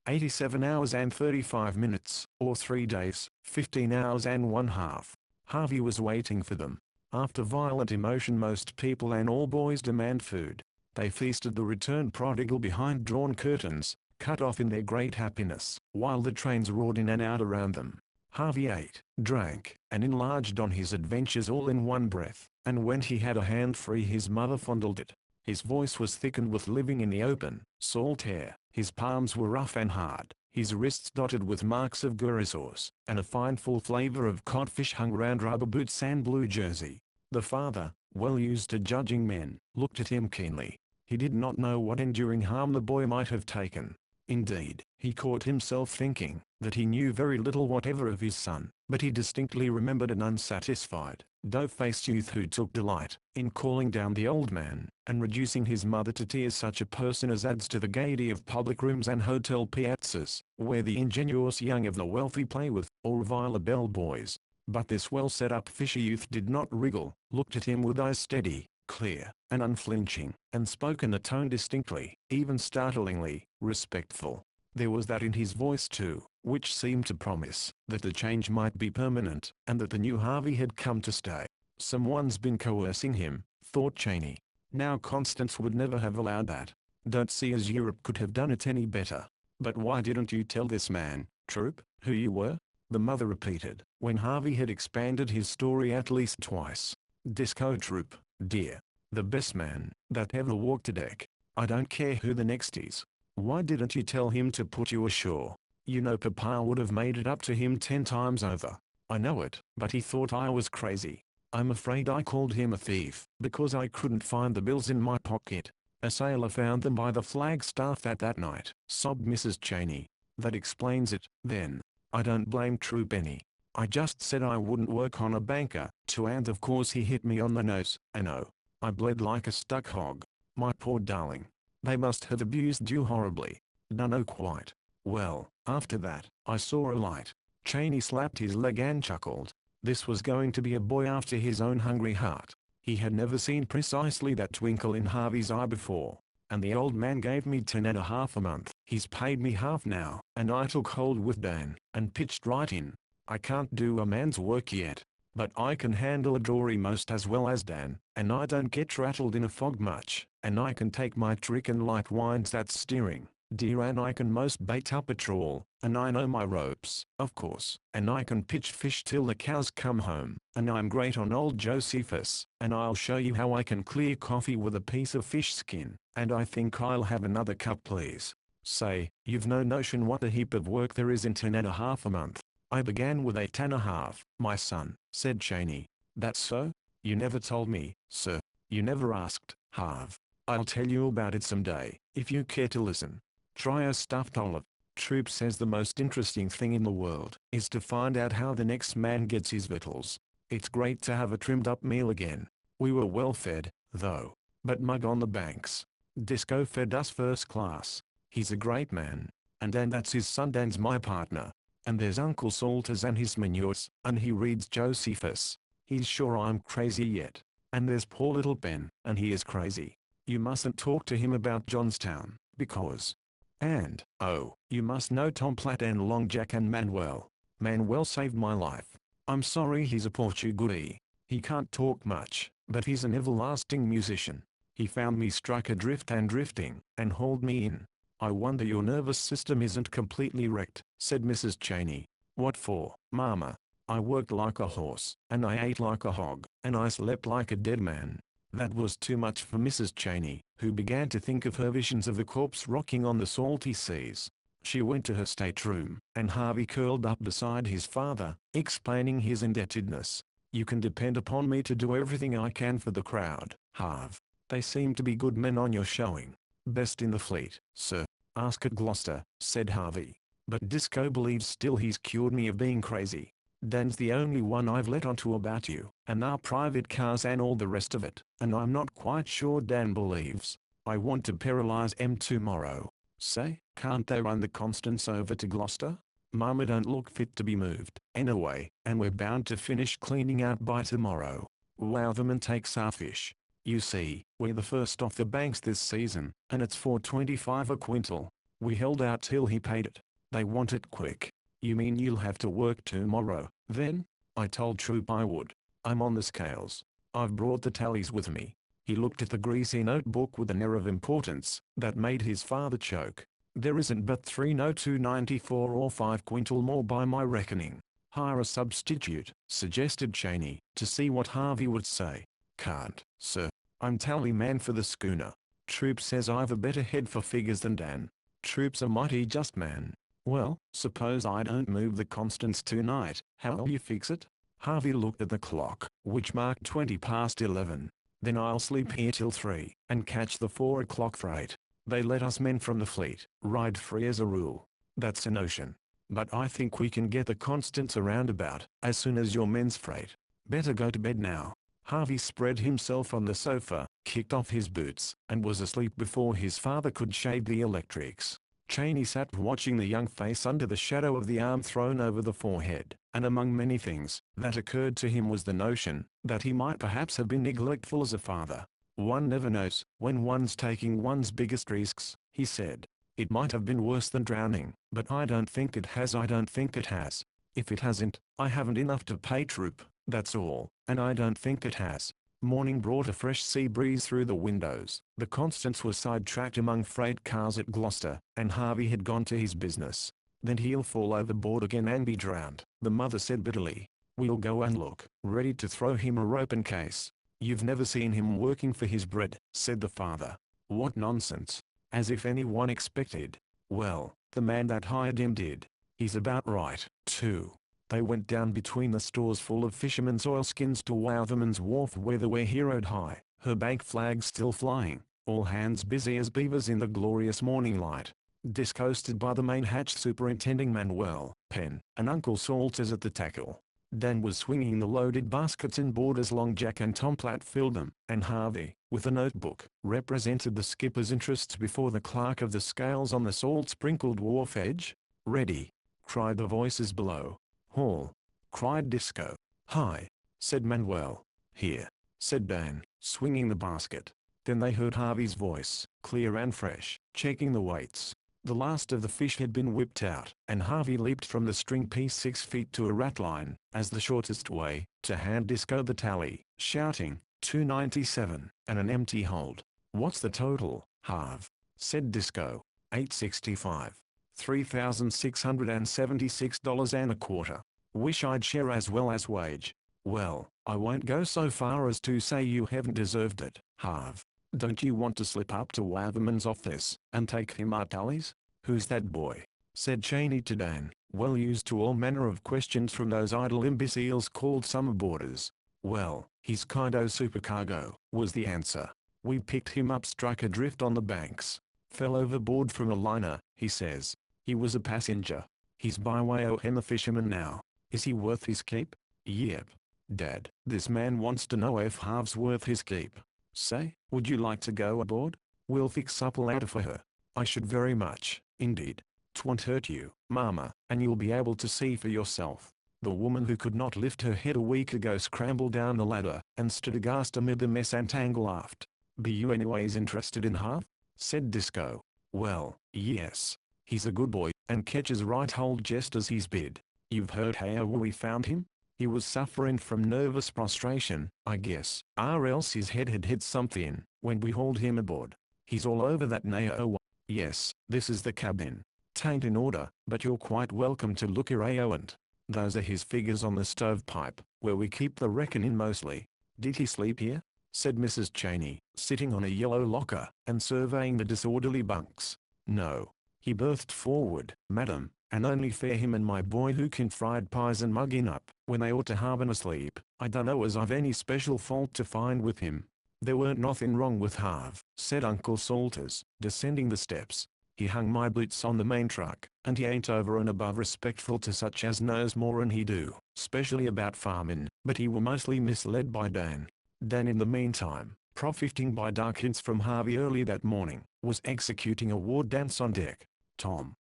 87 hours and 35 minutes, or 3 days, 15 hours and 1/2. Harvey was waiting for them. After violent emotion most people and all boys demand food. They feasted the returned prodigal behind drawn curtains, cut off in their great happiness, while the trains roared in and out around them. Harvey ate, drank, and enlarged on his adventures all in one breath, and when he had a hand free his mother fondled it. His voice was thickened with living in the open, salt air, his palms were rough and hard, his wrists dotted with marks of gurusauce, and a fine full flavor of codfish hung round rubber boots and blue jersey. The father, well used to judging men, looked at him keenly. He did not know what enduring harm the boy might have taken. Indeed, he caught himself thinking that he knew very little whatever of his son, but he distinctly remembered an unsatisfied, doe-faced youth who took delight in calling down the old man, and reducing his mother to tears. Such a person as adds to the gaiety of public rooms and hotel piazzas, where the ingenuous young of the wealthy play with, or revile a bellboys. But this well-set-up fisher youth did not wriggle, looked at him with eyes steady, clear, and unflinching, and spoke in a tone distinctly, even startlingly, respectful. There was that in his voice too, which seemed to promise that the change might be permanent, and that the new Harvey had come to stay. Someone's been coercing him, thought Cheney. Now Constance would never have allowed that. Don't see as Europe could have done it any better. But why didn't you tell this man, Troop, who you were? The mother repeated, when Harvey had expanded his story at least twice. Disco Troop, dear. The best man that ever walked a deck. I don't care who the next is. Why didn't you tell him to put you ashore? You know Papa would have made it up to him 10 times over. I know it, but he thought I was crazy. I'm afraid I called him a thief, because I couldn't find the bills in my pocket. A sailor found them by the flagstaff that night, sobbed Mrs. Cheney. That explains it, then. I don't blame Troop any. I just said I wouldn't work on a banker, too, and of course he hit me on the nose. I know. I bled like a stuck hog. My poor darling. They must have abused you horribly. No, quite. Well, after that, I saw a light. Cheney slapped his leg and chuckled. This was going to be a boy after his own hungry heart. He had never seen precisely that twinkle in Harvey's eye before. And the old man gave me 10.5 a month. He's paid me half now, and I took hold with Dan, and pitched right in. I can't do a man's work yet, but I can handle a dory most as well as Dan, and I don't get rattled in a fog much, and I can take my trick and light winds that's steering, dear, and I can most bait up a trawl, and I know my ropes, of course, and I can pitch fish till the cows come home, and I'm great on old Josephus, and I'll show you how I can clear coffee with a piece of fish skin, and I think I'll have another cup, please. Say, you've no notion what a heap of work there is in 10.5 a month. I began with 8.5, my son, said Cheney. That's so? You never told me, sir. You never asked, Harv. I'll tell you about it someday, if you care to listen. Try a stuffed olive. Troop says the most interesting thing in the world is to find out how the next man gets his victuals. It's great to have a trimmed up meal again. We were well fed, though. But mug on the banks. Disco fed us first class. He's a great man. And that's his son. Dan's my partner. And there's Uncle Salters and his manures, and he reads Josephus. He's sure I'm crazy yet. And there's poor little Ben, and he is crazy. You mustn't talk to him about Johnstown, because... And, oh, you must know Tom Platt and Long Jack and Manuel. Manuel saved my life. I'm sorry he's a Portuguese. He can't talk much, but he's an everlasting musician. He found me struck adrift and drifting, and hauled me in. I wonder your nervous system isn't completely wrecked, said Mrs. Cheney. What for, Mama? I worked like a horse, and I ate like a hog, and I slept like a dead man. That was too much for Mrs. Cheney, who began to think of her visions of a corpse rocking on the salty seas. She went to her stateroom, and Harvey curled up beside his father, explaining his indebtedness. You can depend upon me to do everything I can for the crowd, Harv. They seem to be good men on your showing. Best in the fleet, sir. Ask at Gloucester, said Harvey. But Disco believes still he's cured me of being crazy. Dan's the only one I've let on to about you, and our private cars and all the rest of it, and I'm not quite sure Dan believes. I want to paralyze M tomorrow. Say, can't they run the Constance over to Gloucester? Mama don't look fit to be moved, anyway, and we're bound to finish cleaning out by tomorrow. Wow, them and takes our fish. You see, we're the first off the banks this season, and it's $4.25 a quintal. We held out till he paid it. They want it quick. You mean you'll have to work tomorrow, then? I told Troop I would. I'm on the scales. I've brought the tallies with me. He looked at the greasy notebook with an air of importance that made his father choke. There isn't but 302.94 or 5 quintal more by my reckoning. Hire a substitute, suggested Cheney, to see what Harvey would say. Can't, sir. I'm tally man for the schooner. Troop says I've a better head for figures than Dan. Troop's a mighty just man. Well, suppose I don't move the Constance tonight, how'll you fix it? Harvey looked at the clock, which marked 20 past 11. Then I'll sleep here till 3, and catch the 4 o'clock freight. They let us men from the fleet ride free as a rule. That's a notion. But I think we can get the Constance around about as soon as your men's freight. Better go to bed now. Harvey spread himself on the sofa, kicked off his boots, and was asleep before his father could shade the electrics. Cheney sat watching the young face under the shadow of the arm thrown over the forehead, and among many things that occurred to him was the notion that he might perhaps have been neglectful as a father. One never knows when one's taking one's biggest risks, he said. It might have been worse than drowning, but I don't think it has. I don't think it has. If it hasn't, I haven't enough to pay troop, that's all, and I don't think it has. Morning brought a fresh sea breeze through the windows. The Constants were sidetracked among freight cars at Gloucester, and Harvey had gone to his business. Then he'll fall overboard again and be drowned, the mother said bitterly. We'll go and look, ready to throw him a rope in case. You've never seen him working for his bread, said the father. What nonsense. As if anyone expected. Well, the man that hired him did. He's about right, too. They went down between the stores full of fishermen's oilskins to Wouverman's Wharf where the Weir rode high, her bank flag still flying, all hands busy as beavers in the glorious morning light. Discoasted by the main hatch superintending Manuel, Penn, and Uncle Salters at the tackle. Dan was swinging the loaded baskets inboard as Long Jack and Tom Platt filled them, and Harvey, with a notebook, represented the skipper's interests before the clerk of the scales on the salt-sprinkled wharf edge. Ready, cried the voices below. Haul, cried Disco. Hi, said Manuel. Here, said Dan, swinging the basket. Then they heard Harvey's voice, clear and fresh, checking the weights. The last of the fish had been whipped out, and Harvey leaped from the string piece 6 feet to a ratline, as the shortest way, to hand Disco the tally, shouting, 297, and an empty hold. What's the total, Harv? Said Disco. 865. $3,676 and a quarter. Wish I'd share as well as wage. Well, I won't go so far as to say you haven't deserved it, Harv. Don't you want to slip up to Wouverman's office, and take him our tallies? Who's that boy? Said Cheney to Dan, well used to all manner of questions from those idle imbeciles called summer boarders. Well, he's kind o' supercargo, was the answer. We picked him up, struck adrift on the banks. Fell overboard from a liner, he says. He was a passenger. He's by way o' him a fisherman now. Is he worth his keep? Yep. Dad, this man wants to know if Harv's worth his keep. Say, would you like to go aboard? We'll fix up a ladder for her. I should very much, indeed. 'Twon't hurt you, Mama, and you'll be able to see for yourself. The woman who could not lift her head a week ago scrambled down the ladder, and stood aghast amid the mess and tangle aft. Be you anyways interested in Harv? Said Disco. Well, yes. He's a good boy, and catches right hold just as he's bid. You've heard how we found him? He was suffering from nervous prostration, I guess, or else his head had hit something, when we hauled him aboard. He's all over that now. Yes, this is the cabin. Tain't in order, but you're quite welcome to look around. Those are his figures on the stovepipe, where we keep the reckoning mostly. Did he sleep here? Said Mrs. Cheney, sitting on a yellow locker, and surveying the disorderly bunks. No. He berthed forward, madam, and only fair him and my boy who can fried pies and mugging up, when they ought to have been asleep. I dunno as I've any special fault to find with him. There weren't nothing wrong with Harv, said Uncle Salters, descending the steps. He hung my boots on the main truck, and he ain't over and above respectful to such as knows more'n he do, specially about farmin', but he were mostly misled by Dan. Dan in the meantime, profiting by dark hints from Harvey early that morning, was executing a war dance on deck. Tom,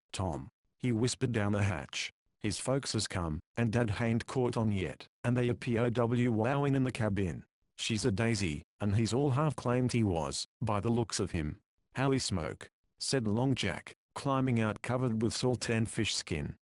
he whispered down the hatch. His folks has come, and Dad hain't caught on yet, and they are POW wowing in the cabin. She's a daisy, and he's all half claimed he was, by the looks of him. How he smoke, said Long Jack, climbing out covered with salt and fish skin.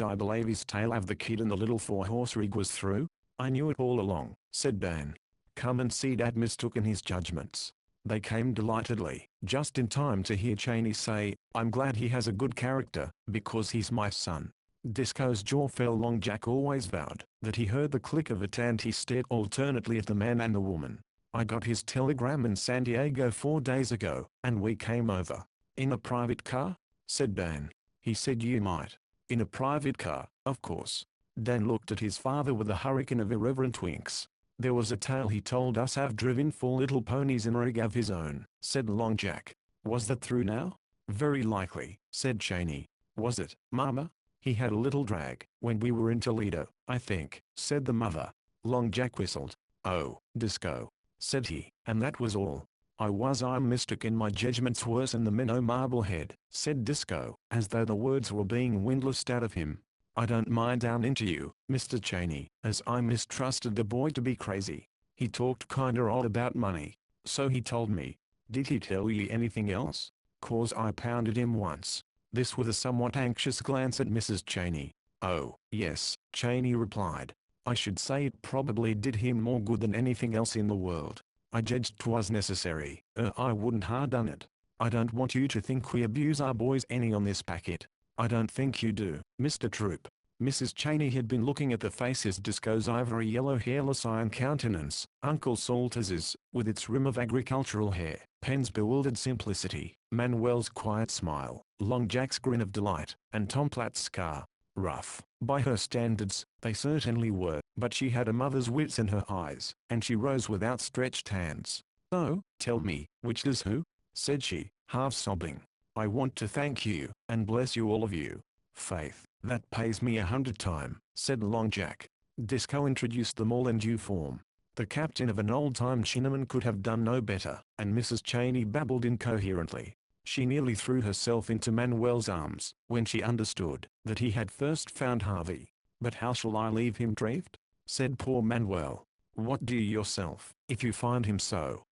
I believe his tail of the kid and the little 4-horse rig was through. I knew it all along, said Dan. Come and see Dad mistook in his judgments. They came delightedly, just in time to hear Cheney say, I'm glad he has a good character, because he's my son. Disco's jaw fell. Long Jack always vowed that he heard the click of it, and he stared alternately at the man and the woman. I got his telegram in San Diego 4 days ago, and we came over. In a private car? Said Dan. He said you might. In a private car, of course. Dan looked at his father with a hurricane of irreverent winks. There was a tale he told us have driven 4 little ponies in a rig of his own, said Long Jack. Was that true now? Very likely, said Cheney. Was it, Mama? He had a little drag, when we were in Toledo, I think, said the mother. Long Jack whistled. Oh, Disco, said he, and that was all. I'm mistook in my judgments worse than the minnow marblehead, said Disco, as though the words were being windlassed out of him. I don't mind down into you, Mr. Cheney, as I mistrusted the boy to be crazy. He talked kinda odd about money. So he told me. Did he tell you anything else? 'Cause I pounded him once. This with a somewhat anxious glance at Mrs. Cheney. Oh, yes, Cheney replied. I should say it probably did him more good than anything else in the world. I judged 'twas necessary, I wouldn't ha' done it. I don't want you to think we abuse our boys any on this packet. I don't think you do, Mr. Troop. Mrs. Cheney had been looking at the faces Disco's ivory yellow hairless iron countenance, Uncle Salters's, with its rim of agricultural hair, Penn's bewildered simplicity, Manuel's quiet smile, Long Jack's grin of delight, and Tom Platt's scar. Rough, by her standards, they certainly were, but she had a mother's wits in her eyes, and she rose with outstretched hands. "Oh, tell me, which is who?" said she, half sobbing. "I want to thank you, and bless you all of you." "Faith, that pays me 100 times," said Long Jack. Disco introduced them all in due form. The captain of an old-time Chinaman could have done no better, and Mrs. Cheney babbled incoherently. She nearly threw herself into Manuel's arms, when she understood that he had first found Harvey. "But how shall I leave him drift?" said poor Manuel. "What do you yourself, if you find him so?"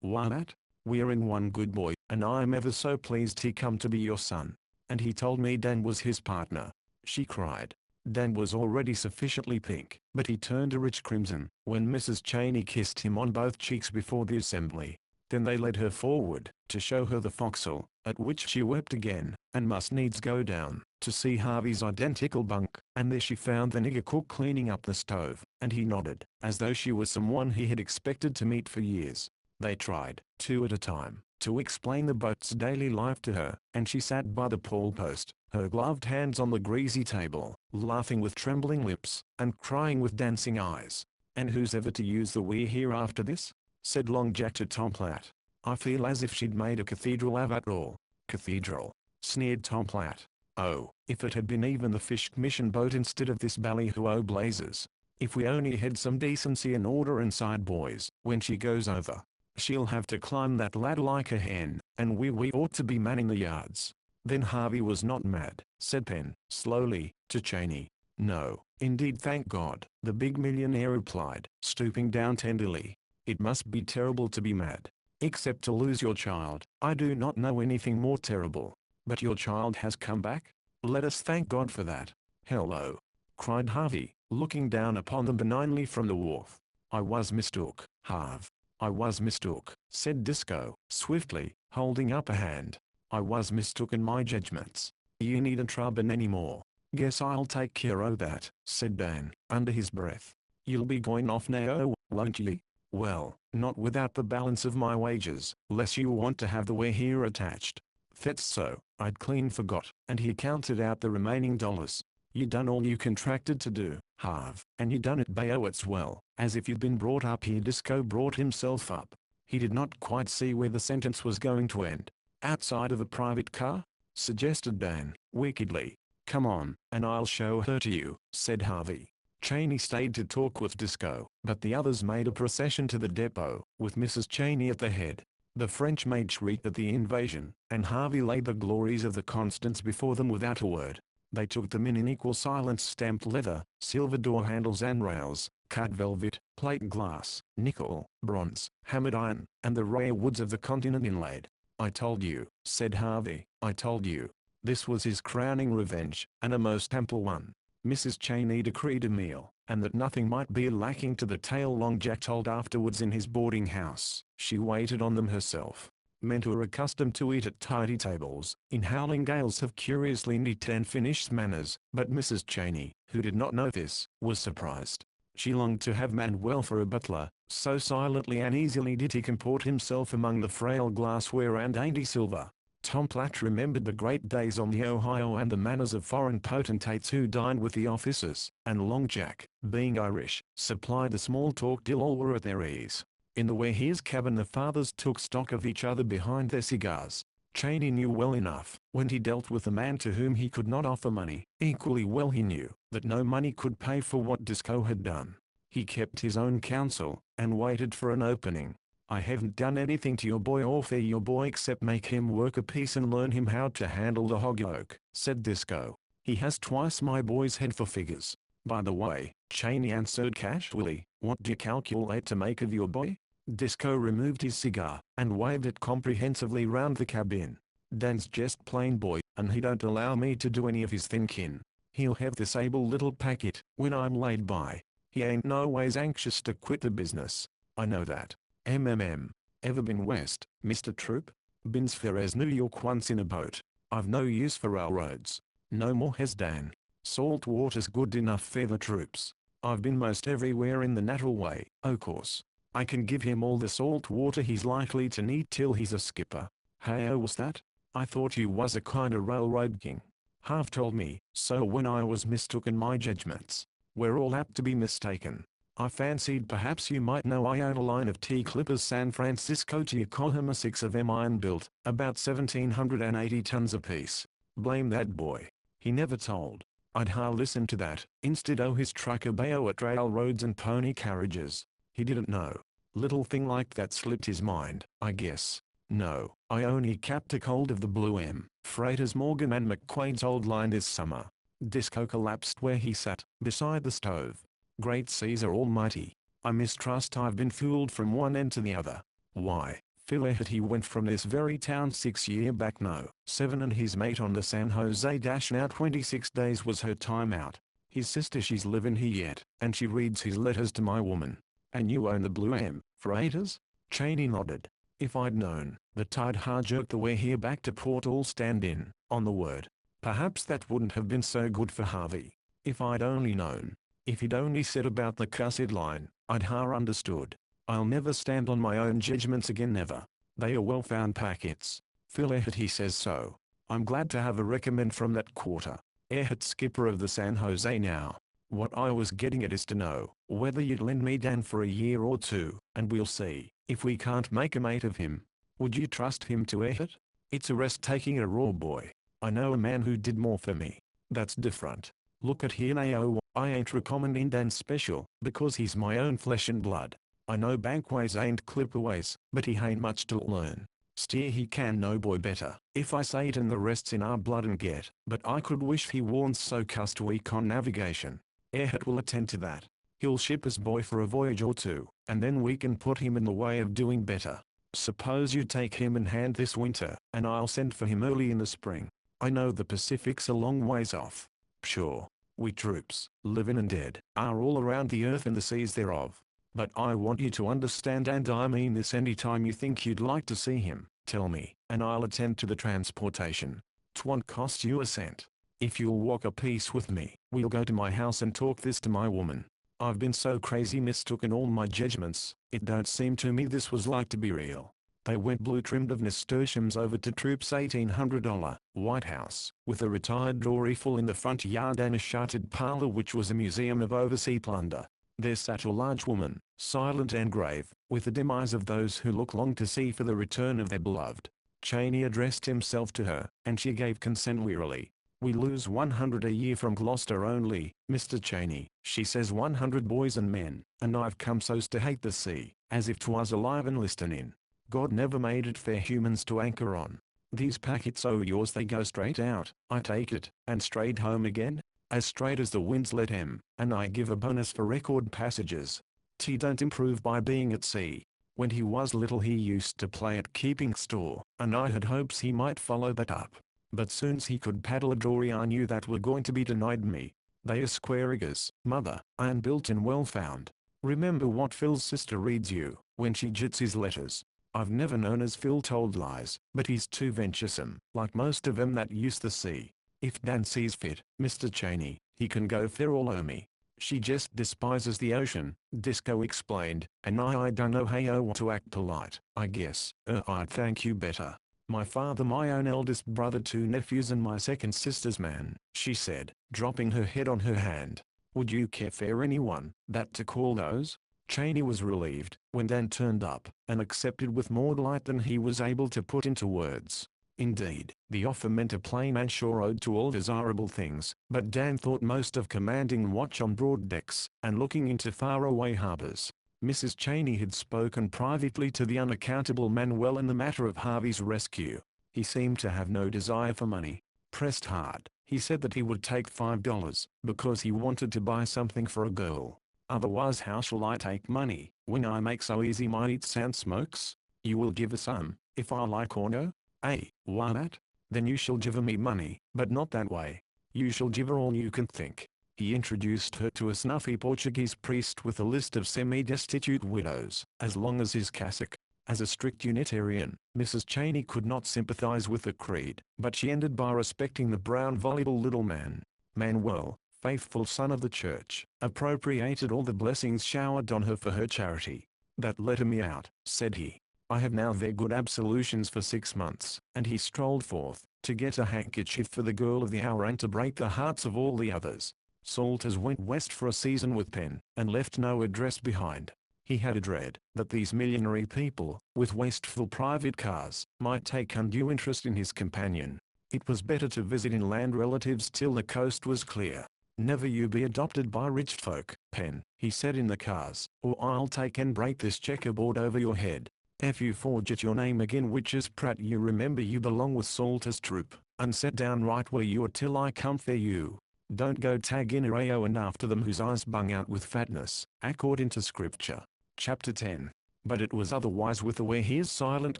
Why that? We're in one good boy, and I'm ever so pleased he come to be your son. And he told me Dan was his partner," she cried. Dan was already sufficiently pink, but he turned a rich crimson, when Mrs. Cheney kissed him on both cheeks before the assembly. Then they led her forward, to show her the forecastle, at which she wept again, and must needs go down, to see Harvey's identical bunk, and there she found the nigger cook cleaning up the stove, and he nodded, as though she was someone he had expected to meet for years. They tried, two at a time, to explain the boat's daily life to her, and she sat by the pole post, her gloved hands on the greasy table, laughing with trembling lips, and crying with dancing eyes. "And who's ever to use the weir here after this?" said Long Jack to Tom Platt. "I feel as if she'd made a cathedral of it all." "Cathedral?" sneered Tom Platt. "Oh, if it had been even the fish mission boat instead of this ballyhoo blazes. If we only had some decency and order inside, boys, when she goes over, she'll have to climb that ladder like a hen, and we ought to be manning the yards." "Then Harvey was not mad," said Penn, slowly, to Cheney. "No, indeed, thank God," the big millionaire replied, stooping down tenderly. "It must be terrible to be mad. Except to lose your child, I do not know anything more terrible. But your child has come back? Let us thank God for that." "Hello!" cried Harvey, looking down upon them benignly from the wharf. "I was mistook, Harv. I was mistook," said Disco, swiftly, holding up a hand. "I was mistook in my judgments. You needn't trouble any more." "Guess I'll take care o' that," said Dan, under his breath. "You'll be going off now, won't ye?" "Well, not without the balance of my wages, less you want to have the weir here attached." "That's so, I'd clean forgot," and he counted out the remaining dollars. "You done all you contracted to do, Harv, and you done it it's well, as if you'd been brought up here." Disco brought himself up. He did not quite see where the sentence was going to end. "Outside of a private car?" suggested Dan, wickedly. "Come on, and I'll show her to you," said Harvey. Cheney stayed to talk with Disco, but the others made a procession to the depot, with Mrs. Cheney at the head. The French maid shrieked at the invasion, and Harvey laid the glories of the Constance before them without a word. They took them in equal silence: stamped leather, silver door handles and rails, cut velvet, plate glass, nickel, bronze, hammered iron, and the rare woods of the continent inlaid. "I told you," said Harvey, "I told you." This was his crowning revenge, and a most ample one. Mrs. Cheney decreed a meal, and that nothing might be lacking to the tale Long Jack told afterwards in his boarding house. She waited on them herself. Men who are accustomed to eat at tidy tables, in howling gales, have curiously neat and finished manners, but Mrs. Cheney, who did not know this, was surprised. She longed to have Manuel for a butler, so silently and easily did he comport himself among the frail glassware and dainty silver. Tom Platt remembered the great days on the Ohio and the manners of foreign potentates who dined with the officers, and Long Jack, being Irish, supplied the small talk till all were at their ease. In the Warehere's cabin the fathers took stock of each other behind their cigars. Cheney knew well enough, when he dealt with a man to whom he could not offer money, equally well he knew that no money could pay for what Disco had done. He kept his own counsel, and waited for an opening. "I haven't done anything to your boy or for your boy except make him work a piece and learn him how to handle the hog yoke," said Disco. "He has twice my boy's head for figures." "By the way," Cheney answered casually, "what do you calculate to make of your boy?" Disco removed his cigar, and waved it comprehensively round the cabin. Dan's just plain boy, and he don't allow me to do any of his thinking. He'll have this able little packet when I'm laid by. He ain't no ways anxious to quit the business. I know that. Ever been west, Mr. Troop? Been's far as New York once in a boat. I've no use for railroads. No more has Dan. Salt water's good enough for the troops. I've been most everywhere in the natural way, o' course. I can give him all the salt water he's likely to need till he's a skipper. Hey, what's that? I thought you was a kind of railroad king. Half told me so when I was mistook in my judgments. We're all apt to be mistaken. I fancied perhaps you might know I own a line of T-clippers San Francisco to Yokohama, 6 of them iron built, about 1,780 tons apiece. Blame that boy. He never told. I'd ha listen to that, instead o' his truckabeo at railroads and pony carriages. He didn't know. Little thing like that slipped his mind, I guess. No, I only capped a cold of the Blue M. Freighters Morgan and McQuaid's old line this summer. Disco collapsed where he sat, beside the stove. Great Caesar almighty. I mistrust I've been fooled from one end to the other. Why, Phil Ehret, he went from this very town 6 year back, no, 7, and his mate on the San Jose dash now 26 days was her time out. His sister, she's living here yet, and she reads his letters to my woman. And you own the Blue M, freighters? Cheney nodded. If I'd known, the tide ha jerked the way here back to port all stand in, on the word. Perhaps that wouldn't have been so good for Harvey. If I'd only known. If he'd only said about the cussed line, I'd ha understood. I'll never stand on my own judgments again, never. They are well-found packets. Phil Ehret, he says so. I'm glad to have a recommend from that quarter. Ehret, skipper of the San Jose now. What I was getting at is to know whether you'd lend me Dan for a year or two, and we'll see if we can't make a mate of him. Would you trust him to Ehret? It's a rest taking a raw boy. I know a man who did more for me. That's different. Look at here now, I ain't recommending Dan special, because he's my own flesh and blood. I know bankways ain't clipperways, but he ain't much to learn. Steer he can no boy better, if I say it, and the rest's in our blood and get, but I could wish he warn't so cussed weak on navigation. Ehret will attend to that. He'll ship us boy for a voyage or two, and then we can put him in the way of doing better. Suppose you take him in hand this winter, and I'll send for him early in the spring. I know the Pacific's a long ways off. Sure, we troops, living and dead, are all around the earth and the seas thereof. But I want you to understand, and I mean this, any time you think you'd like to see him, tell me, and I'll attend to the transportation. 'Twon't cost you a cent. If you'll walk a piece with me, we'll go to my house and talk this to my woman. I've been so crazy mistook in all my judgments, it don't seem to me this was like to be real. They went blue trimmed of nasturtiums over to Troop's $1,800 White House, with a retired dory full in the front yard and a shuttered parlor which was a museum of overseas plunder. There sat a large woman, silent and grave, with the dim eyes of those who look long to see for the return of their beloved. Cheney addressed himself to her, and she gave consent wearily. We lose 100 a year from Gloucester only, Mr. Cheney, she says, 100 boys and men, and I've come so's to hate the sea, as if 'twas alive and listening. God never made it fair humans to anchor on. These packets o' yours, they go straight out, I take it, and straight home again, as straight as the winds let 'em, and I give a bonus for record passages. T don't improve by being at sea. When he was little he used to play at keeping store, and I had hopes he might follow that up. But soon's he could paddle a dory I knew that were going to be denied me. They are square riggers, mother, iron built and well found. Remember what Phil's sister reads you, when she jits his letters. I've never known as Phil told lies, but he's too venturesome, like most of 'em that use the sea. If Dan sees fit, Mr. Cheney, he can go fair all o' me. She just despises the ocean, Disco explained, and I don't know how to act polite, I guess. I'd thank you better. My father, my own eldest brother, 2 nephews and my second sister's man, she said, dropping her head on her hand. Would you care for anyone that to call those? Cheney was relieved when Dan turned up, and accepted with more delight than he was able to put into words. Indeed, the offer meant a plain man sure owed to all desirable things, but Dan thought most of commanding watch on broad decks, and looking into faraway harbors. Mrs. Cheney had spoken privately to the unaccountable Manuel in the matter of Harvey's rescue. He seemed to have no desire for money. Pressed hard, he said that he would take $5, because he wanted to buy something for a girl. Otherwise how shall I take money, when I make so easy my eat sound smokes? You will give us some, if I like or no? Why that? Then you shall give her me money, but not that way. You shall give her all you can think. He introduced her to a snuffy Portuguese priest with a list of semi-destitute widows, as long as his cassock. As a strict Unitarian, Mrs. Cheney could not sympathize with the creed, but she ended by respecting the brown voluble little man. Manuel, faithful son of the church, appropriated all the blessings showered on her for her charity. "That letter me out," said he. "I have now their good absolutions for 6 months," and he strolled forth, to get a handkerchief for the girl of the hour and to break the hearts of all the others. Salters went west for a season with Penn, and left no address behind. He had a dread that these millionary people, with wasteful private cars, might take undue interest in his companion. It was better to visit inland relatives till the coast was clear. "Never you be adopted by rich folk, Penn," he said in the cars, "or I'll take and break this checkerboard over your head. If you forget your name again, which is Pratt, you remember you belong with Salter's troop, and set down right where you are till I come for you. Don't go tag in Arao and after them whose eyes bung out with fatness, according to Scripture." Chapter 10. But it was otherwise with his silent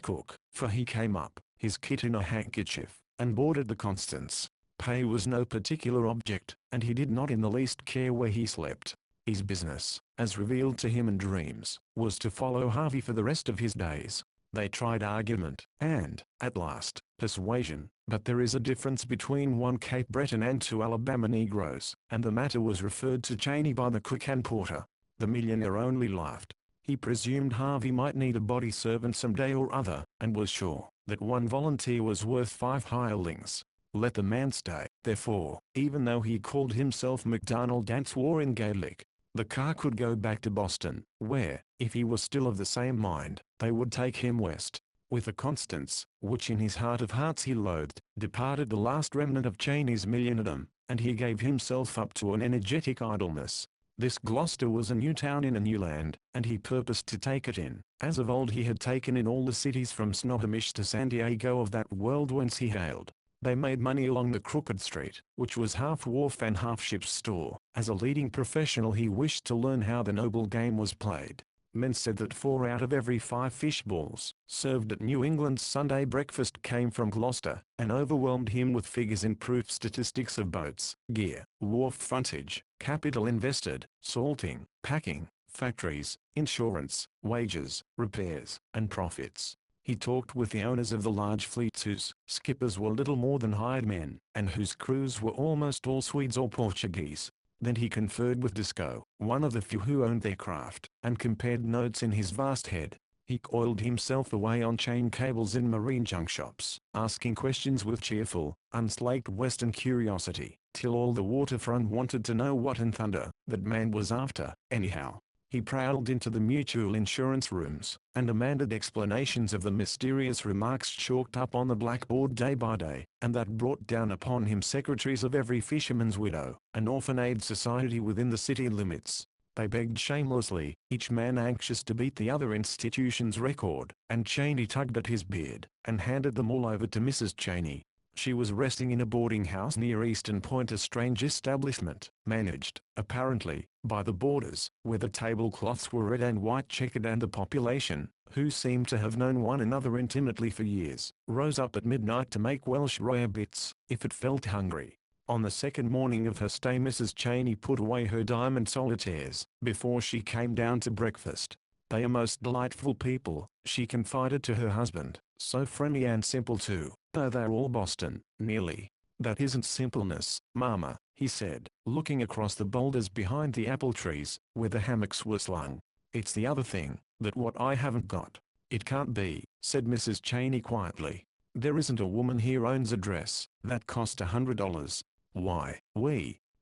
cook, for he came up, his kit in a handkerchief, and boarded the Constance. Pay was no particular object, and he did not in the least care where he slept. His business, as revealed to him in dreams, was to follow Harvey for the rest of his days. They tried argument, and, at last, persuasion, but there is a difference between one Cape Breton and 2 Alabama Negroes, and the matter was referred to Cheney by the cook and porter. The millionaire only laughed. He presumed Harvey might need a body servant some day or other, and was sure that one volunteer was worth 5 hirelings. Let the man stay, therefore, even though he called himself MacDonald and swore in Gaelic. The car could go back to Boston, where, if he was still of the same mind, they would take him west. With the Constance, which in his heart of hearts he loathed, departed the last remnant of Cheney's millionairedom, and he gave himself up to an energetic idleness. This Gloucester was a new town in a new land, and he purposed to take it in, as of old he had taken in all the cities from Snohomish to San Diego of that world whence he hailed. They made money along the crooked street, which was half wharf and half ship's store. As a leading professional he wished to learn how the noble game was played. Men said that 4 out of every 5 fish balls served at New England's Sunday breakfast came from Gloucester, and overwhelmed him with figures in proof statistics of boats, gear, wharf frontage, capital invested, salting, packing, factories, insurance, wages, repairs, and profits. He talked with the owners of the large fleets whose skippers were little more than hired men, and whose crews were almost all Swedes or Portuguese. Then he conferred with Disco, one of the few who owned their craft, and compared notes in his vast head. He coiled himself away on chain cables in marine junk shops, asking questions with cheerful, unslaked Western curiosity, till all the waterfront wanted to know what in thunder that man was after, anyhow. He prowled into the mutual insurance rooms, and demanded explanations of the mysterious remarks chalked up on the blackboard day by day, and that brought down upon him secretaries of every fisherman's widow, and orphan aid society within the city limits. They begged shamelessly, each man anxious to beat the other institution's record, and Cheney tugged at his beard, and handed them all over to Mrs. Cheney. She was resting in a boarding house near Eastern Point, a strange establishment, managed, apparently, by the boarders, where the tablecloths were red and white checkered, and the population, who seemed to have known one another intimately for years, rose up at midnight to make Welsh rarebits, if it felt hungry. On the second morning of her stay Mrs. Cheney put away her diamond solitaires, before she came down to breakfast. "They are most delightful people," she confided to her husband, "so friendly and simple too, though they're all Boston, nearly." "That isn't simpleness, Mama," he said, looking across the boulders behind the apple trees, where the hammocks were slung. "It's the other thing, that what I haven't got." "It can't be," said Mrs. Cheney quietly. "There isn't a woman here owns a dress that cost $100. Why,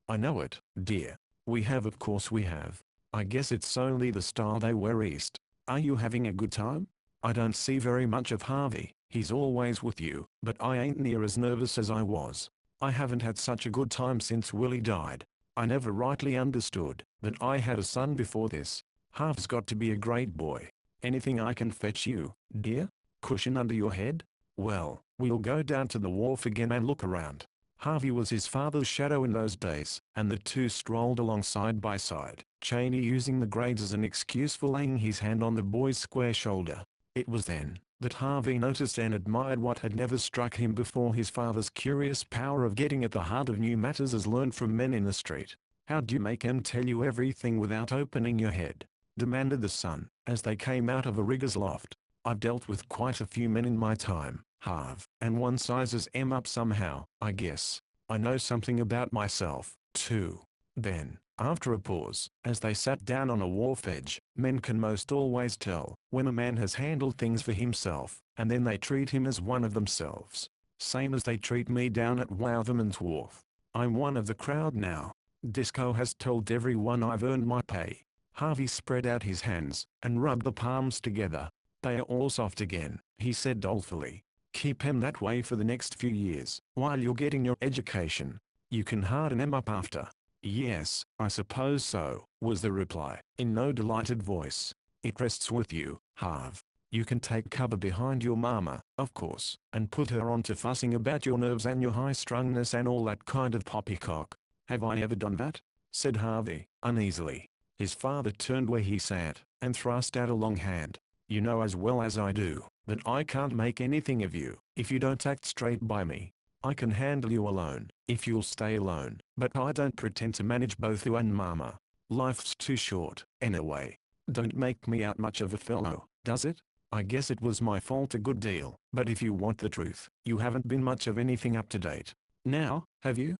I know it, dear. We have, of course we have. I guess it's only the style they wear east. Are you having a good time? I don't see very much of Harvey. He's always with you, but I ain't near as nervous as I was. I haven't had such a good time since Willie died. I never rightly understood that I had a son before this. Harv's got to be a great boy. Anything I can fetch you, dear? Cushion under your head? Well, we'll go down to the wharf again and look around." Harvey was his father's shadow in those days, and the two strolled along side by side, Cheney using the grades as an excuse for laying his hand on the boy's square shoulder. It was then that Harvey noticed and admired what had never struck him before: his father's curious power of getting at the heart of new matters as learned from men in the street. "How do you make him tell you everything without opening your head?" demanded the son, as they came out of a rigger's loft. "I've dealt with quite a few men in my time, Harv, and one sizes 'em up somehow, I guess. I know something about myself, too." Then, after a pause, as they sat down on a wharf edge, "Men can most always tell when a man has handled things for himself, and then they treat him as one of themselves. Same as they treat me down at Wouterman's Wharf. I'm one of the crowd now. Disco has told everyone I've earned my pay." Harvey spread out his hands, and rubbed the palms together. "They are all soft again," he said dolefully. "Keep 'em that way for the next few years, while you're getting your education. You can harden 'em up after." "Yes, I suppose so," was the reply, in no delighted voice. "It rests with you, Harv. You can take cover behind your mama, of course, and put her on to fussing about your nerves and your high-strungness and all that kind of poppycock." "Have I ever done that?" said Harvey, uneasily. His father turned where he sat, and thrust out a long hand. "You know as well as I do, that I can't make anything of you, if you don't act straight by me. I can handle you alone, if you'll stay alone, but I don't pretend to manage both you and mama. Life's too short, anyway. Don't make me out much of a fellow, does it? I guess it was my fault a good deal, but if you want the truth, you haven't been much of anything up to date. Now, have you?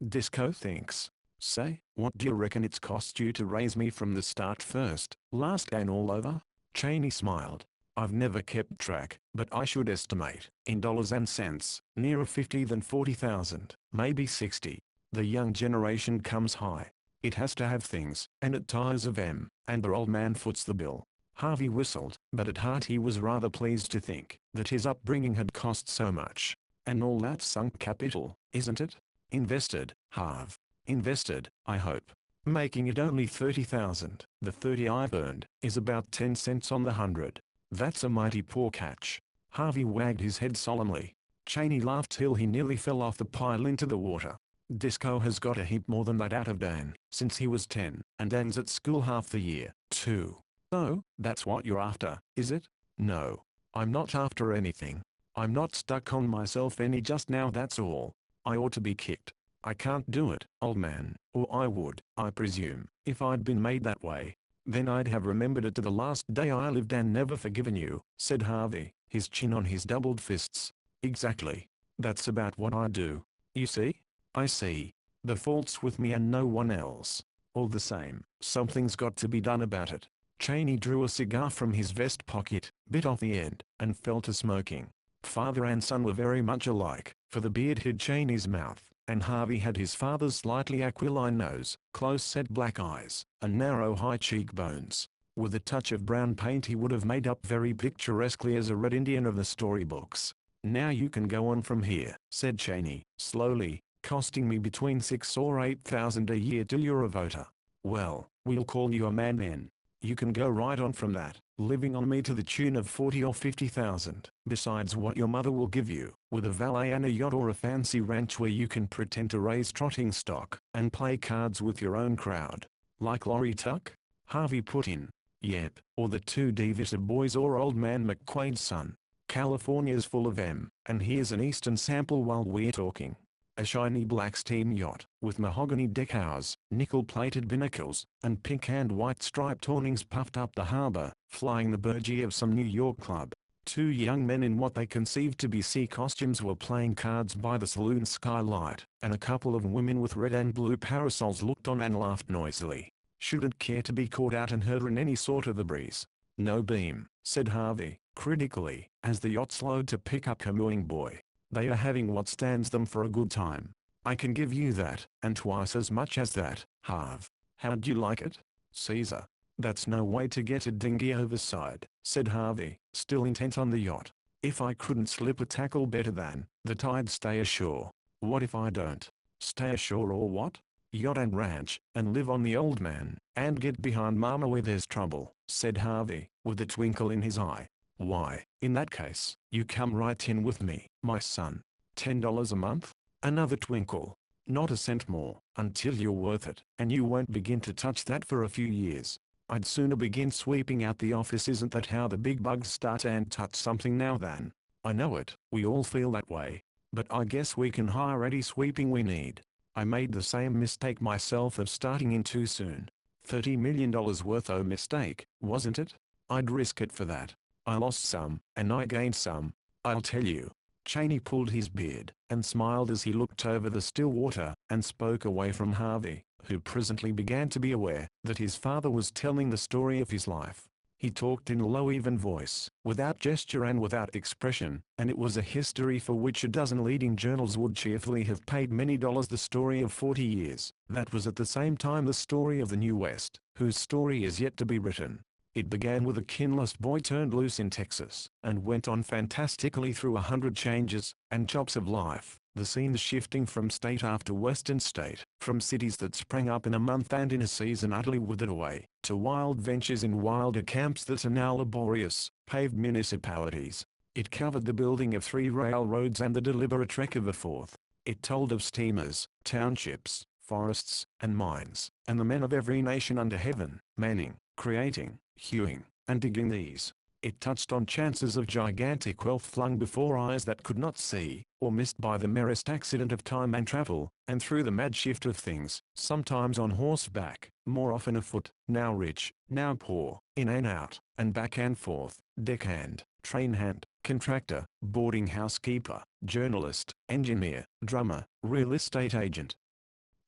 Disco thinks. Say, what do you reckon it's cost you to raise me from the start first, last and all over?" Cheney smiled. "I've never kept track, but I should estimate, in dollars and cents, nearer 50 than 40,000, maybe 60. The young generation comes high. It has to have things, and it tires of 'em, and the old man foots the bill." Harvey whistled, but at heart he was rather pleased to think that his upbringing had cost so much. "And all that sunk capital, isn't it? Invested, Harv. Invested, I hope. Making it only 30,000. The 30 I've earned is about 10 cents on the 100. That's a mighty poor catch." Harvey wagged his head solemnly. Cheney laughed till he nearly fell off the pile into the water. "Disco has got a heap more than that out of Dan, since he was 10, and Dan's at school half the year, too." "Oh, that's what you're after, is it?" "No. I'm not after anything. I'm not stuck on myself any just now, that's all. I ought to be kicked. I can't do it, old man, or I would, I presume, if I'd been made that way. Then I'd have remembered it to the last day I lived and never forgiven you," said Harvey, his chin on his doubled fists. "Exactly. That's about what I do. You see?" "I see. The fault's with me and no one else. All the same, something's got to be done about it." Cheney drew a cigar from his vest pocket, bit off the end, and fell to smoking. Father and son were very much alike, for the beard hid Cheney's mouth, and Harvey had his father's slightly aquiline nose, close-set black eyes, and narrow high cheekbones. With a touch of brown paint he would have made up very picturesquely as a Red Indian of the storybooks. "Now you can go on from here," said Cheney, slowly, "costing me between 6 or 8,000 a year till you're a voter. Well, we'll call you a man then. You can go right on from that, living on me to the tune of 40 or 50,000, besides what your mother will give you, with a valet and a yacht or a fancy ranch where you can pretend to raise trotting stock, and play cards with your own crowd." "Like Laurie Tuck?" Harvey put in. "Yep, or the two Devita boys or old man McQuaid's son. California's full of 'em, and here's an eastern sample while we're talking. A shiny black steam yacht, with mahogany decals, nickel-plated binnacles, and pink and white striped awnings puffed up the harbor, flying the burgee of some New York club. Two young men in what they conceived to be sea costumes were playing cards by the saloon skylight, and a couple of women with red and blue parasols looked on and laughed noisily. Shouldn't care to be caught out and hurt in any sort of a breeze." "No beam," said Harvey, critically, as the yacht slowed to pick up her mooring buoy. "They are having what stands them for a good time. I can give you that, and twice as much as that, Harv. How'd you like it?" "Caesar. That's no way to get a dinghy overside," said Harvey, still intent on the yacht. "If I couldn't slip a tackle better than that I'd stay ashore." "What if I don't?" "Stay ashore or what?" "Yacht and ranch, and live on the old man, and get behind mama where there's trouble," said Harvey, with a twinkle in his eye. "Why, in that case, you come right in with me, my son. $10 a month?" Another twinkle. "Not a cent more, until you're worth it, and you won't begin to touch that for a few years." I'd sooner begin sweeping out the office. Isn't that how the big bugs start and touch something now then? I know it, we all feel that way. But I guess we can hire any sweeping we need. I made the same mistake myself of starting in too soon. $30 million worth of mistake, wasn't it? I'd risk it for that. I lost some, and I gained some. I'll tell you. Cheney pulled his beard, and smiled as he looked over the still water, and spoke away from Harvey, who presently began to be aware that his father was telling the story of his life. He talked in a low even voice, without gesture and without expression, and it was a history for which a dozen leading journals would cheerfully have paid many dollars. The story of 40 years. That was at the same time the story of the New West, whose story is yet to be written. It began with a kinless boy turned loose in Texas, and went on fantastically through 100 changes and chops of life, the scenes shifting from state after western state, from cities that sprang up in a month and in a season utterly withered away, to wild ventures in wilder camps that are now laborious, paved municipalities. It covered the building of 3 railroads and the deliberate wreck of a 4th. It told of steamers, townships, forests, and mines, and the men of every nation under heaven, manning, creating, hewing, and digging these. It touched on chances of gigantic wealth flung before eyes that could not see, or missed by the merest accident of time and travel, and through the mad shift of things, sometimes on horseback, more often afoot, now rich, now poor, in and out, and back and forth, deckhand, train hand, contractor, boarding house keeper, journalist, engineer, drummer, real estate agent,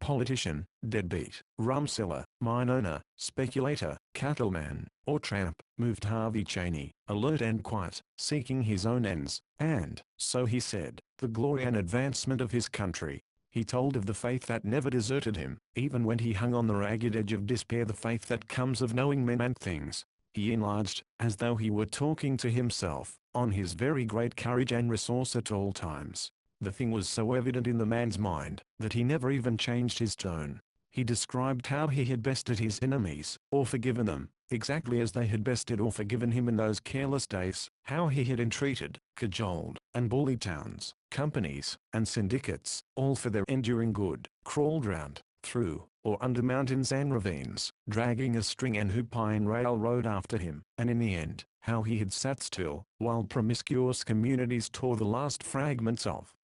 politician, deadbeat, rum seller, mine owner, speculator, cattleman, or tramp, moved Harvey Cheney, alert and quiet, seeking his own ends, and, so he said, the glory and advancement of his country. He told of the faith that never deserted him, even when he hung on the ragged edge of despair, the faith that comes of knowing men and things. He enlarged, as though he were talking to himself, on his very great courage and resource at all times. The thing was so evident in the man's mind, that he never even changed his tone. He described how he had bested his enemies, or forgiven them, exactly as they had bested or forgiven him in those careless days, how he had entreated, cajoled, and bullied towns, companies, and syndicates, all for their enduring good, crawled round, through, or under mountains and ravines, dragging a string and hoop-pine railroad after him, and in the end, how he had sat still, while promiscuous communities tore the last fragments of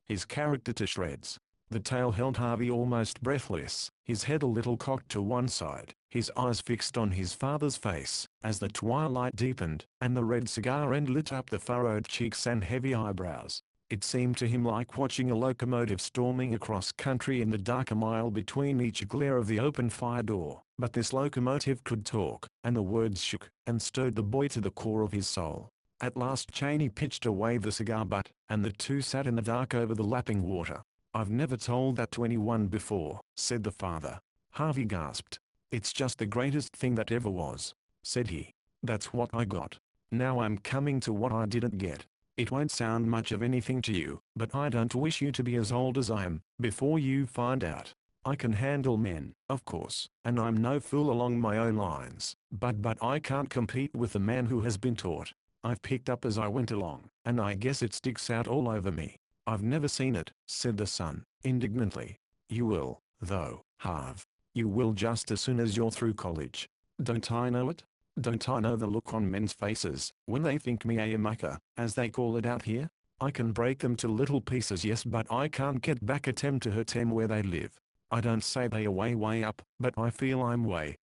his character to shreds. The tale held Harvey almost breathless, his head a little cocked to one side, his eyes fixed on his father's face, as the twilight deepened, and the red cigar end lit up the furrowed cheeks and heavy eyebrows. It seemed to him like watching a locomotive storming across country in the dark, a mile between each glare of the open fire door. But this locomotive could talk, and the words shook, and stirred the boy to the core of his soul. At last Cheney pitched away the cigar butt, and the two sat in the dark over the lapping water. "I've never told that to anyone before," said the father. Harvey gasped. "It's just the greatest thing that ever was," said he. "That's what I got. Now I'm coming to what I didn't get. It won't sound much of anything to you, but I don't wish you to be as old as I am, before you find out. I can handle men, of course, and I'm no fool along my own lines, but I can't compete with the man who has been taught. I've picked up as I went along, and I guess it sticks out all over me." "I've never seen it," said the son, indignantly. "You will, though, Harv. You will just as soon as you're through college. Don't I know it? Don't I know the look on men's faces, when they think me a mucker, as they call it out here? I can break them to little pieces, yes, but I can't get back at 'em to hurt 'em where they live. I don't say they are way up, but I feel I'm way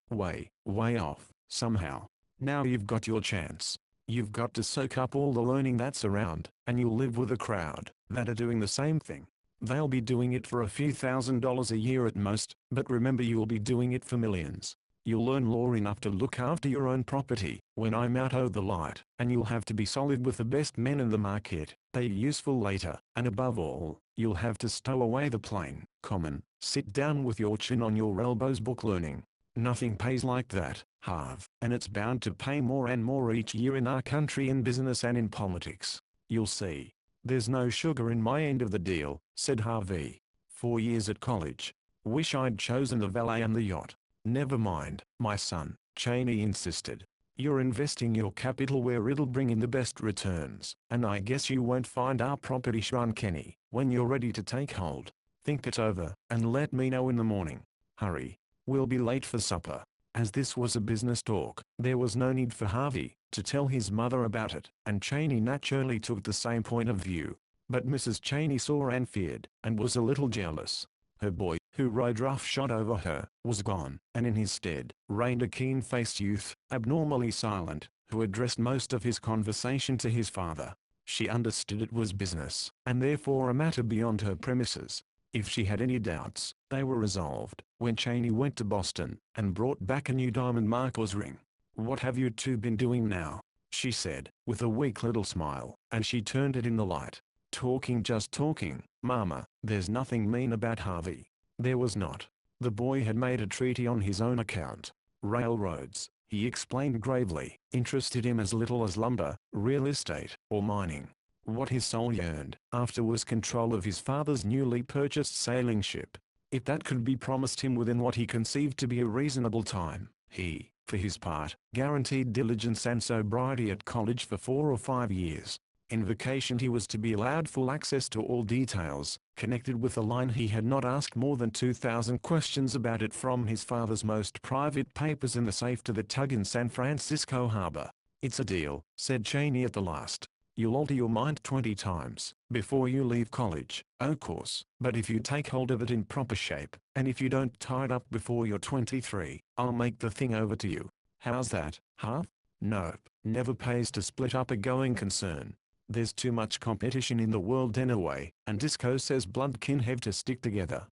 off, somehow. Now you've got your chance. You've got to soak up all the learning that's around, and you'll live with a crowd that are doing the same thing. They'll be doing it for a few $1,000s a year at most, but remember, you'll be doing it for millions. You'll learn law enough to look after your own property when I'm out o' the light, and you'll have to be solid with the best men in the market. They're useful later, and above all, you'll have to stow away the plain, common, sit down with your chin on your elbows book learning. Nothing pays like that, Harv, and it's bound to pay more and more each year in our country, in business and in politics. You'll see. There's no sugar in my end of the deal," said Harvey. 4 years at college. Wish I'd chosen the valet and the yacht." "Never mind, my son," Cheney insisted. "You're investing your capital where it'll bring in the best returns, and I guess you won't find our property shrunk any when you're ready to take hold. Think it over, and let me know in the morning. Hurry. We'll be late for supper." As this was a business talk, there was no need for Harvey to tell his mother about it, and Cheney naturally took the same point of view. But Mrs. Cheney saw and feared, and was a little jealous. Her boy, who rode roughshod over her, was gone, and in his stead reigned a keen-faced youth, abnormally silent, who addressed most of his conversation to his father. She understood it was business, and therefore a matter beyond her premises. If she had any doubts, they were resolved, when Cheney went to Boston, and brought back a new diamond Marcos ring. "What have you two been doing now?" she said, with a weak little smile, and she turned it in the light. "Talking, just talking, Mama. There's nothing mean about Harvey." There was not. The boy had made a treaty on his own account. Railroads, he explained gravely, interested him as little as lumber, real estate, or mining. What his soul yearned after was control of his father's newly purchased sailing ship. If that could be promised him within what he conceived to be a reasonable time, he, for his part, guaranteed diligence and sobriety at college for 4 or 5 years. In vacation he was to be allowed full access to all details, connected with the line. He had not asked more than 2,000 questions about it from his father's most private papers in the safe to the tug in San Francisco harbor. "It's a deal," said Cheney at the last. "You'll alter your mind 20 times before you leave college, of course, but if you take hold of it in proper shape, and if you don't tie it up before you're 23, I'll make the thing over to you. How's that, huh?" "Nope, never pays to split up a going concern. There's too much competition in the world anyway, and Disco says bloodkin have to stick together.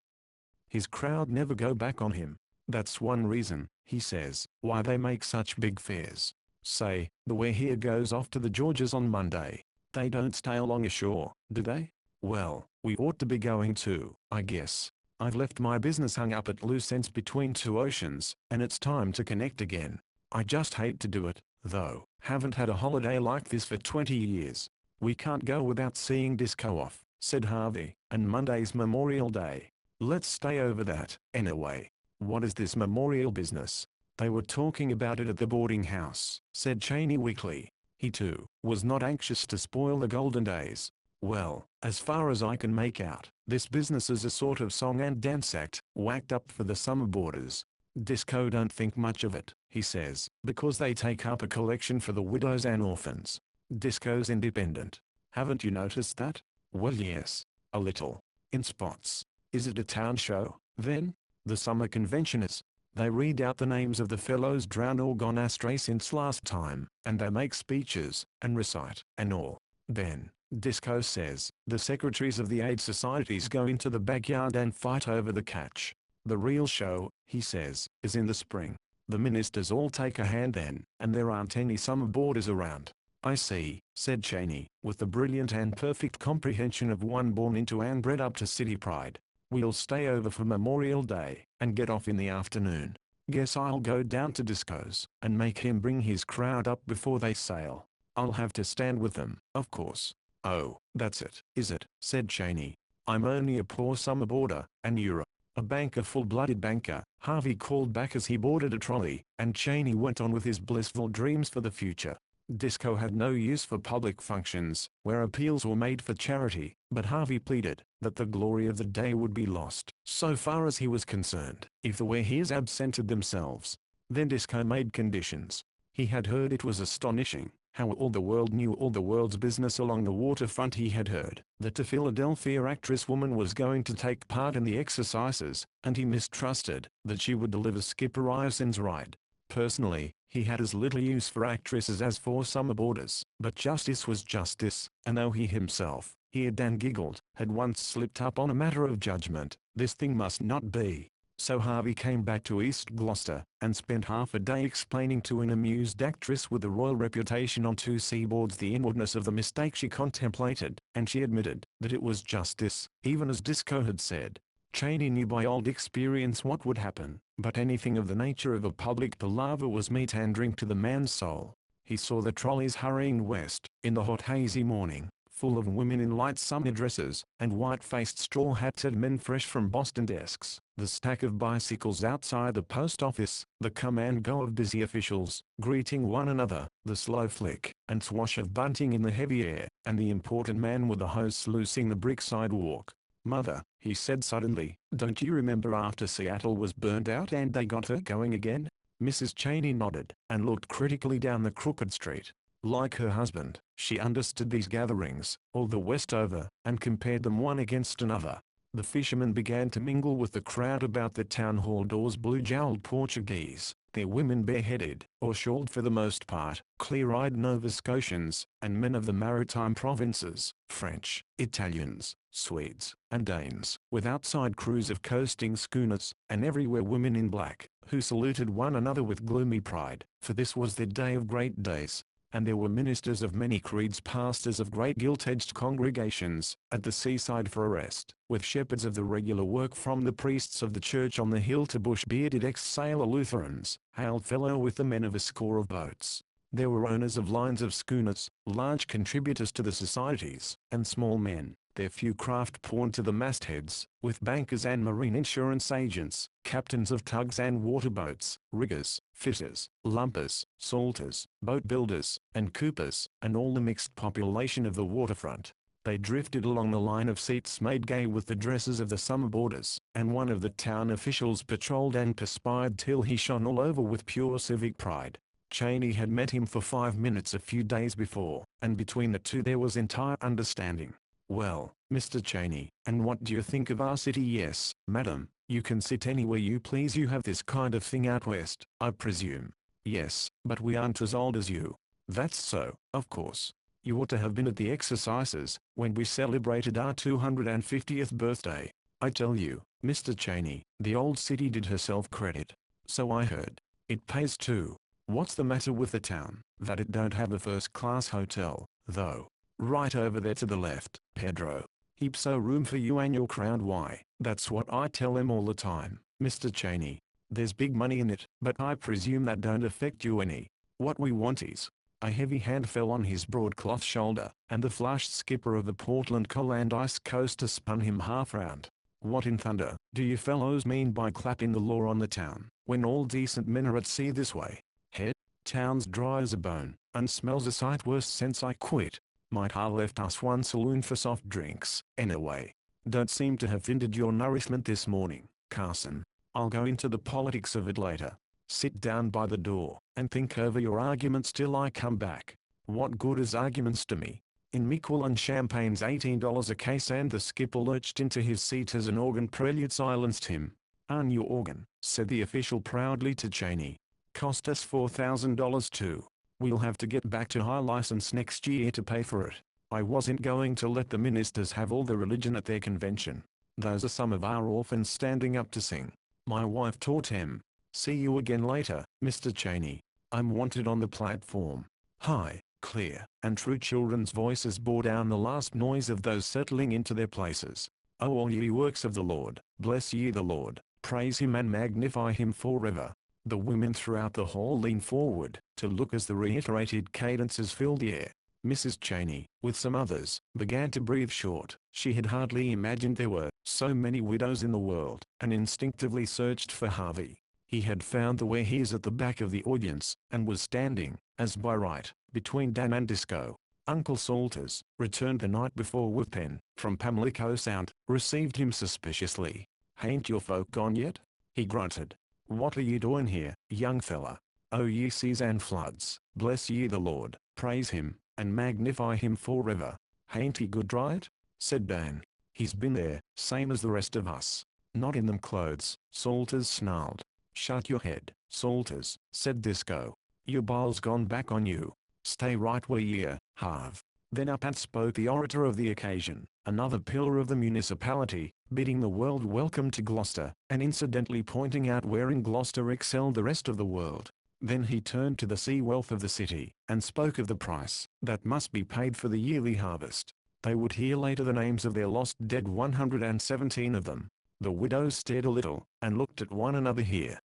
His crowd never go back on him. That's one reason, he says, why they make such big fares. Say, the We're Here goes off to the Georges on Monday. They don't stay along ashore, do they? Well, we ought to be going too, I guess. I've left my business hung up at loose ends between two oceans, and it's time to connect again. I just hate to do it, though. Haven't had a holiday like this for 20 years. We can't go without seeing Disco off, said Harvey, and Monday's Memorial Day. Let's stay over that, anyway. What is this memorial business? They were talking about it at the boarding house, said Cheney weakly. He too was not anxious to spoil the golden days. Well, as far as I can make out, this business is a sort of song and dance act, whacked up for the summer boarders. Disco don't think much of it, he says, because they take up a collection for the widows and orphans. Disco's independent. Haven't you noticed that? Well, yes. A little. In spots. Is it a town show, then? The summer convention is. They read out the names of the fellows drowned or gone astray since last time, and they make speeches, and recite, and all. Then, Disco says, the secretaries of the aid societies go into the backyard and fight over the catch. The real show, he says, is in the spring. The ministers all take a hand then, and there aren't any summer boarders around. I see, said Cheney, with the brilliant and perfect comprehension of one born into and bred up to city pride. We'll stay over for Memorial Day, and get off in the afternoon. Guess I'll go down to Disco's, and make him bring his crowd up before they sail. I'll have to stand with them, of course. Oh, that's it, is it, said Cheney. I'm only a poor summer boarder, and you're a banker, full-blooded banker, Harvey called back as he boarded a trolley, and Cheney went on with his blissful dreams for the future. Disco had no use for public functions, where appeals were made for charity, but Harvey pleaded that the glory of the day would be lost, so far as he was concerned, if the We're Heres absented themselves. Then Disco made conditions. He had heard it was astonishing how all the world knew all the world's business along the waterfront. He had heard that a Philadelphia actress woman was going to take part in the exercises, and he mistrusted that she would deliver Skipper Ireson's ride. Personally, he had as little use for actresses as for summer boarders, but justice was justice, and though he himself, here Dan giggled, had once slipped up on a matter of judgment, this thing must not be. So Harvey came back to East Gloucester, and spent half a day explaining to an amused actress with a royal reputation on 2 seaboards the inwardness of the mistake she contemplated, and she admitted that it was justice, even as Disco had said. Cheney knew by old experience what would happen, but anything of the nature of a public palaver was meat and drink to the man's soul. He saw the trolleys hurrying west, in the hot hazy morning, full of women in light summer dresses, and white-faced straw-hatted men fresh from Boston desks, the stack of bicycles outside the post office, the come and go of busy officials, greeting one another, the slow flick and swash of bunting in the heavy air, and the important man with the hose sluicing the brick sidewalk. "Mother," he said suddenly, "don't you remember after Seattle was burned out and they got her going again? Mrs. Cheney nodded, and looked critically down the crooked street. Like her husband, she understood these gatherings, all the West over, and compared them one against another. The fishermen began to mingle with the crowd about the town hall doors, blue-jowled Portuguese, their women bareheaded, or shawled for the most part, clear-eyed Nova Scotians, and men of the maritime provinces, French, Italians, Swedes, and Danes, with outside crews of coasting schooners, and everywhere women in black, who saluted one another with gloomy pride, for this was their day of great days. And there were ministers of many creeds, pastors of great gilt-edged congregations, at the seaside for a rest, with shepherds of the regular work, from the priests of the church on the hill to bush-bearded ex-sailor Lutherans, hail fellow with the men of a score of boats. There were owners of lines of schooners, large contributors to the societies, and small men, their few craft pawned to the mastheads, with bankers and marine insurance agents, captains of tugs and waterboats, riggers, fitters, lumpers, salters, boat builders, and coopers, and all the mixed population of the waterfront. They drifted along the line of seats made gay with the dresses of the summer boarders, and one of the town officials patrolled and perspired till he shone all over with pure civic pride. Cheney had met him for 5 minutes a few days before, and between the two there was entire understanding. "Well, Mr. Cheney, and what do you think of our city?" "Yes, madam, you can sit anywhere you please. You have this kind of thing out west, I presume." "Yes, but we aren't as old as you." "That's so, of course. You ought to have been at the exercises, when we celebrated our 250th birthday. I tell you, Mr. Cheney, the old city did herself credit. So I heard. It pays too. What's the matter with the town? That it don't have a first-class hotel, though. Right over there to the left, Pedro. Heaps o' room for you and your crowd. Why, that's what I tell them all the time, Mr. Cheney. There's big money in it, but I presume that don't affect you any. What we want is—" A heavy hand fell on his broadcloth shoulder, and the flushed skipper of the Portland Coal and Ice Coaster spun him half round. "What in thunder do you fellows mean by clapping the law on the town, when all decent men are at sea this way? Head? Town's dry as a bone, and smells a sight worse since I quit. Might ha' left us one saloon for soft drinks, anyway. Don't seem to have hindered your nourishment this morning, Carson. I'll go into the politics of it later. Sit down by the door, and think over your arguments till I come back." "What good is arguments to me? In Miquel and champagne's $18 a case," and the skipper lurched into his seat as an organ prelude silenced him. "Our new organ," said the official proudly to Cheney. "Cost us $4,000 too. We'll have to get back to high license next year to pay for it. I wasn't going to let the ministers have all the religion at their convention. Those are some of our orphans standing up to sing. My wife taught him. See you again later, Mr. Cheney. I'm wanted on the platform." High, clear, and true children's voices bore down the last noise of those settling into their places. "O all ye works of the Lord, bless ye the Lord, praise him and magnify him forever." The women throughout the hall leaned forward, to look as the reiterated cadences filled the air. Mrs. Cheney, with some others, began to breathe short. She had hardly imagined there were so many widows in the world, and instinctively searched for Harvey. He had found the where he is at the back of the audience, and was standing, as by right, between Dan and Disco. Uncle Salters, returned the night before with Penn, from Pamlico Sound, received him suspiciously. "Hain't your folk gone yet?" he grunted. "What are you doing here, young fella? O ye seas and floods, bless ye the Lord, praise him, and magnify him forever. Hain't he good right?" said Dan. "He's been there, same as the rest of us. Not in them clothes," Salters snarled. "Shut your head, Salters," said Disco. "Your bile's gone back on you. Stay right where ye are, Harv." Then up and spoke the orator of the occasion, another pillar of the municipality, bidding the world welcome to Gloucester, and incidentally pointing out wherein Gloucester excelled the rest of the world. Then he turned to the sea wealth of the city, and spoke of the price that must be paid for the yearly harvest. They would hear later the names of their lost dead, 117 of them. The widows stared a little, and looked at one another here.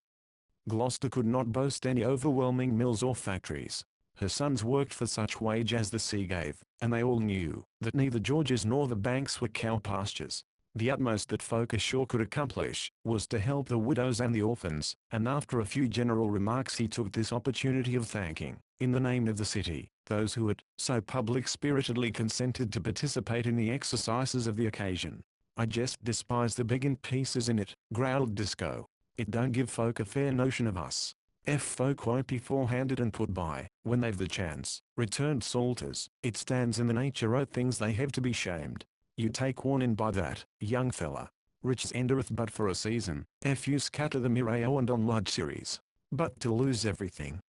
Gloucester could not boast any overwhelming mills or factories. Her sons worked for such wage as the sea gave, and they all knew that neither Georges nor the banks were cow pastures. The utmost that folk ashore could accomplish was to help the widows and the orphans, and after a few general remarks he took this opportunity of thanking, in the name of the city, those who had so public-spiritedly consented to participate in the exercises of the occasion. "I just despise the begging pieces in it," growled Disco. "It don't give folk a fair notion of us. folk quite beforehand and put by, when they've the chance, returned Salters. It stands in the nature of things they have to be shamed. You take warning by that, young fella. Riches endereth but for a season, you scatter the Mireo and on large series. But to lose everything,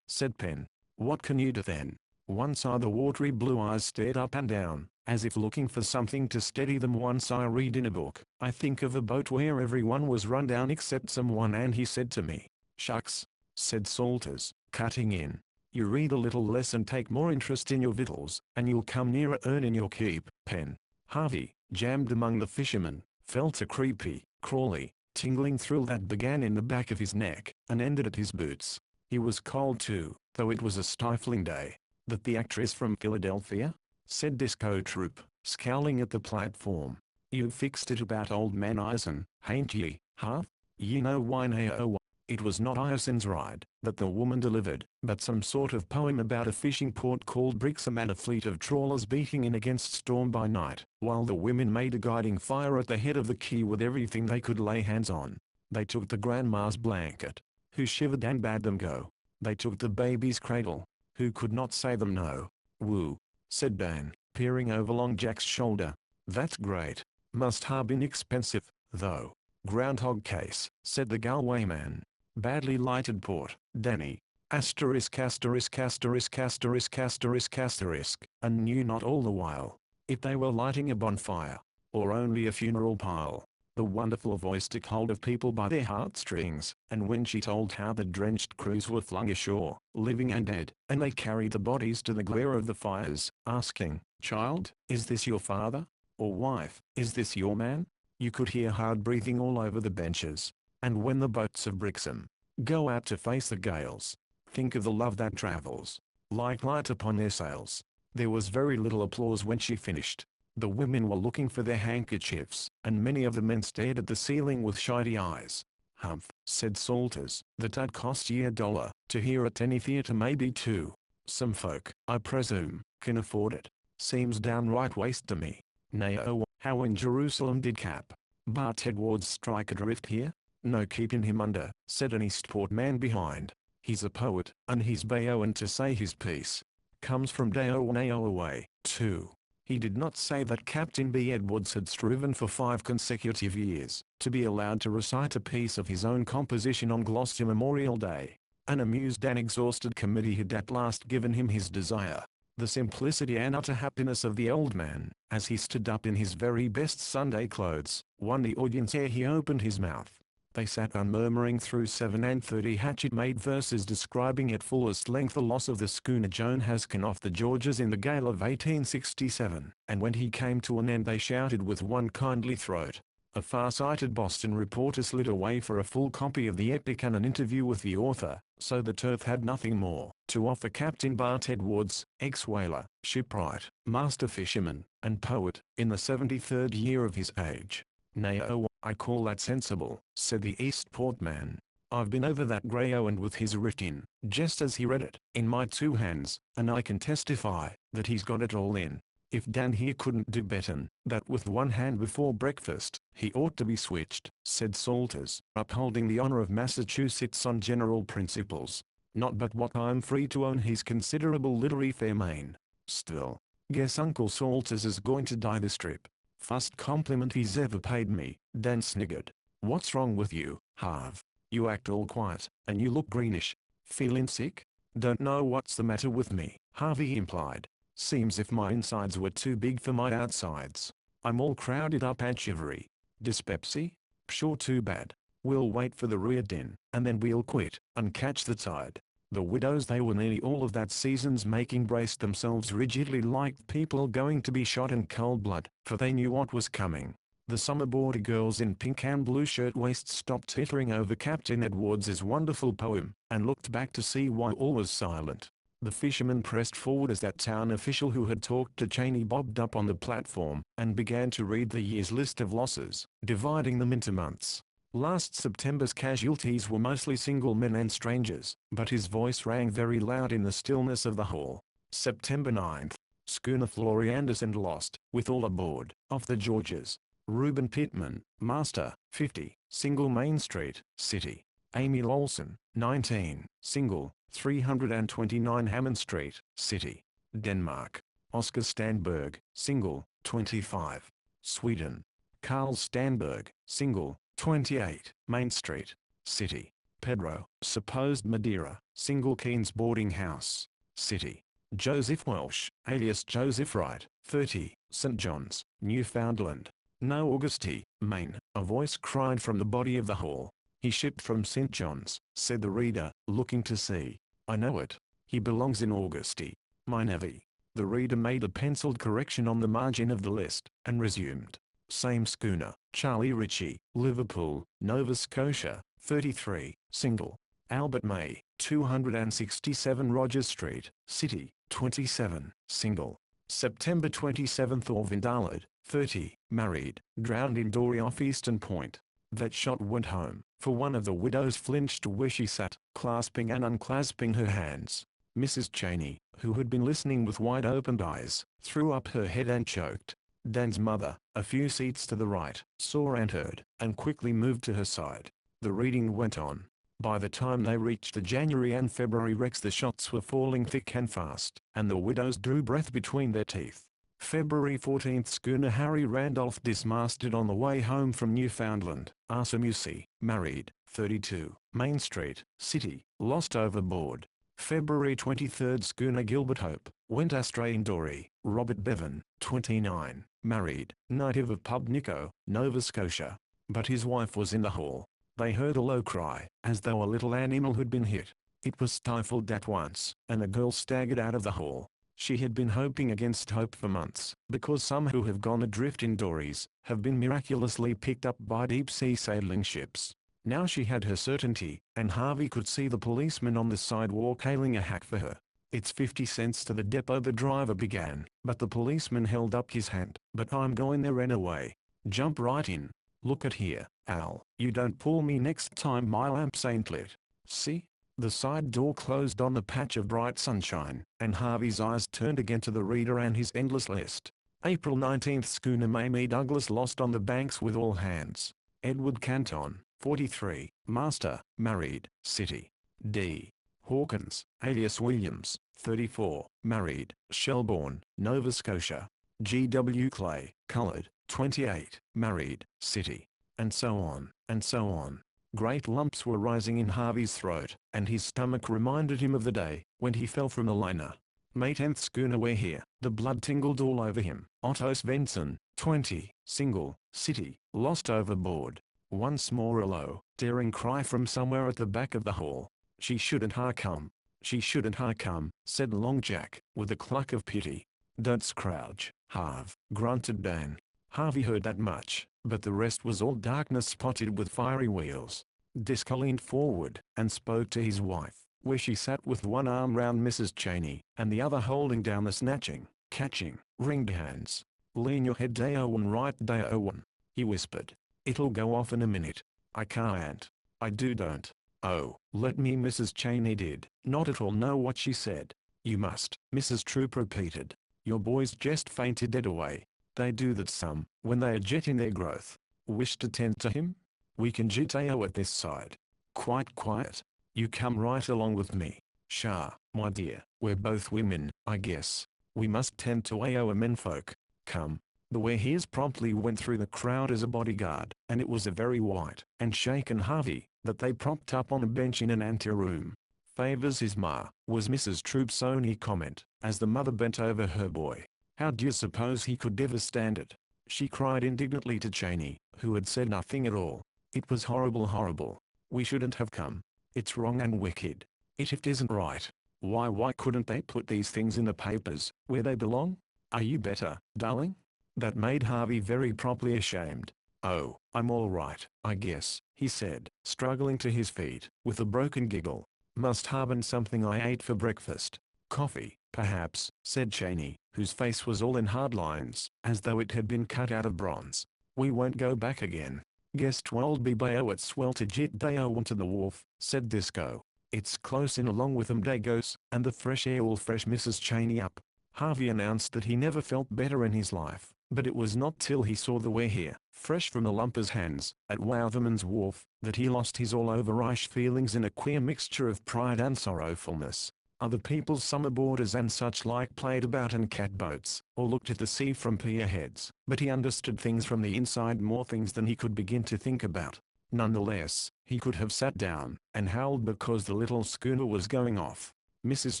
said Penn. What can you do then? Once the watery blue eyes stared up and down, as if looking for something to steady them. Once I read in a book, I think of a boat where everyone was run down except someone, and he said to me, "Shucks," said Salters, cutting in. "You read a little less and take more interest in your victuals, and you'll come nearer earning your keep." Penn, Harvey, jammed among the fishermen, felt a creepy, crawly, tingling thrill that began in the back of his neck, and ended at his boots. He was cold too, though it was a stifling day. "That the actress from Philadelphia?" said Disco Troop, scowling at the platform. "You fixed it about Old Man Eisen, hain't ye, huh? You know why now?" It was not Eisen's ride that the woman delivered, but some sort of poem about a fishing port called Brixham and a fleet of trawlers beating in against storm by night, while the women made a guiding fire at the head of the quay with everything they could lay hands on. They took the grandma's blanket, who shivered and bade them go. They took the baby's cradle, who could not say them no. "Woo," said Dan, peering over Long Jack's shoulder. "That's great. Must ha' been expensive, though." "Groundhog case," said the Galway man. "Badly lighted port, Danny. Asterisk asterisk asterisk asterisk asterisk asterisk, and knew not all the while, if they were lighting a bonfire, or only a funeral pile." The wonderful voice took hold of people by their heartstrings, and when she told how the drenched crews were flung ashore, living and dead, and they carried the bodies to the glare of the fires, asking, "Child, is this your father? Or wife, is this your man?" you could hear hard breathing all over the benches. And when the boats of Brixham go out to face the gales, think of the love that travels like light upon their sails. There was very little applause when she finished. The women were looking for their handkerchiefs, and many of the men stared at the ceiling with shiny eyes. "Humph," said Salters, "that'd cost ye $1, to hear at any theatre, maybe two. Some folk, I presume, can afford it. Seems downright waste to me." "Nay, how in Jerusalem did Cap Bart Edwards strike adrift here?" "No keeping him under," said an Eastport man behind. "He's a poet, and he's bayoing to say his piece. Comes from Deo away, too." He did not say that Captain B. Edwards had striven for 5 consecutive years to be allowed to recite a piece of his own composition on Gloucester Memorial Day. An amused and exhausted committee had at last given him his desire. The simplicity and utter happiness of the old man, as he stood up in his very best Sunday clothes, won the audience ere he opened his mouth. They sat unmurmuring through 37 hatchet-made verses describing at fullest length the loss of the schooner Joan Haskin off the Georges in the gale of 1867, and when he came to an end they shouted with one kindly throat. A far-sighted Boston reporter slid away for a full copy of the epic and an interview with the author, so the turf had nothing more to offer Captain Bart Edwards, ex-whaler, shipwright, master fisherman, and poet, in the 73rd year of his age. "Nay, I call that sensible," said the Eastport man. "I've been over that Grayo and with his written, just as he read it, in my 2 hands, and I can testify that he's got it all in. If Dan here couldn't do better that with one hand before breakfast, he ought to be switched," said Salters, upholding the honor of Massachusetts on general principles. "Not but what I'm free to own his considerable literary fair main. Still, guess Uncle Salters is going to die this trip. First compliment he's ever paid me." Dan sniggered. "What's wrong with you, Harv? You act all quiet, and you look greenish. Feeling sick?" "Don't know what's the matter with me," Harvey implied. "Seems if my insides were too big for my outsides. I'm all crowded up and shivery. Dyspepsy? Sure, too bad. We'll wait for the rear din, and then we'll quit, and catch the tide." The widows they were nearly all of that season's making braced themselves rigidly like people going to be shot in cold blood, for they knew what was coming. The summer border girls in pink and blue shirtwaists stopped tittering over Captain Edwards's wonderful poem, and looked back to see why all was silent. The fishermen pressed forward as that town official who had talked to Cheney bobbed up on the platform, and began to read the year's list of losses, dividing them into months. Last September's casualties were mostly single men and strangers, but his voice rang very loud in the stillness of the hall. September 9th, schooner Florrie Anderson lost, with all aboard, off the Georges. Reuben Pittman, master, 50, single Main Street, City. Amy Lawson, 19, single, 329 Hammond Street, City, Denmark. Oscar Stanberg, single, 25, Sweden. Carl Stanberg, single, 28, Main Street, City, Pedro, supposed Madeira, single Keynes boarding house, City. Joseph Welsh, alias Joseph Wright, 30, St. John's, Newfoundland. No Auguste, Maine. A voice cried from the body of the hall. He shipped from St. John's, said the reader, looking to see. I know it. He belongs in Auguste. My navvy. The reader made a penciled correction on the margin of the list, and resumed. Same schooner, Charlie Ritchie, Liverpool, Nova Scotia, 33, single. Albert May, 267 Rogers Street, City, 27, single. September 27 Orvindalad, 30, married, drowned in dory off Eastern Point. That shot went home, for one of the widows flinched where she sat, clasping and unclasping her hands. Mrs. Cheney, who had been listening with wide-opened eyes, threw up her head and choked. Dan's mother, a few seats to the right, saw and heard, and quickly moved to her side. The reading went on. By the time they reached the January and February wrecks, the shots were falling thick and fast, and the widows drew breath between their teeth. February 14th, schooner Harry Randolph dismasted on the way home from Newfoundland. Arsamusi, married, 32, Main Street, City, lost overboard. February 23rd, schooner Gilbert Hope, went astray in dory. Robert Bevan, 29, married, native of Pubnico, Nova Scotia. But his wife was in the hall. They heard a low cry, as though a little animal had been hit. It was stifled at once, and a girl staggered out of the hall. She had been hoping against hope for months, because some who have gone adrift in dories have been miraculously picked up by deep-sea sailing ships. Now she had her certainty, and Harvey could see the policeman on the sidewalk hailing a hack for her. It's 50 cents to the depot, the driver began, but the policeman held up his hand. But I'm going there anyway. Jump right in. Look at here, Al, you don't pull me next time my lamps ain't lit. See? The side door closed on the patch of bright sunshine, and Harvey's eyes turned again to the reader and his endless list. April 19th, schooner Mamie Douglas lost on the banks with all hands. Edward Canton, 43, master, married, City. D. Hawkins, alias Williams, 34, married, Shelbourne, Nova Scotia. G. W. Clay, colored, 28, married, City. And so on, and so on. Great lumps were rising in Harvey's throat, and his stomach reminded him of the day when he fell from the liner. May 10th, schooner We're Here. The blood tingled all over him. Otto Svensson, 20, single, City, lost overboard. Once more a low, daring cry from somewhere at the back of the hall. She shouldn't ha' come. She shouldn't ha' come, said Long Jack, with a cluck of pity. Don't scrouge, Harv, grunted Dan. Harvey heard that much, but the rest was all darkness spotted with fiery wheels. Disco leaned forward, and spoke to his wife, where she sat with one arm round Mrs. Cheney, and the other holding down the snatching, catching, ringed hands. Lean your head Daowan, right Daowan, he whispered. It'll go off in a minute. I can't. I don't. Oh, let me. Mrs. Cheney did not at all know what she said. You must, Mrs. Troop repeated. Your boys just fainted dead away. They do that some, when they are jet in their growth. Wish to tend to him? We can jitao at this side. Quite quiet. You come right along with me. Shah, my dear, we're both women, I guess. We must tend to our menfolk. Come. The We're Here's promptly went through the crowd as a bodyguard, and it was a very white and shaken Harvey that they propped up on a bench in an anteroom. Favors his ma, was Mrs. Troop's only comment, as the mother bent over her boy. How d'you suppose he could ever stand it? She cried indignantly to Cheney, who had said nothing at all. It was horrible, horrible. We shouldn't have come. It's wrong and wicked. It isn't right. Why couldn't they put these things in the papers, where they belong? Are you better, darling? That made Harvey very properly ashamed. Oh, I'm all right, I guess, he said, struggling to his feet, with a broken giggle. Must have been something I ate for breakfast. Coffee, perhaps, said Cheney, whose face was all in hard lines, as though it had been cut out of bronze. We won't go back again. Guess 'twill be bayo at swelter jit dayo onto the wharf, said Disco. It's close in along with them dagos, and the fresh air will fresh Mrs. Cheney up. Harvey announced that he never felt better in his life, But it was not till he saw the ware here, fresh from the lumper's hands, at Wouverman's Wharf, that he lost his all-over-ish feelings in a queer mixture of pride and sorrowfulness. Other people's summer boarders and such like played about in catboats, or looked at the sea from pier heads, but he understood things from the inside, more things than he could begin to think about. Nonetheless, he could have sat down, and howled because the little schooner was going off. Mrs.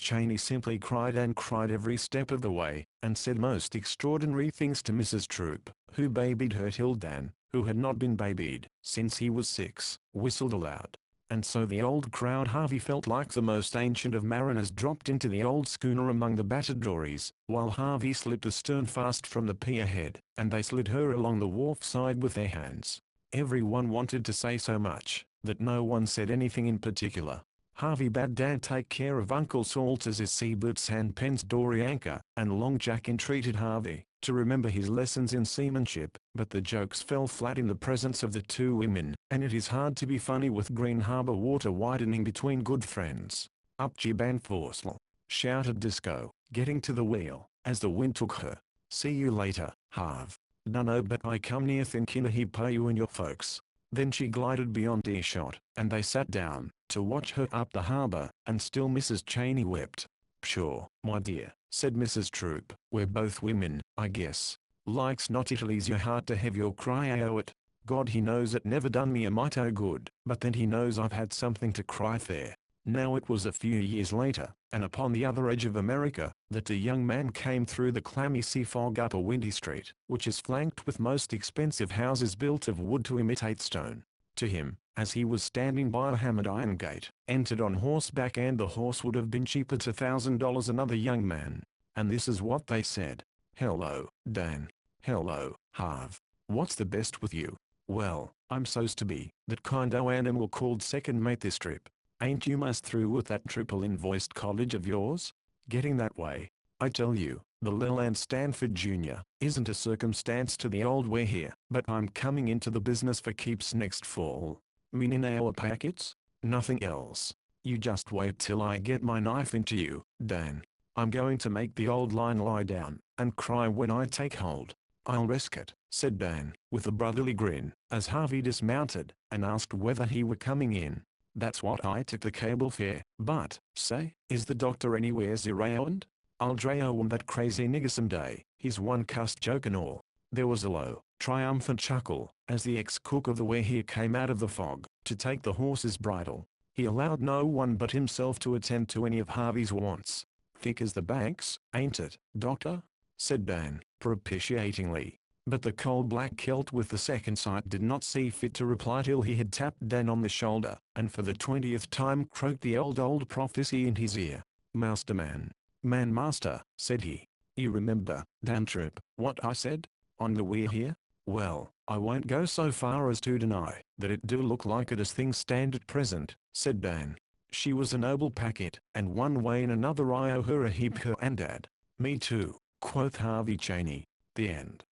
Cheney simply cried and cried every step of the way, and said most extraordinary things to Mrs. Troop, who babied her till Dan, who had not been babied since he was 6, whistled aloud. And so the old crowd, Harvey felt like the most ancient of mariners, dropped into the old schooner among the battered dories, while Harvey slipped the stern fast from the pier head, and they slid her along the wharf side with their hands. Everyone wanted to say so much, that no one said anything in particular. Harvey bade Dan take care of Uncle Salters's sea boots and Penn's dory anchor, and Long Jack entreated Harvey to remember his lessons in seamanship, but the jokes fell flat in the presence of the two women, and it is hard to be funny with Green Harbor water widening between good friends. "Up jib and foresail," shouted Disco, getting to the wheel, as the wind took her. "See you later, Harv. Dunno but I come near thinking he'd pay you and your folks." Then she glided beyond earshot, and they sat down to watch her up the harbor, and still Mrs. Cheney wept. "Pshaw, my dear," said Mrs. Troop, "we're both women, I guess. Like's not it'll ease your heart to have your cry o' it. God he knows it never done me a mite o' good, but then he knows I've had something to cry there." Now it was a few years later, and upon the other edge of America, that the young man came through the clammy sea fog up a windy street, which is flanked with most expensive houses built of wood to imitate stone. To him, as he was standing by a hammered iron gate, entered on horseback, and the horse would have been cheaper to $1,000, another young man. And this is what they said. "Hello, Dan. Hello, Harv. What's the best with you?" "Well, I'm so's to be that kind o' animal called second mate this trip. Ain't you most through with that triple-invoiced college of yours? Getting that way? I tell you, the Leland Stanford Jr. isn't a circumstance to the old way here, but I'm coming into the business for keeps next fall. Meaning our packets? Nothing else. You just wait till I get my knife into you, Dan. I'm going to make the old line lie down and cry when I take hold." "I'll risk it," said Dan, with a brotherly grin, as Harvey dismounted, and asked whether he were coming in. "That's what I took the cable fare, but, say, is the doctor anywheres around? I'll drayo on that crazy nigger some day." He's one cussed joke and all. There was a low, triumphant chuckle, as the ex-cook of the ware here came out of the fog, to take the horse's bridle. He allowed no one but himself to attend to any of Harvey's wants. "Thick as the banks, ain't it, doctor?" said Dan, propitiatingly. But the coal-black Celt with the second sight did not see fit to reply till he had tapped Dan on the shoulder, and for the 20th time croaked the old prophecy in his ear. "Master man. Man master," said he. "You remember, Dan Troop, what I said? On the we're here? Well, I won't go so far as to deny that it do look like it as things stand at present," said Dan. "She was a noble packet, and one way and another I owe her a heap, her and Dad." "Me too," quoth Harvey Cheney. The end.